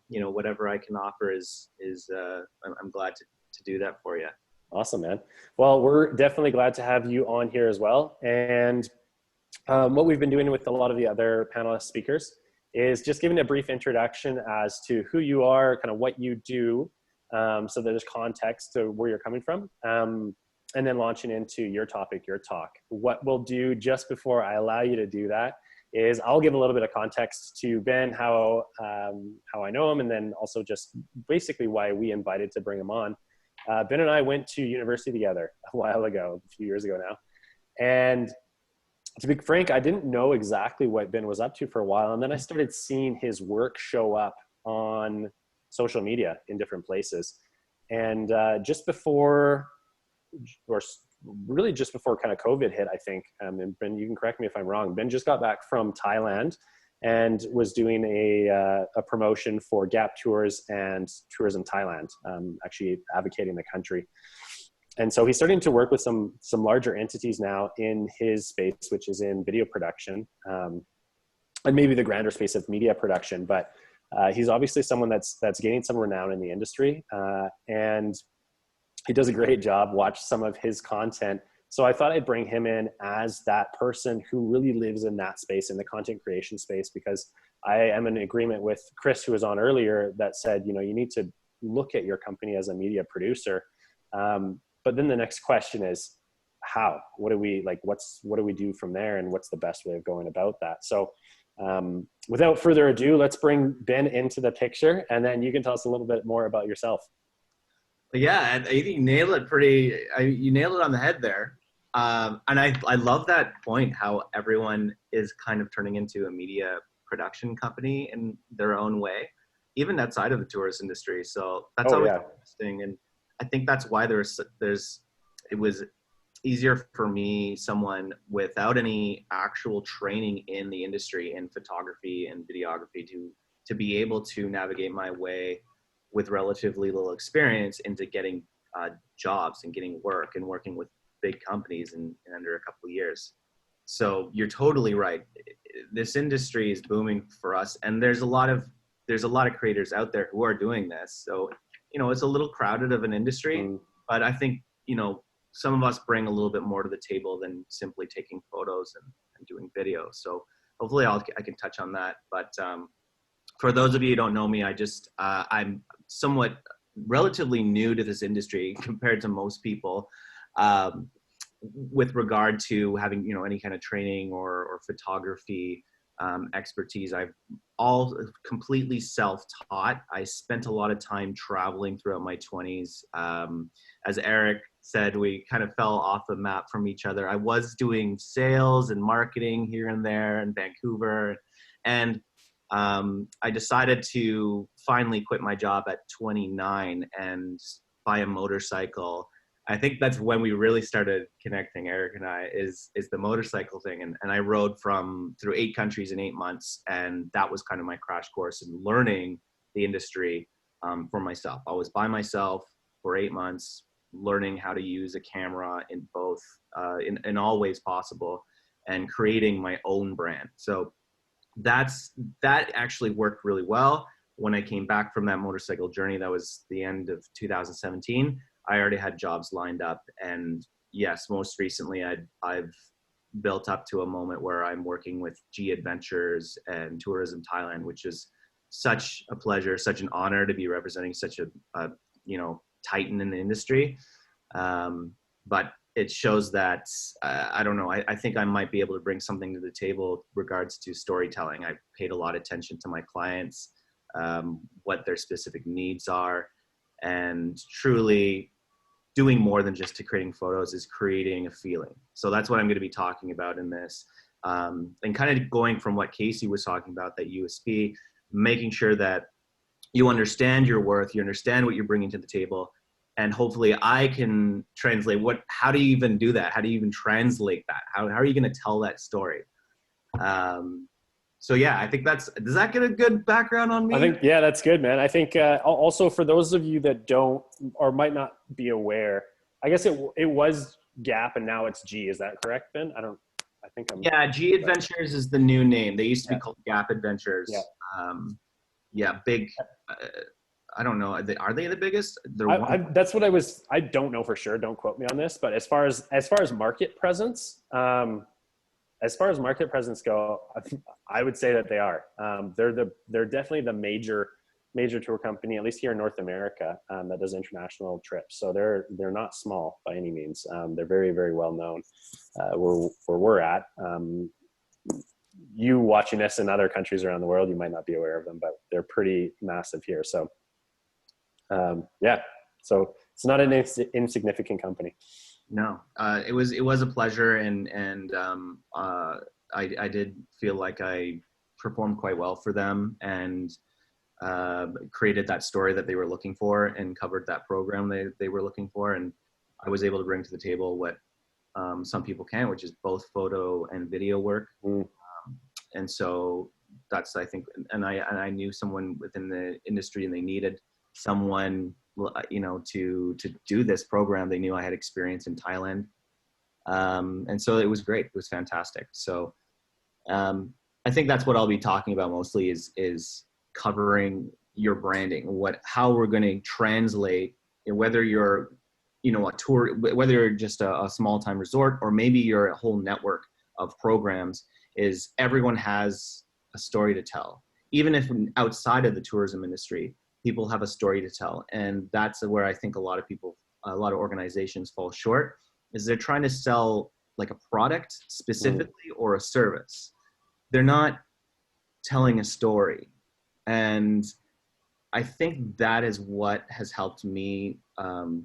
Whatever I can offer is I'm glad to do that for you. Awesome, man. Well, we're definitely glad to have you on here as well. And what we've been doing with a lot of the other panelist speakers is just giving a brief introduction as to who you are, kind of what you do, so there's context to where you're coming from, and then launching into your topic, your talk. What we'll do just before I allow you to do that is I'll give a little bit of context to Ben, how I know him, and then also just basically why we invited to bring him on. Ben and I went to university together a while ago, a few years ago now. And to be frank, I didn't know exactly what Ben was up to for a while. And then I started seeing his work show up on social media in different places. And just before kind of COVID hit, I think, and Ben, you can correct me if I'm wrong, Ben just got back from Thailand and was doing a promotion for Gap Tours and Tourism Thailand, actually advocating the country. And so he's starting to work with some larger entities now in his space, which is in video production, and maybe the grander space of media production. But he's obviously someone that's gaining some renown in the industry, and he does a great job. Watch some of his content. So I thought I'd bring him in as that person who really lives in that space, in the content creation space, because I am in agreement with Chris, who was on earlier, that said, you need to look at your company as a media producer. But then the next question is, how? What do we do from there, and what's the best way of going about that? So without further ado, let's bring Ben into the picture, and then you can tell us a little bit more about yourself. Yeah, you nailed it you nailed it on the head there. And I love that point, how everyone is kind of turning into a media production company in their own way, even outside of the tourist industry. So that's always interesting. And I think that's why it was easier for me, someone without any actual training in the industry, in photography and videography, to be able to navigate my way with relatively little experience into getting jobs and getting work and working with big companies in under a couple of years. So you're totally right. This industry is booming for us, and there's a lot of creators out there who are doing this. So, it's a little crowded of an industry, but I think, some of us bring a little bit more to the table than simply taking photos and doing video. So hopefully I can touch on that. But for those of you who don't know me, I'm somewhat relatively new to this industry compared to most people, with regard to having, any kind of training or photography expertise. I've all completely self-taught. I spent a lot of time traveling throughout my 20s. As Eric said, we kind of fell off the map from each other. I was doing sales and marketing here and there in Vancouver, and I decided to finally quit my job at 29 and buy a motorcycle. I think that's when we really started connecting, Eric and I, is the motorcycle thing. And I rode through 8 countries in 8 months. And that was kind of my crash course in learning the industry for myself. I was by myself for 8 months, learning how to use a camera in both, in all ways possible, and creating my own brand. So that actually worked really well. When I came back from that motorcycle journey, that was the end of 2017. I already had jobs lined up, and yes, most recently I've built up to a moment where I'm working with G Adventures and Tourism Thailand, which is such a pleasure, such an honor to be representing such a titan in the industry. But it shows that, I don't know, I think I might be able to bring something to the table regards to storytelling. I paid a lot of attention to my clients, what their specific needs are, and truly doing more than just to creating photos is creating a feeling. So that's what I'm going to be talking about in this. And kind of going from what Casey was talking about, that USP, making sure that you understand your worth, you understand what you're bringing to the table, and hopefully I can translate how do you even do that? How do you even translate that? How are you going to tell that story? So yeah, I think does that get a good background on me? I think, yeah, that's good, man. I think also for those of you that don't or might not be aware, I guess it was Gap and now it's G. Is that correct, Ben? Yeah, G Adventures is the new name. They used to be called Gap Adventures. Yeah. Big. I don't know. Are they the biggest? That's what I don't know for sure. Don't quote me on this. But as far as market presence, go, I would say that they are. They're definitely the major tour company, at least here in North America, that does international trips. So they're not small by any means. They're very, very well known where we're at. You watching this in other countries around the world, you might not be aware of them, but they're pretty massive here. So yeah, so it's not an insignificant company. No, it was a pleasure, and I did feel like I performed quite well for them, and created that story that they were looking for, and covered that program they were looking for, and I was able to bring to the table what some people can, which is both photo and video work. And so that's, I think, and I knew someone within the industry, and they needed someone, to do this program. They knew I had experience in Thailand. And so it was great. It was fantastic. So I think that's what I'll be talking about mostly is covering your branding, how we're going to translate, whether you're, a tour, whether you're just a small time resort, or maybe you're a whole network of programs, is everyone has a story to tell. Even if outside of the tourism industry, people have a story to tell. And that's where I think a lot of organizations fall short, is they're trying to sell like a product specifically or a service. They're not telling a story. And I think that is what has helped me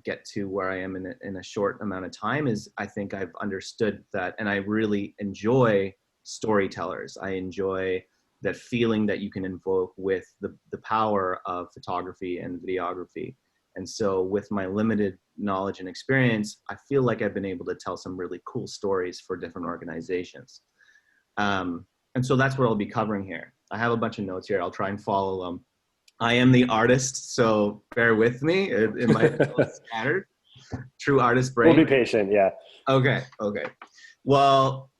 get to where I am in a short amount of time, is I think I've understood that, and I really enjoy storytellers. I enjoy that feeling that you can invoke with the power of photography and videography. And so with my limited knowledge and experience, I feel like I've been able to tell some really cool stories for different organizations. And so that's what I'll be covering here. I have a bunch of notes here. I'll try and follow them. I am the artist, so bear with me. It might be a little scattered. True artist brain. We'll be patient, yeah. Okay. Well,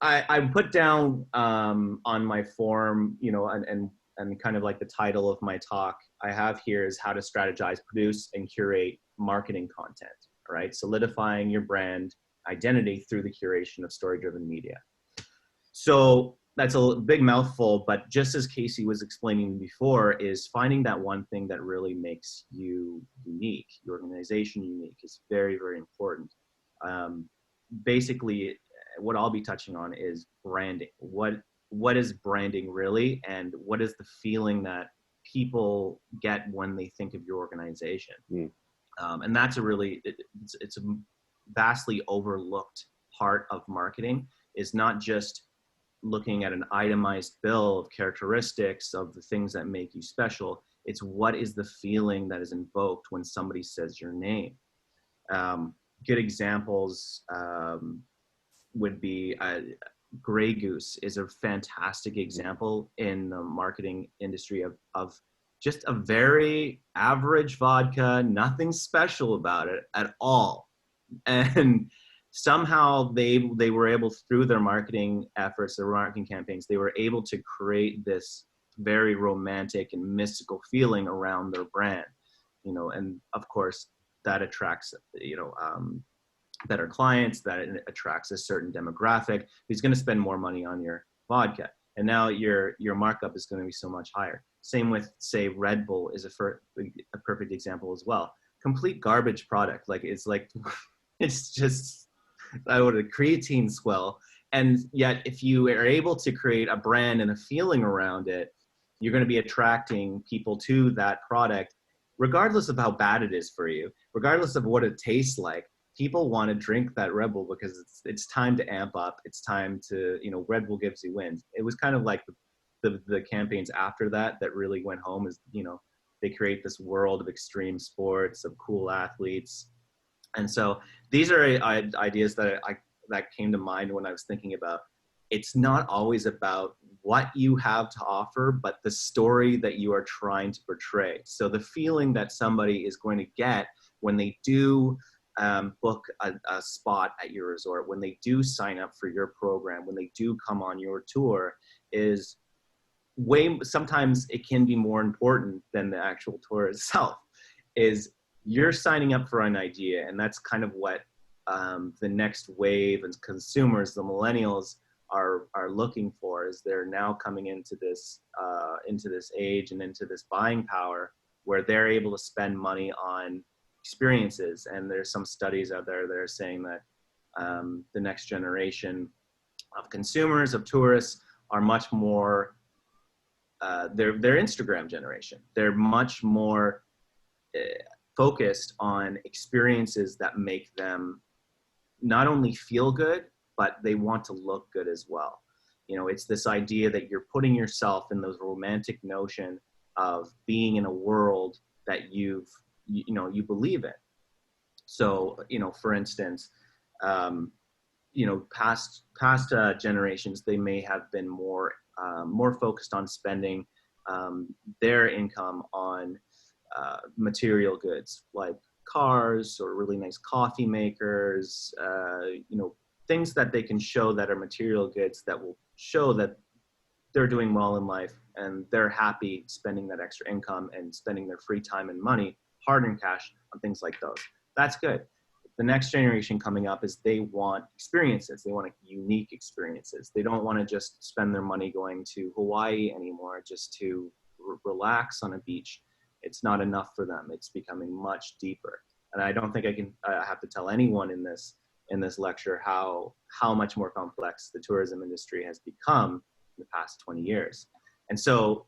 I put down on my form, and kind of like the title of my talk I have here is how to strategize, produce, and curate marketing content, all right? Solidifying your brand identity through the curation of story-driven media. So that's a big mouthful, but just as Casey was explaining before, is finding that one thing that really makes you unique, your organization unique, is very, very important. Basically, what I'll be touching on is branding. What is branding really, and what is the feeling that people get when they think of your organization? And that's it's a vastly overlooked part of marketing, is not just looking at an itemized bill of characteristics of the things that make you special. It's what is the feeling that is invoked when somebody says your name. Good examples would be Grey Goose is a fantastic example in the marketing industry of just a very average vodka, nothing special about it at all. And somehow they were able, through their marketing efforts, their marketing campaigns, they were able to create this very romantic and mystical feeling around their brand, and of course that attracts, better clients, that it attracts a certain demographic who's going to spend more money on your vodka. And now your markup is going to be so much higher. Same with, say, Red Bull is a perfect example as well. complete garbage product. Like it's just a creatine swell. And yet if you are able to create a brand and a feeling around it, you're going to be attracting people to that product, regardless of how bad it is for you, regardless of what it tastes like. People want to drink that Red Bull because it's time to amp up. It's time to, Red Bull gives you wins. It was kind of like the campaigns after that really went home, is, they create this world of extreme sports, of cool athletes. And so these are ideas that that came to mind when I was thinking about, it's not always about what you have to offer, but the story that you are trying to portray. So the feeling that somebody is going to get when they do book a spot at your resort, when they do sign up for your program, when they do come on your tour, is sometimes it can be more important than the actual tour itself. Is you're signing up for an idea, and that's kind of what the next wave and consumers, the millennials, are looking for. Is they're now coming into this age and into this buying power where they're able to spend money on experiences. And there's some studies out there that are saying that the next generation of consumers, of tourists, are much more they're Instagram generation. They're much more focused on experiences that make them not only feel good, but they want to look good as well. It's this idea that you're putting yourself in those romantic notion of being in a world that you believe in. So, for instance, past generations, they may have been more focused on spending their income on material goods like cars or really nice coffee makers, things that they can show that are material goods that will show that they're doing well in life and they're happy spending that extra income and spending their free time and money, hard-earned cash, on things like those. That's good. The next generation coming up is they want experiences. They want unique experiences. They don't want to just spend their money going to Hawaii anymore just to relax on a beach. It's not enough for them. It's becoming much deeper. And I don't think I have to tell anyone in this lecture how much more complex the tourism industry has become in the past 20 years. And so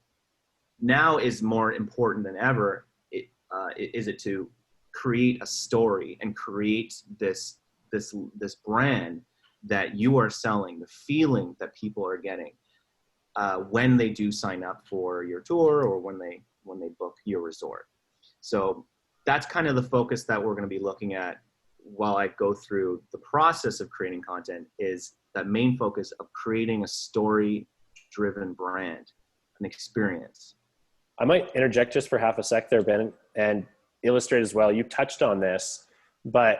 now is more important than ever, is it to create a story and create this brand that you are selling, the feeling that people are getting when they do sign up for your tour or when they book your resort. So that's kind of the focus that we're going to be looking at while I go through the process of creating content, is that main focus of creating a story-driven brand, an experience. I might interject just for half a sec there, Ben, and illustrate as well. You touched on this, but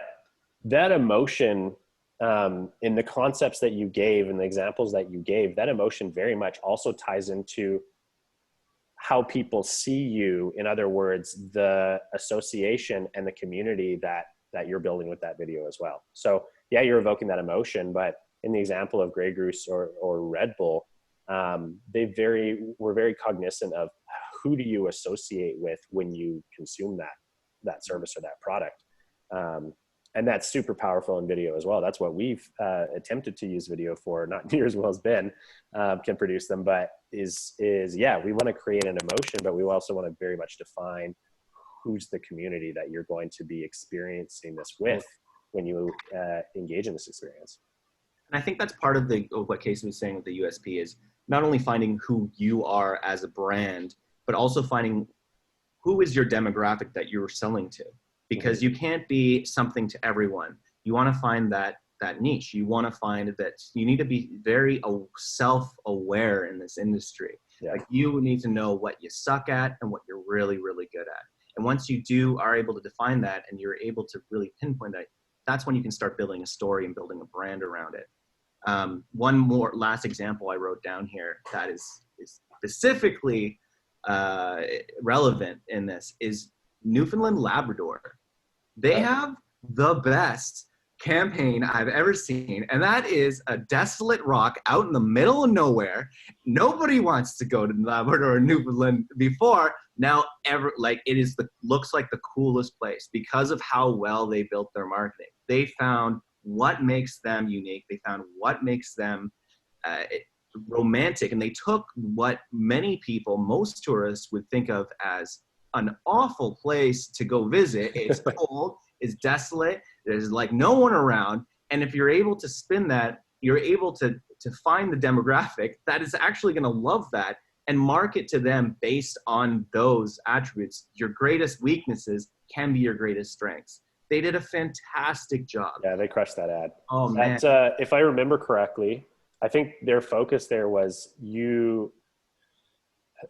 that emotion in the concepts that you gave and the examples that you gave, that emotion very much also ties into how people see you. In other words, the association and the community that you're building with that video as well. So yeah, you're evoking that emotion, but in the example of Grey Goose or Red Bull, we're very cognizant of who do you associate with when you consume that service or that product. And that's super powerful in video as well. That's what we've attempted to use video for, not near as well as Ben can produce them, but yeah, we want to create an emotion, but we also want to very much define who's the community that you're going to be experiencing this with when you engage in this experience. And I think that's part of what Casey was saying with the USP, is not only finding who you are as a brand, but also finding who is your demographic that you're selling to. Because you can't be something to everyone. You want to find that niche. You want to find that you need to be very self-aware in this industry. Yeah. Like, you need to know what you suck at and what you're really, really good at. And once you are able to define that and you're able to really pinpoint that, that's when you can start building a story and building a brand around it. One more last example I wrote down here that is specifically relevant in this is Newfoundland Labrador. They have the best campaign I've ever seen, and that is a desolate rock out in the middle of nowhere. Nobody wants to go to Labrador or Newfoundland before. Now looks like the coolest place because of how well they built their marketing. They found what makes them unique. They found what makes them romantic, and they took what most tourists would think of as an awful place to go visit. It's cold, it's desolate, there's like no one around, and if you're able to spin that, you're able to find the demographic that is actually going to love that and market to them based on those attributes. Your greatest weaknesses can be your greatest strengths. They did a fantastic job. Yeah, they crushed that ad. Oh man. If I remember correctly, I think their focus there was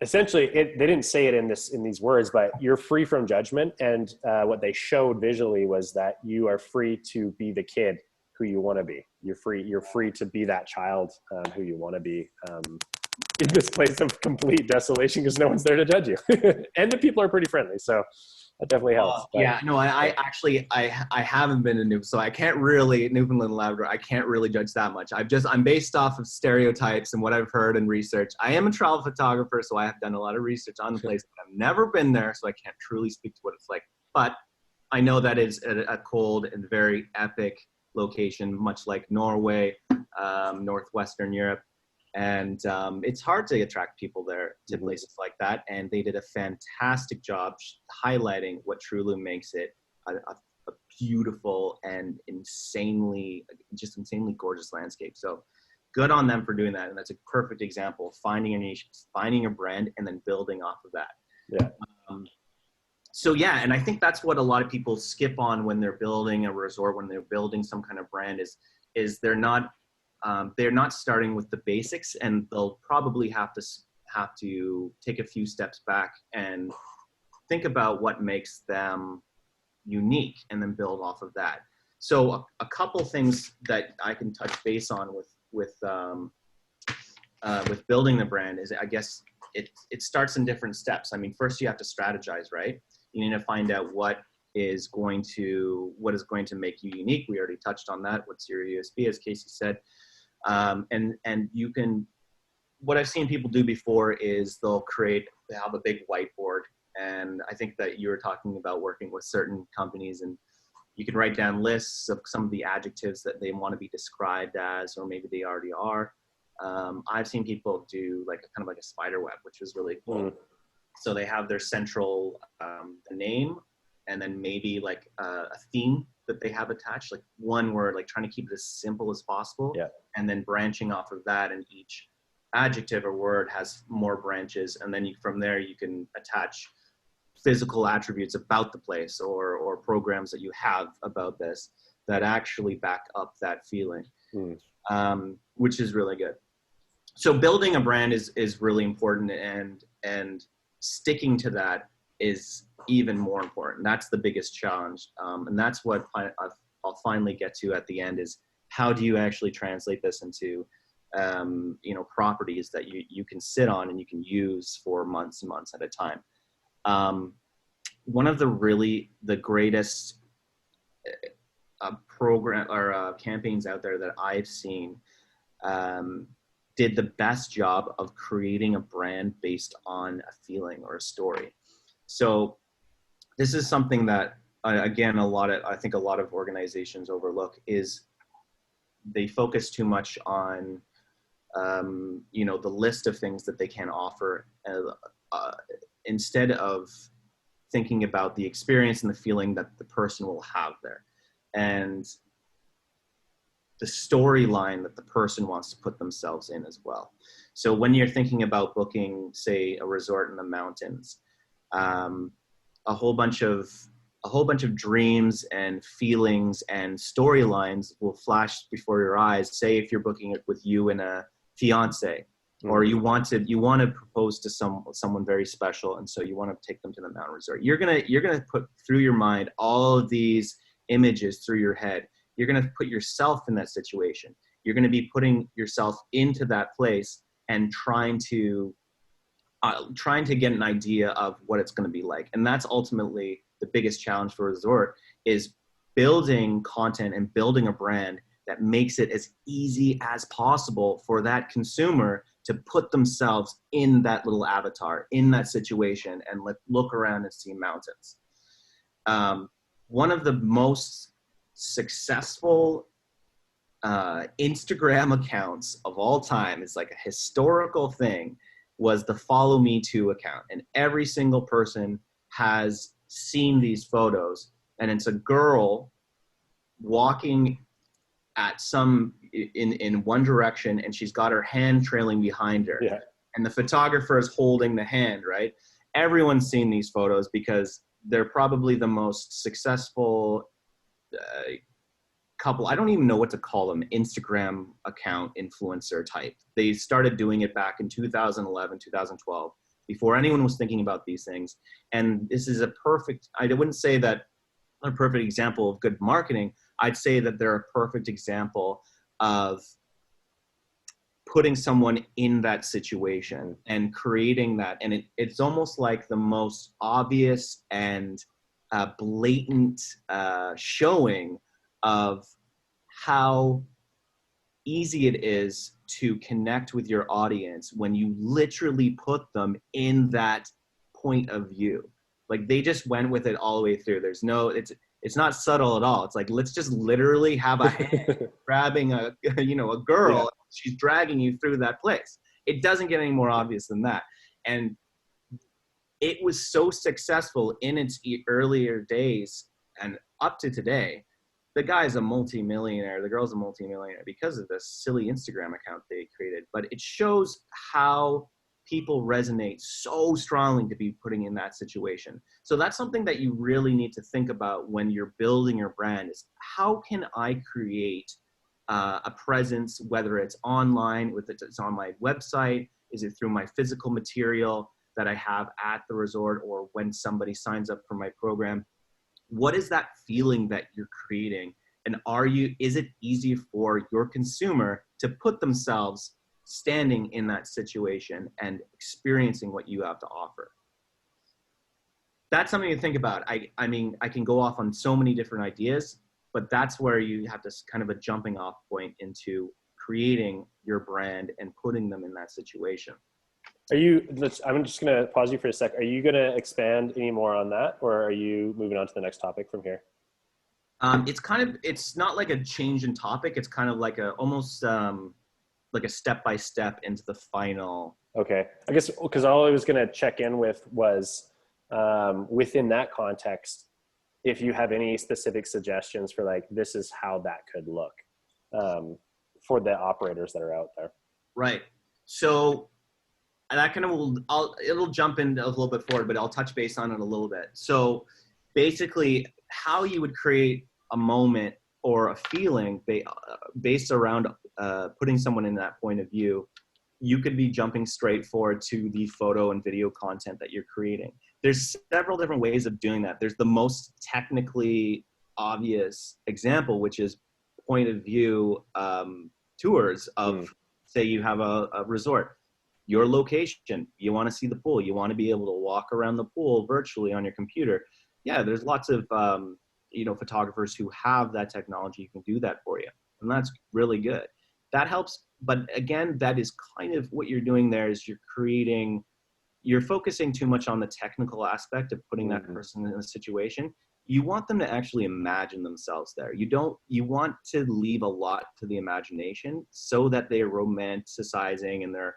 essentially, they didn't say it in these words, but you're free from judgment. And what they showed visually was that you are free to be the kid who you want to be. You're free to be that child who you want to be in this place of complete desolation because no one's there to judge you. And the people are pretty friendly. So that definitely helps. I haven't been to Newfoundland, so I can't really, Newfoundland and Labrador, I can't really judge that much. I'm based off of stereotypes and what I've heard and research. I am a travel photographer, so I have done a lot of research on the place, but I've never been there, so I can't truly speak to what it's like. But I know that is a cold and very epic location, much like Norway, Northwestern Europe. And it's hard to attract people there to places like that. And they did a fantastic job highlighting what truly makes it a beautiful and insanely gorgeous landscape. So good on them for doing that. And that's a perfect example of finding a niche, finding a brand, and then building off of that. Yeah. And I think that's what a lot of people skip on when they're building a resort, when they're building some kind of brand is they're not starting with the basics, and they'll probably have to take a few steps back and think about what makes them unique and then build off of that. So a couple things that I can touch base on with building the brand is, I guess it starts in different steps. I mean, first you have to strategize, right? You need to find out what is going to make you unique. We already touched on that. What's your USP, as Casey said. And you can, what I've seen people do before is they have a big whiteboard. And I think that you were talking about working with certain companies, and you can write down lists of some of the adjectives that they want to be described as, or maybe they already are. I've seen people do like kind of like a spider web, which is really cool. So they have their central name, and then maybe like a theme that they have attached, like one word, like trying to keep it as simple as possible. Yeah. And then branching off of that, and each adjective or word has more branches. And then from there, you can attach physical attributes about the place or programs that you have about this that actually back up that feeling, which is really good. So building a brand is really important, and sticking to that is even more important. That's the biggest challenge. And that's what I'll finally get to at the end is, how do you actually translate this into, properties that you can sit on and you can use for months and months at a time. One of the greatest program or campaigns out there that I've seen did the best job of creating a brand based on a feeling or a story. So this is something that, again, I think a lot of organizations overlook, is they focus too much on, the list of things that they can offer, instead of thinking about the experience and the feeling that the person will have there, and the storyline that the person wants to put themselves in as well. So when you're thinking about booking, say, a resort in the mountains, a whole bunch of dreams and feelings and storylines will flash before your eyes. Say if you're booking it with you and a fiance, or you want to propose to someone very special, and so you want to take them to the mountain resort. You're gonna put through your mind all of these images through your head. You're gonna put yourself in that situation. You're gonna be putting yourself into that place and trying to get an idea of what it's going to be like. And that's ultimately the biggest challenge for a resort, is building content and building a brand that makes it as easy as possible for that consumer to put themselves in that little avatar, in that situation, and look around and see mountains. One of the most successful Instagram accounts of all time, is like a historical thing, was the Follow Me To account. And every single person has seen these photos, and it's a girl walking at in one direction, and she's got her hand trailing behind her. Yeah. And the photographer is holding the hand, right? Everyone's seen these photos because they're probably the most successful couple. I don't even know what to call them. Instagram account influencer type. They started doing it back in 2011, 2012, before anyone was thinking about these things. And this is a perfect, I wouldn't say that a perfect example of good marketing. I'd say that they're a perfect example of putting someone in that situation and creating that. And it's almost like the most obvious and blatant showing of how easy it is to connect with your audience when you literally put them in that point of view. Like, they just went with it all the way through. There's no, it's not subtle at all. It's like, let's just literally have a hand grabbing a girl. Yeah. She's dragging you through that place. It doesn't get any more obvious than that. And it was so successful in its earlier days and up to today. The guy's a multimillionaire, the girl's a multimillionaire because of this silly Instagram account they created. But it shows how people resonate so strongly to be putting in that situation. So that's something that you really need to think about when you're building your brand, is how can I create a presence, whether it's online, whether it's on my website, is it through my physical material that I have at the resort, or when somebody signs up for my program. What is that feeling that you're creating? And is it easy for your consumer to put themselves standing in that situation and experiencing what you have to offer? That's something to think about. I mean, I can go off on so many different ideas, but that's where you have this kind of a jumping off point into creating your brand and putting them in that situation. I'm just going to pause you for a sec. Are you going to expand any more on that, or are you moving on to the next topic from here? It's not like a change in topic. It's kind of like almost like a step-by-step into the final. Okay. I guess, because all I was going to check in with was within that context, if you have any specific suggestions for, like, this is how that could look for the operators that are out there. Right. So, and that kind of it'll jump in a little bit forward, but I'll touch base on it a little bit. So basically, how you would create a moment or a feeling based around putting someone in that point of view, you could be jumping straight forward to the photo and video content that you're creating. There's several different ways of doing that. There's the most technically obvious example, which is point of view tours of, say you have a resort. Your location, you want to see the pool, you want to be able to walk around the pool virtually on your computer. Yeah, there's lots of photographers who have that technology who can do that for you, and that's really good. That helps, but again, that is kind of what you're doing there, is you're focusing too much on the technical aspect of putting that person in a situation. You want them to actually imagine themselves there. You want to leave a lot to the imagination so that they're romanticizing and they're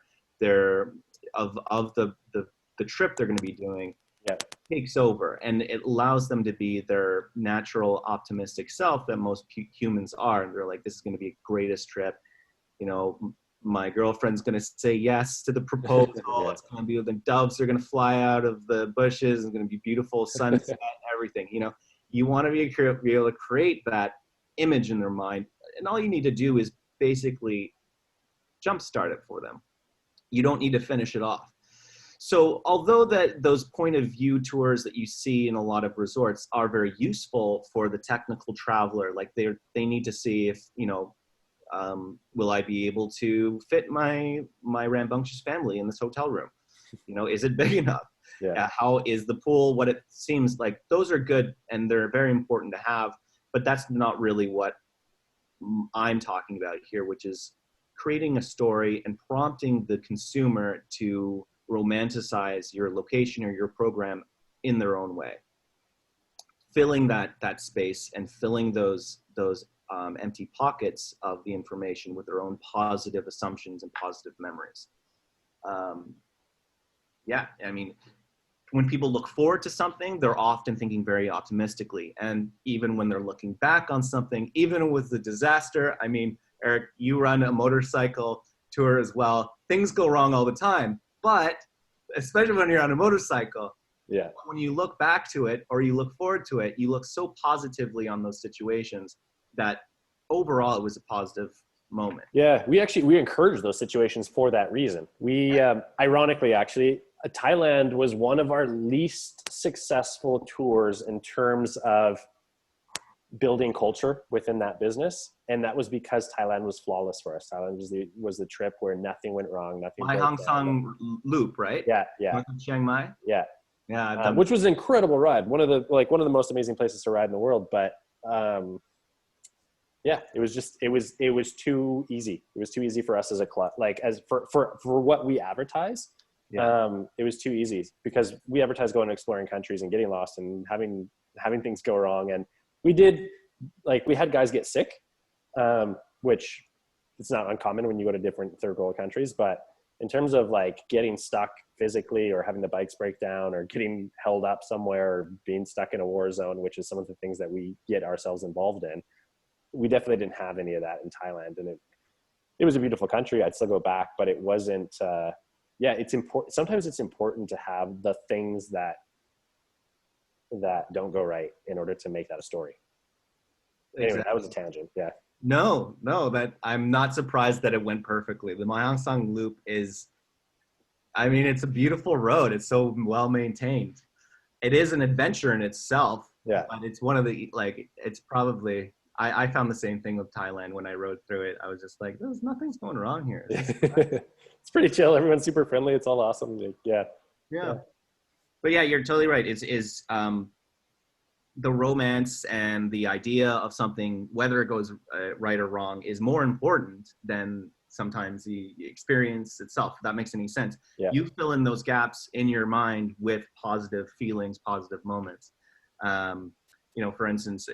of the trip they're going to be doing. Yeah, takes over, and it allows them to be their natural optimistic self that most humans are. And they're like, this is going to be a greatest trip. You know, my girlfriend's going to say yes to the proposal. Yeah. It's going to be, the doves are going to fly out of the bushes. It's going to be beautiful sunset, everything. You know, you want to be able to create that image in their mind. And all you need to do is basically jumpstart it for them. You don't need to finish it off. So although those point of view tours that you see in a lot of resorts are very useful for the technical traveler, like they need to see if, will I be able to fit my rambunctious family in this hotel room? Is it big enough? Yeah. How is the pool? What it seems like. Those are good and they're very important to have, but that's not really what I'm talking about here, which is creating a story and prompting the consumer to romanticize your location or your program in their own way, filling that space and filling those empty pockets of the information with their own positive assumptions and positive memories. Yeah, I mean, when people look forward to something, they're often thinking very optimistically. And even when they're looking back on something, even with the disaster, I mean, Erik, you run a motorcycle tour as well. Things go wrong all the time, but especially when you're on a motorcycle, yeah, when you look back to it or you look forward to it, you look so positively on those situations that overall it was a positive moment. Yeah, we encourage those situations for that reason. We, ironically, actually, Thailand was one of our least successful tours in terms of building culture within that business. And that was because Thailand was flawless for us. Thailand was the trip where nothing went wrong. Nothing. My Hong Kong loop, right? Yeah. North of Chiang Mai. Yeah. Yeah. Which was an incredible ride. One of the most amazing places to ride in the world. But, yeah, it was too easy. It was too easy for us as a club, like for what we advertise. Yeah. It was too easy because we advertise going and exploring countries and getting lost and having things go wrong. And we had guys get sick, which it's not uncommon when you go to different third world countries. But in terms of like getting stuck physically or having the bikes break down or getting held up somewhere or being stuck in a war zone, which is some of the things that we get ourselves involved in, we definitely didn't have any of that in Thailand. And it was a beautiful country. I'd still go back, but it wasn't, it's important. Sometimes it's important to have the things that don't go right in order to make that a story. Anyway, Exactly. that was a tangent. Yeah. No, that I'm not surprised that it went perfectly. The My Hong Kong loop it's a beautiful road. It's so well maintained. It is an adventure in itself. Yeah. But it's one of the, it's probably, I found the same thing with Thailand when I rode through it. I was just like, nothing's going wrong here. It's pretty chill. Everyone's super friendly. It's all awesome. Yeah. But yeah, you're totally right. Is the romance and the idea of something, whether it goes right or wrong, is more important than sometimes the experience itself. If that makes any sense. Yeah. You fill in those gaps in your mind with positive feelings, positive moments. For instance,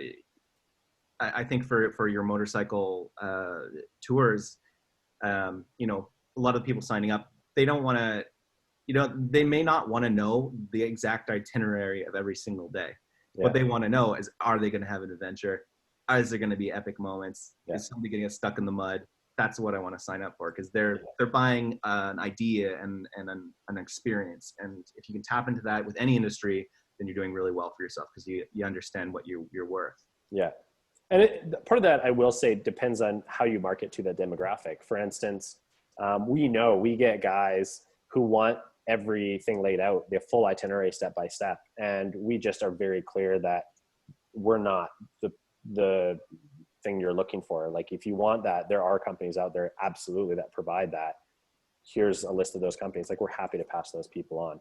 I think for your motorcycle tours, a lot of people signing up, they don't want to, they may not want to know the exact itinerary of every single day. Yeah. What they want to know is, are they going to have an adventure? Is there going to be epic moments? Yeah. Is somebody going to get stuck in the mud? That's what I want to sign up for, because they're buying an idea and an experience. And if you can tap into that with any industry, then you're doing really well for yourself, because you understand what you're worth. Yeah. And part of that, I will say, depends on how you market to that demographic. For instance, we get guys who want everything laid out, the full itinerary step by step. And we just are very clear that we're not the thing you're looking for. Like, if you want that, there are companies out there absolutely that provide that. Here's a list of those companies. Like, we're happy to pass those people on.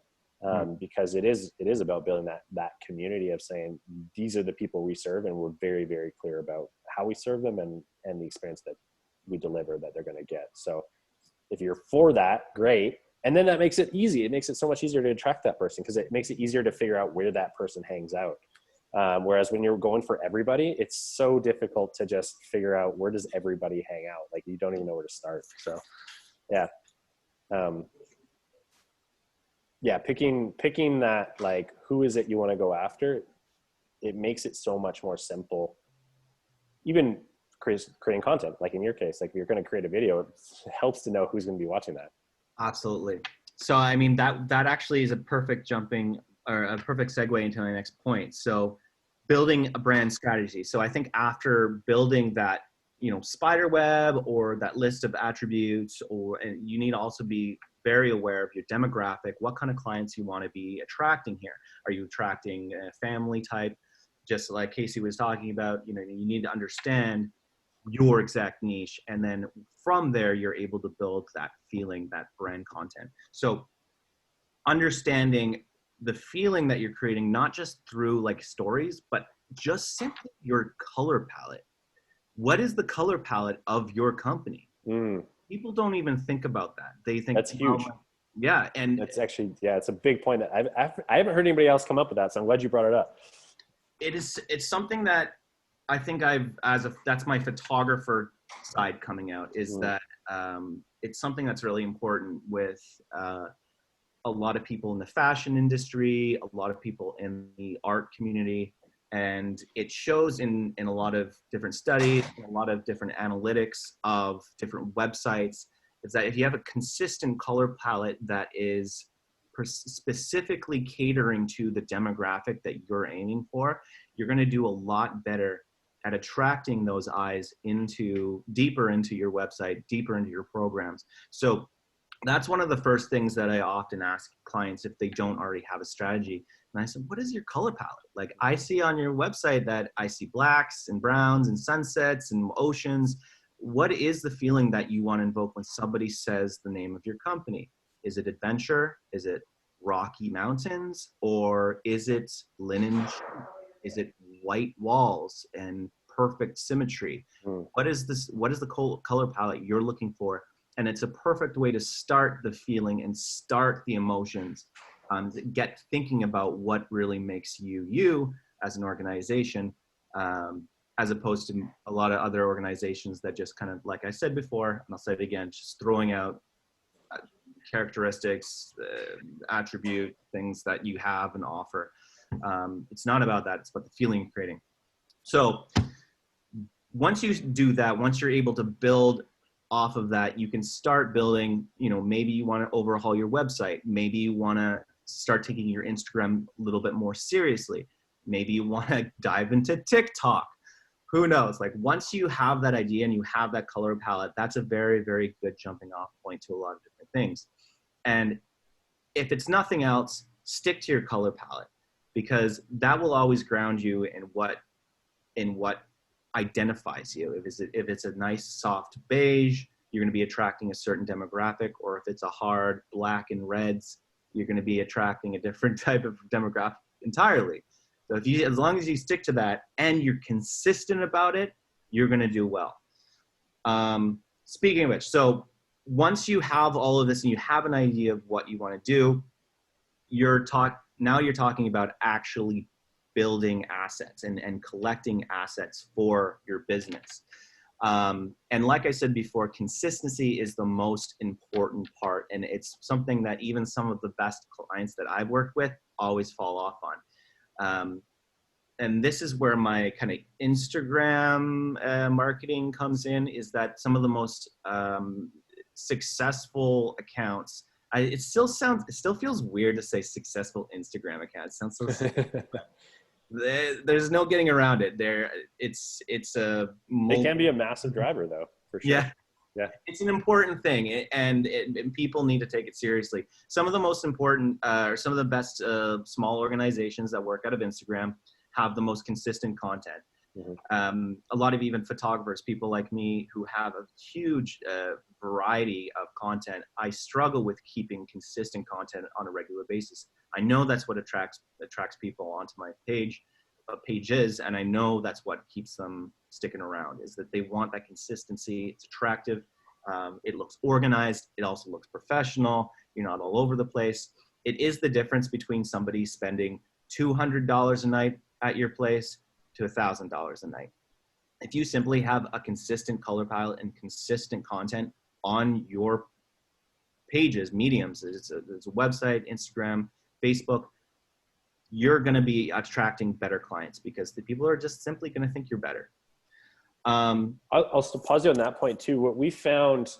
Because it is about building that community of saying, these are the people we serve, and we're very, very clear about how we serve them and the experience that we deliver that they're going to get. So if you're for that, great. And then that makes it easy. It makes it so much easier to attract that person, because it makes it easier to figure out where that person hangs out. Whereas when you're going for everybody, it's so difficult to just figure out, where does everybody hang out? Like, you don't even know where to start. So yeah. Picking that, like, who is it you want to go after, it makes it so much more simple. Even creating content, like in your case, like if you're going to create a video, it helps to know who's going to be watching that. Absolutely. So, I mean, that actually is a perfect segue into my next point. So building a brand strategy. So I think after building that, spider web or that list of attributes, and you need to also be very aware of your demographic, what kind of clients you want to be attracting here. Are you attracting a family type? Just like Casey was talking about, you need to understand your exact niche. And then from there, you're able to build that feeling, that brand content. So understanding the feeling that you're creating, not just through like stories, but just simply your color palette. What is the color palette of your company? People don't even think about that. They think that's huge. Yeah, and that's actually, yeah, it's a big point that I haven't heard anybody else come up with that, so I'm glad you brought it up. It's something that I think that's my photographer side coming out, is that it's something that's really important with a lot of people in the fashion industry, a lot of people in the art community, and it shows in a lot of different studies, a lot of different analytics of different websites, is that if you have a consistent color palette that is specifically catering to the demographic that you're aiming for, you're going to do a lot better at attracting those eyes deeper into your website, deeper into your programs. So that's one of the first things that I often ask clients if they don't already have a strategy. And I said, what is your color palette? Like, I see on your website that I see blacks and browns and sunsets and oceans. What is the feeling that you want to invoke when somebody says the name of your company? Is it adventure? Is it Rocky Mountains? Or is it linen? Is it white walls and perfect symmetry? What is the color palette you're looking for? And it's a perfect way to start the feeling and start the emotions, get thinking about what really makes you as an organization, as opposed to a lot of other organizations that just kind of, like I said before, and I'll say it again, just throwing out characteristics, attribute, things that you have and offer. It's not about that, it's about the feeling you're creating. So once you do that, once you're able to build off of that, you can start building, maybe you want to overhaul your website. Maybe you want to start taking your Instagram a little bit more seriously. Maybe you want to dive into TikTok. Who knows? Like, once you have that idea and you have that color palette, that's a very, very good jumping off point to a lot of different things. And if it's nothing else, stick to your color palette, because that will always ground you in what identifies you. If it's a nice soft beige, you're going to be attracting a certain demographic, or if it's a hard black and reds, you're going to be attracting a different type of demographic entirely. So as long as you stick to that and you're consistent about it, you're going to do well. Speaking of which, so once you have all of this and you have an idea of what you want to do, now you're talking about actually building assets and collecting assets for your business. And like I said before, consistency is the most important part. And it's something that even some of the best clients that I've worked with always fall off on. And this is where my kind of Instagram marketing comes in, is that some of the most successful accounts, it still feels weird to say successful Instagram account. It sounds so there's no getting around it. It can be a massive driver, though, for sure. Yeah. It's an important thing, and people need to take it seriously. Some of the most important, or some of the best small organizations that work out of Instagram have the most consistent content. Mm-hmm. A lot of even photographers, people like me who have a huge variety of content, I struggle with keeping consistent content on a regular basis. I know that's what attracts people onto my pages, and I know that's what keeps them sticking around, is that they want that consistency. It's attractive. It looks organized. It also looks professional. You're not all over the place. It is the difference between somebody spending $200 a night at your place to $1,000 a night. If you simply have a consistent color palette and consistent content on your pages, mediums, it's a website, Instagram, Facebook, you're going to be attracting better clients, because the people are just simply going to think you're better. I'll still pause you on that point too. What we found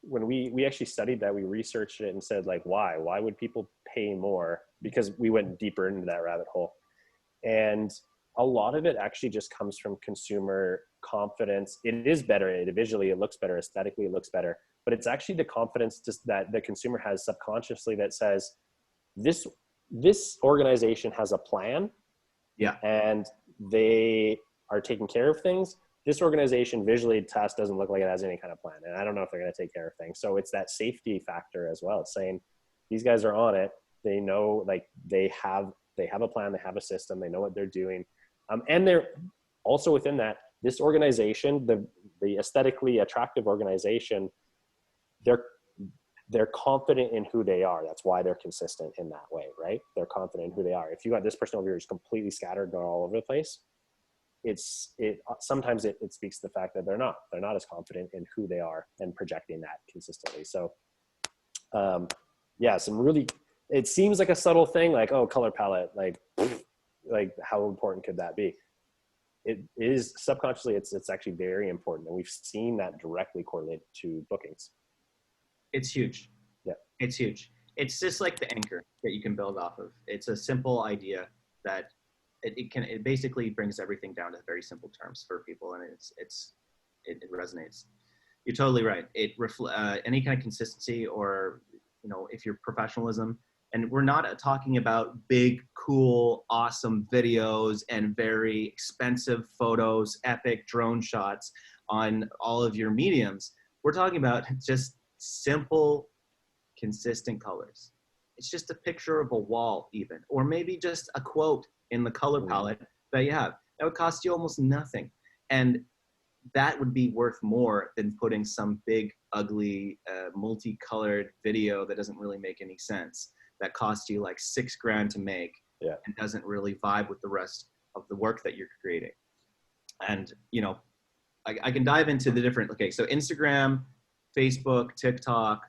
when we actually studied that, we researched it and said, like, why would people pay more? Because we went deeper into that rabbit hole. And a lot of it actually just comes from consumer confidence. It is better. Visually, it looks better. Aesthetically, it looks better. But it's actually the confidence just that the consumer has subconsciously that says, this organization has a plan. Yeah. And they are taking care of things. This organization visually to us doesn't look like it has any kind of plan. And I don't know if they're going to take care of things. So it's that safety factor as well. It's saying these guys are on it. They know, like, they have a plan, they have a system, they know what they're doing. And they're also within that, this organization, the aesthetically attractive organization, they're confident in who they are. That's why they're consistent in that way, right? They're confident in who they are. If you got this person over here who's completely scattered, they're all over the place, sometimes it speaks to the fact that they're not as confident in who they are and projecting that consistently. So some really, it seems like a subtle thing, like, oh, color palette, like how important could that be? It is subconsciously, it's actually very important, and we've seen that directly correlated to bookings. It's huge. Yeah, it's huge. It's just like the anchor that you can build off of. It's a simple idea that it basically brings everything down to very simple terms for people, and it resonates. You're totally right. It any kind of consistency, or if your professionalism, and we're not talking about big, cool, awesome videos and very expensive photos, epic drone shots on all of your mediums. We're talking about just simple, consistent colors. It's just a picture of a wall even, or maybe just a quote in the color palette that you have. That would cost you almost nothing. And that would be worth more than putting some big, ugly, multicolored video that doesn't really make any sense, that costs you like $6,000 to make, and doesn't really vibe with the rest of the work that you're creating. And, I can dive into the different, so Instagram, Facebook, TikTok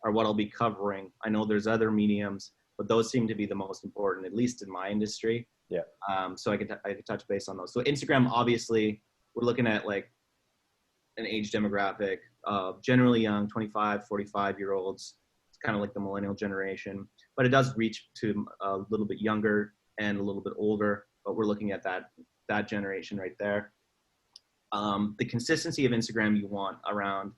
are what I'll be covering. I know there's other mediums, but those seem to be the most important, at least in my industry. Yeah. So I can touch base on those. So Instagram, obviously, we're looking at like an age demographic, generally young, 25, 45-year-olds. It's kind of like the millennial generation, but it does reach to a little bit younger and a little bit older, but we're looking at that generation right there. The consistency of Instagram you want around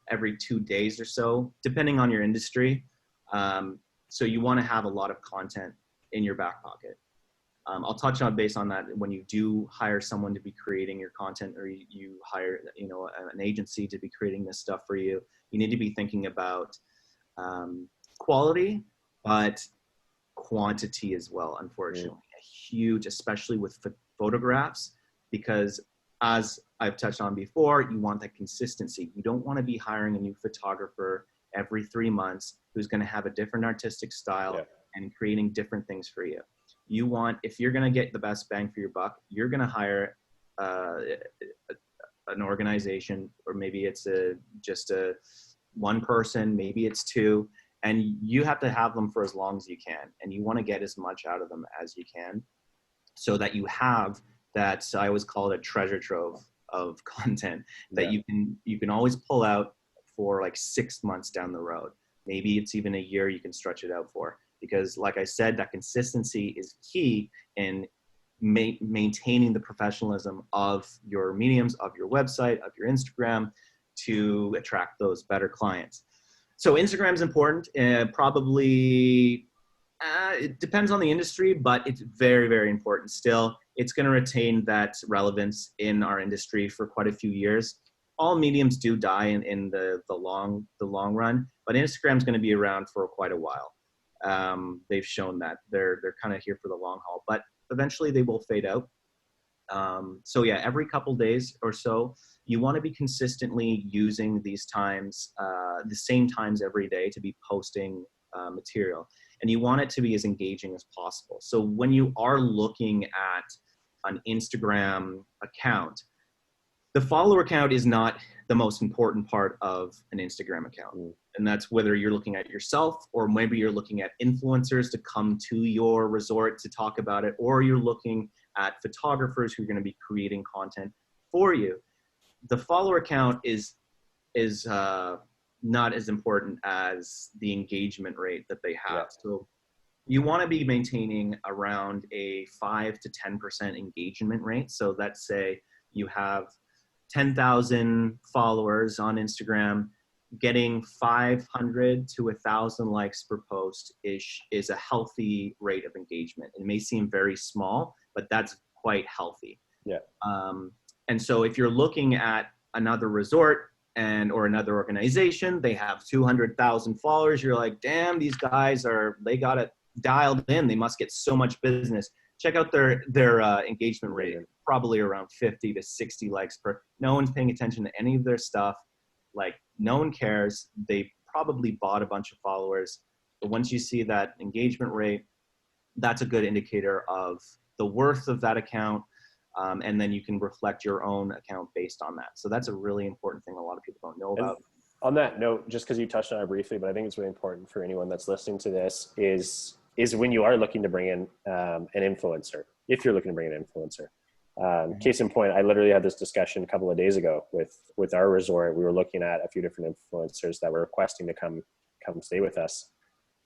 every 2 days or so, depending on your industry. So you want to have a lot of content in your back pocket. I'll touch on based on that when you do hire someone to be creating your content, or you hire, an agency to be creating this stuff for you. You need to be thinking about quality, but quantity as well, unfortunately. Huge, especially with photographs, because as I've touched on before, you want that consistency. You don't want to be hiring a new photographer every 3 months who's going to have a different artistic style and creating different things for you. You want, if you're going to get the best bang for your buck, you're going to hire an organization, or maybe it's just one person, maybe it's two, and you have to have them for as long as you can. And you want to get as much out of them as you can, so that you have that, I always call it a treasure trove of content that you can always pull out for like 6 months down the road. Maybe it's even a year you can stretch it out for. Because like I said, that consistency is key in maintaining the professionalism of your mediums, of your website, of your Instagram, to attract those better clients. So Instagram is important, probably, it depends on the industry, but it's very, very important still. It's going to retain that relevance in our industry for quite a few years. All mediums do die in the long run, but Instagram is going to be around for quite a while. They've shown that they're kind of here for the long haul, but eventually they will fade out. So yeah, every couple days or so, you want to be consistently using these times, the same times every day, to be posting material, and you want it to be as engaging as possible. So when you are looking at an Instagram account, the follower count is not the most important part of an Instagram account. And that's whether you're looking at yourself, or maybe you're looking at influencers to come to your resort to talk about it, or you're looking at photographers who are going to be creating content for you. The follower count is not as important as the engagement rate that they have. So you want to be maintaining around a 5 to 10% engagement rate. So let's say you have 10,000 followers on Instagram, getting 500 to 1,000 likes per post is a healthy rate of engagement. It may seem very small, but that's quite healthy. And so if you're looking at another resort or another organization, they have 200,000 followers, you're like, damn, these guys they got it dialed in. They must get so much business. Check out their engagement rate, probably around 50 to 60 likes per. No one's paying attention to any of their stuff. Like no one cares. They probably bought a bunch of followers, but once you see that engagement rate, that's a good indicator of the worth of that account. And then you can reflect your own account based on that. So that's a really important thing a lot of people don't know about. And on that note, just because you touched on it briefly, but I think it's really important for anyone that's listening to this is when you are looking to bring in an influencer, if you're looking to bring in an influencer. Case in point, I literally had this discussion a couple of days ago with our resort. We were looking at a few different influencers that were requesting to come stay with us.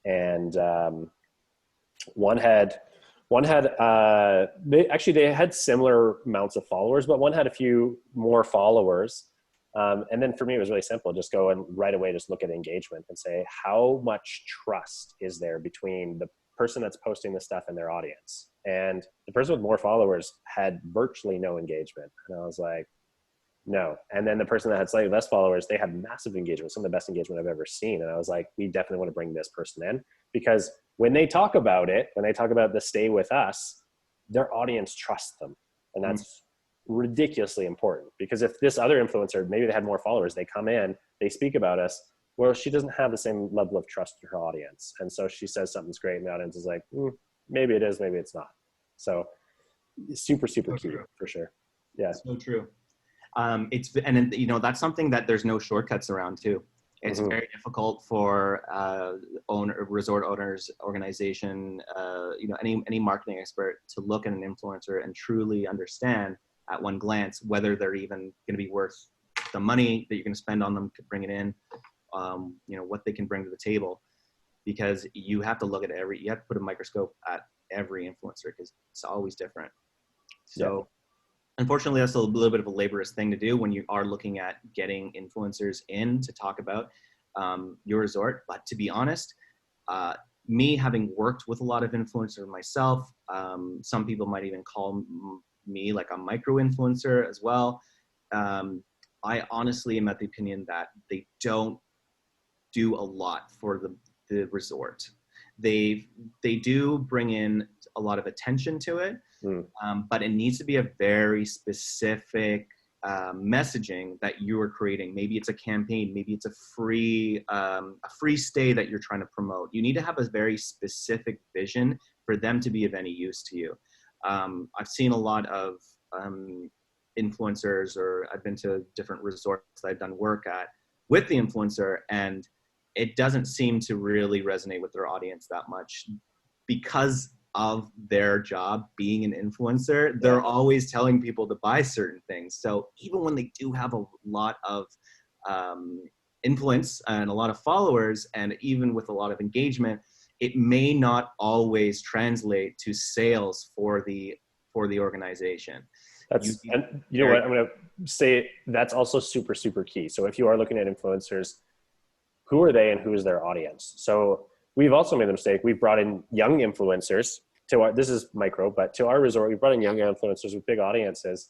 And one had they had similar amounts of followers, but one had a few more followers. And then for me, it was really simple. Just go and right away, just look at engagement and say, how much trust is there between the person that's posting the stuff and their audience? And the person with more followers had virtually no engagement. And I was like, no. And then the person that had slightly less followers, they had massive engagement, some of the best engagement I've ever seen. And I was like, we definitely want to bring this person in, because when they talk about it, when they talk about the stay with us, their audience trusts them. And that's ridiculously important, because if this other influencer, maybe they had more followers, they come in, they speak about us, well, she doesn't have the same level of trust to her audience. And so she says something's great and the audience is like, maybe it is, maybe it's not. So super key for sure. Yeah. So true. And that's something that there's no shortcuts around too. It's very difficult for resort owners, organization, any marketing expert to look at an influencer and truly understand at one glance whether they're even going to be worth the money that you're going to spend on them to bring it in, what they can bring to the table, because you have to look at you have to put a microscope at every influencer because it's always different. So unfortunately, that's a little bit of a laborious thing to do when you are looking at getting influencers in to talk about your resort. But to be honest, me having worked with a lot of influencers myself, some people might even call me like a micro influencer as well. I honestly am at the opinion that they don't do a lot for the resort. They do bring in a lot of attention to it, but it needs to be a very specific messaging that you are creating. Maybe it's a campaign, maybe it's a free stay that you're trying to promote. You need to have a very specific vision for them to be of any use to you. I've seen a lot of influencers, or I've been to different resorts that I've done work at with the influencer, and it doesn't seem to really resonate with their audience that much because of their job being an influencer. They're always telling people to buy certain things. So even when they do have a lot of influence and a lot of followers, and even with a lot of engagement, it may not always translate to sales for the organization. And you know what, I'm going to say that's also super key. So if you are looking at influencers, who are they and who is their audience? So we've also made the mistake. We've brought in young influencers to this is micro, but to our resort, we brought in young influencers with big audiences.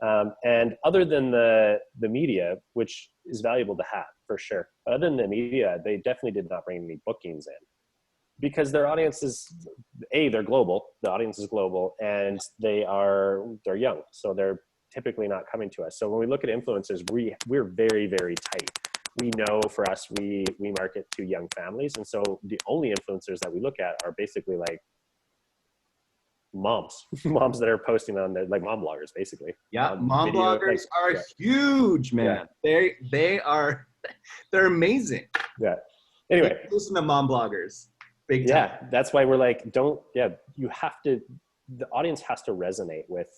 And other than the media, which is valuable to have for sure, but other than the media, they definitely did not bring any bookings in, because their audience is, they're global. The audience is global, and they're young. So they're typically not coming to us. So when we look at influencers, we're very, very tight. We know for us, we market to young families. And so the only influencers that we look at are basically like moms that are posting on their, like mom bloggers, basically. Yeah. Mom bloggers are huge, man. Yeah. They're amazing. Yeah. Anyway. Listen to mom bloggers. Big time. Yeah. That's why we're like, you have to, the audience has to resonate with,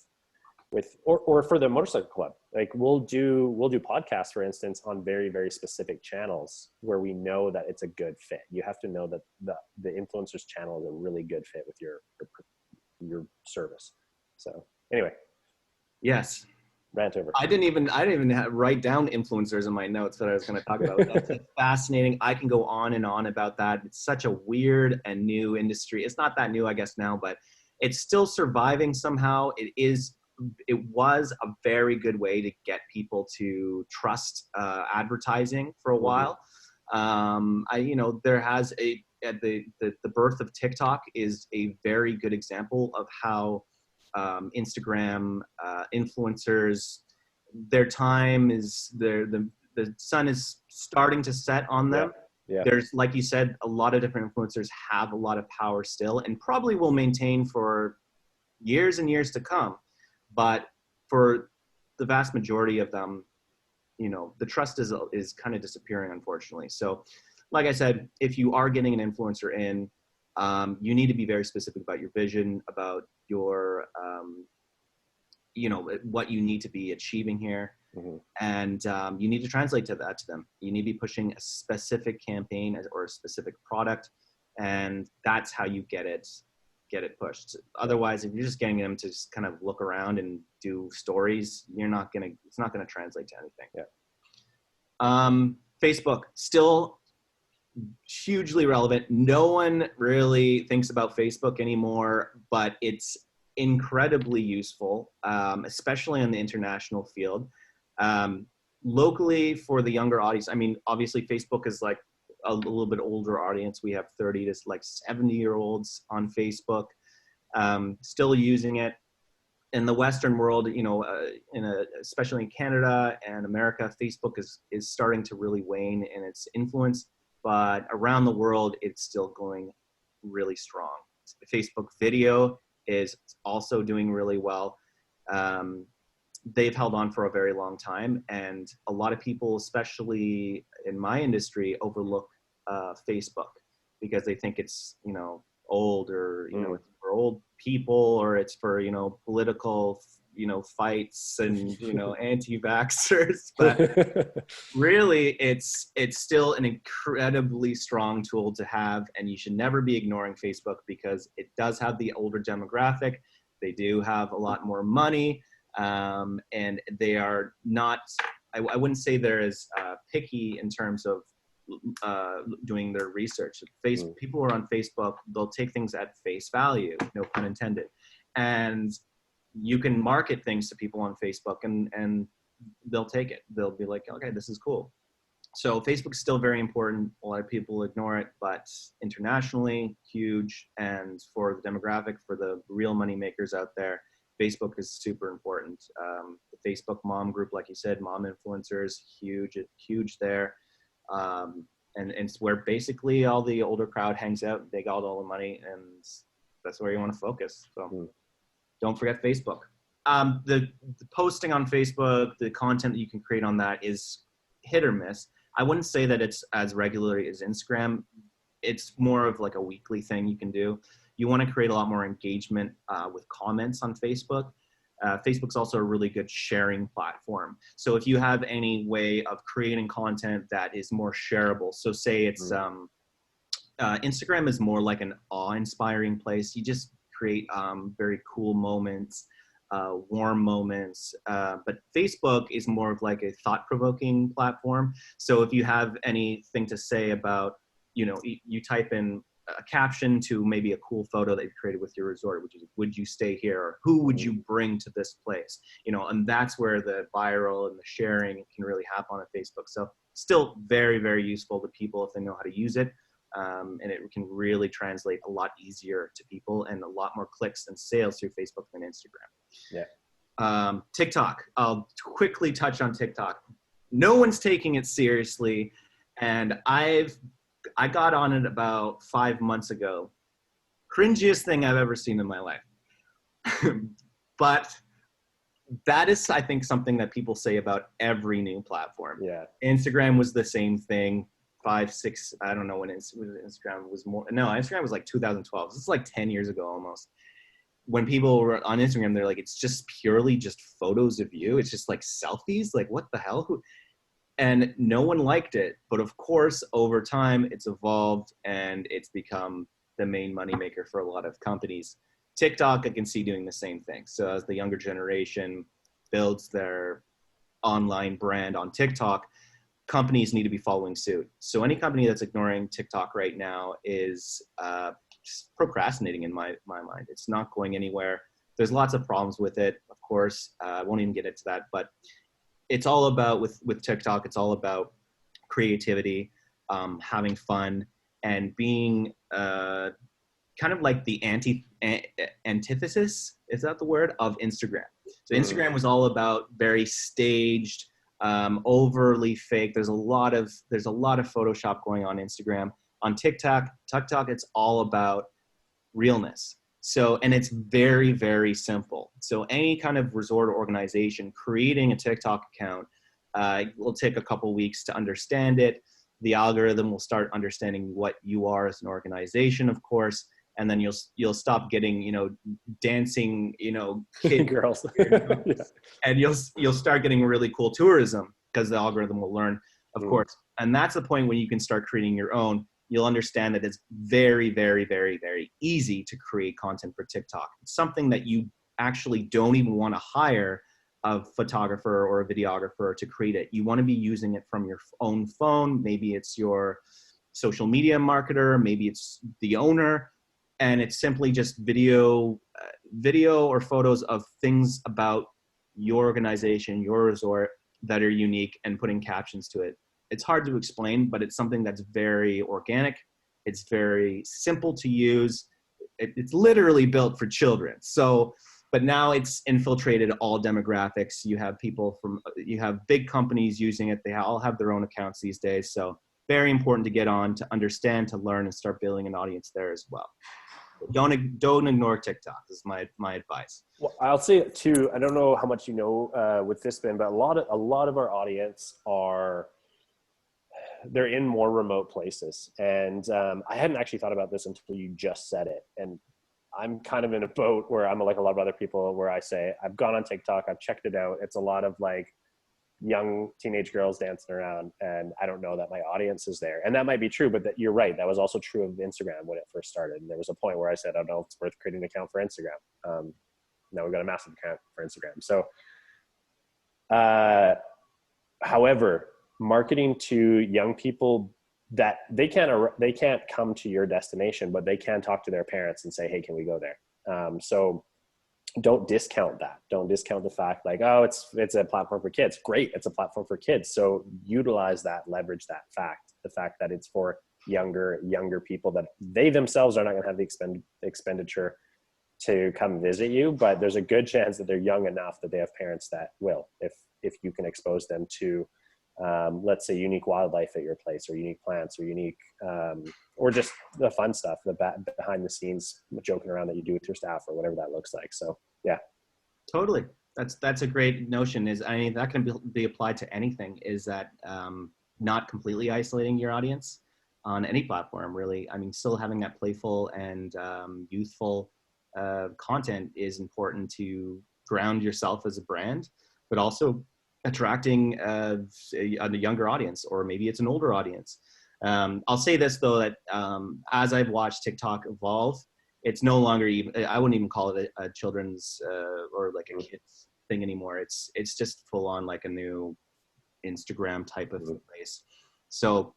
or for the motorcycle club, like we'll do podcasts, for instance, on very, very specific channels where we know that it's a good fit. You have to know that the influencer's channel is a really good fit with your service. So anyway. Yes. Rant over. I didn't even write down influencers in my notes that I was going to talk about. That's fascinating. I can go on and on about that. It's such a weird and new industry. It's not that new, I guess, now, but it's still surviving somehow. It was a very good way to get people to trust advertising for a while. There has the birth of TikTok is a very good example of how Instagram influencers, their time is the the sun is starting to set on them. Yeah. There's, like you said, a lot of different influencers have a lot of power still, and probably will maintain for years and years to come. But for the vast majority of them, the trust is kind of disappearing, unfortunately. So, like I said, if you are getting an influencer in, you need to be very specific about your vision, about your, what you need to be achieving here. Mm-hmm. And you need to translate that to them. You need to be pushing a specific campaign or a specific product, and that's how you get it pushed. Otherwise, if you're just getting them to just kind of look around and do stories, it's not gonna translate to anything. Facebook still hugely relevant. No one really thinks about Facebook anymore, but it's incredibly useful, especially in the international field. Locally, for the younger audience, I mean, obviously Facebook is like a little bit older audience. We have 30 to like 70-year-olds on Facebook, still using it. In the Western world, especially in Canada and America, Facebook is starting to really wane in its influence, but around the world, it's still going really strong. Facebook video is also doing really well. They've held on for a very long time, and a lot of people, especially in my industry, overlook Facebook because they think it's old, or it's for old people, or it's for political fights and anti-vaxxers. But really, it's still an incredibly strong tool to have, and you should never be ignoring Facebook because it does have the older demographic. They do have a lot more money. And they are not, I wouldn't say they're as picky in terms of doing their research. People who are on Facebook, they'll take things at face value, no pun intended. And you can market things to people on Facebook and they'll take it. They'll be like, okay, this is cool. So Facebook's still very important. A lot of people ignore it, but internationally, huge. And for the demographic, for the real money makers out there, Facebook is super important. The Facebook mom group, like you said, mom influencers, huge there. And it's where basically all the older crowd hangs out. They got all the money, and that's where you want to focus. So don't forget Facebook. The posting on Facebook, the content that you can create on that is hit or miss. I wouldn't say that it's as regularly as Instagram. It's more of like a weekly thing you can do. You want to create a lot more engagement with comments on Facebook. Facebook's also a really good sharing platform. So if you have any way of creating content that is more shareable, so say it's Instagram is more like an awe-inspiring place. You just create very cool moments, warm moments. But Facebook is more of like a thought-provoking platform. So if you have anything to say about, you type in a caption to maybe a cool photo that you created with your resort, which is, would you stay here? Or who would you bring to this place? And that's where the viral and the sharing can really happen on Facebook. So still very, very useful to people if they know how to use it. And it can really translate a lot easier to people and a lot more clicks and sales through Facebook than Instagram. Yeah. TikTok, I'll quickly touch on TikTok. No one's taking it seriously. And I got on it about 5 months ago. Cringiest thing I've ever seen in my life. But that is, I think, something that people say about every new platform. Yeah. Instagram was the same thing. 5, 6, I don't know when Instagram was more. No, Instagram was like 2012. This is like 10 years ago almost. When people were on Instagram, they're like, it's just purely just photos of you. It's just like selfies. Like, what the hell? And no one liked it. But of course, over time, it's evolved and it's become the main moneymaker for a lot of companies. TikTok, I can see doing the same thing. So as the younger generation builds their online brand on TikTok, companies need to be following suit. So any company that's ignoring TikTok right now is just procrastinating in my mind. It's not going anywhere. There's lots of problems with it, of course. I won't even get into that, but it's all about, with TikTok, it's all about creativity, having fun, and being kind of like the antithesis, is that the word, of Instagram. So Instagram was all about very staged, overly fake. There's a lot of Photoshop going on Instagram. On TikTok, it's all about realness. So, and it's very, very simple. So any kind of resort or organization creating a TikTok account will take a couple weeks to understand it. The algorithm will start understanding what you are as an organization, of course, and then you'll stop getting, you know, dancing, you know, kid girls, yeah. And you'll start getting really cool tourism because the algorithm will learn, of course. And that's the point when you can start creating your own. You'll understand that it's very, very, very, very easy to create content for TikTok. It's something that you actually don't even want to hire a photographer or a videographer to create it. You want to be using it from your own phone. Maybe it's your social media marketer, maybe it's the owner, and it's simply just video or photos of things about your organization, your resort that are unique, and putting captions to it. It's hard to explain, but it's something that's very organic. It's very simple to use. It's literally built for children. So, but now it's infiltrated all demographics. You have you have big companies using it. They all have their own accounts these days. So very important to get on, to understand, to learn, and start building an audience there as well. Don't ignore TikTok. This is my advice. Well, I'll say too, I don't know how much you know with this, Ben, but a lot of our audience they're in more remote places. And I hadn't actually thought about this until you just said it. And I'm kind of in a boat where I'm like a lot of other people where I say, I've gone on TikTok, I've checked it out. It's a lot of like young teenage girls dancing around, and I don't know that my audience is there. And that might be true, but you're right. That was also true of Instagram when it first started. And there was a point where I said, I don't know if it's worth creating an account for Instagram. Now we've got a massive account for Instagram. So, however, marketing to young people that they can't come to your destination, but they can talk to their parents and say, hey, can we go there? So don't discount that. Don't discount the fact like, oh, it's a platform for kids. Great. It's a platform for kids. So utilize that, leverage that fact, the fact that it's for younger people, that they themselves are not going to have the expenditure to come visit you, but there's a good chance that they're young enough that they have parents that will, if you can expose them to let's say unique wildlife at your place, or unique plants, or unique, or just the fun stuff, the behind the scenes joking around that you do with your staff, or whatever that looks like. So yeah. Totally. That's a great notion. I mean, that can be applied to anything, is that not completely isolating your audience on any platform, really. I mean, still having that playful and youthful content is important to ground yourself as a brand, but also attracting a younger audience, or maybe it's an older audience. I'll say this though, that as I've watched TikTok evolve, it's no longer even, I wouldn't even call it a children's or like a kid's thing anymore. It's just full on like a new Instagram type of place. So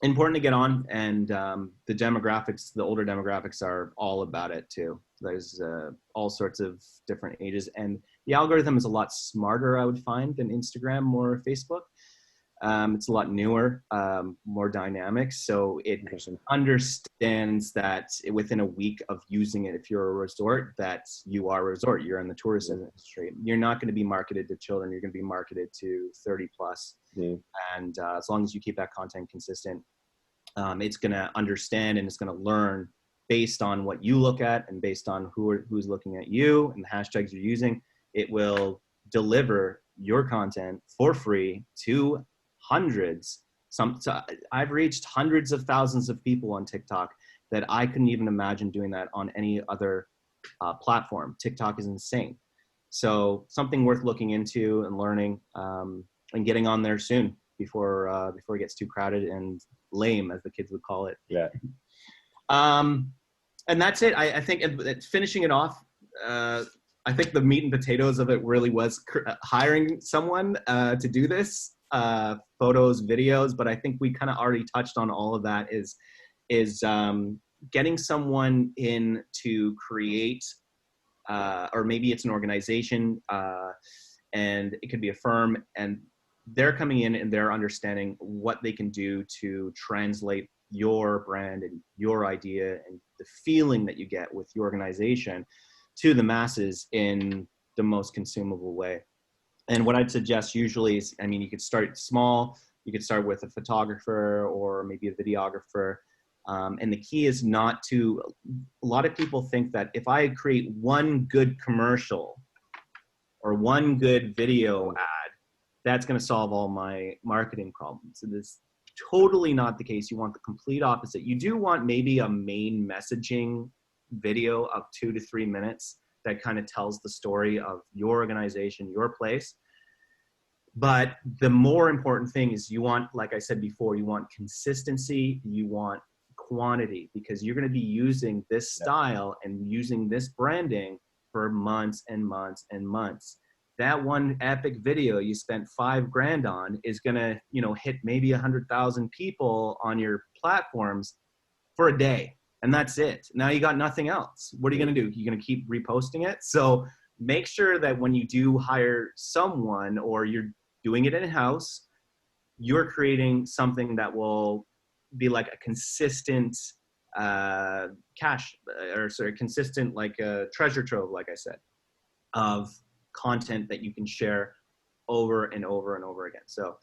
important to get on, and the demographics, the older demographics are all about it too. There's all sorts of different ages, and the algorithm is a lot smarter, I would find, than Instagram or Facebook. It's a lot newer, more dynamic. So it understands that within a week of using it, if you're a resort, that you are a resort, you're in the tourist industry. You're not going to be marketed to children. You're going to be marketed to 30 plus. And as long as you keep that content consistent, it's going to understand, and it's going to learn based on what you look at, and based on who's looking at you and the hashtags you're using. It will deliver your content for free to hundreds. I've reached hundreds of thousands of people on TikTok that I couldn't even imagine doing that on any other platform. TikTok is insane. So something worth looking into and learning, and getting on there soon before it gets too crowded and lame, as the kids would call it. Yeah. And that's it. I think finishing it off, I think the meat and potatoes of it really was hiring someone to do this, photos, videos. But I think we kind of already touched on all of that. Is getting someone in to create, or maybe it's an organization, and it could be a firm, and they're coming in and they're understanding what they can do to translate your brand and your idea and the feeling that you get with your organization to the masses in the most consumable way. And what I'd suggest usually is, I mean, you could start small. You could start with a photographer or maybe a videographer. And the key is not to, a lot of people think that if I create one good commercial or one good video ad, that's going to solve all my marketing problems. And it's totally not the case. You want the complete opposite. You do want maybe a main messaging video of 2 to 3 minutes that kind of tells the story of your organization, your place. But the more important thing is you want, like I said before, you want consistency, you want quantity, because you're going to be using this style and using this branding for months and months and months. That one epic video you spent $5,000 on is going to, you know, hit maybe 100,000 people on your platforms for a day. And that's it. Now you got nothing else. What are you going to do? You're going to keep reposting it? So make sure that when you do hire someone or you're doing it in-house, you're creating something that will be like a consistent consistent like a treasure trove, like I said, of content that you can share over and over and over again. So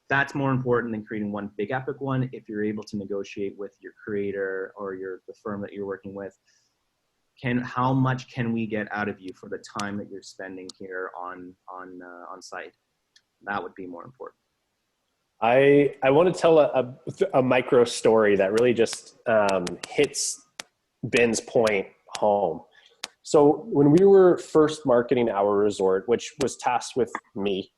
that's more important than creating one big epic one. If you're able to negotiate with your creator or the firm that you're working with, how much can we get out of you for the time that you're spending here on site? That would be more important. I want to tell a micro story that really just hits Ben's point home. So when we were first marketing our resort, which was tasked with me,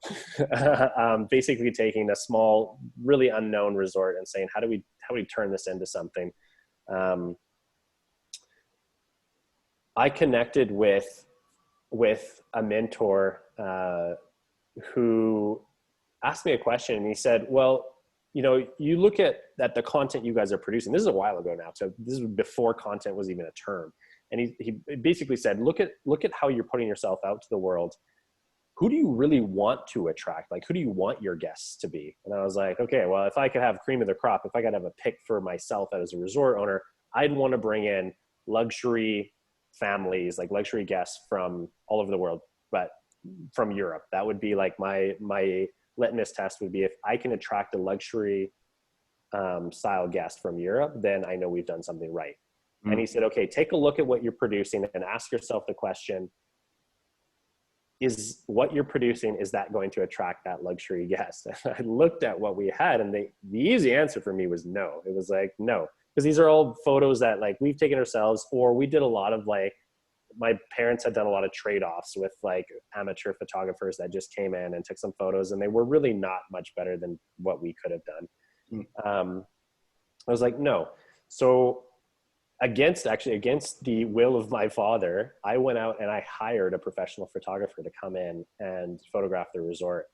basically taking a small, really unknown resort and saying, how do we turn this into something? I connected with a mentor who asked me a question, and he said, well, you know, you look at the content you guys are producing. This is a while ago now. So this is before content was even a term. And he basically said, look at how you're putting yourself out to the world. Who do you really want to attract? Like, who do you want your guests to be? And I was like, okay, well, if I could have cream of the crop, if I could have a pick for myself as a resort owner, I'd want to bring in luxury families, like luxury guests from all over the world, but from Europe. That would be like my litmus test would be, if I can attract a luxury style guest from Europe, then I know we've done something right. Mm-hmm. And he said, okay, take a look at what you're producing and ask yourself the question, is what you're producing, is that going to attract that luxury guest? And I looked at what we had, and the easy answer for me was no. It was like, no, because these are all photos that like we've taken ourselves, or we did a lot of like, my parents had done a lot of trade-offs with like amateur photographers that just came in and took some photos, and they were really not much better than what we could have done. I was like, no. So against the will of my father, I went out and I hired a professional photographer to come in and photograph the resort.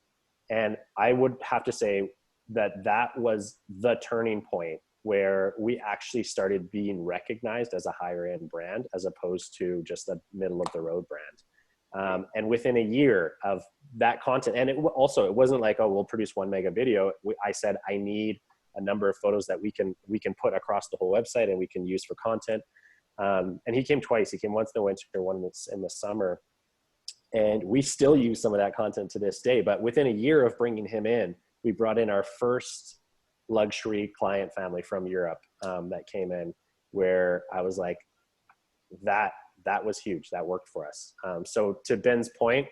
And I would have to say that was the turning point where we actually started being recognized as a higher end brand, as opposed to just a middle of the road brand. And within a year of that content, and it wasn't like, oh, we'll produce 1 mega video. I said, I need a number of photos that we can put across the whole website and we can use for content. And he came twice. He came once in the winter, one in the summer. And we still use some of that content to this day. But within a year of bringing him in, we brought in our first luxury client family from Europe that came in, where I was like, that was huge. That worked for us. So to Ben's point,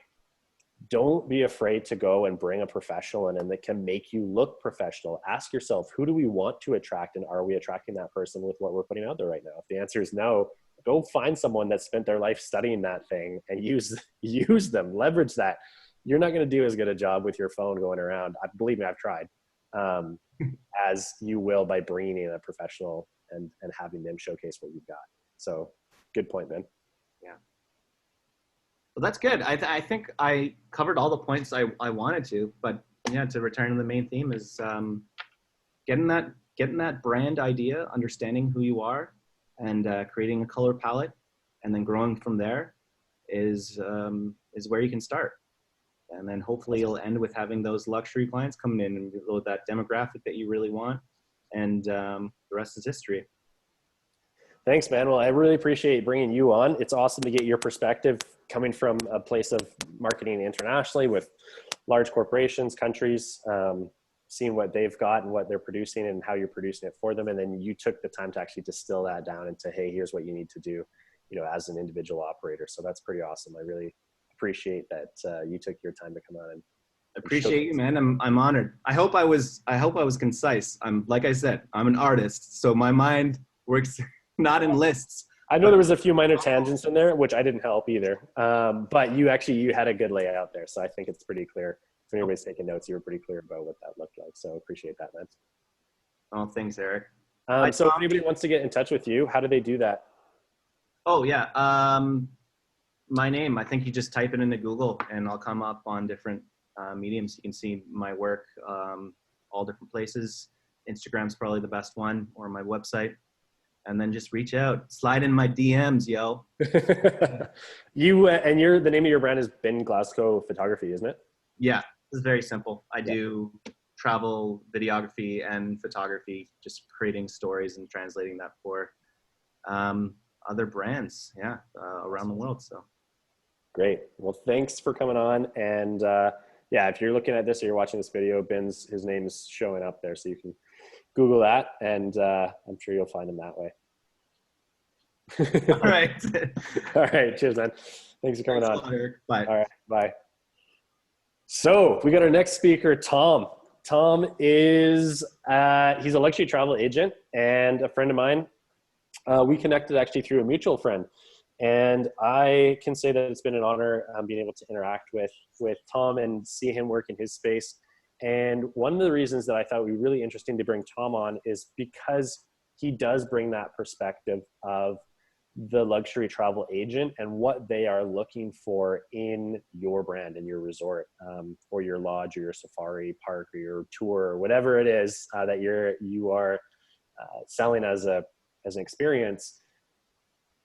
don't be afraid to go and bring a professional in and that can make you look professional. Ask yourself, who do we want to attract, and are we attracting that person with what we're putting out there right now? If the answer is no, go find someone that spent their life studying that thing and use them, leverage that. You're not going to do as good a job with your phone going around. Believe me, I've tried. As you will by bringing in a professional and having them showcase what you've got. So good point, Ben. Yeah. Well, that's good. I think I covered all the points I wanted to, but yeah, to return to the main theme is getting that brand idea, understanding who you are, and creating a color palette, and then growing from there is where you can start. And then hopefully you'll end with having those luxury clients coming in and with that demographic that you really want. And the rest is history. Thanks, man. Well, I really appreciate bringing you on. It's awesome to get your perspective coming from a place of marketing internationally with large corporations, countries, seeing what they've got and what they're producing and how you're producing it for them. And then you took the time to actually distill that down into, hey, here's what you need to do, as an individual operator. So that's pretty awesome. I really appreciate that you took your time to come on and appreciate you, man. I'm honored. I hope I was concise. Like I said, I'm an artist, so my mind works not in lists. I know there was a few minor tangents in there, which I didn't help either. But you had a good layout there. So I think it's pretty clear. If anybody's taking notes, you were pretty clear about what that looked like. So appreciate that, man. Oh, thanks, Eric. So if anybody wants to get in touch with you, how do they do that? Oh, yeah. My name, I think you just type it into Google and I'll come up on different mediums. You can see my work all different places. Instagram's probably the best one, or my website. And then just reach out, slide in my DMs, yo. The name of your brand is Ben Glassco Photography, isn't it? Yeah, it's very simple. I do travel videography and photography, just creating stories and translating that for other brands, around the world. So great. Well, thanks for coming on. And if you're looking at this or you're watching this video, his name is showing up there, so you can Google that, and I'm sure you'll find him that way. All right. All right. Cheers, man. Thanks for coming on. Eric. Bye. All right. Bye. So we got our next speaker, Tom. Tom is, he's a luxury travel agent and a friend of mine. We connected actually through a mutual friend. And I can say that it's been an honor being able to interact with Tom and see him work in his space. And one of the reasons that I thought it would be really interesting to bring Tom on is because he does bring that perspective of the luxury travel agent and what they are looking for in your brand and your resort, or your lodge or your safari park or your tour or whatever it is that you are selling as an experience.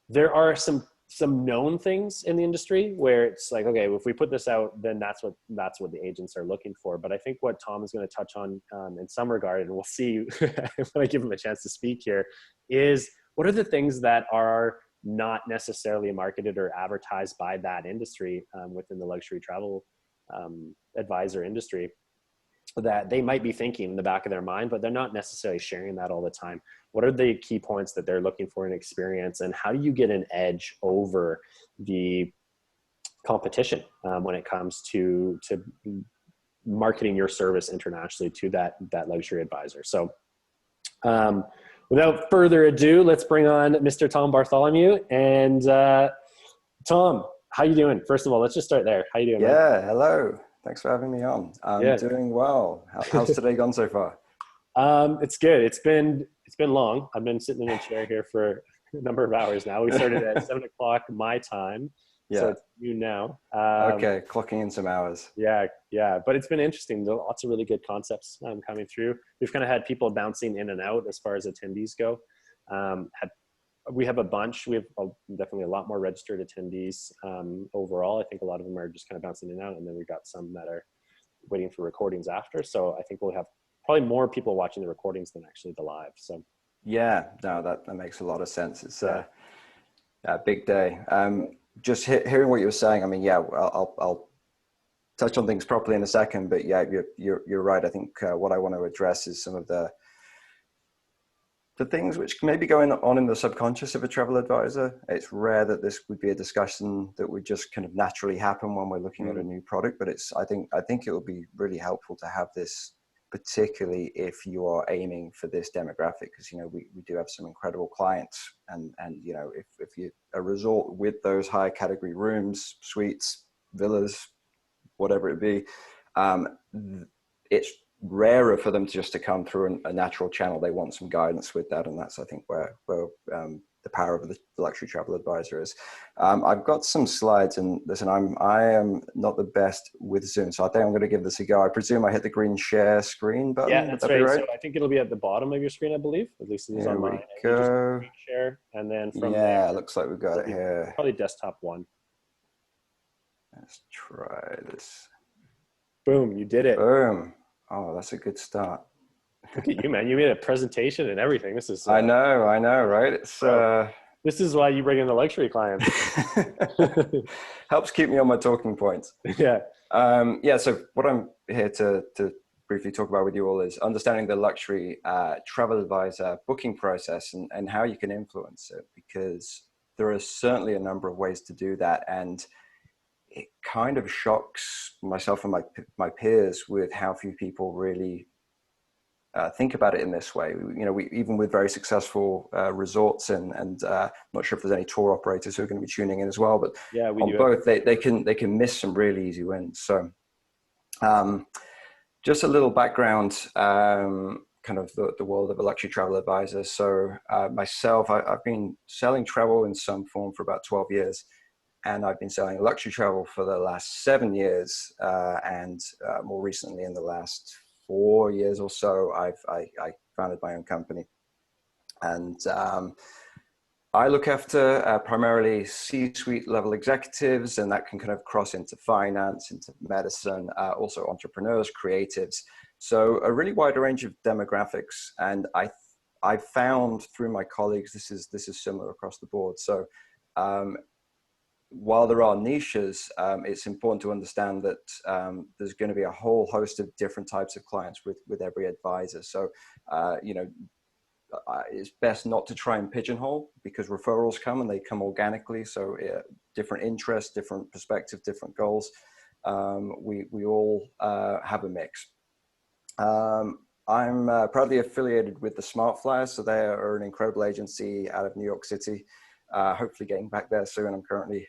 There are some known things in the industry where it's like, okay, if we put this out, then that's what the agents are looking for. But I think what Tom is going to touch on in some regard, and we'll see when I give him a chance to speak here, is what are the things that are not necessarily marketed or advertised by that industry within the luxury travel advisor industry that they might be thinking in the back of their mind, but they're not necessarily sharing that all the time. What are the key points that they're looking for in experience, and how do you get an edge over the competition when it comes to marketing your service internationally to that luxury advisor? So without further ado, let's bring on Mr. Tom Bartholemew. And Tom, how you doing? First of all, let's just start there. How you doing? Yeah, man? hello. Thanks for having me on. I'm doing well. How's today gone so far? It's good. It's been long. I've been sitting in a chair here for a number of hours now. We started at 7 o'clock my time. Yeah. So it's you now. Okay, clocking in some hours. Yeah. But it's been interesting. Lots of really good concepts coming through. We've kind of had people bouncing in and out as far as attendees go. We have a bunch. We have definitely a lot more registered attendees overall. I think a lot of them are just kind of bouncing in and out, and then we've got some that are waiting for recordings after. So I think we'll have probably more people watching the recordings than actually the live. So yeah, no, that makes a lot of sense. It's a big day. Just hearing what you were saying, I mean, I'll touch on things properly in a second, but yeah, you're right. I think what I want to address is some of the things which may be going on in the subconscious of a travel advisor. It's rare that this would be a discussion that would just kind of naturally happen when we're looking at a new product, but I think it would be really helpful to have this, particularly if you are aiming for this demographic, because we do have some incredible clients, and if you a resort with those high category rooms, suites, villas, whatever it be, it's rarer for them to come through a natural channel. They want some guidance with that, and that's, I think, where the power of the luxury travel advisor is. I've got some slides, and listen, I am not the best with Zoom, so I think I'm going to give this a go. I presume I hit the green share screen button. Yeah, that's right. So I think it'll be at the bottom of your screen, I believe. At least it is on mine. Go. Share, and then from there, it looks like we've got it here. Probably desktop one. Let's try this. Boom! You did it. Boom! Oh, that's a good start. Look at you, man. You made a presentation and everything. This is. I know, right? It's This is why you bring in the luxury clients. Helps keep me on my talking points. Yeah. Yeah, so what I'm here to briefly talk about with you all is understanding the luxury travel advisor booking process and how you can influence it, because there are certainly a number of ways to do that. And it kind of shocks myself and my peers with how few people really think about it in this way. You know, we even with very successful resorts and not sure if there's any tour operators who are going to be tuning in as well, but yeah, we on do both they can miss some really easy wins. So just a little background, kind of the world of a luxury travel advisor. So myself, I've been selling travel in some form for about 12 years. And I've been selling luxury travel for the last 7 years, and more recently, in the last 4 years or so, I founded my own company. And I look after primarily C-suite level executives, and that can kind of cross into finance, into medicine, also entrepreneurs, creatives. So a really wide range of demographics. And I found through my colleagues, this is similar across the board. So while there are niches, it's important to understand that there's going to be a whole host of different types of clients with every advisor. So, you know, it's best not to try and pigeonhole, because referrals come and they come organically. So different interests, different perspectives, different goals. We all have a mix. I'm proudly affiliated with the Smart Flyers. So they are an incredible agency out of New York City. Hopefully getting back there soon. I'm currently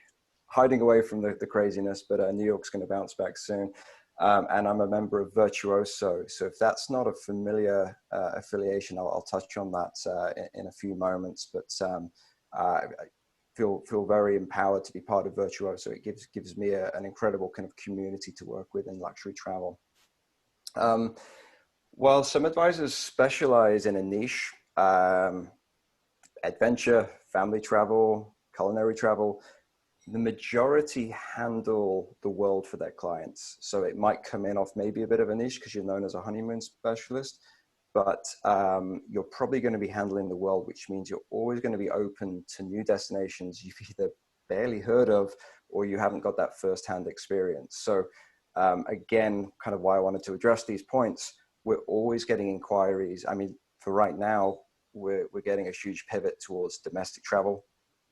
hiding away from the craziness, but New York's going to bounce back soon. And I'm a member of Virtuoso. So if that's not a familiar affiliation, I'll touch on that in a few moments. But I feel very empowered to be part of Virtuoso. It gives me an incredible kind of community to work with in luxury travel. While some advisors specialize in a niche, adventure, family travel, culinary travel, the majority handle the world for their clients. So it might come in off maybe a bit of a niche because you're known as a honeymoon specialist, but you're probably going to be handling the world, which means you're always going to be open to new destinations you've either barely heard of or you haven't got that firsthand experience. So again, kind of why I wanted to address these points, we're always getting inquiries. I mean, for right now, we're getting a huge pivot towards domestic travel.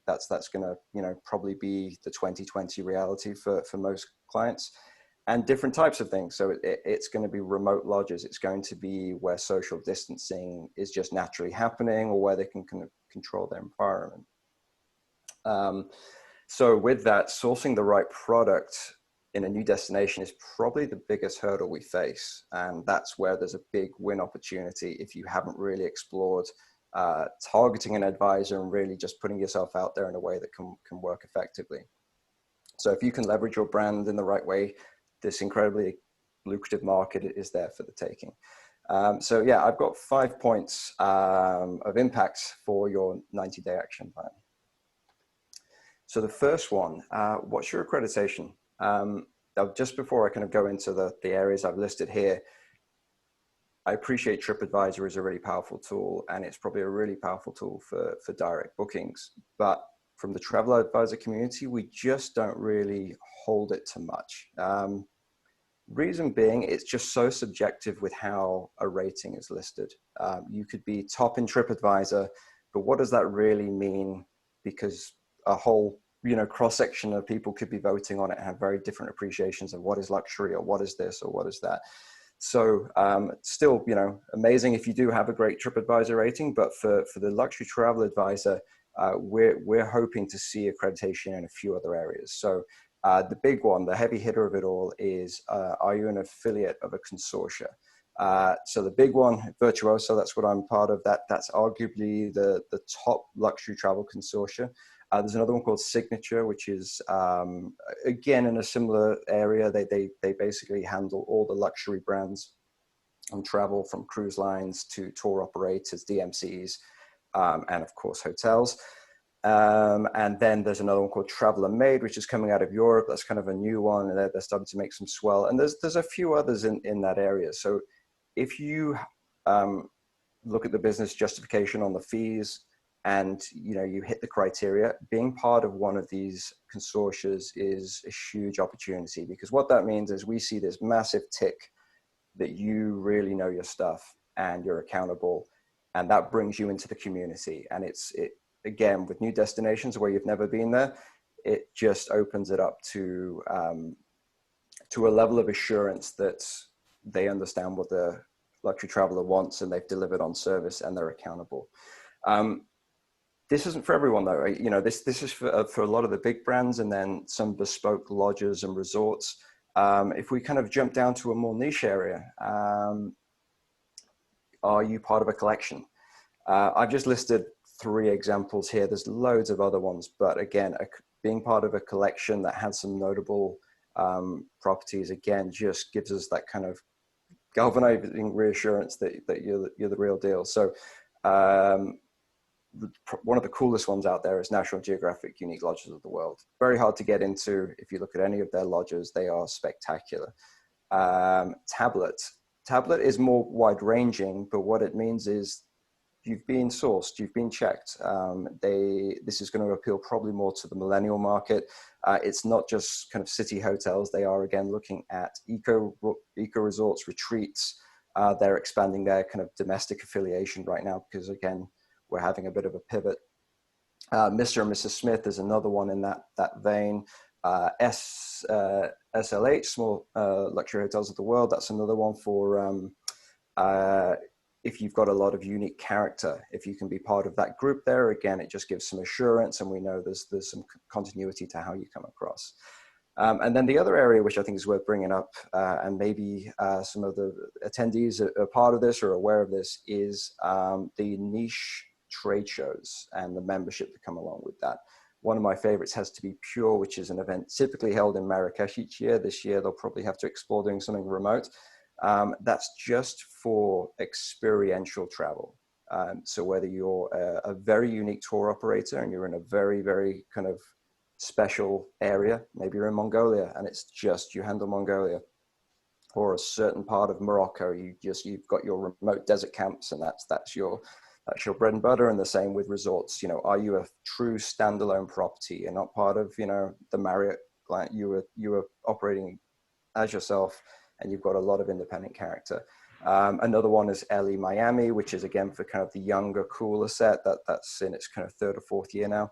That's going to, you know, probably be the 2020 reality for most clients, and different types of things. So it's going to be remote lodges. It's going to be where social distancing is just naturally happening, or where they can kind of control their environment. So with that, sourcing the right product in a new destination is probably the biggest hurdle we face. And that's where there's a big win opportunity if you haven't really explored targeting an advisor and really just putting yourself out there in a way that can work effectively. So if you can leverage your brand in the right way, this incredibly lucrative market is there for the taking. So yeah, I've got 5 points of impacts for your 90-day action plan. So the first one, what's your accreditation? Now, just before I kind of go into the areas I've listed here, I appreciate TripAdvisor is a really powerful tool, and it's probably a really powerful tool for direct bookings. But from the travel advisor community, we just don't really hold it to much. Reason being, it's just so subjective with how a rating is listed. You could be top in TripAdvisor, but what does that really mean? Because a whole, you know, cross-section of people could be voting on it and have very different appreciations of what is luxury, or what is this, or what is that. So still, you know, amazing if you do have a great TripAdvisor rating, but for the luxury travel advisor, we're hoping to see accreditation in a few other areas. So the big one, the heavy hitter of it all is, are you an affiliate of a consortia? So the big one, Virtuoso, that's what I'm part of. That's arguably the top luxury travel consortia. There's another one called Signature, which is, again, in a similar area. They basically handle all the luxury brands on travel, from cruise lines to tour operators, DMCs, and of course, hotels. And then there's another one called Traveler Made, which is coming out of Europe. That's kind of a new one, and they're starting to make some swell. And there's a few others in that area. So if you look at the business justification on the fees, and you hit the criteria, being part of one of these consortia is a huge opportunity, because what that means is we see this massive tick that you really know your stuff and you're accountable, and that brings you into the community. And it again, with new destinations where you've never been there, it just opens it up to a level of assurance that they understand what the luxury traveler wants, and they've delivered on service, and they're accountable. This isn't for everyone though, right? This is for a lot of the big brands, and then some bespoke lodges and resorts. If we kind of jump down to a more niche area, are you part of a collection? I've just listed 3 examples here. There's loads of other ones, but again, being part of a collection that has some notable properties, again, just gives us that kind of galvanizing reassurance that you're the real deal. So one of the coolest ones out there is National Geographic Unique Lodges of the World. Very hard to get into. If you look at any of their lodges, they are spectacular. Tablet is more wide ranging, but what it means is you've been sourced, you've been checked. This is going to appeal probably more to the millennial market. It's not just kind of city hotels. They are again looking at eco resorts, retreats. They're expanding their kind of domestic affiliation right now, because again, we're having a bit of a pivot. Mr. and Mrs. Smith is another one in that vein. SLH, Small Luxury Hotels of the World, that's another one for if you've got a lot of unique character. If you can be part of that group there, again, it just gives some assurance, and we know there's some continuity to how you come across. And then the other area, which I think is worth bringing up, and maybe some of the attendees are part of this or aware of this, is the niche trade shows and the membership that come along with that. One of my favorites has to be Pure, which is an event typically held in Marrakesh each year. This year, they'll probably have to explore doing something remote. That's just for experiential travel. So whether you're a very unique tour operator and you're in a very, very kind of special area, maybe you're in Mongolia and it's just you handle Mongolia, or a certain part of Morocco, you've got your remote desert camps, and that's your bread and butter. And the same with resorts. Are you a true standalone property? You're not part of the Marriott client. You were operating as yourself, and you've got a lot of independent character. Another one is LE Miami, which is again for kind of the younger, cooler set. That's in its kind of 3rd or 4th year now.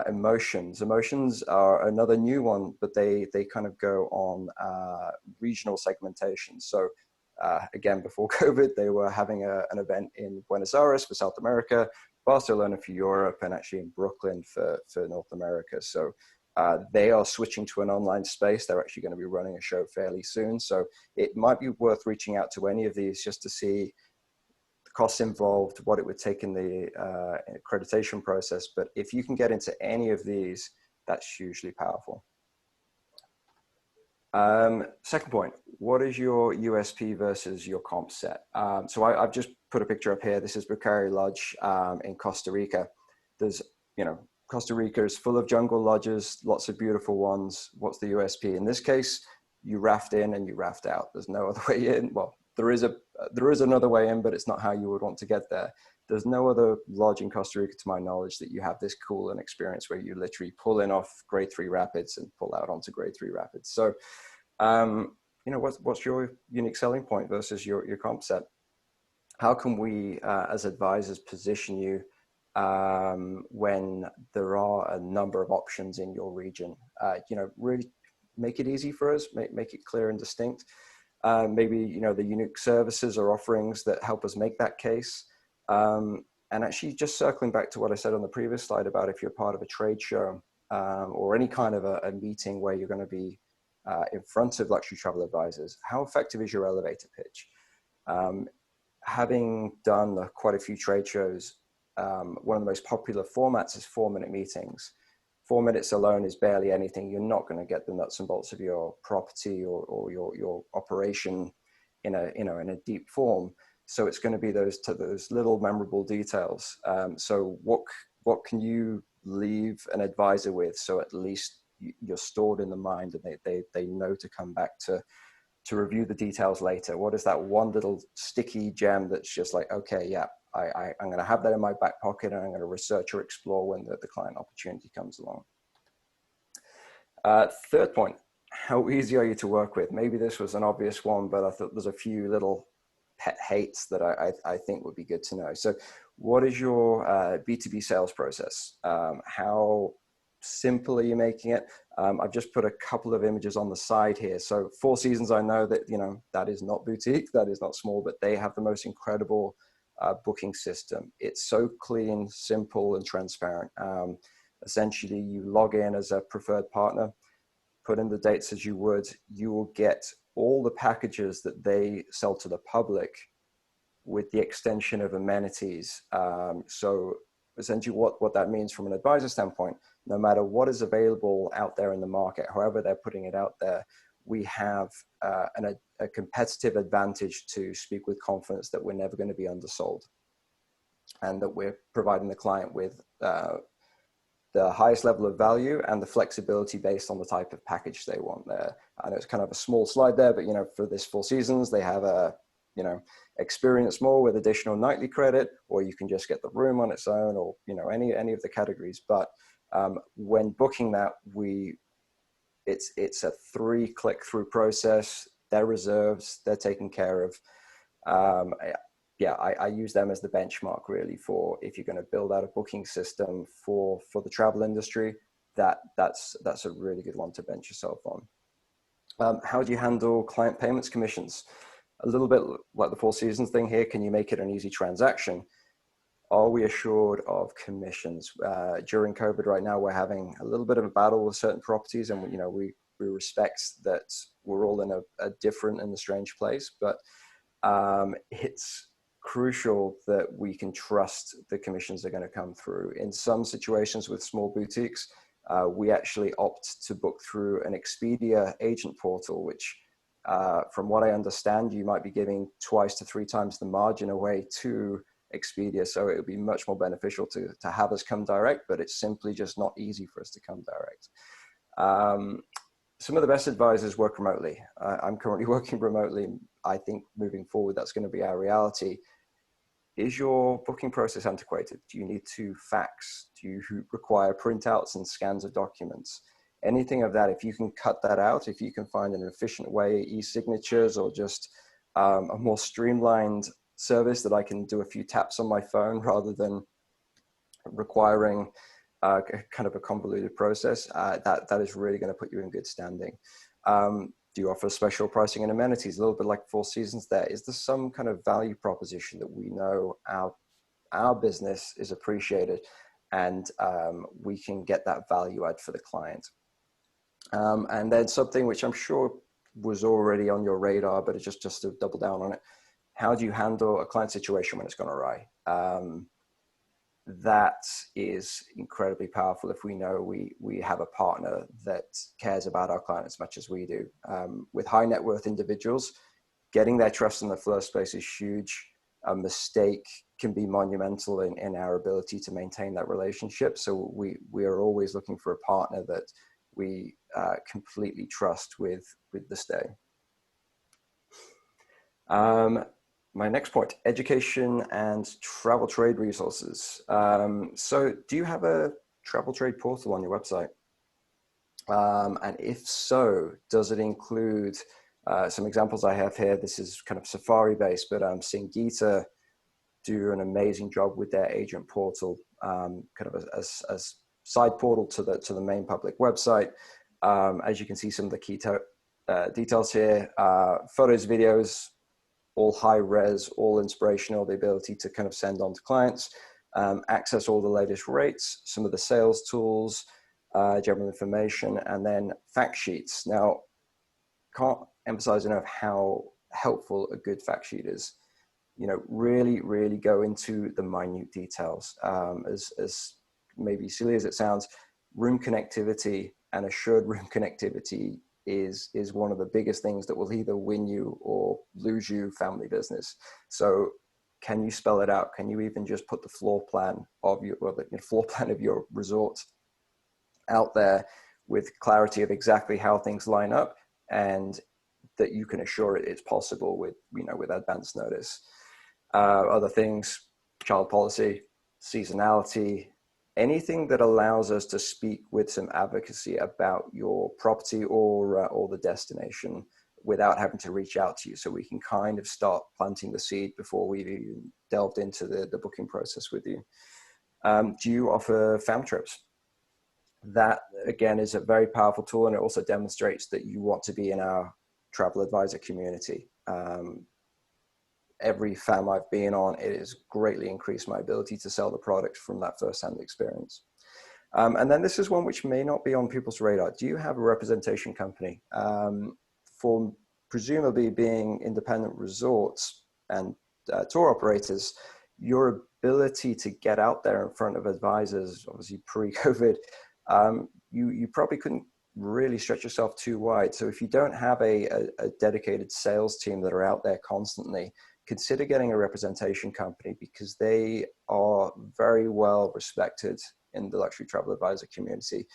Emotions are another new one, but they kind of go on regional segmentation. So again, before COVID, they were having an event in Buenos Aires for South America, Barcelona for Europe, and actually in Brooklyn for North America. So they are switching to an online space. They're actually going to be running a show fairly soon. So it might be worth reaching out to any of these just to see the costs involved, what it would take in the accreditation process. But if you can get into any of these, that's hugely powerful. Second point, what is your USP versus your comp set? So I've just put a picture up here. This is Bucari Lodge in Costa Rica. There's, Costa Rica is full of jungle lodges, lots of beautiful ones. What's the USP? In this case, you raft in and you raft out. There's no other way in. Well, there is another way in, but it's not how you would want to get there. There's no other lodge in Costa Rica, to my knowledge, that you have this cool an experience where you literally pull in off grade 3 rapids and pull out onto grade 3 rapids. So, what's your unique selling point versus your comp set? How can we, as advisors, position you when there are a number of options in your region? Really make it easy for us, make it clear and distinct. Maybe, the unique services or offerings that help us make that case. And actually just circling back to what I said on the previous slide about if you're part of a trade show or any kind of a meeting where you're going to be in front of luxury travel advisors, how effective is your elevator pitch? Having done quite a few trade shows, one of the most popular formats is 4-minute meetings. 4 minutes alone is barely anything. You're not going to get the nuts and bolts of your property or your operation in a deep form. So it's going to be those little memorable details. So what can you leave an advisor with, so at least you're stored in the mind and they know to come back to review the details later? What is that one little sticky gem that's just like, okay, yeah, I'm going to have that in my back pocket, and I'm going to research or explore when the client opportunity comes along. Third point, how easy are you to work with? Maybe this was an obvious one, but I thought there's a few little pet hates that I think would be good to know. So what is your B2B sales process? How simple are you making it? I've just put a couple of images on the side here. So Four Seasons, I know that, that is not boutique, that is not small, but they have the most incredible booking system. It's so clean, simple, and transparent. Essentially, you log in as a preferred partner, put in the dates as you would, you will get all the packages that they sell to the public with the extension of amenities. So essentially what that means from an advisor standpoint, no matter what is available out there in the market, however they're putting it out there, we have a competitive advantage to speak with confidence that we're never going to be undersold, and that we're providing the client with the highest level of value and the flexibility based on the type of package they want there. I know it's kind of a small slide there, but for this Four Seasons, they have a experience more with additional nightly credit, or you can just get the room on its own, or any of the categories. But when booking that, it's a 3 click-through process. They're reserves, they're taken care of. I use them as the benchmark really for if you're going to build out a booking system for the travel industry. That's a really good one to bench yourself on. How do you handle client payments, commissions? A little bit like the Four Seasons thing here. Can you make it an easy transaction? Are we assured of commissions? During COVID right now, we're having a little bit of a battle with certain properties, and we respect that we're all in a different and a strange place, but it's crucial that we can trust the commissions are going to come through. In some situations with small boutiques, we actually opt to book through an Expedia agent portal, which from what I understand, you might be giving 2 to 3 times the margin away to Expedia. So it would be much more beneficial to have us come direct, but it's simply just not easy for us to come direct. Some of the best advisors work remotely. I'm currently working remotely. I think moving forward, that's going to be our reality. Is your booking process antiquated? Do you need to fax? Do you require printouts and scans of documents? Anything of that, if you can cut that out, if you can find an efficient way, e-signatures, or just a more streamlined service that I can do a few taps on my phone rather than requiring kind of a convoluted process, that is really going to put you in good standing. Do you offer special pricing and amenities? A little bit like Four Seasons there. Is there some kind of value proposition that we know our business is appreciated, and we can get that value add for the client? And then something which I'm sure was already on your radar, but it's just to double down on it. How do you handle a client situation when it's gone awry? That is incredibly powerful if we know we have a partner that cares about our client as much as we do. With high net worth individuals, getting their trust in the first place is huge. A mistake can be monumental in our ability to maintain that relationship. So we are always looking for a partner that we completely trust with the stay. My next point, education and travel trade resources. So do you have a travel trade portal on your website? And if so, does it include some examples I have here? This is kind of Safari based, but I'm seeing Geeta do an amazing job with their agent portal, kind of as side portal to the main public website. As you can see, some of the key details here, photos, videos, all high res, all inspirational, the ability to kind of send on to clients, access all the latest rates, some of the sales tools, general information, and then fact sheets. Now, can't emphasize enough how helpful a good fact sheet is. Really, really go into the minute details. As maybe silly as it sounds, room connectivity and assured room connectivity is one of the biggest things that will either win you or lose you family business. So can you spell it out? Can you even just put the floor plan of your resort out there with clarity of exactly how things line up, and that you can assure it's possible with advance notice? Other things, child policy, seasonality, anything that allows us to speak with some advocacy about your property or the destination without having to reach out to you, so we can kind of start planting the seed before we've even delved into the booking process with you. Do you offer fam trips? That again is a very powerful tool, and it also demonstrates that you want to be in our travel advisor community. Every fam I've been on, it has greatly increased my ability to sell the product from that first-hand experience. And then this is one which may not be on people's radar. Do you have a representation company? For presumably being independent resorts and tour operators, your ability to get out there in front of advisors, obviously pre-COVID, you probably couldn't really stretch yourself too wide. So if you don't have a dedicated sales team that are out there constantly, consider getting a representation company, because they are very well respected in the luxury travel advisor community.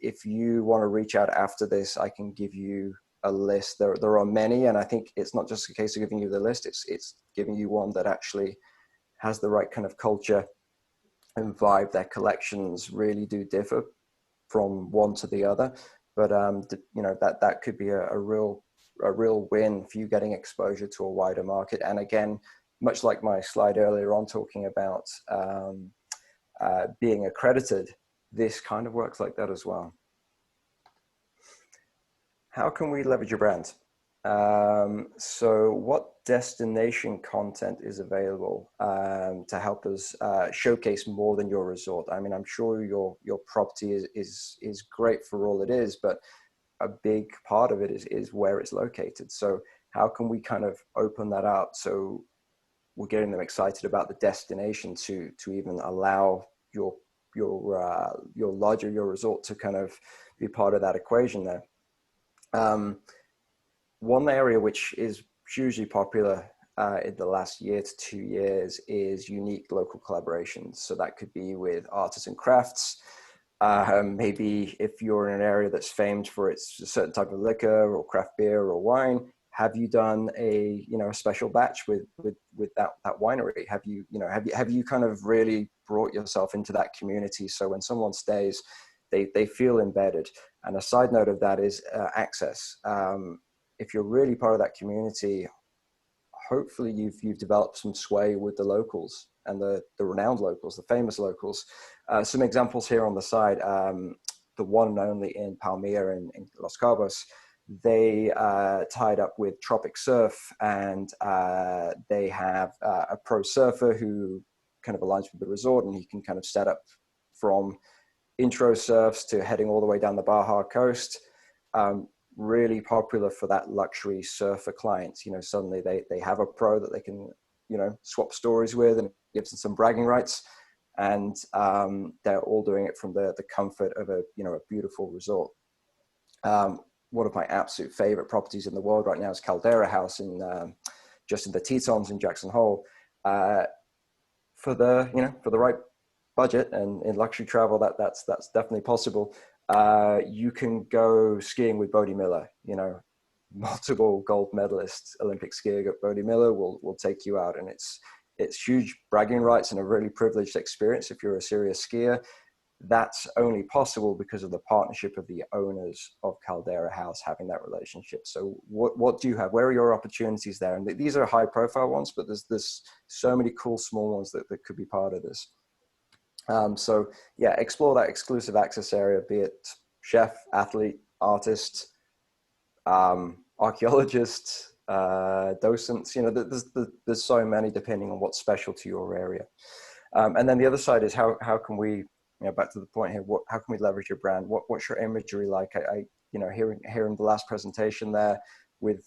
If you want to reach out after this, I can give you a list. There are many, and I think it's not just a case of giving you the list, it's giving you one that actually has the right kind of culture and vibe. Their collections really do differ from one to the other, but you know, that could be a real win for you getting exposure to a wider market. And again, much like my slide earlier on talking about being accredited, this kind of works like that as well. How can we leverage your brand? So what destination content is available to help us showcase more than your resort? I mean, I'm sure your property is great for all it is, but a big part of it is where it's located. So how can we kind of open that up so we're getting them excited about the destination to even allow your lodge or your resort to kind of be part of that equation there? One area which is hugely popular in the last year to 2 years is unique local collaborations. So that could be with artists and crafts. Maybe if you're in an area that's famed for its certain type of liquor or craft beer or wine, have you done a special batch with that winery? Have you kind of really brought yourself into that community, so when someone stays, they feel embedded? And a side note of that is access. If you're really part of that community, hopefully you've developed some sway with the locals and the renowned locals, the famous locals. Some examples here on the side, the one and only in Palmyra in Los Cabos, they tied up with Tropic Surf, and they have a pro surfer who kind of aligns with the resort, and he can kind of set up from intro surfs to heading all the way down the Baja coast. Really popular for that luxury surfer clients. Suddenly they have a pro that they can swap stories with, and it gives them some bragging rights, and they're all doing it from the comfort of a beautiful resort. One of my absolute favorite properties in the world right now is Caldera House in just in the Tetons in Jackson Hole. For the right budget and in luxury travel, that's definitely possible. You can go skiing with Bodie Miller. Multiple gold medalist Olympic skier Bodie Miller will take you out, and it's huge bragging rights and a really privileged experience if you're a serious skier. That's only possible because of the partnership of the owners of Caldera House having that relationship. So what do you have? Where are your opportunities there? And these are high profile ones, but there's so many cool small ones that could be part of this. So yeah, explore that exclusive access area, be it chef, athlete, artist, archaeologist, docents. There's so many depending on what's special to your area. And then the other side is how can we, back to the point here, how can we leverage your brand? What's your imagery like? Hearing the last presentation there with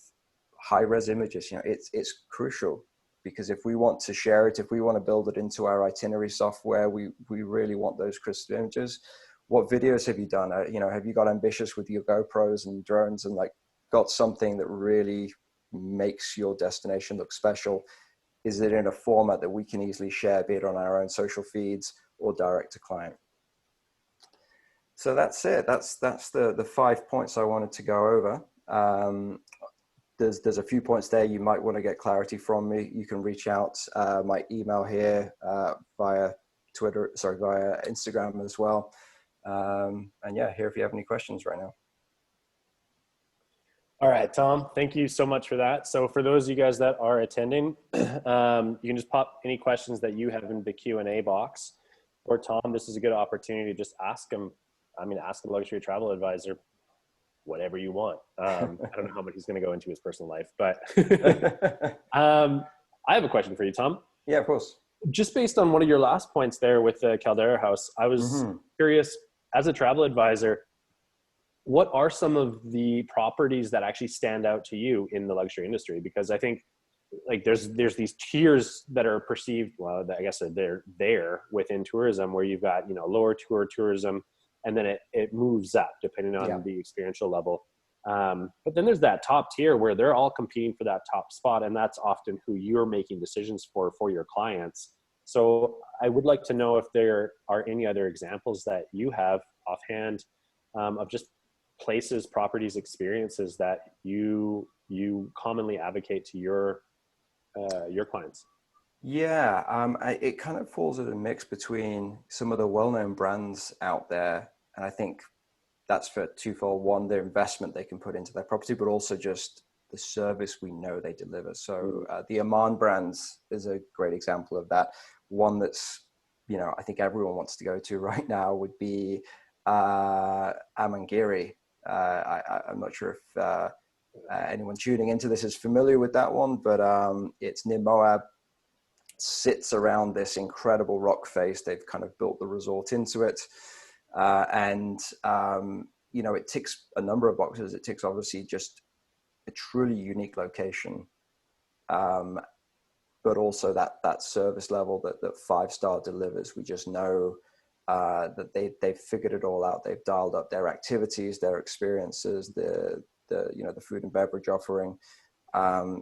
high-res images, it's crucial, because if we want to share it, if we want to build it into our itinerary software, we really want those crisp images. What videos have you done? Have you got ambitious with your GoPros and drones and got something that really makes your destination look special? Is it in a format that we can easily share, be it on our own social feeds or direct to client? So that's it. That's the 5 points I wanted to go over. there's a few points there you might want to get clarity from me. You can reach out, my email here, via via Instagram as well. And yeah, here if you have any questions right now. All right, Tom, thank you so much for that. So for those of you guys that are attending, you can just pop any questions that you have in the Q&A box. Or Tom, this is a good opportunity to just ask him. I mean, ask a luxury travel advisor whatever you want. I don't know how much he's going to go into his personal life, but I have a question for you, Tom. Yeah, of course. Just based on one of your last points there with the Caldera House, I was curious, as a travel advisor, what are some of the properties that actually stand out to you in the luxury industry? Because I think like there's these tiers that are perceived, well, I guess they're there within tourism, where you've got, you know, lower tour tourism, and then it moves up depending on the experiential level. But then there's that top tier where they're all competing for that top spot, and that's often who you're making decisions for your clients. So I would like to know if there are any other examples that you have offhand of just places, properties, experiences that you commonly advocate to your clients. Yeah, it kind of falls in a mix between some of the well-known brands out there, and I think that's for twofold. One, the investment they can put into their property, but also just the service we know they deliver. So the Aman brands is a great example of that. One that's, you know, I think everyone wants to go to right now would be Amangiri. I'm not sure if anyone tuning into this is familiar with that one, but it's near Moab, sits around this incredible rock face. They've kind of built the resort into it. And you know, it ticks a number of boxes. It ticks obviously just a truly unique location, but also that service level that 5-star delivers. We just know that they've figured it all out. They've dialed up their activities, their experiences, the you know, the food and beverage offering.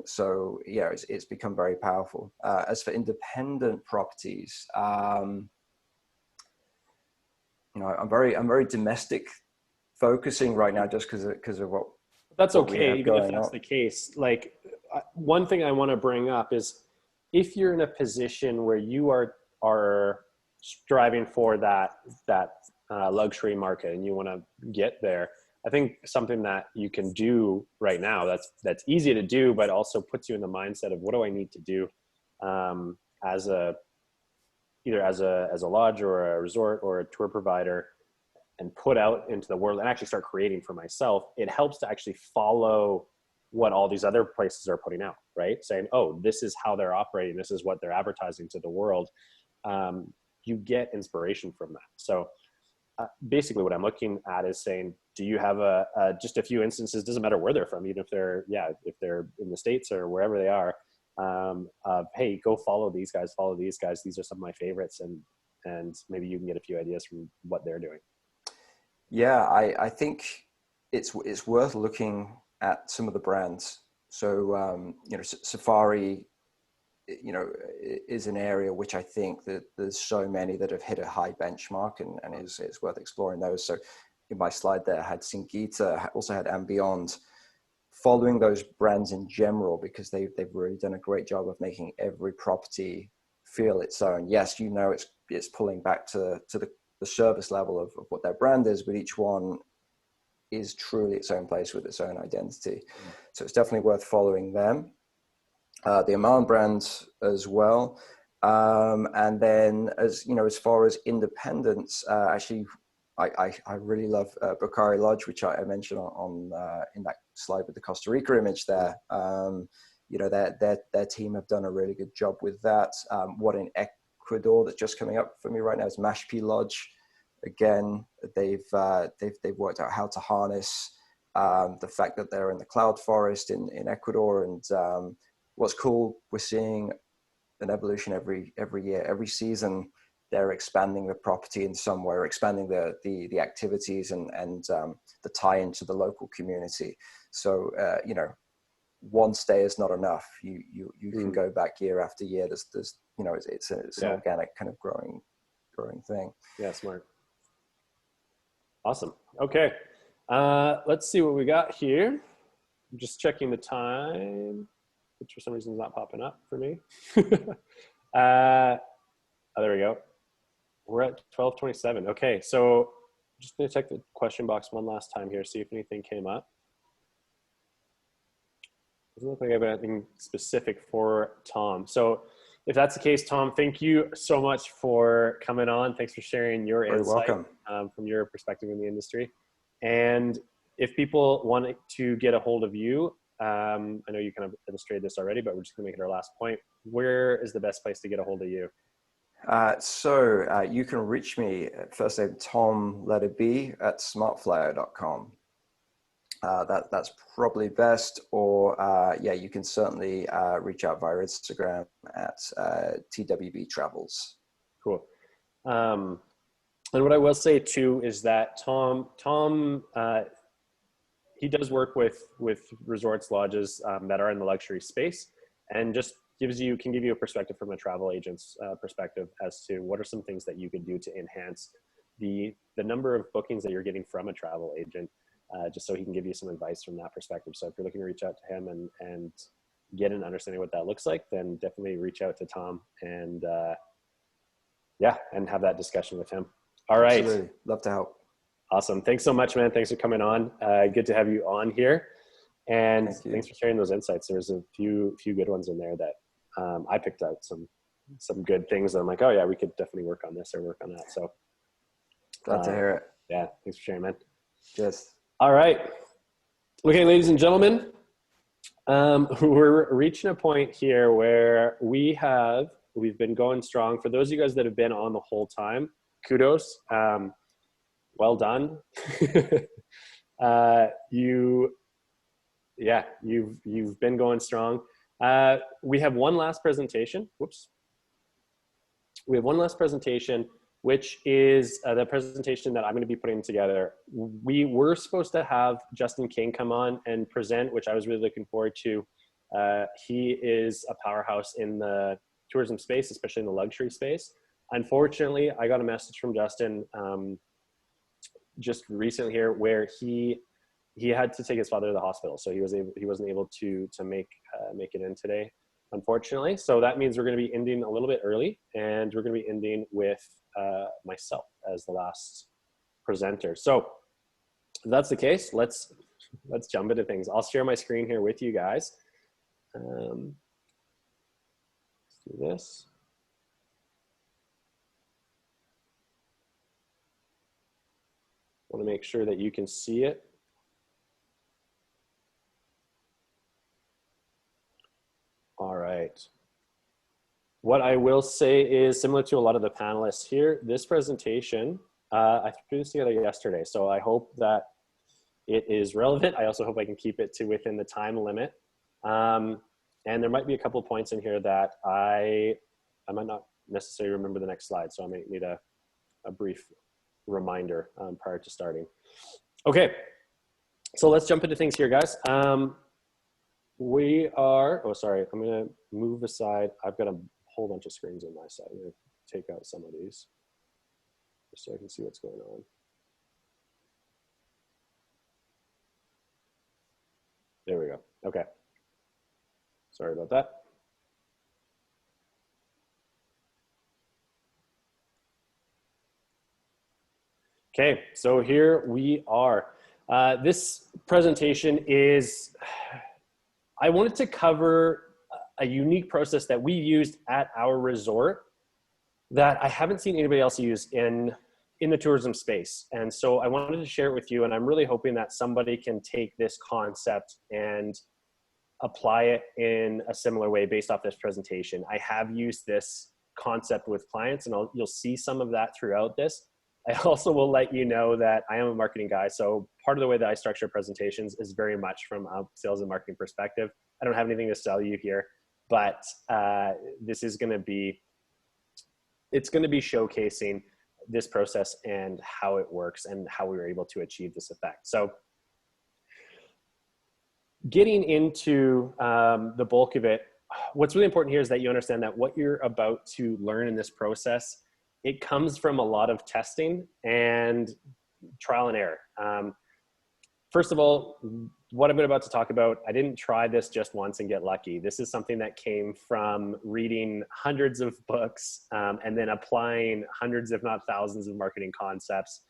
So yeah, it's become very powerful. As for independent properties, you know, I'm very domestic focusing right now, just because of what. That's what okay, even if that's the case. Like, one thing I want to bring up is, if you're in a position where you are striving for that luxury market and you want to get there, I think something that you can do right now that's easy to do, but also puts you in the mindset of, what do I need to do either as a lodge or a resort or a tour provider, and put out into the world and actually start creating for myself. It helps to actually follow what all these other places are putting out, right? Saying, oh, this is how they're operating. This is what they're advertising to the world. You get inspiration from that. So basically what I'm looking at is saying, do you have just a few instances, doesn't matter where they're from, even if they're in the States or wherever they are, of, hey, go follow these guys, these are some of my favorites, and maybe you can get a few ideas from what they're doing. Yeah, I think it's worth looking at some of the brands. So you know, Safari, you know, is an area which I think that there's so many that have hit a high benchmark, and it's worth exploring those. So in my slide there, I had Singita, also had Ambient, following those brands in general, because they've really done a great job of making every property feel its own. Yes, you know, it's pulling back to the service level of what their brand is, but each one is truly its own place with its own identity. So it's definitely worth following them. The Aman brand as well. And then, as you know, as far as independence, actually, I really love Bakari Lodge, which I mentioned on in that slide with the Costa Rica image there. You know, their team have done a really good job with that. What in Ecuador that's just coming up for me right now is Mashpi Lodge. Again, they've worked out how to harness the fact that they're in the cloud forest in Ecuador, and what's cool, we're seeing an evolution every year, every season. They're expanding the property in some way, or expanding the activities and the tie into the local community. So you know, one stay is not enough. You can go back year after year. There's you know, it's an organic kind of growing thing. Yeah, smart. Awesome. Okay, let's see what we got here. just checking the time, which for some reason is not popping up for me. Oh, there we go. We're at 12:27. Okay, so just gonna check the question box one last time here, see if anything came up. Doesn't look like I have anything specific for Tom. So if that's the case, Tom, thank you so much for coming on. Thanks for sharing your insight from your perspective in the industry. And if people want to get a hold of you, I know you kind of illustrated this already, but we're just gonna make it our last point. Where is the best place to get a hold of you? So you can reach me at first name Tom letter B at smartflyer.com. That's probably best, or yeah, you can certainly reach out via Instagram at TWB Travels. Cool. And what I will say too is that Tom he does work with resorts, lodges that are in the luxury space, and just can give you a perspective from a travel agent's perspective as to what are some things that you could do to enhance the number of bookings that you're getting from a travel agent, just so he can give you some advice from that perspective. So if you're looking to reach out to him and get an understanding of what that looks like, then definitely reach out to Tom and yeah, and have that discussion with him. All right. Absolutely. Love to help. Awesome. Thanks so much, man. Thanks for coming on. Good to have you on here. And thanks for sharing those insights. There's a few good ones in there that I picked out some good things that I'm like, oh yeah, we could definitely work on this or work on that. So glad to hear it. Yeah. Thanks for sharing, man. Cheers. All right. Okay, ladies and gentlemen, we're reaching a point here where we've been going strong. For those of you guys that have been on the whole time, kudos. Well done. You've been going strong. We have one last presentation. Whoops. We have one last presentation, which is the presentation that I'm going to be putting together. We were supposed to have Justin King come on and present, which I was really looking forward to. He is a powerhouse in the tourism space, especially in the luxury space. Unfortunately, I got a message from Justin just recently here where he had to take his father to the hospital, so he wasn't able to make it in today, unfortunately. So that means we're going to be ending a little bit early, and we're going to be ending with myself as the last presenter. So if that's the case, let's jump into things. I'll share my screen here with you guys. Let's do this. I want to make sure that you can see it. All right. What I will say is similar to a lot of the panelists here, this presentation, I threw this together yesterday, so I hope that it is relevant. I also hope I can keep it to within the time limit. And there might be a couple of points in here that I might not necessarily remember the next slide, so I might need a brief reminder prior to starting. Okay, so let's jump into things here, guys. We are, oh, sorry, I'm gonna move aside. I've got a whole bunch of screens on my side. I'm gonna take out some of these just so I can see what's going on. There we go. Okay. Sorry about that. Okay, so here we are. This presentation is, I wanted to cover a unique process that we used at our resort that I haven't seen anybody else use in the tourism space. And so I wanted to share it with you, and I'm really hoping that somebody can take this concept and apply it in a similar way based off this presentation. I have used this concept with clients, and you'll see some of that throughout this. I also will let you know that I am a marketing guy, so part of the way that I structure presentations is very much from a sales and marketing perspective. I don't have anything to sell you here, but this is going to be, it's going to be showcasing this process and how it works and how we were able to achieve this effect. So getting into the bulk of it, what's really important here is that you understand that what you're about to learn in this process, it comes from a lot of testing and trial and error. first of all, what I'm about to talk about, I didn't try this just once and get lucky. This is something that came from reading hundreds of books and then applying hundreds, if not thousands, of marketing concepts,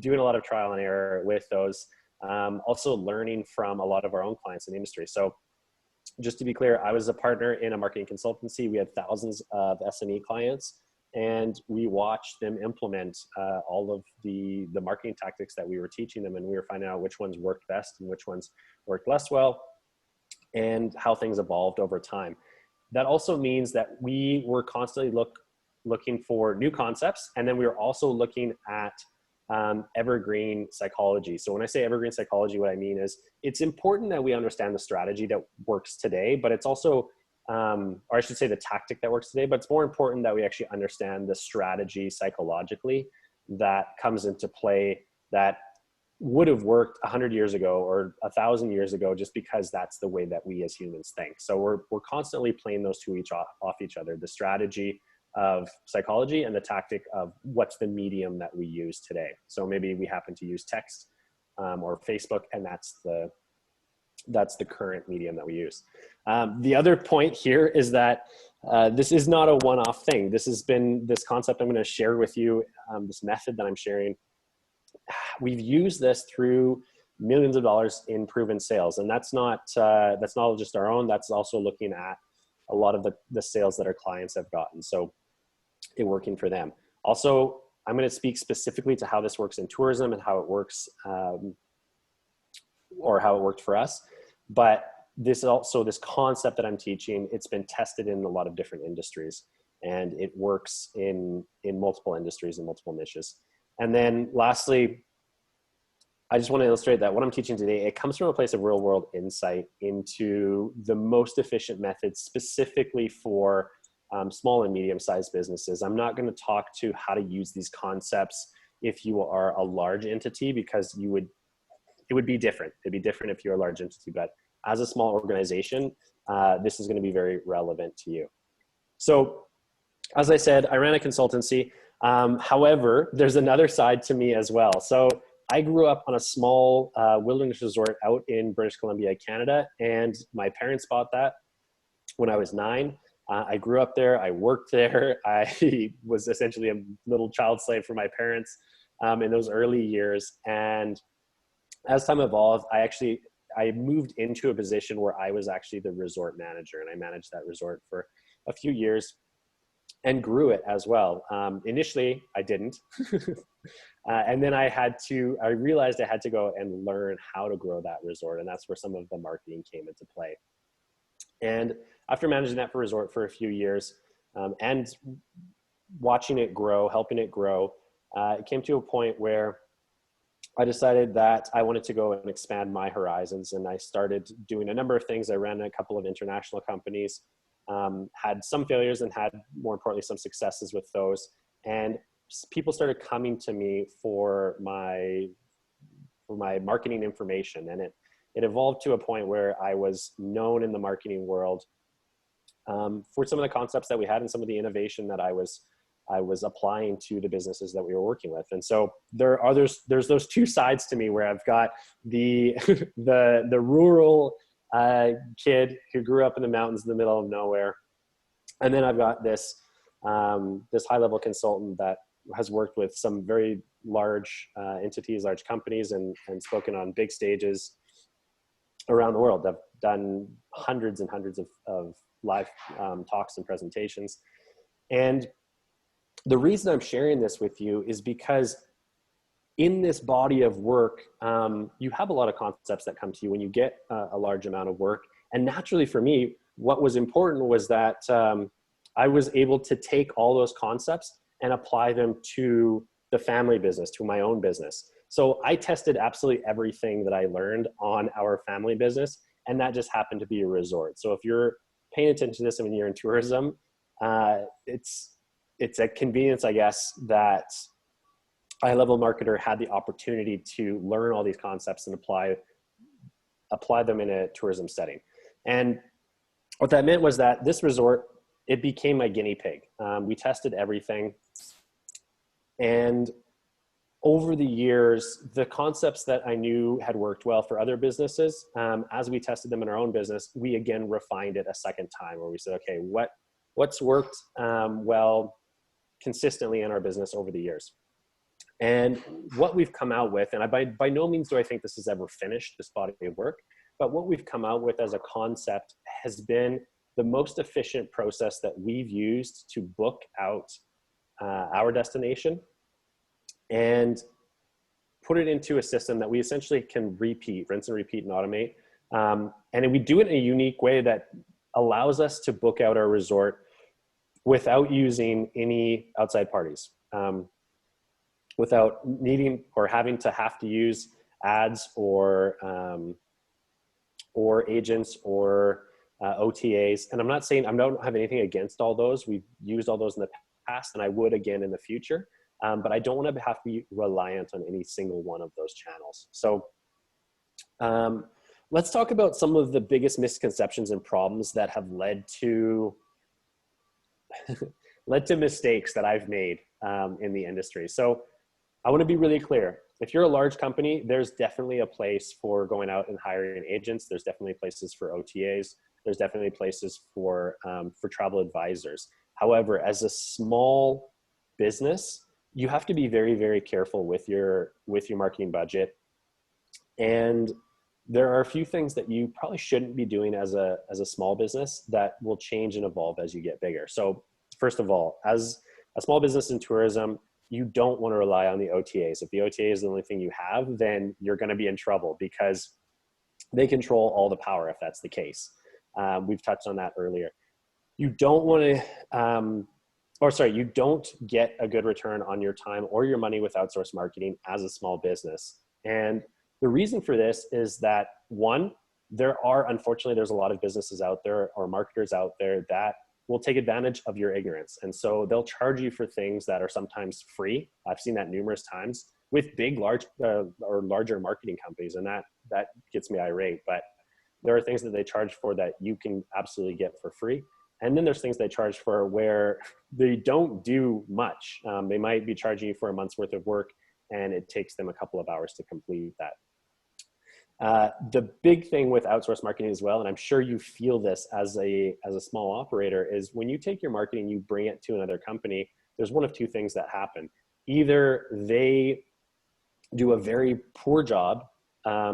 doing a lot of trial and error with those. Also learning from a lot of our own clients in the industry. So just to be clear, I was a partner in a marketing consultancy. We had thousands of SME clients, and we watched them implement all of the marketing tactics that we were teaching them, and we were finding out which ones worked best and which ones worked less well, and how things evolved over time. That also means that we were constantly looking for new concepts, and then we were also looking at evergreen psychology. So when I say evergreen psychology, what I mean is it's important that we understand the strategy that works today, but it's also or I should say the tactic that works today, but it's more important that we actually understand the strategy psychologically that comes into play that would have worked 100 years ago or 1,000 years ago, just because that's the way that we as humans think. So we're constantly playing those two off each other, the strategy of psychology and the tactic of what's the medium that we use today. So maybe we happen to use text or Facebook, and that's the current medium that we use. The other point here is that this is not a one-off thing. This concept I'm going to share with you, this method that I'm sharing. We've used this through millions of dollars in proven sales. And that's not just our own, that's also looking at a lot of the sales that our clients have gotten. So it working for them. Also, I'm going to speak specifically to how this works in tourism and how it works, or how it worked for us. But this concept that I'm teaching, it's been tested in a lot of different industries, and it works in multiple industries and multiple niches. And then lastly, I just want to illustrate that what I'm teaching today, it comes from a place of real world insight into the most efficient methods specifically for small and medium-sized businesses. I'm not going to talk to how to use these concepts if you are a large entity, because it would be different. It'd be different if you're a large entity, but as a small organization, this is going to be very relevant to you. So as I said, I ran a consultancy. However, there's another side to me as well. So I grew up on a small wilderness resort out in British Columbia, Canada, and my parents bought that when I was 9. I grew up there. I worked there. I was essentially a little child slave for my parents in those early years. And as time evolved, I moved into a position where I was actually the resort manager, and I managed that resort for a few years and grew it as well. Initially, I didn't. And then I realized I had to go and learn how to grow that resort. And that's where some of the marketing came into play. And after managing that resort for a few years and watching it grow, helping it grow, it came to a point where I decided that I wanted to go and expand my horizons. And I started doing a number of things. I ran a couple of international companies, had some failures and had, more importantly, some successes with those. And people started coming to me for my marketing information. And it evolved to a point where I was known in the marketing world for some of the concepts that we had and some of the innovation that I was applying to the businesses that we were working with. And so there's those two sides to me, where I've got the rural kid who grew up in the mountains in the middle of nowhere, and then I've got this high-level consultant that has worked with some very large entities, large companies, and spoken on big stages around the world. I've done hundreds and hundreds of live talks and presentations. And the reason I'm sharing this with you is because in this body of work, you have a lot of concepts that come to you when you get a large amount of work. And naturally for me, what was important was that I was able to take all those concepts and apply them to the family business, to my own business. So I tested absolutely everything that I learned on our family business, and that just happened to be a resort. So if you're paying attention to this when you're in tourism, it's a convenience, I guess, that a high-level marketer had the opportunity to learn all these concepts and apply them in a tourism setting. And what that meant was that this resort, it became my guinea pig. We tested everything. And over the years, the concepts that I knew had worked well for other businesses, as we tested them in our own business, we again refined it a second time, where we said, okay, what's worked well consistently in our business over the years? And what we've come out with, and by no means do I think this is ever finished, this body of work, but what we've come out with as a concept has been the most efficient process that we've used to book out our destination and put it into a system that we essentially can rinse and repeat and automate. And we do it in a unique way that allows us to book out our resort without using any outside parties, without needing or having to use ads or agents or OTAs. And I'm not saying I don't have anything against all those. We've used all those in the past, and I would again in the future. But I don't want to have to be reliant on any single one of those channels. So let's talk about some of the biggest misconceptions and problems that have led to mistakes that I've made in the industry. So I want to be really clear. If you're a large company, there's definitely a place for going out and hiring agents. There's definitely places for OTAs. There's definitely places for travel advisors. However, as a small business, you have to be very, very careful with your marketing budget. And there are a few things that you probably shouldn't be doing as a small business that will change and evolve as you get bigger. So first of all, as a small business in tourism, you don't want to rely on the OTAs. If the OTA is the only thing you have, then you're going to be in trouble because they control all the power if that's the case. We've touched on that earlier. You don't want to, you don't get a good return on your time or your money with outsourced marketing as a small business. And the reason for this is that, one, unfortunately, there's a lot of businesses out there or marketers out there that will take advantage of your ignorance. And so they'll charge you for things that are sometimes free. I've seen that numerous times with larger marketing companies, and that gets me irate. But there are things that they charge for that you can absolutely get for free. And then there's things they charge for where they don't do much. They might be charging you for a month's worth of work, and it takes them a couple of hours to complete that. The big thing with outsourced marketing as well, and I'm sure you feel this as a small operator, is when you take your marketing, you bring it to another company, there's one of two things that happen. Either they do a very poor job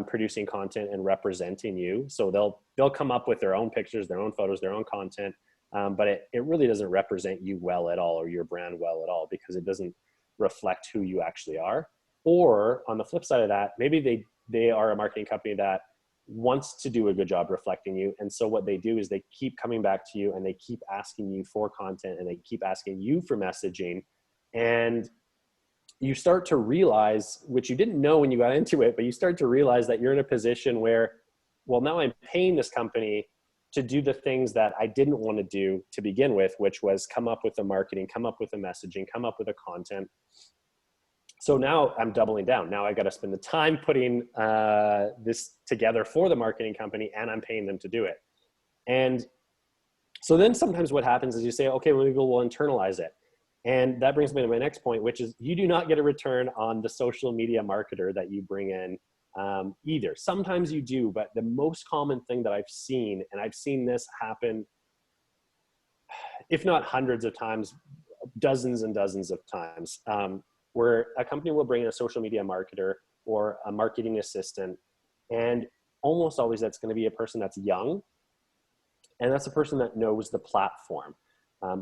producing content and representing you. So they'll come up with their own pictures, their own photos, their own content, but it really doesn't represent you well at all, or your brand well at all, because it doesn't reflect who you actually are. Or on the flip side of that, maybe they are a marketing company that wants to do a good job reflecting you. And so what they do is they keep coming back to you and they keep asking you for content and they keep asking you for messaging. And you start to realize, which you didn't know when you got into it, but you start to realize that you're in a position where, well, now I'm paying this company to do the things that I didn't want to do to begin with, which was come up with the marketing, come up with the messaging, come up with the content. So now I'm doubling down. Now I got to spend the time putting this together for the marketing company, and I'm paying them to do it. And so then sometimes what happens is you say, okay, well, maybe we'll internalize it. And that brings me to my next point, which is you do not get a return on the social media marketer that you bring in either. Sometimes you do, but the most common thing that I've seen, and I've seen this happen, if not hundreds of times, dozens and dozens of times, where a company will bring in a social media marketer or a marketing assistant, and almost always that's going to be a person that's young, and that's a person that knows the platform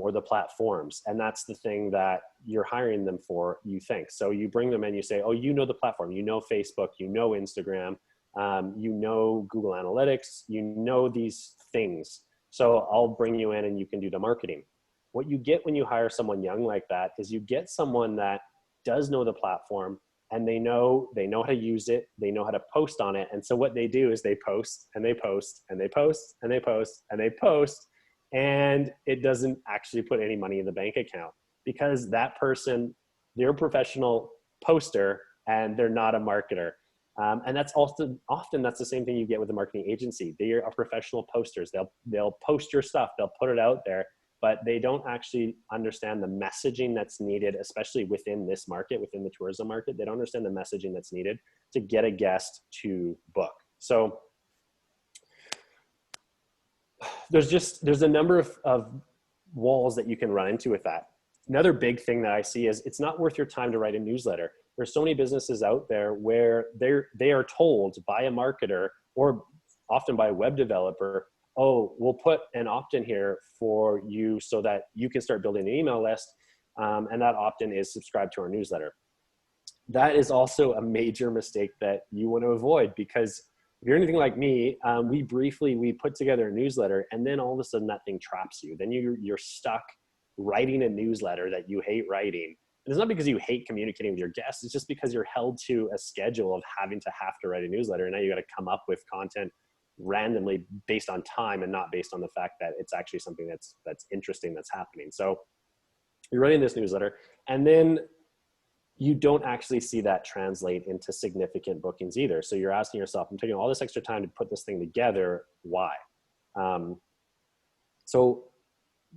or the platforms, and that's the thing that you're hiring them for, you think. So you bring them in, you say, oh, you know the platform, you know Facebook, you know Instagram, you know Google Analytics, you know these things, so I'll bring you in and you can do the marketing. What you get when you hire someone young like that is you get someone that does know the platform, and they know how to use it, they know how to post on it. And so what they do is they post and they post and they post and they post and they post, and it doesn't actually put any money in the bank account because that person, they're a professional poster and they're not a marketer. And that's often that's the same thing you get with a marketing agency. They are professional posters. They'll post your stuff, they'll put it out there, but they don't actually understand the messaging that's needed, especially within this market, within the tourism market. They don't understand the messaging that's needed to get a guest to book. So there's a number of walls that you can run into with that. Another big thing that I see is it's not worth your time to write a newsletter. There's so many businesses out there where they are told by a marketer or often by a web developer, oh, we'll put an opt-in here for you so that you can start building an email list. And that opt-in is subscribe to our newsletter. That is also a major mistake that you want to avoid, because if you're anything like me, we put together a newsletter and then all of a sudden that thing traps you. Then you're stuck writing a newsletter that you hate writing. And it's not because you hate communicating with your guests. It's just because you're held to a schedule of having to write a newsletter. And now you got to come up with content randomly based on time and not based on the fact that it's actually something that's interesting that's happening. So you're writing this newsletter and then you don't actually see that translate into significant bookings either. So you're asking yourself, I'm taking all this extra time to put this thing together. Why? So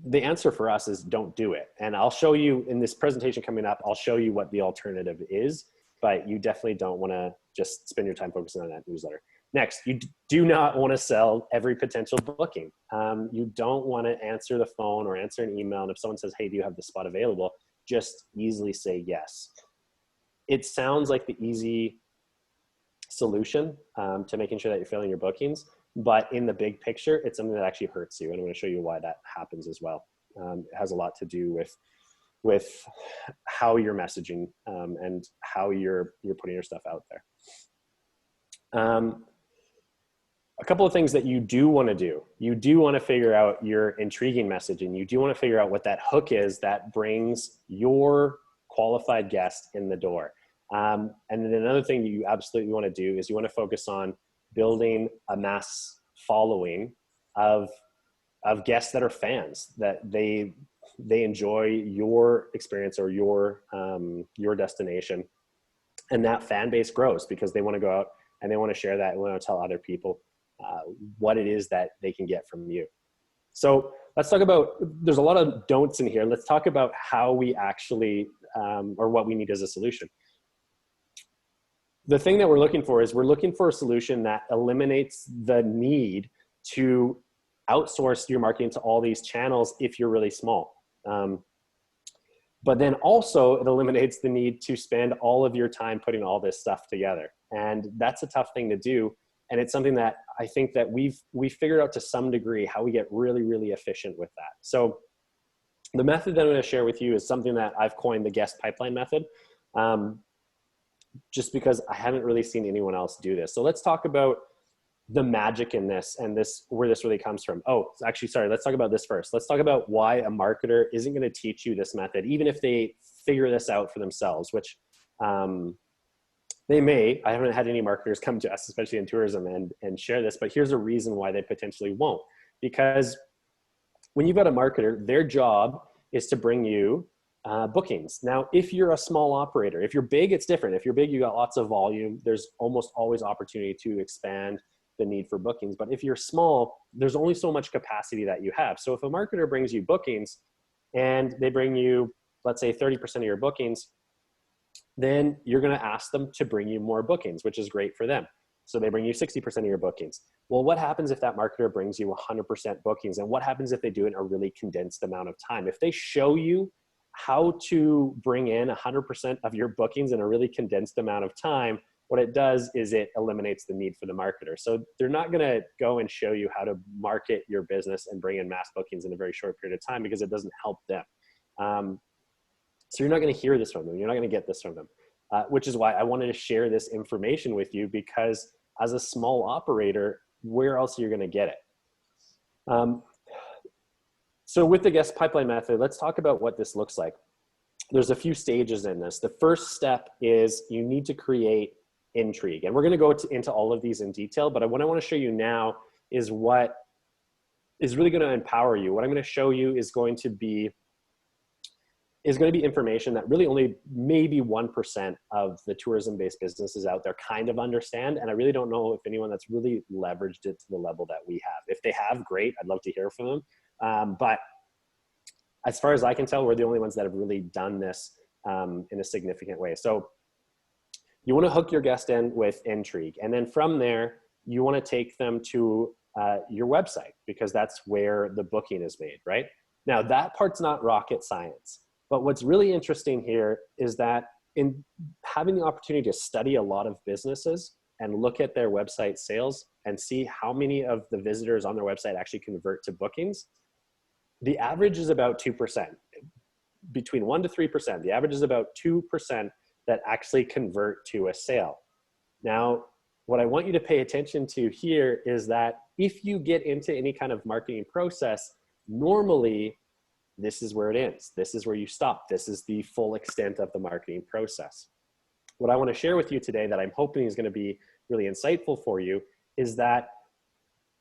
the answer for us is don't do it. And I'll show you in this presentation coming up, I'll show you what the alternative is, but you definitely don't want to just spend your time focusing on that newsletter. Next, you do not want to sell every potential booking. You don't want to answer the phone or answer an email. And if someone says, hey, do you have the spot available? Just easily say yes. It sounds like the easy solution to making sure that you're filling your bookings, but in the big picture, it's something that actually hurts you. And I'm going to show you why that happens as well. It has a lot to do with how you're messaging and how you're putting your stuff out there. A couple of things that you do want to do. You do want to figure out your intriguing messaging. You do want to figure out what that hook is that brings your qualified guest in the door. And then another thing that you absolutely want to do is you want to focus on building a mass following of guests that are fans, that they enjoy your experience or your destination. And that fan base grows because they want to go out and they want to share that and want to tell other people what it is that they can get from you. So let's talk about, there's a lot of don'ts in here. Let's talk about how we actually, or what we need as a solution. The thing that we're looking for is we're looking for a solution that eliminates the need to outsource your marketing to all these channels if you're really small. But then also it eliminates the need to spend all of your time putting all this stuff together. And that's a tough thing to do. And it's something that I think that we've figured out to some degree how we get really, really efficient with that. So the method that I'm going to share with you is something that I've coined the guest pipeline method, just because I haven't really seen anyone else do this. So let's talk about the magic in this and where this really comes from. Oh, actually, sorry, let's talk about this first. Let's talk about why a marketer isn't going to teach you this method, even if they figure this out for themselves, which they may. I haven't had any marketers come to us, especially in tourism, and share this, but here's a reason why they potentially won't. Because when you've got a marketer, their job is to bring you bookings. Now, if you're a small operator, if you're big, it's different. If you're big, you got lots of volume. There's almost always opportunity to expand the need for bookings. But if you're small, there's only so much capacity that you have. So if a marketer brings you bookings and they bring you, let's say 30% of your bookings, then you're going to ask them to bring you more bookings, which is great for them. So they bring you 60% of your bookings. Well, what happens if that marketer brings you 100% bookings? And what happens if they do it in a really condensed amount of time? If they show you how to bring in 100% of your bookings in a really condensed amount of time, what it does is it eliminates the need for the marketer. So they're not going to go and show you how to market your business and bring in mass bookings in a very short period of time because it doesn't help them. So you're not going to hear this from them. You're not going to get this from them, which is why I wanted to share this information with you, because as a small operator, where else are you going to get it? So with the guest pipeline method, let's talk about what this looks like. There's a few stages in this. The first step is you need to create intrigue. And we're going to go into all of these in detail, but what I want to show you now is what is really going to empower you. What I'm going to show you is going to be information that really only maybe 1% of the tourism-based businesses out there kind of understand. And I really don't know if anyone that's really leveraged it to the level that we have. If they have, great. I'd love to hear from them. But as far as I can tell, we're the only ones that have really done this in a significant way. So you want to hook your guest in with intrigue. And then from there, you want to take them to your website, because that's where the booking is made, right? Now, that part's not rocket science. But what's really interesting here is that in having the opportunity to study a lot of businesses and look at their website sales and see how many of the visitors on their website actually convert to bookings, the average is about 2%, between 1% to 3%. The average is about 2% that actually convert to a sale. Now, what I want you to pay attention to here is that if you get into any kind of marketing process, normally this is where it ends. This is where you stop. This is the full extent of the marketing process. What I want to share with you today that I'm hoping is going to be really insightful for you is that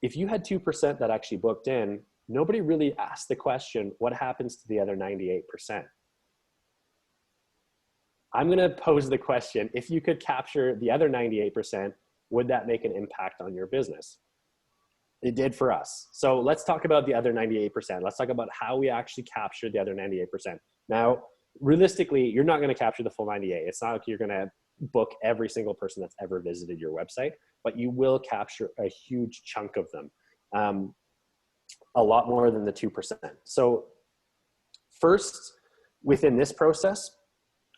if you had 2% that actually booked in, nobody really asked the question, what happens to the other 98%? I'm going to pose the question, if you could capture the other 98%, would that make an impact on your business? It did for us. So let's talk about the other 98%. Let's talk about how we actually captured the other 98%. Now, realistically, you're not going to capture the full 98. It's not like you're going to book every single person that's ever visited your website, but you will capture a huge chunk of them. A lot more than the 2%. So first, within this process,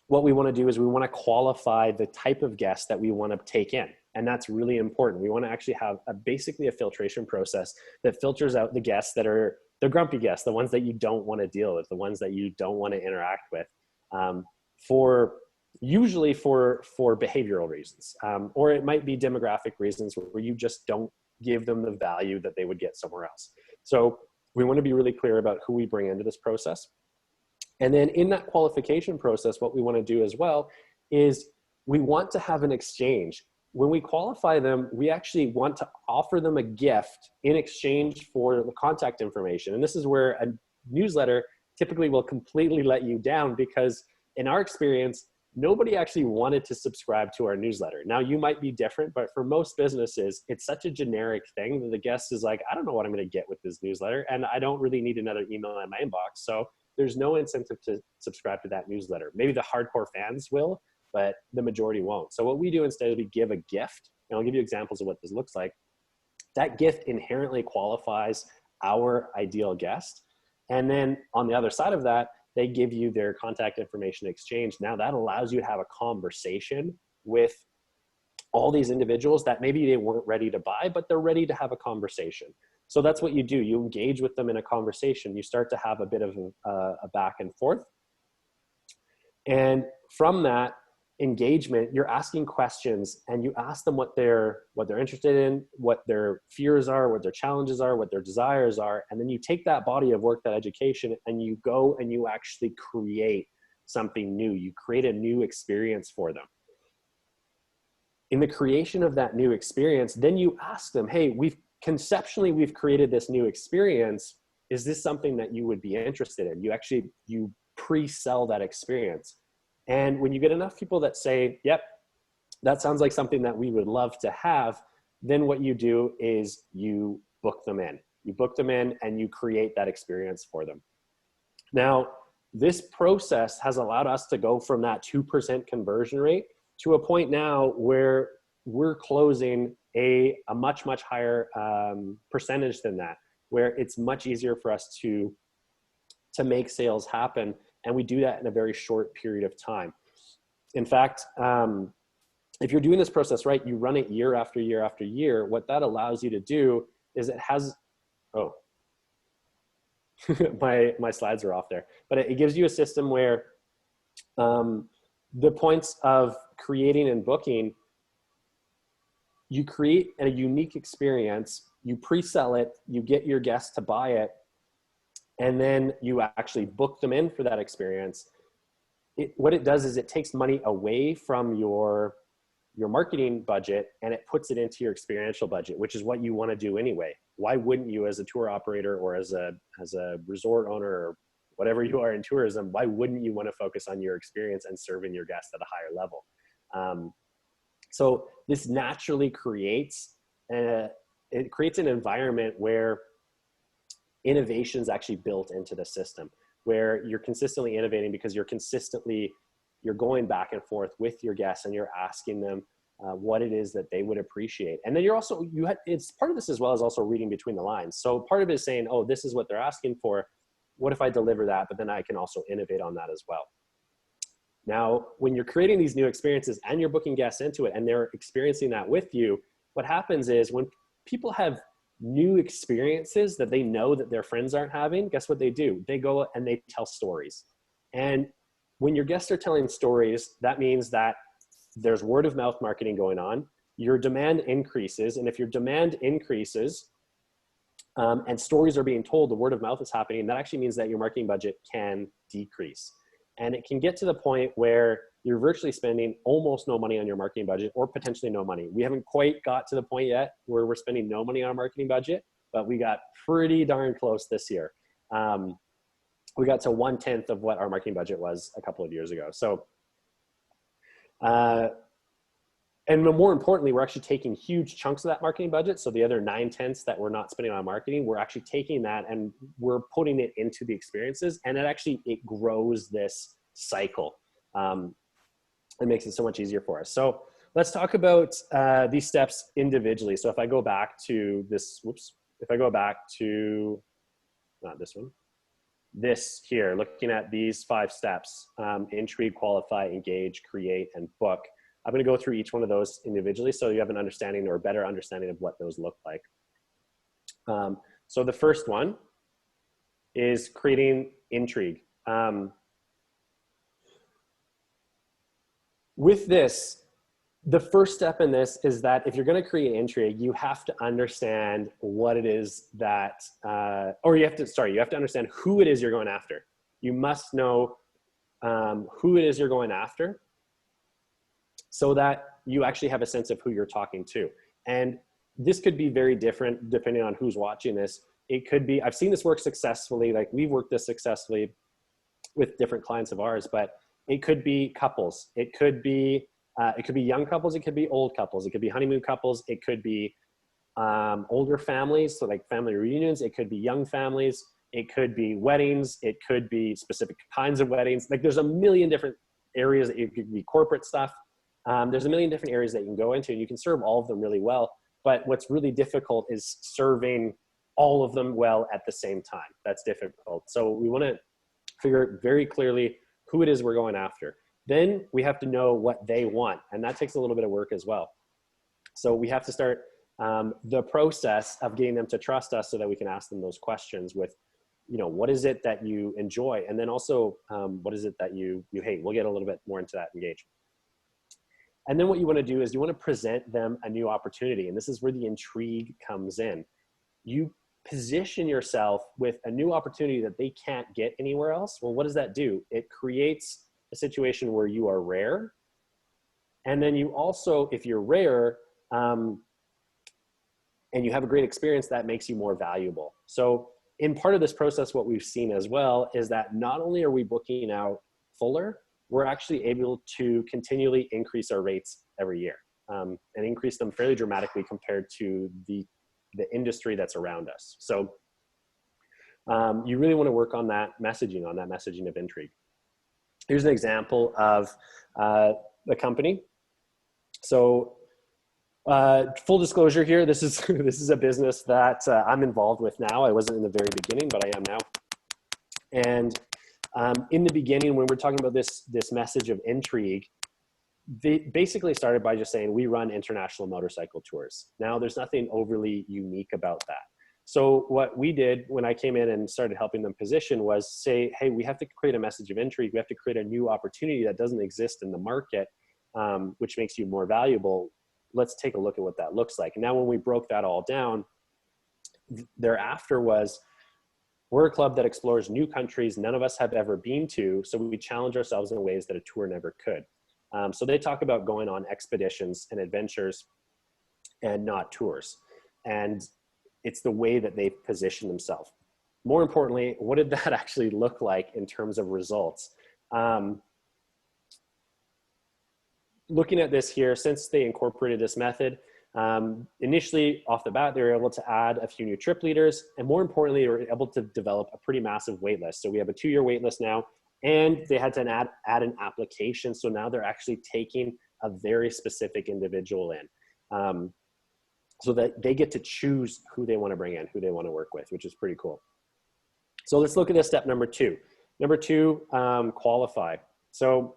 what we want to do is we want to qualify the type of guest that we want to take in. And that's really important. We want to actually have basically a filtration process that filters out the guests that are the grumpy guests, the ones that you don't want to deal with, the ones that you don't want to interact with, usually for behavioral reasons, or it might be demographic reasons where you just don't give them the value that they would get somewhere else. So we want to be really clear about who we bring into this process. And then in that qualification process, what we want to do as well is we want to have an exchange. When we qualify them, we actually want to offer them a gift in exchange for the contact information. And this is where a newsletter typically will completely let you down, because in our experience, nobody actually wanted to subscribe to our newsletter. Now, you might be different, but for most businesses, it's such a generic thing that the guest is like, I don't know what I'm going to get with this newsletter, and I don't really need another email in my inbox. So there's no incentive to subscribe to that newsletter. Maybe the hardcore fans will, but the majority won't. So what we do instead is we give a gift, and I'll give you examples of what this looks like. That gift inherently qualifies our ideal guest. And then on the other side of that, they give you their contact information exchange. Now that allows you to have a conversation with all these individuals that maybe they weren't ready to buy, but they're ready to have a conversation. So that's what you do. You engage with them in a conversation. You start to have a bit of a back and forth. And from that engagement, you're asking questions, and you ask them what they're interested in, what their fears are, what their challenges are, what their desires are. And then you take that body of work, that education, and you go and you actually create something new. You create a new experience for them. In the creation of that new experience, then you ask them, hey, we've created this new experience. Is this something that you would be interested in? You pre-sell that experience. And when you get enough people that say, yep, that sounds like something that we would love to have, then what you do is you book them in. You book them in and you create that experience for them. Now, this process has allowed us to go from that 2% conversion rate to a point now where we're closing a much, much higher percentage than that, where it's much easier for us to make sales happen. And we do that in a very short period of time. In fact, if you're doing this process right, you run it year after year after year. What that allows you to do is my slides are off there, but it gives you a system where the points of creating and booking, you create a unique experience, you pre-sell it, you get your guests to buy it, and then you actually book them in for that experience. What it does is it takes money away from your marketing budget and it puts it into your experiential budget, which is what you want to do anyway. Why wouldn't you, as a tour operator or as a resort owner or whatever you are in tourism, why wouldn't you want to focus on your experience and serving your guests at a higher level? So this naturally creates an environment where innovation is actually built into the system. where you're consistently innovating because you're going back and forth with your guests and you're asking them what it is that they would appreciate. And then you're also, it's part of this as well as also reading between the lines. So part of it is saying, oh, this is what they're asking for. What if I deliver that? But then I can also innovate on that as well. Now, when you're creating these new experiences and you're booking guests into it and they're experiencing that with you, what happens is when people have new experiences that they know that their friends aren't having, guess what they do? They go and they tell stories. And when your guests are telling stories, that means that there's word of mouth marketing going on. Your demand increases. And if your demand increases and stories are being told, the word of mouth is happening, that actually means that your marketing budget can decrease. And it can get to the point where you're virtually spending almost no money on your marketing budget or potentially no money. We haven't quite got to the point yet where we're spending no money on our marketing budget, but we got pretty darn close this year. We got to 1/10 of what our marketing budget was a couple of years ago. So, and more importantly, we're actually taking huge chunks of that marketing budget. So the other 9/10 that we're not spending on marketing, we're actually taking that and we're putting it into the experiences, and it grows this cycle. It makes it so much easier for us. So let's talk about these steps individually. So if I go back to this, if I go back to, not this one, this here, looking at these 5 steps, intrigue, qualify, engage, create, and book. I'm going to go through each one of those individually so you have an understanding or a better understanding of what those look like. So the first one is creating intrigue. With this, the first step in this is that if you're going to create intrigue, you have to understand what it is that, you have to understand who it is you're going after. You must know who it is you're going after, so that you actually have a sense of who you're talking to. And this could be very different depending on who's watching this. It could be, I've seen this work successfully, like we've worked this successfully with different clients of ours, but it could be couples. It could be young couples. It could be old couples. It could be honeymoon couples. It could be older families, so like family reunions. It could be young families. It could be weddings. It could be specific kinds of weddings. Like there's a million different areas. It could be corporate stuff. There's a million different areas that you can go into, and you can serve all of them really well. But what's really difficult is serving all of them well at the same time. That's difficult. So we want to figure very clearly who it is we're going after. Then we have to know what they want, and that takes a little bit of work as well. So we have to start the process of getting them to trust us so that we can ask them those questions with, what is it that you enjoy? And then also, what is it that you hate? We'll get a little bit more into that engage. And then what you want to do is you want to present them a new opportunity. And this is where the intrigue comes in. You position yourself with a new opportunity that they can't get anywhere else. Well, what does that do? It creates a situation where you are rare. And then you also, if you're rare and you have a great experience, that makes you more valuable. So in part of this process, what we've seen as well is that not only are we booking out fuller, we're actually able to continually increase our rates every year and increase them fairly dramatically compared to the industry that's around us. So you really want to work on that messaging of intrigue. Here's an example of the company. So full disclosure here, this is a business that I'm involved with now. I wasn't in the very beginning, but I am now. And in the beginning, when we're talking about this message of intrigue, they basically started by just saying, we run international motorcycle tours. Now, there's nothing overly unique about that. So what we did when I came in and started helping them position was say, hey, we have to create a message of intrigue. We have to create a new opportunity that doesn't exist in the market, which makes you more valuable. Let's take a look at what that looks like. And now when we broke that all down, thereafter was, we're a club that explores new countries none of us have ever been to, so we challenge ourselves in ways that a tour never could. So they talk about going on expeditions and adventures and not tours. And it's the way that they've positioned themselves. More importantly, what did that actually look like in terms of results? Looking at this here, since they incorporated this method, Initially, off the bat, they were able to add a few new trip leaders, and more importantly, they were able to develop a pretty massive wait list. So we have a 2-year wait list now, and they had to add an application. So now they're actually taking a very specific individual in, so that they get to choose who they want to bring in, who they want to work with, which is pretty cool. So let's look at this step number 2. Number 2, qualify. So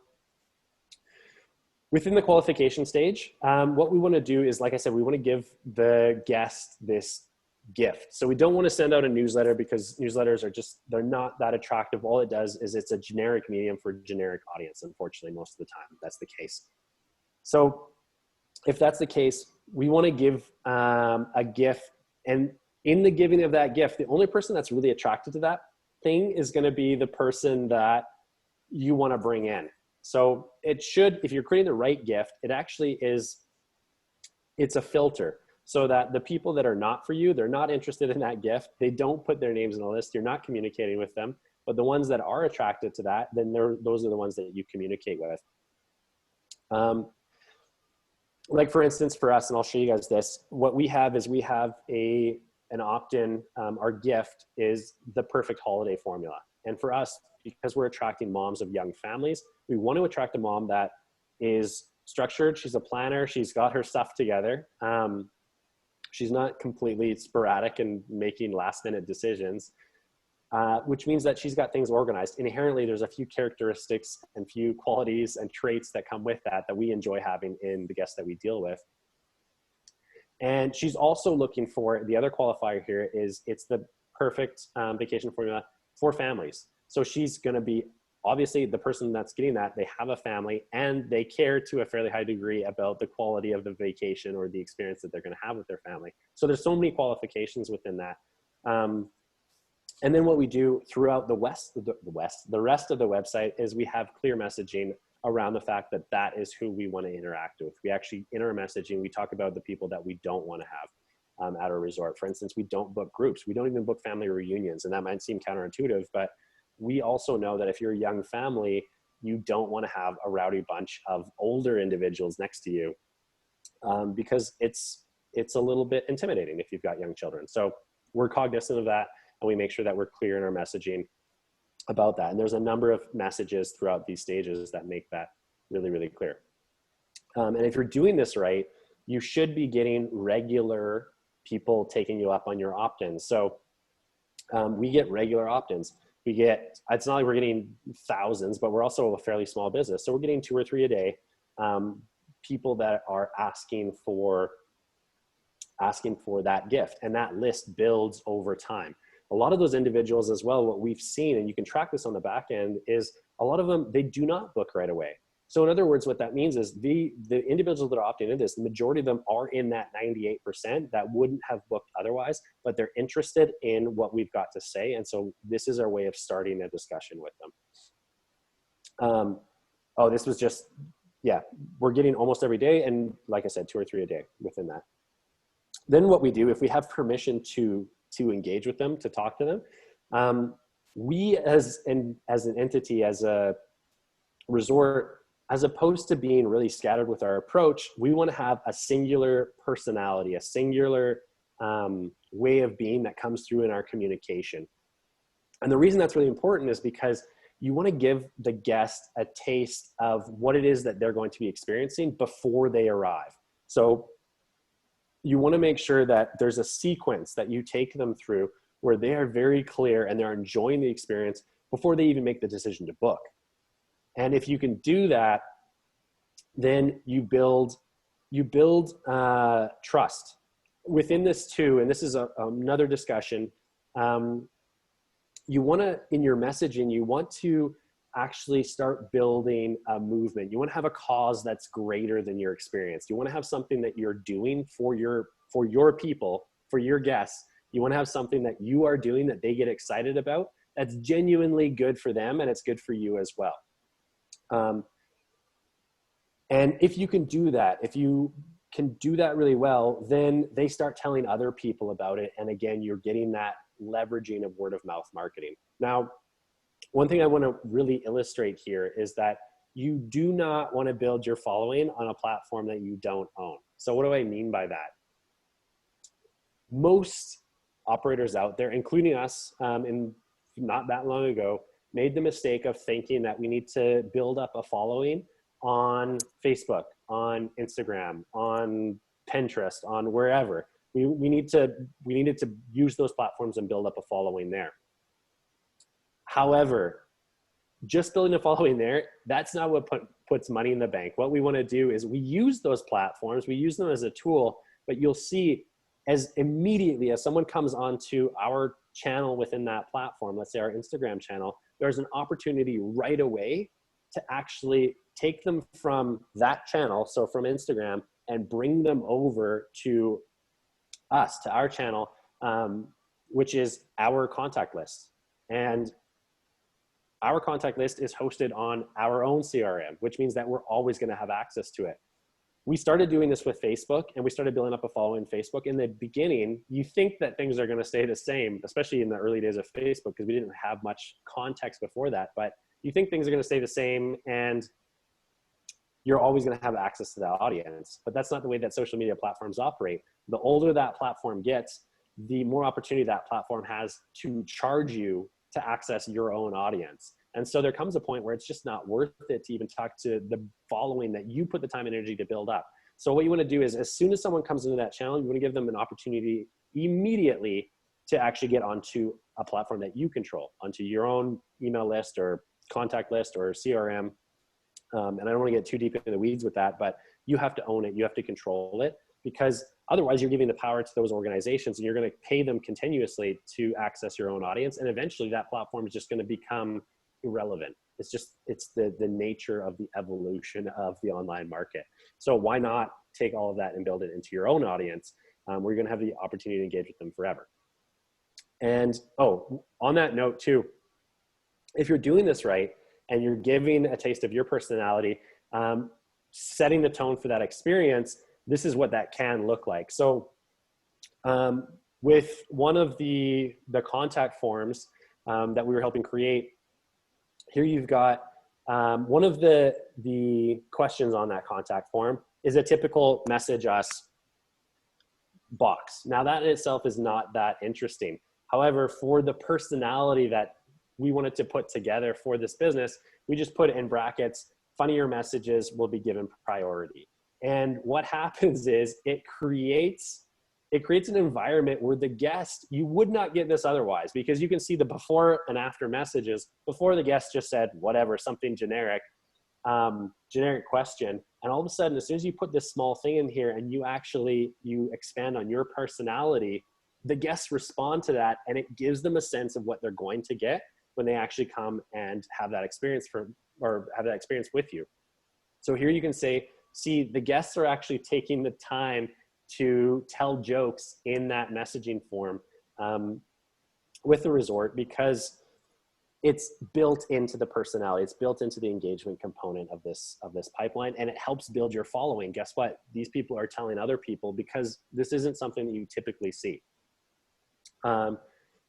within the qualification stage, what we want to do is, like I said, we want to give the guest this gift. So we don't want to send out a newsletter, because newsletters are just, they're not that attractive. All it does is it's a generic medium for a generic audience. Unfortunately, most of the time, that's the case. So if that's the case, we want to give a gift, and in the giving of that gift, the only person that's really attracted to that thing is going to be the person that you want to bring in. So it should, if you're creating the right gift, it actually is, it's a filter, so that the people that are not for you, they're not interested in that gift. They don't put their names on the list. You're not communicating with them. But the ones that are attracted to that, then those are the ones that you communicate with. Like for instance, for us, and I'll show you guys this, what we have is we have an opt-in. Our gift is the perfect holiday formula. And for us, because we're attracting moms of young families, we want to attract a mom that is structured. She's a planner. She's got her stuff together. She's not completely sporadic and making last minute decisions, which means that she's got things organized. Inherently, there's a few characteristics and few qualities and traits that come with that we enjoy having in the guests that we deal with. And she's also looking for, the other qualifier here is, it's the perfect vacation formula for families. So she's going to be, obviously the person that's getting that, they have a family and they care to a fairly high degree about the quality of the vacation or the experience that they're going to have with their family. So there's so many qualifications within that. And then what we do throughout the rest of the website is we have clear messaging around the fact that that is who we want to interact with. We actually, in our messaging, we talk about the people that we don't want to have at our resort. For instance, we don't book groups. We don't even book family reunions. And that might seem counterintuitive, but we also know that if you're a young family, you don't want to have a rowdy bunch of older individuals next to you, because it's a little bit intimidating if you've got young children. So we're cognizant of that, and we make sure that we're clear in our messaging about that. And there's a number of messages throughout these stages that make that really, really clear. And if you're doing this right, you should be getting regular people taking you up on your opt-ins. So we get regular opt-ins. It's not like we're getting thousands, but we're also a fairly small business. So we're getting 2 or 3 a day, people that are asking for that gift, and that list builds over time. A lot of those individuals as well, what we've seen, and you can track this on the back end, is a lot of them, they do not book right away. So in other words, what that means is the individuals that are opting into this, the majority of them are in that 98% that wouldn't have booked otherwise, but they're interested in what we've got to say. And so this is our way of starting a discussion with them. This was just, yeah, we're getting almost every day. And like I said, 2 or 3 a day within that. Then what we do, if we have permission to engage with them, to talk to them, we as an entity, as a resort, as opposed to being really scattered with our approach, we want to have a singular personality, a singular way of being that comes through in our communication. And the reason that's really important is because you want to give the guest a taste of what it is that they're going to be experiencing before they arrive. So you want to make sure that there's a sequence that you take them through where they are very clear and they're enjoying the experience before they even make the decision to book. And if you can do that, then you build trust within this too. And this is another discussion. You want to, in your messaging, you want to actually start building a movement. You want to have a cause that's greater than your experience. You want to have something that you're doing for your people, for your guests. You want to have something that you are doing that they get excited about, that's genuinely good for them, and it's good for you as well. And if you can do that, if you can do that really well, then they start telling other people about it. And again, you're getting that leveraging of word of mouth marketing. Now, one thing I want to really illustrate here is that you do not want to build your following on a platform that you don't own. So what do I mean by that? Most operators out there, including us, in not that long ago, made the mistake of thinking that we need to build up a following on Facebook, on Instagram, on Pinterest, on wherever. We needed to use those platforms and build up a following there. However, just building a following there, that's not what puts money in the bank. What we want to do is we use those platforms, we use them as a tool, but you'll see as immediately as someone comes onto our channel within that platform, let's say our Instagram channel, there's an opportunity right away to actually take them from that channel, so from Instagram, and bring them over to us, to our channel, which is our contact list. And our contact list is hosted on our own CRM, which means that we're always going to have access to it. We started doing this with Facebook, and we started building up a following Facebook. In the beginning, you think that things are going to stay the same, especially in the early days of Facebook, because we didn't have much context before that, but you think things are going to stay the same and you're always going to have access to that audience. But that's not the way that social media platforms operate. The older that platform gets, the more opportunity that platform has to charge you to access your own audience. And so there comes a point where it's just not worth it to even talk to the following that you put the time and energy to build up. So what you want to do is, as soon as someone comes into that channel, you want to give them an opportunity immediately to actually get onto a platform that you control, onto your own email list or contact list or CRM. And I don't want to get too deep into the weeds with that, but you have to own it. You have to control it, because otherwise you're giving the power to those organizations and you're going to pay them continuously to access your own audience. And eventually that platform is just going to become irrelevant. It's the nature of the evolution of the online market. So why not take all of that and build it into your own audience, where you're going to have the opportunity to engage with them forever. And on that note too, if you're doing this right and you're giving a taste of your personality, setting the tone for that experience, this is what that can look like. So with one of the contact forms that we were helping create, here you've got one of the questions on that contact form is a typical message us box. Now that in itself is not that interesting. However, for the personality that we wanted to put together for this business, we just put in brackets, funnier messages will be given priority. And what happens is it creates an environment where the guest, you would not get this otherwise, because you can see the before and after messages. Before, the guest just said whatever, something generic question. And all of a sudden, as soon as you put this small thing in here and you expand on your personality, the guests respond to that, and it gives them a sense of what they're going to get when they actually come and have that experience with you. So here you can say, see, the guests are actually taking the time to tell jokes in that messaging form with the resort, because it's built into the personality, it's built into the engagement component of this pipeline, and it helps build your following. Guess what? These people are telling other people, because this isn't something that you typically see.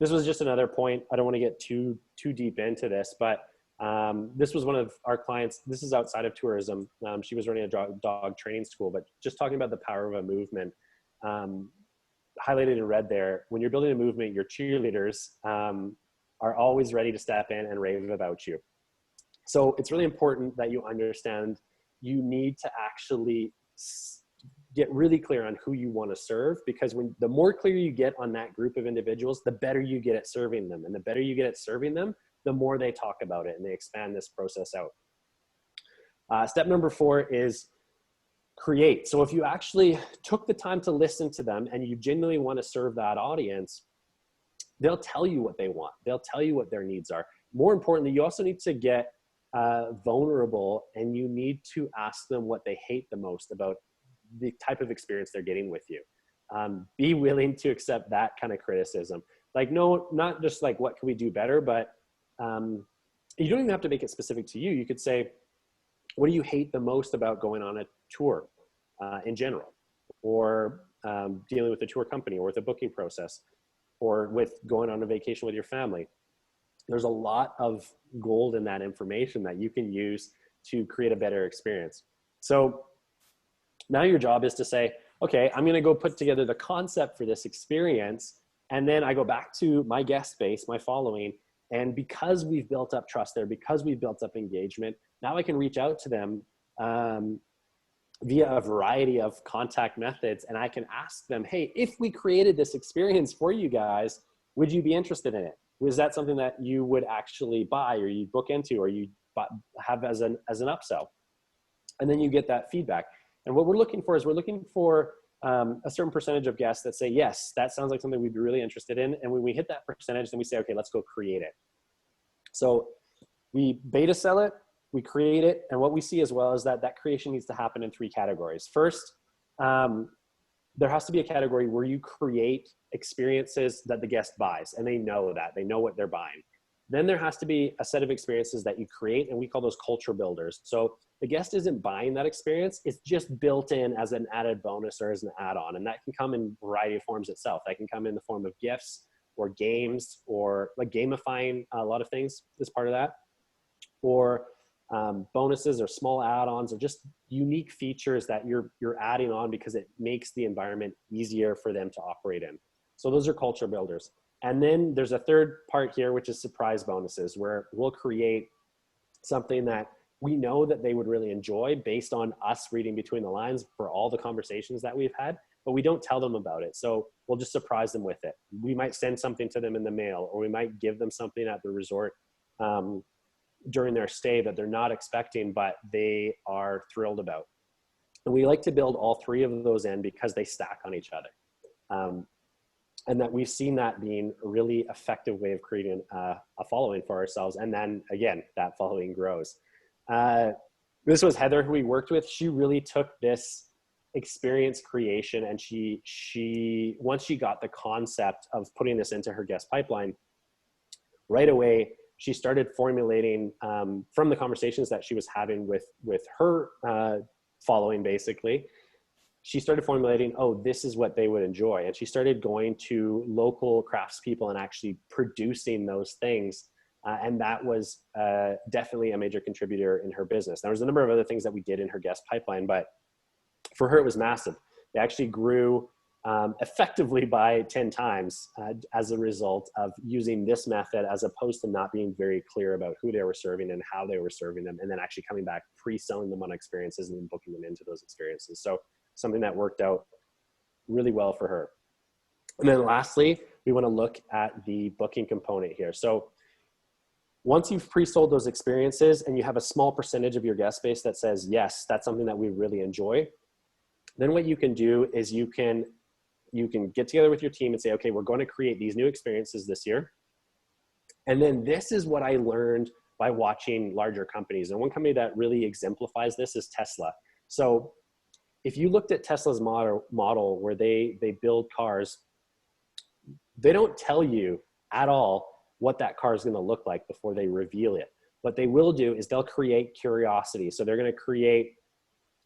This was just another point. I don't want to get too deep into this, but this was one of our clients. This is outside of tourism. She was running a dog training school, but just talking about the power of a movement. Highlighted in red there, when you're building a movement, your cheerleaders are always ready to step in and rave about you. So it's really important that you understand you need to actually get really clear on who you want to serve, because the more clear you get on that group of individuals, the better you get at serving them. And the better you get at serving them, the more they talk about it and they expand this process out. Step number 4 is create. So if you actually took the time to listen to them and you genuinely want to serve that audience, they'll tell you what they want. They'll tell you what their needs are. More importantly, you also need to get vulnerable, and you need to ask them what they hate the most about the type of experience they're getting with you. Be willing to accept that kind of criticism. Like, no, not just like, what can we do better, but you don't even have to make it specific to you. You could say, what do you hate the most about going on a tour in general, or dealing with a tour company, or with a booking process, or with going on a vacation with your family? There's a lot of gold in that information that you can use to create a better experience. So Now your job is to say, okay, I'm going to go put together the concept for this experience. And then I go back to my guest base, my following. And because we've built up trust there, because we've built up engagement, now I can reach out to them via a variety of contact methods. And I can ask them, hey, if we created this experience for you guys, would you be interested in it? Was that something that you would actually buy, or you book into, or you have as an upsell? And then you get that feedback. And what we're looking for is we're looking for a certain percentage of guests that say, yes, that sounds like something we'd be really interested in. And when we hit that percentage, then we say, okay, let's go create it. So we beta sell it, we create it. And what we see as well is that that creation needs to happen in 3 categories. First, there has to be a category where you create experiences that the guest buys, and they know that, they know what they're buying. Then there has to be a set of experiences that you create, and we call those culture builders. So the guest isn't buying that experience, it's just built in as an added bonus or as an add-on. And that can come in a variety of forms itself. That can come in the form of gifts or games, or like gamifying a lot of things as part of that, or bonuses or small add-ons, or just unique features that you're adding on because it makes the environment easier for them to operate in. So those are culture builders. And then there's a third part here, which is surprise bonuses, where we'll create something that we know that they would really enjoy based on us reading between the lines for all the conversations that we've had, but we don't tell them about it. So we'll just surprise them with it. We might send something to them in the mail, or we might give them something at the resort during their stay that they're not expecting, but they are thrilled about. And we like to build all 3 of those in because they stack on each other. And that we've seen that being a really effective way of creating a following for ourselves. And then again, that following grows. This was Heather, who we worked with. She really took this experience creation, and she once she got the concept of putting this into her guest pipeline, right away, she started formulating from the conversations that she was having with her following, basically. She started formulating, oh, this is what they would enjoy. And she started going to local craftspeople and actually producing those things. And that was definitely a major contributor in her business. There was a number of other things that we did in her guest pipeline, but for her, it was massive. They actually grew effectively by 10 times as a result of using this method, as opposed to not being very clear about who they were serving and how they were serving them, and then actually coming back, pre-selling them on experiences and then booking them into those experiences. So something that worked out really well for her. And then lastly, we want to look at the booking component here. So once you've pre-sold those experiences and you have a small percentage of your guest base that says, yes, that's something that we really enjoy, then what you can do is you can get together with your team and say, okay, we're going to create these new experiences this year. And then this is what I learned by watching larger companies. And one company that really exemplifies this is Tesla. So if you looked at Tesla's model where they build cars, they don't tell you at all what that car is going to look like before they reveal it. What they will do is they'll create curiosity. So they're going to create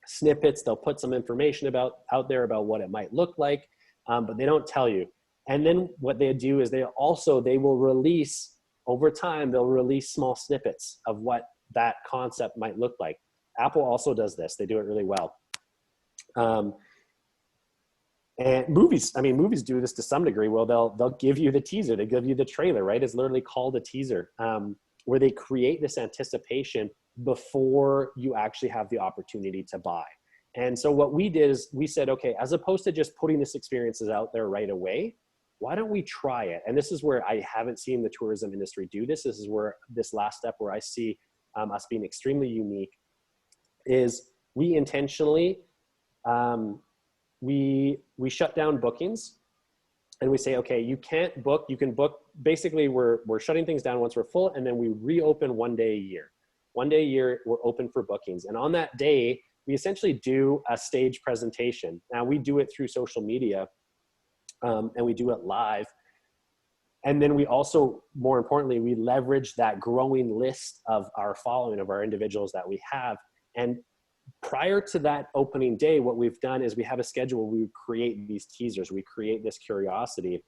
snippets. They'll put some information out there about what it might look like, but they don't tell you. And then what they do is they will release, over time, they'll release small snippets of what that concept might look like. Apple also does this. They do it really well. And movies do this to some degree. Well, they'll give you the teaser, they give you the trailer, right? It's literally called a teaser, where they create this anticipation before you actually have the opportunity to buy. And so what we did is we said, okay, as opposed to just putting this experiences out there right away, why don't we try it? And this is where I haven't seen the tourism industry do this. This is where this last step where I see us being extremely unique is we intentionally, we shut down bookings, and we say, okay, you can't book, you can book. Basically, we're shutting things down once we're full, and then we reopen 1 day a year. 1 day a year, we're open for bookings. And on that day, we essentially do a stage presentation. Now, we do it through social media, and we do it live. And then we also, more importantly, we leverage that growing list of our following, of our individuals that we have. And prior to that opening day, what we've done is we have a schedule. We create these teasers, we create this curiosity,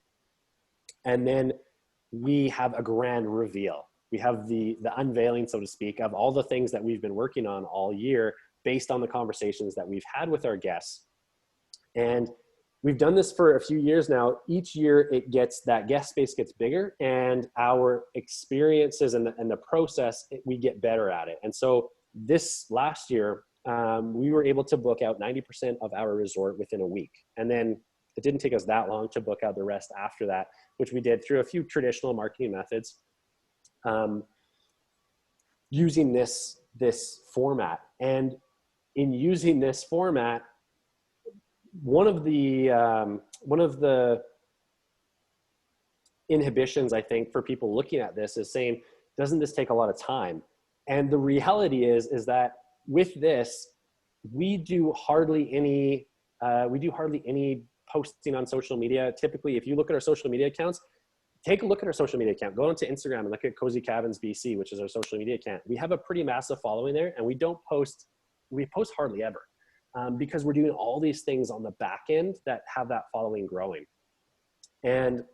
and then we have a grand reveal. We have the unveiling, so to speak, of all the things that we've been working on all year. based on the conversations that we've had with our guests. And we've done this for a few years now. Each year that guest space gets bigger, and our experiences and the process, we get better at it. And so this last year, we were able to book out 90% of our resort within a week. And then it didn't take us that long to book out the rest after that, which we did through a few traditional marketing methods, using this format. And in using this format, one of the inhibitions, I think, for people looking at this is saying, doesn't this take a lot of time? And the reality is that with this, we do hardly any posting on social media. Typically, if you look at our social media accounts, take a look at our social media account. Go onto Instagram and look at Cozy Cabins BC, which is our social media account. We have a pretty massive following there, and we post hardly ever, because we're doing all these things on the back end that have that following growing. And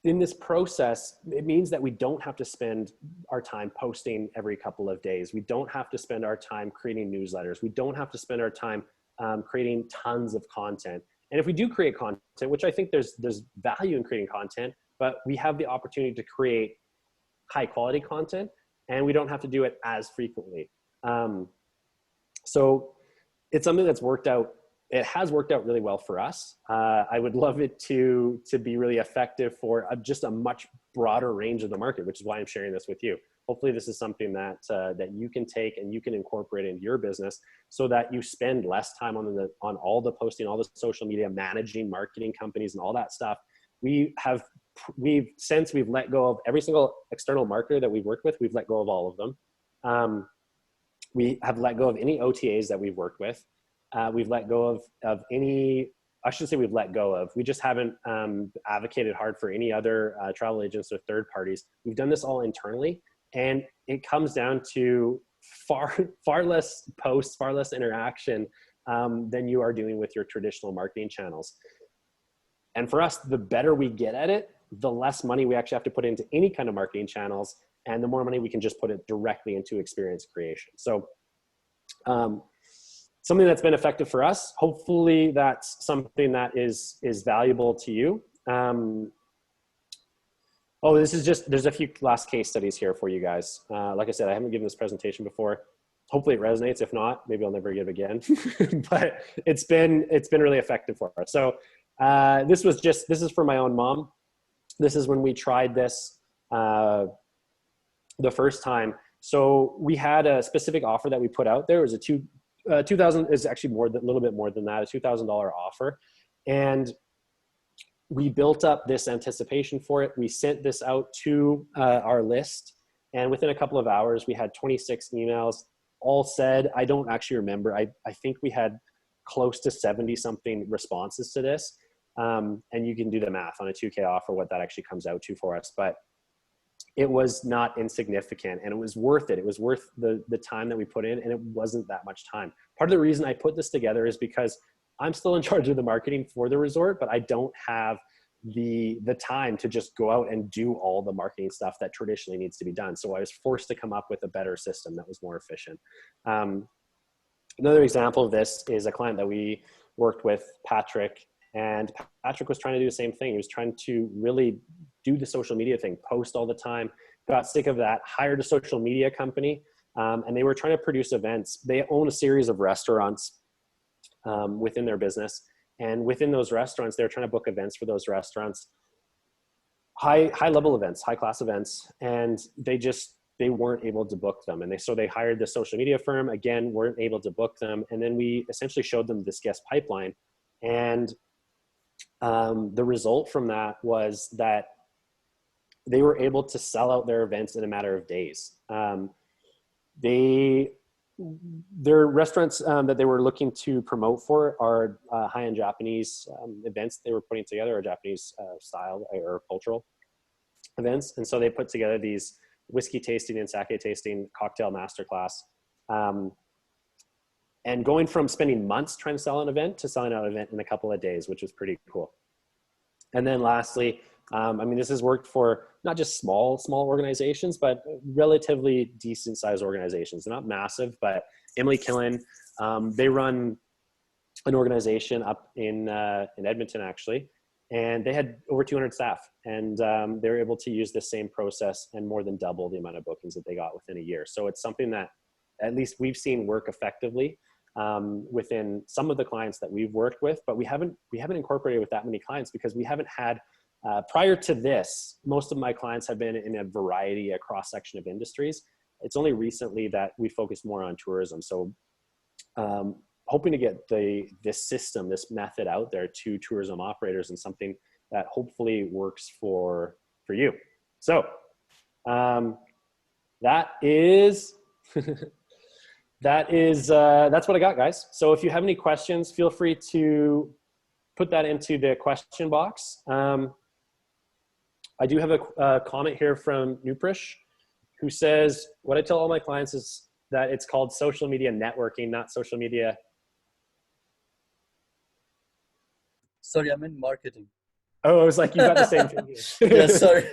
in this process, it means that we don't have to spend our time posting every couple of days. We don't have to spend our time creating newsletters. We don't have to spend our time creating tons of content. And if we do create content, which I think there's value in creating content, but we have the opportunity to create high quality content, and we don't have to do it as frequently. So it's something that's worked out. It has worked out really well for us. I would love it to be really effective for just a much broader range of the market, which is why I'm sharing this with you. Hopefully this is something that you can take and you can incorporate into your business, so that you spend less time on all the posting, all the social media, managing marketing companies and all that stuff. Since we've let go of every single external marketer that we've worked with, we've let go of all of them. We have let go of any OTAs that we've worked with. We've let go of any, I shouldn't say we've let go of, we just haven't advocated hard for any other travel agents or third parties. We've done this all internally, and it comes down to far less posts, far less interaction than you are doing with your traditional marketing channels. And for us, the better we get at it, the less money we actually have to put into any kind of marketing channels, and the more money we can just put it directly into experience creation. So something that's been effective for us. Hopefully that's something that is valuable to you. There's a few last case studies here for you guys. Like I said, I haven't given this presentation before. Hopefully it resonates. If not, maybe I'll never give again. But it's been really effective for us. So this is for my own mom. This is when we tried this the first time. So we had a specific offer that we put out there. It was a $2,000 is actually a little bit more than that, a $2,000 offer. And we built up this anticipation for it. We sent this out to our list, and within a couple of hours, we had 26 emails, all said. I don't actually remember. I think we had close to 70 something responses to this. And you can do the math on a 2K offer, what that actually comes out to for us. But it was not insignificant, and it was worth it. It was worth the time that we put in, and it wasn't that much time. Part of the reason I put this together is because I'm still in charge of the marketing for the resort, but I don't have the time to just go out and do all the marketing stuff that traditionally needs to be done. So I was forced to come up with a better system that was more efficient. Another example of this is a client that we worked with, Patrick, and Patrick was trying to do the same thing. He was trying to really do the social media thing, post all the time, got sick of that, hired a social media company, and they were trying to produce events. They own a series of restaurants within their business. And within those restaurants, they're trying to book events for those restaurants, high level events, high class events. And they weren't able to book them. And so they hired the social media firm, again, weren't able to book them. And then we essentially showed them this guest pipeline. And the result from that was that they were able to sell out their events in a matter of days. Their restaurants that they were looking to promote for are high-end Japanese events they were putting together, or Japanese style or cultural events. And so they put together these whiskey tasting and sake tasting cocktail masterclass. And going from spending months trying to sell an event to selling out an event in a couple of days, which was pretty cool. And then lastly, I mean, this has worked for not just small organizations, but relatively decent sized organizations. They're not massive, but Emily Killen, they run an organization up in Edmonton, actually, and they had over 200 staff, and they were able to use the same process and more than double the amount of bookings that they got within a year. So it's something that at least we've seen work effectively within some of the clients that we've worked with, but we haven't incorporated with that many clients because we haven't had, prior to this, most of my clients have been in a variety, a cross section of industries. It's only recently that we focus more on tourism. So hoping to get this system, this method out there to tourism operators, and something that hopefully works for you. So that is that's what I got, guys. So if you have any questions, feel free to put that into the question box. I do have a comment here from Nrupesh, who says, what I tell all my clients is that it's called social media networking, not social media. Sorry, I'm in marketing. Oh, I was like, you got the same thing here. Yeah, sorry.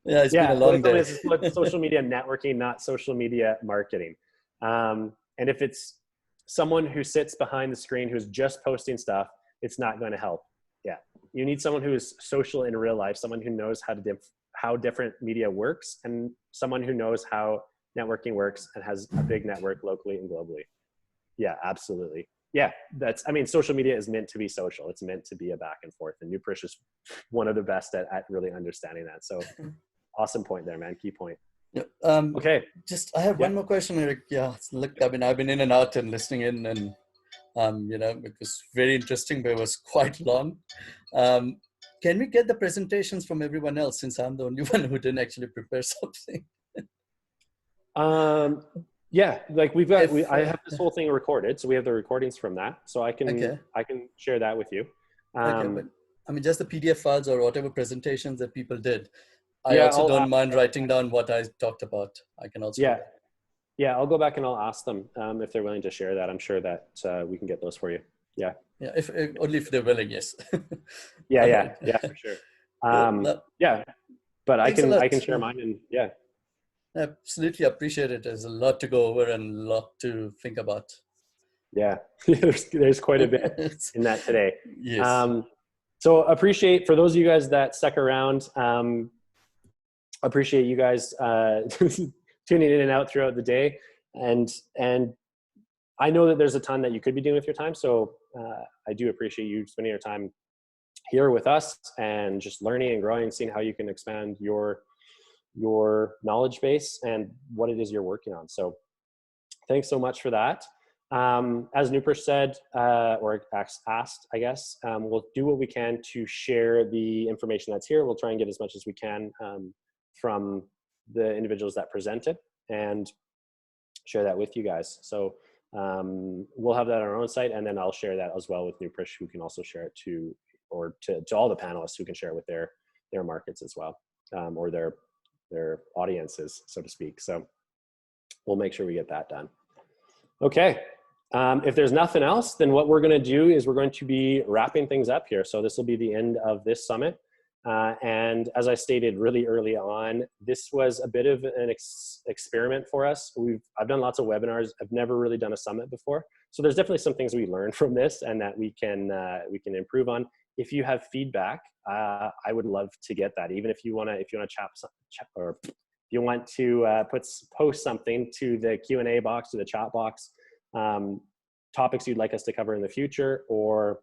Yeah, it's been a long day. It's social media networking, not social media marketing. And if it's someone who sits behind the screen who's just posting stuff, it's not going to help. Yeah, you need someone who is social in real life, someone who knows how different media works, and someone who knows how networking works and has a big network locally and globally. Yeah, absolutely. Yeah, I mean, social media is meant to be social. It's meant to be a back and forth. And Nrupesh is one of the best at really understanding that. So awesome point there, man. Key point. Yeah, okay. I have one more question, Erik. Yeah, look, I mean, I've been in and out and listening in, and it was very interesting, but it was quite long. Can we get the presentations from everyone else, since I'm the only one who didn't actually prepare something? Yeah, like I have this whole thing recorded, so we have the recordings from that, so I can share that with you. Okay, but I mean, just the PDF files or whatever presentations that people did. I also don't mind writing down what I talked about. I can also. Yeah, I'll go back and I'll ask them if they're willing to share that. I'm sure that we can get those for you. Yeah. Yeah, if only if they're willing, yes. Yeah, for sure. Yeah, but I can share mine, and yeah. Absolutely appreciate it. There's a lot to go over and a lot to think about. Yeah, there's quite a bit in that today. Yes. So appreciate, for those of you guys that stuck around, appreciate you guys tuning in and out throughout the day. And I know that there's a ton that you could be doing with your time. So I do appreciate you spending your time here with us and just learning and growing, seeing how you can expand your knowledge base and what it is you're working on. So thanks so much for that. As Nrupesh said, or asked, I guess, we'll do what we can to share the information that's here. We'll try and get as much as we can from the individuals that presented and share that with you guys. So we'll have that on our own site, and then I'll share that as well with Nrupesh, who can also share it to all the panelists who can share it with their markets as well, or their audiences, so to speak. So we'll make sure we get that done. Okay. If there's nothing else, then what we're going to do is we're going to be wrapping things up here. So this will be the end of this summit. And as I stated really early on, this was a bit of an experiment for us. I've done lots of webinars. I've never really done a summit before. So there's definitely some things we learned from this and that we can improve on. If you have feedback, I would love to get that. Even if you want to chat, or if you want to post something to the Q&A box, to the chat box, topics you'd like us to cover in the future, or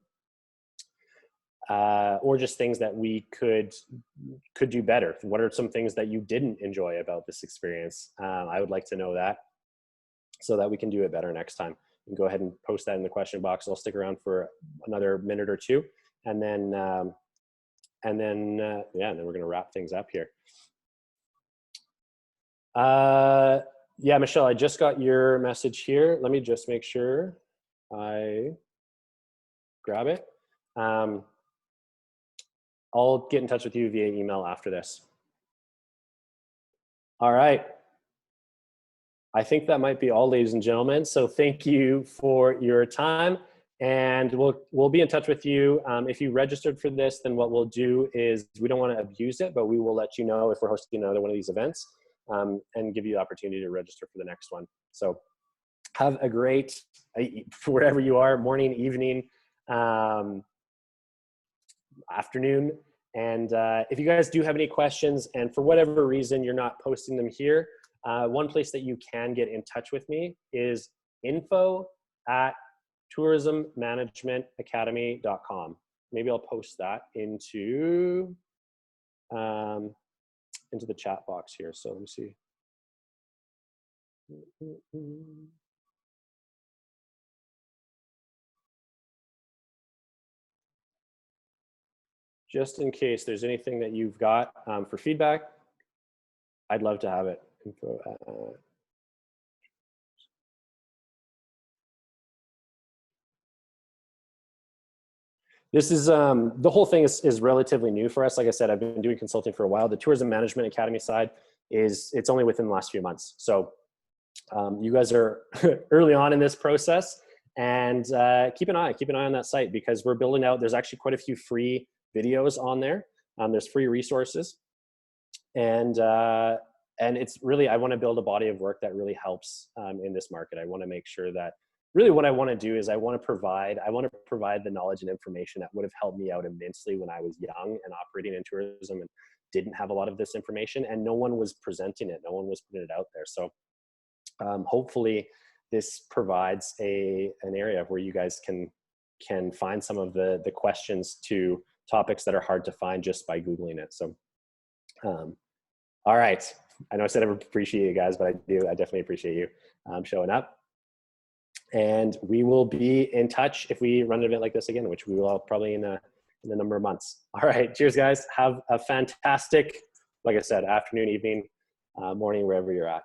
just things that we could do better. What are some things that you didn't enjoy about this experience? I would like to know that, so that we can do it better next time. You can go ahead and post that in the question box. I'll stick around for another minute or two, and then we're going to wrap things up here. Yeah, Michelle, I just got your message here. Let me just make sure I grab it. I'll get in touch with you via email after this. All right. I think that might be all, ladies and gentlemen. So thank you for your time. And we'll be in touch with you. If you registered for this, then what we'll do is, we don't want to abuse it, but we will let you know if we're hosting another one of these events, and give you the opportunity to register for the next one. So have a great, wherever you are, morning, evening, afternoon. And if you guys do have any questions, and for whatever reason you're not posting them here, one place that you can get in touch with me is info@tourismmanagementacademy.com. Maybe I'll post that into the chat box here. So let me see. Just in case there's anything that you've got for feedback, I'd love to have it. Info, this is, the whole thing is relatively new for us. Like I said, I've been doing consulting for a while. The Tourism Management Academy side it's only within the last few months. So you guys are early on in this process, and keep an eye on that site, because we're building out, there's actually quite a few free videos on there. There's free resources, and it's really, I want to build a body of work that really helps in this market. I want to make sure that really what I want to do is I want to provide the knowledge and information that would have helped me out immensely when I was young and operating in tourism and didn't have a lot of this information, and no one was presenting it. No one was putting it out there. So hopefully this provides an area where you guys can find some of the questions to topics that are hard to find just by Googling it. So, all right. I know I said I appreciate you guys, but I definitely appreciate you showing up. And we will be in touch if we run an event like this again, which we will probably in a number of months. All right. Cheers, guys. Have a fantastic, like I said, afternoon, evening, morning, wherever you're at.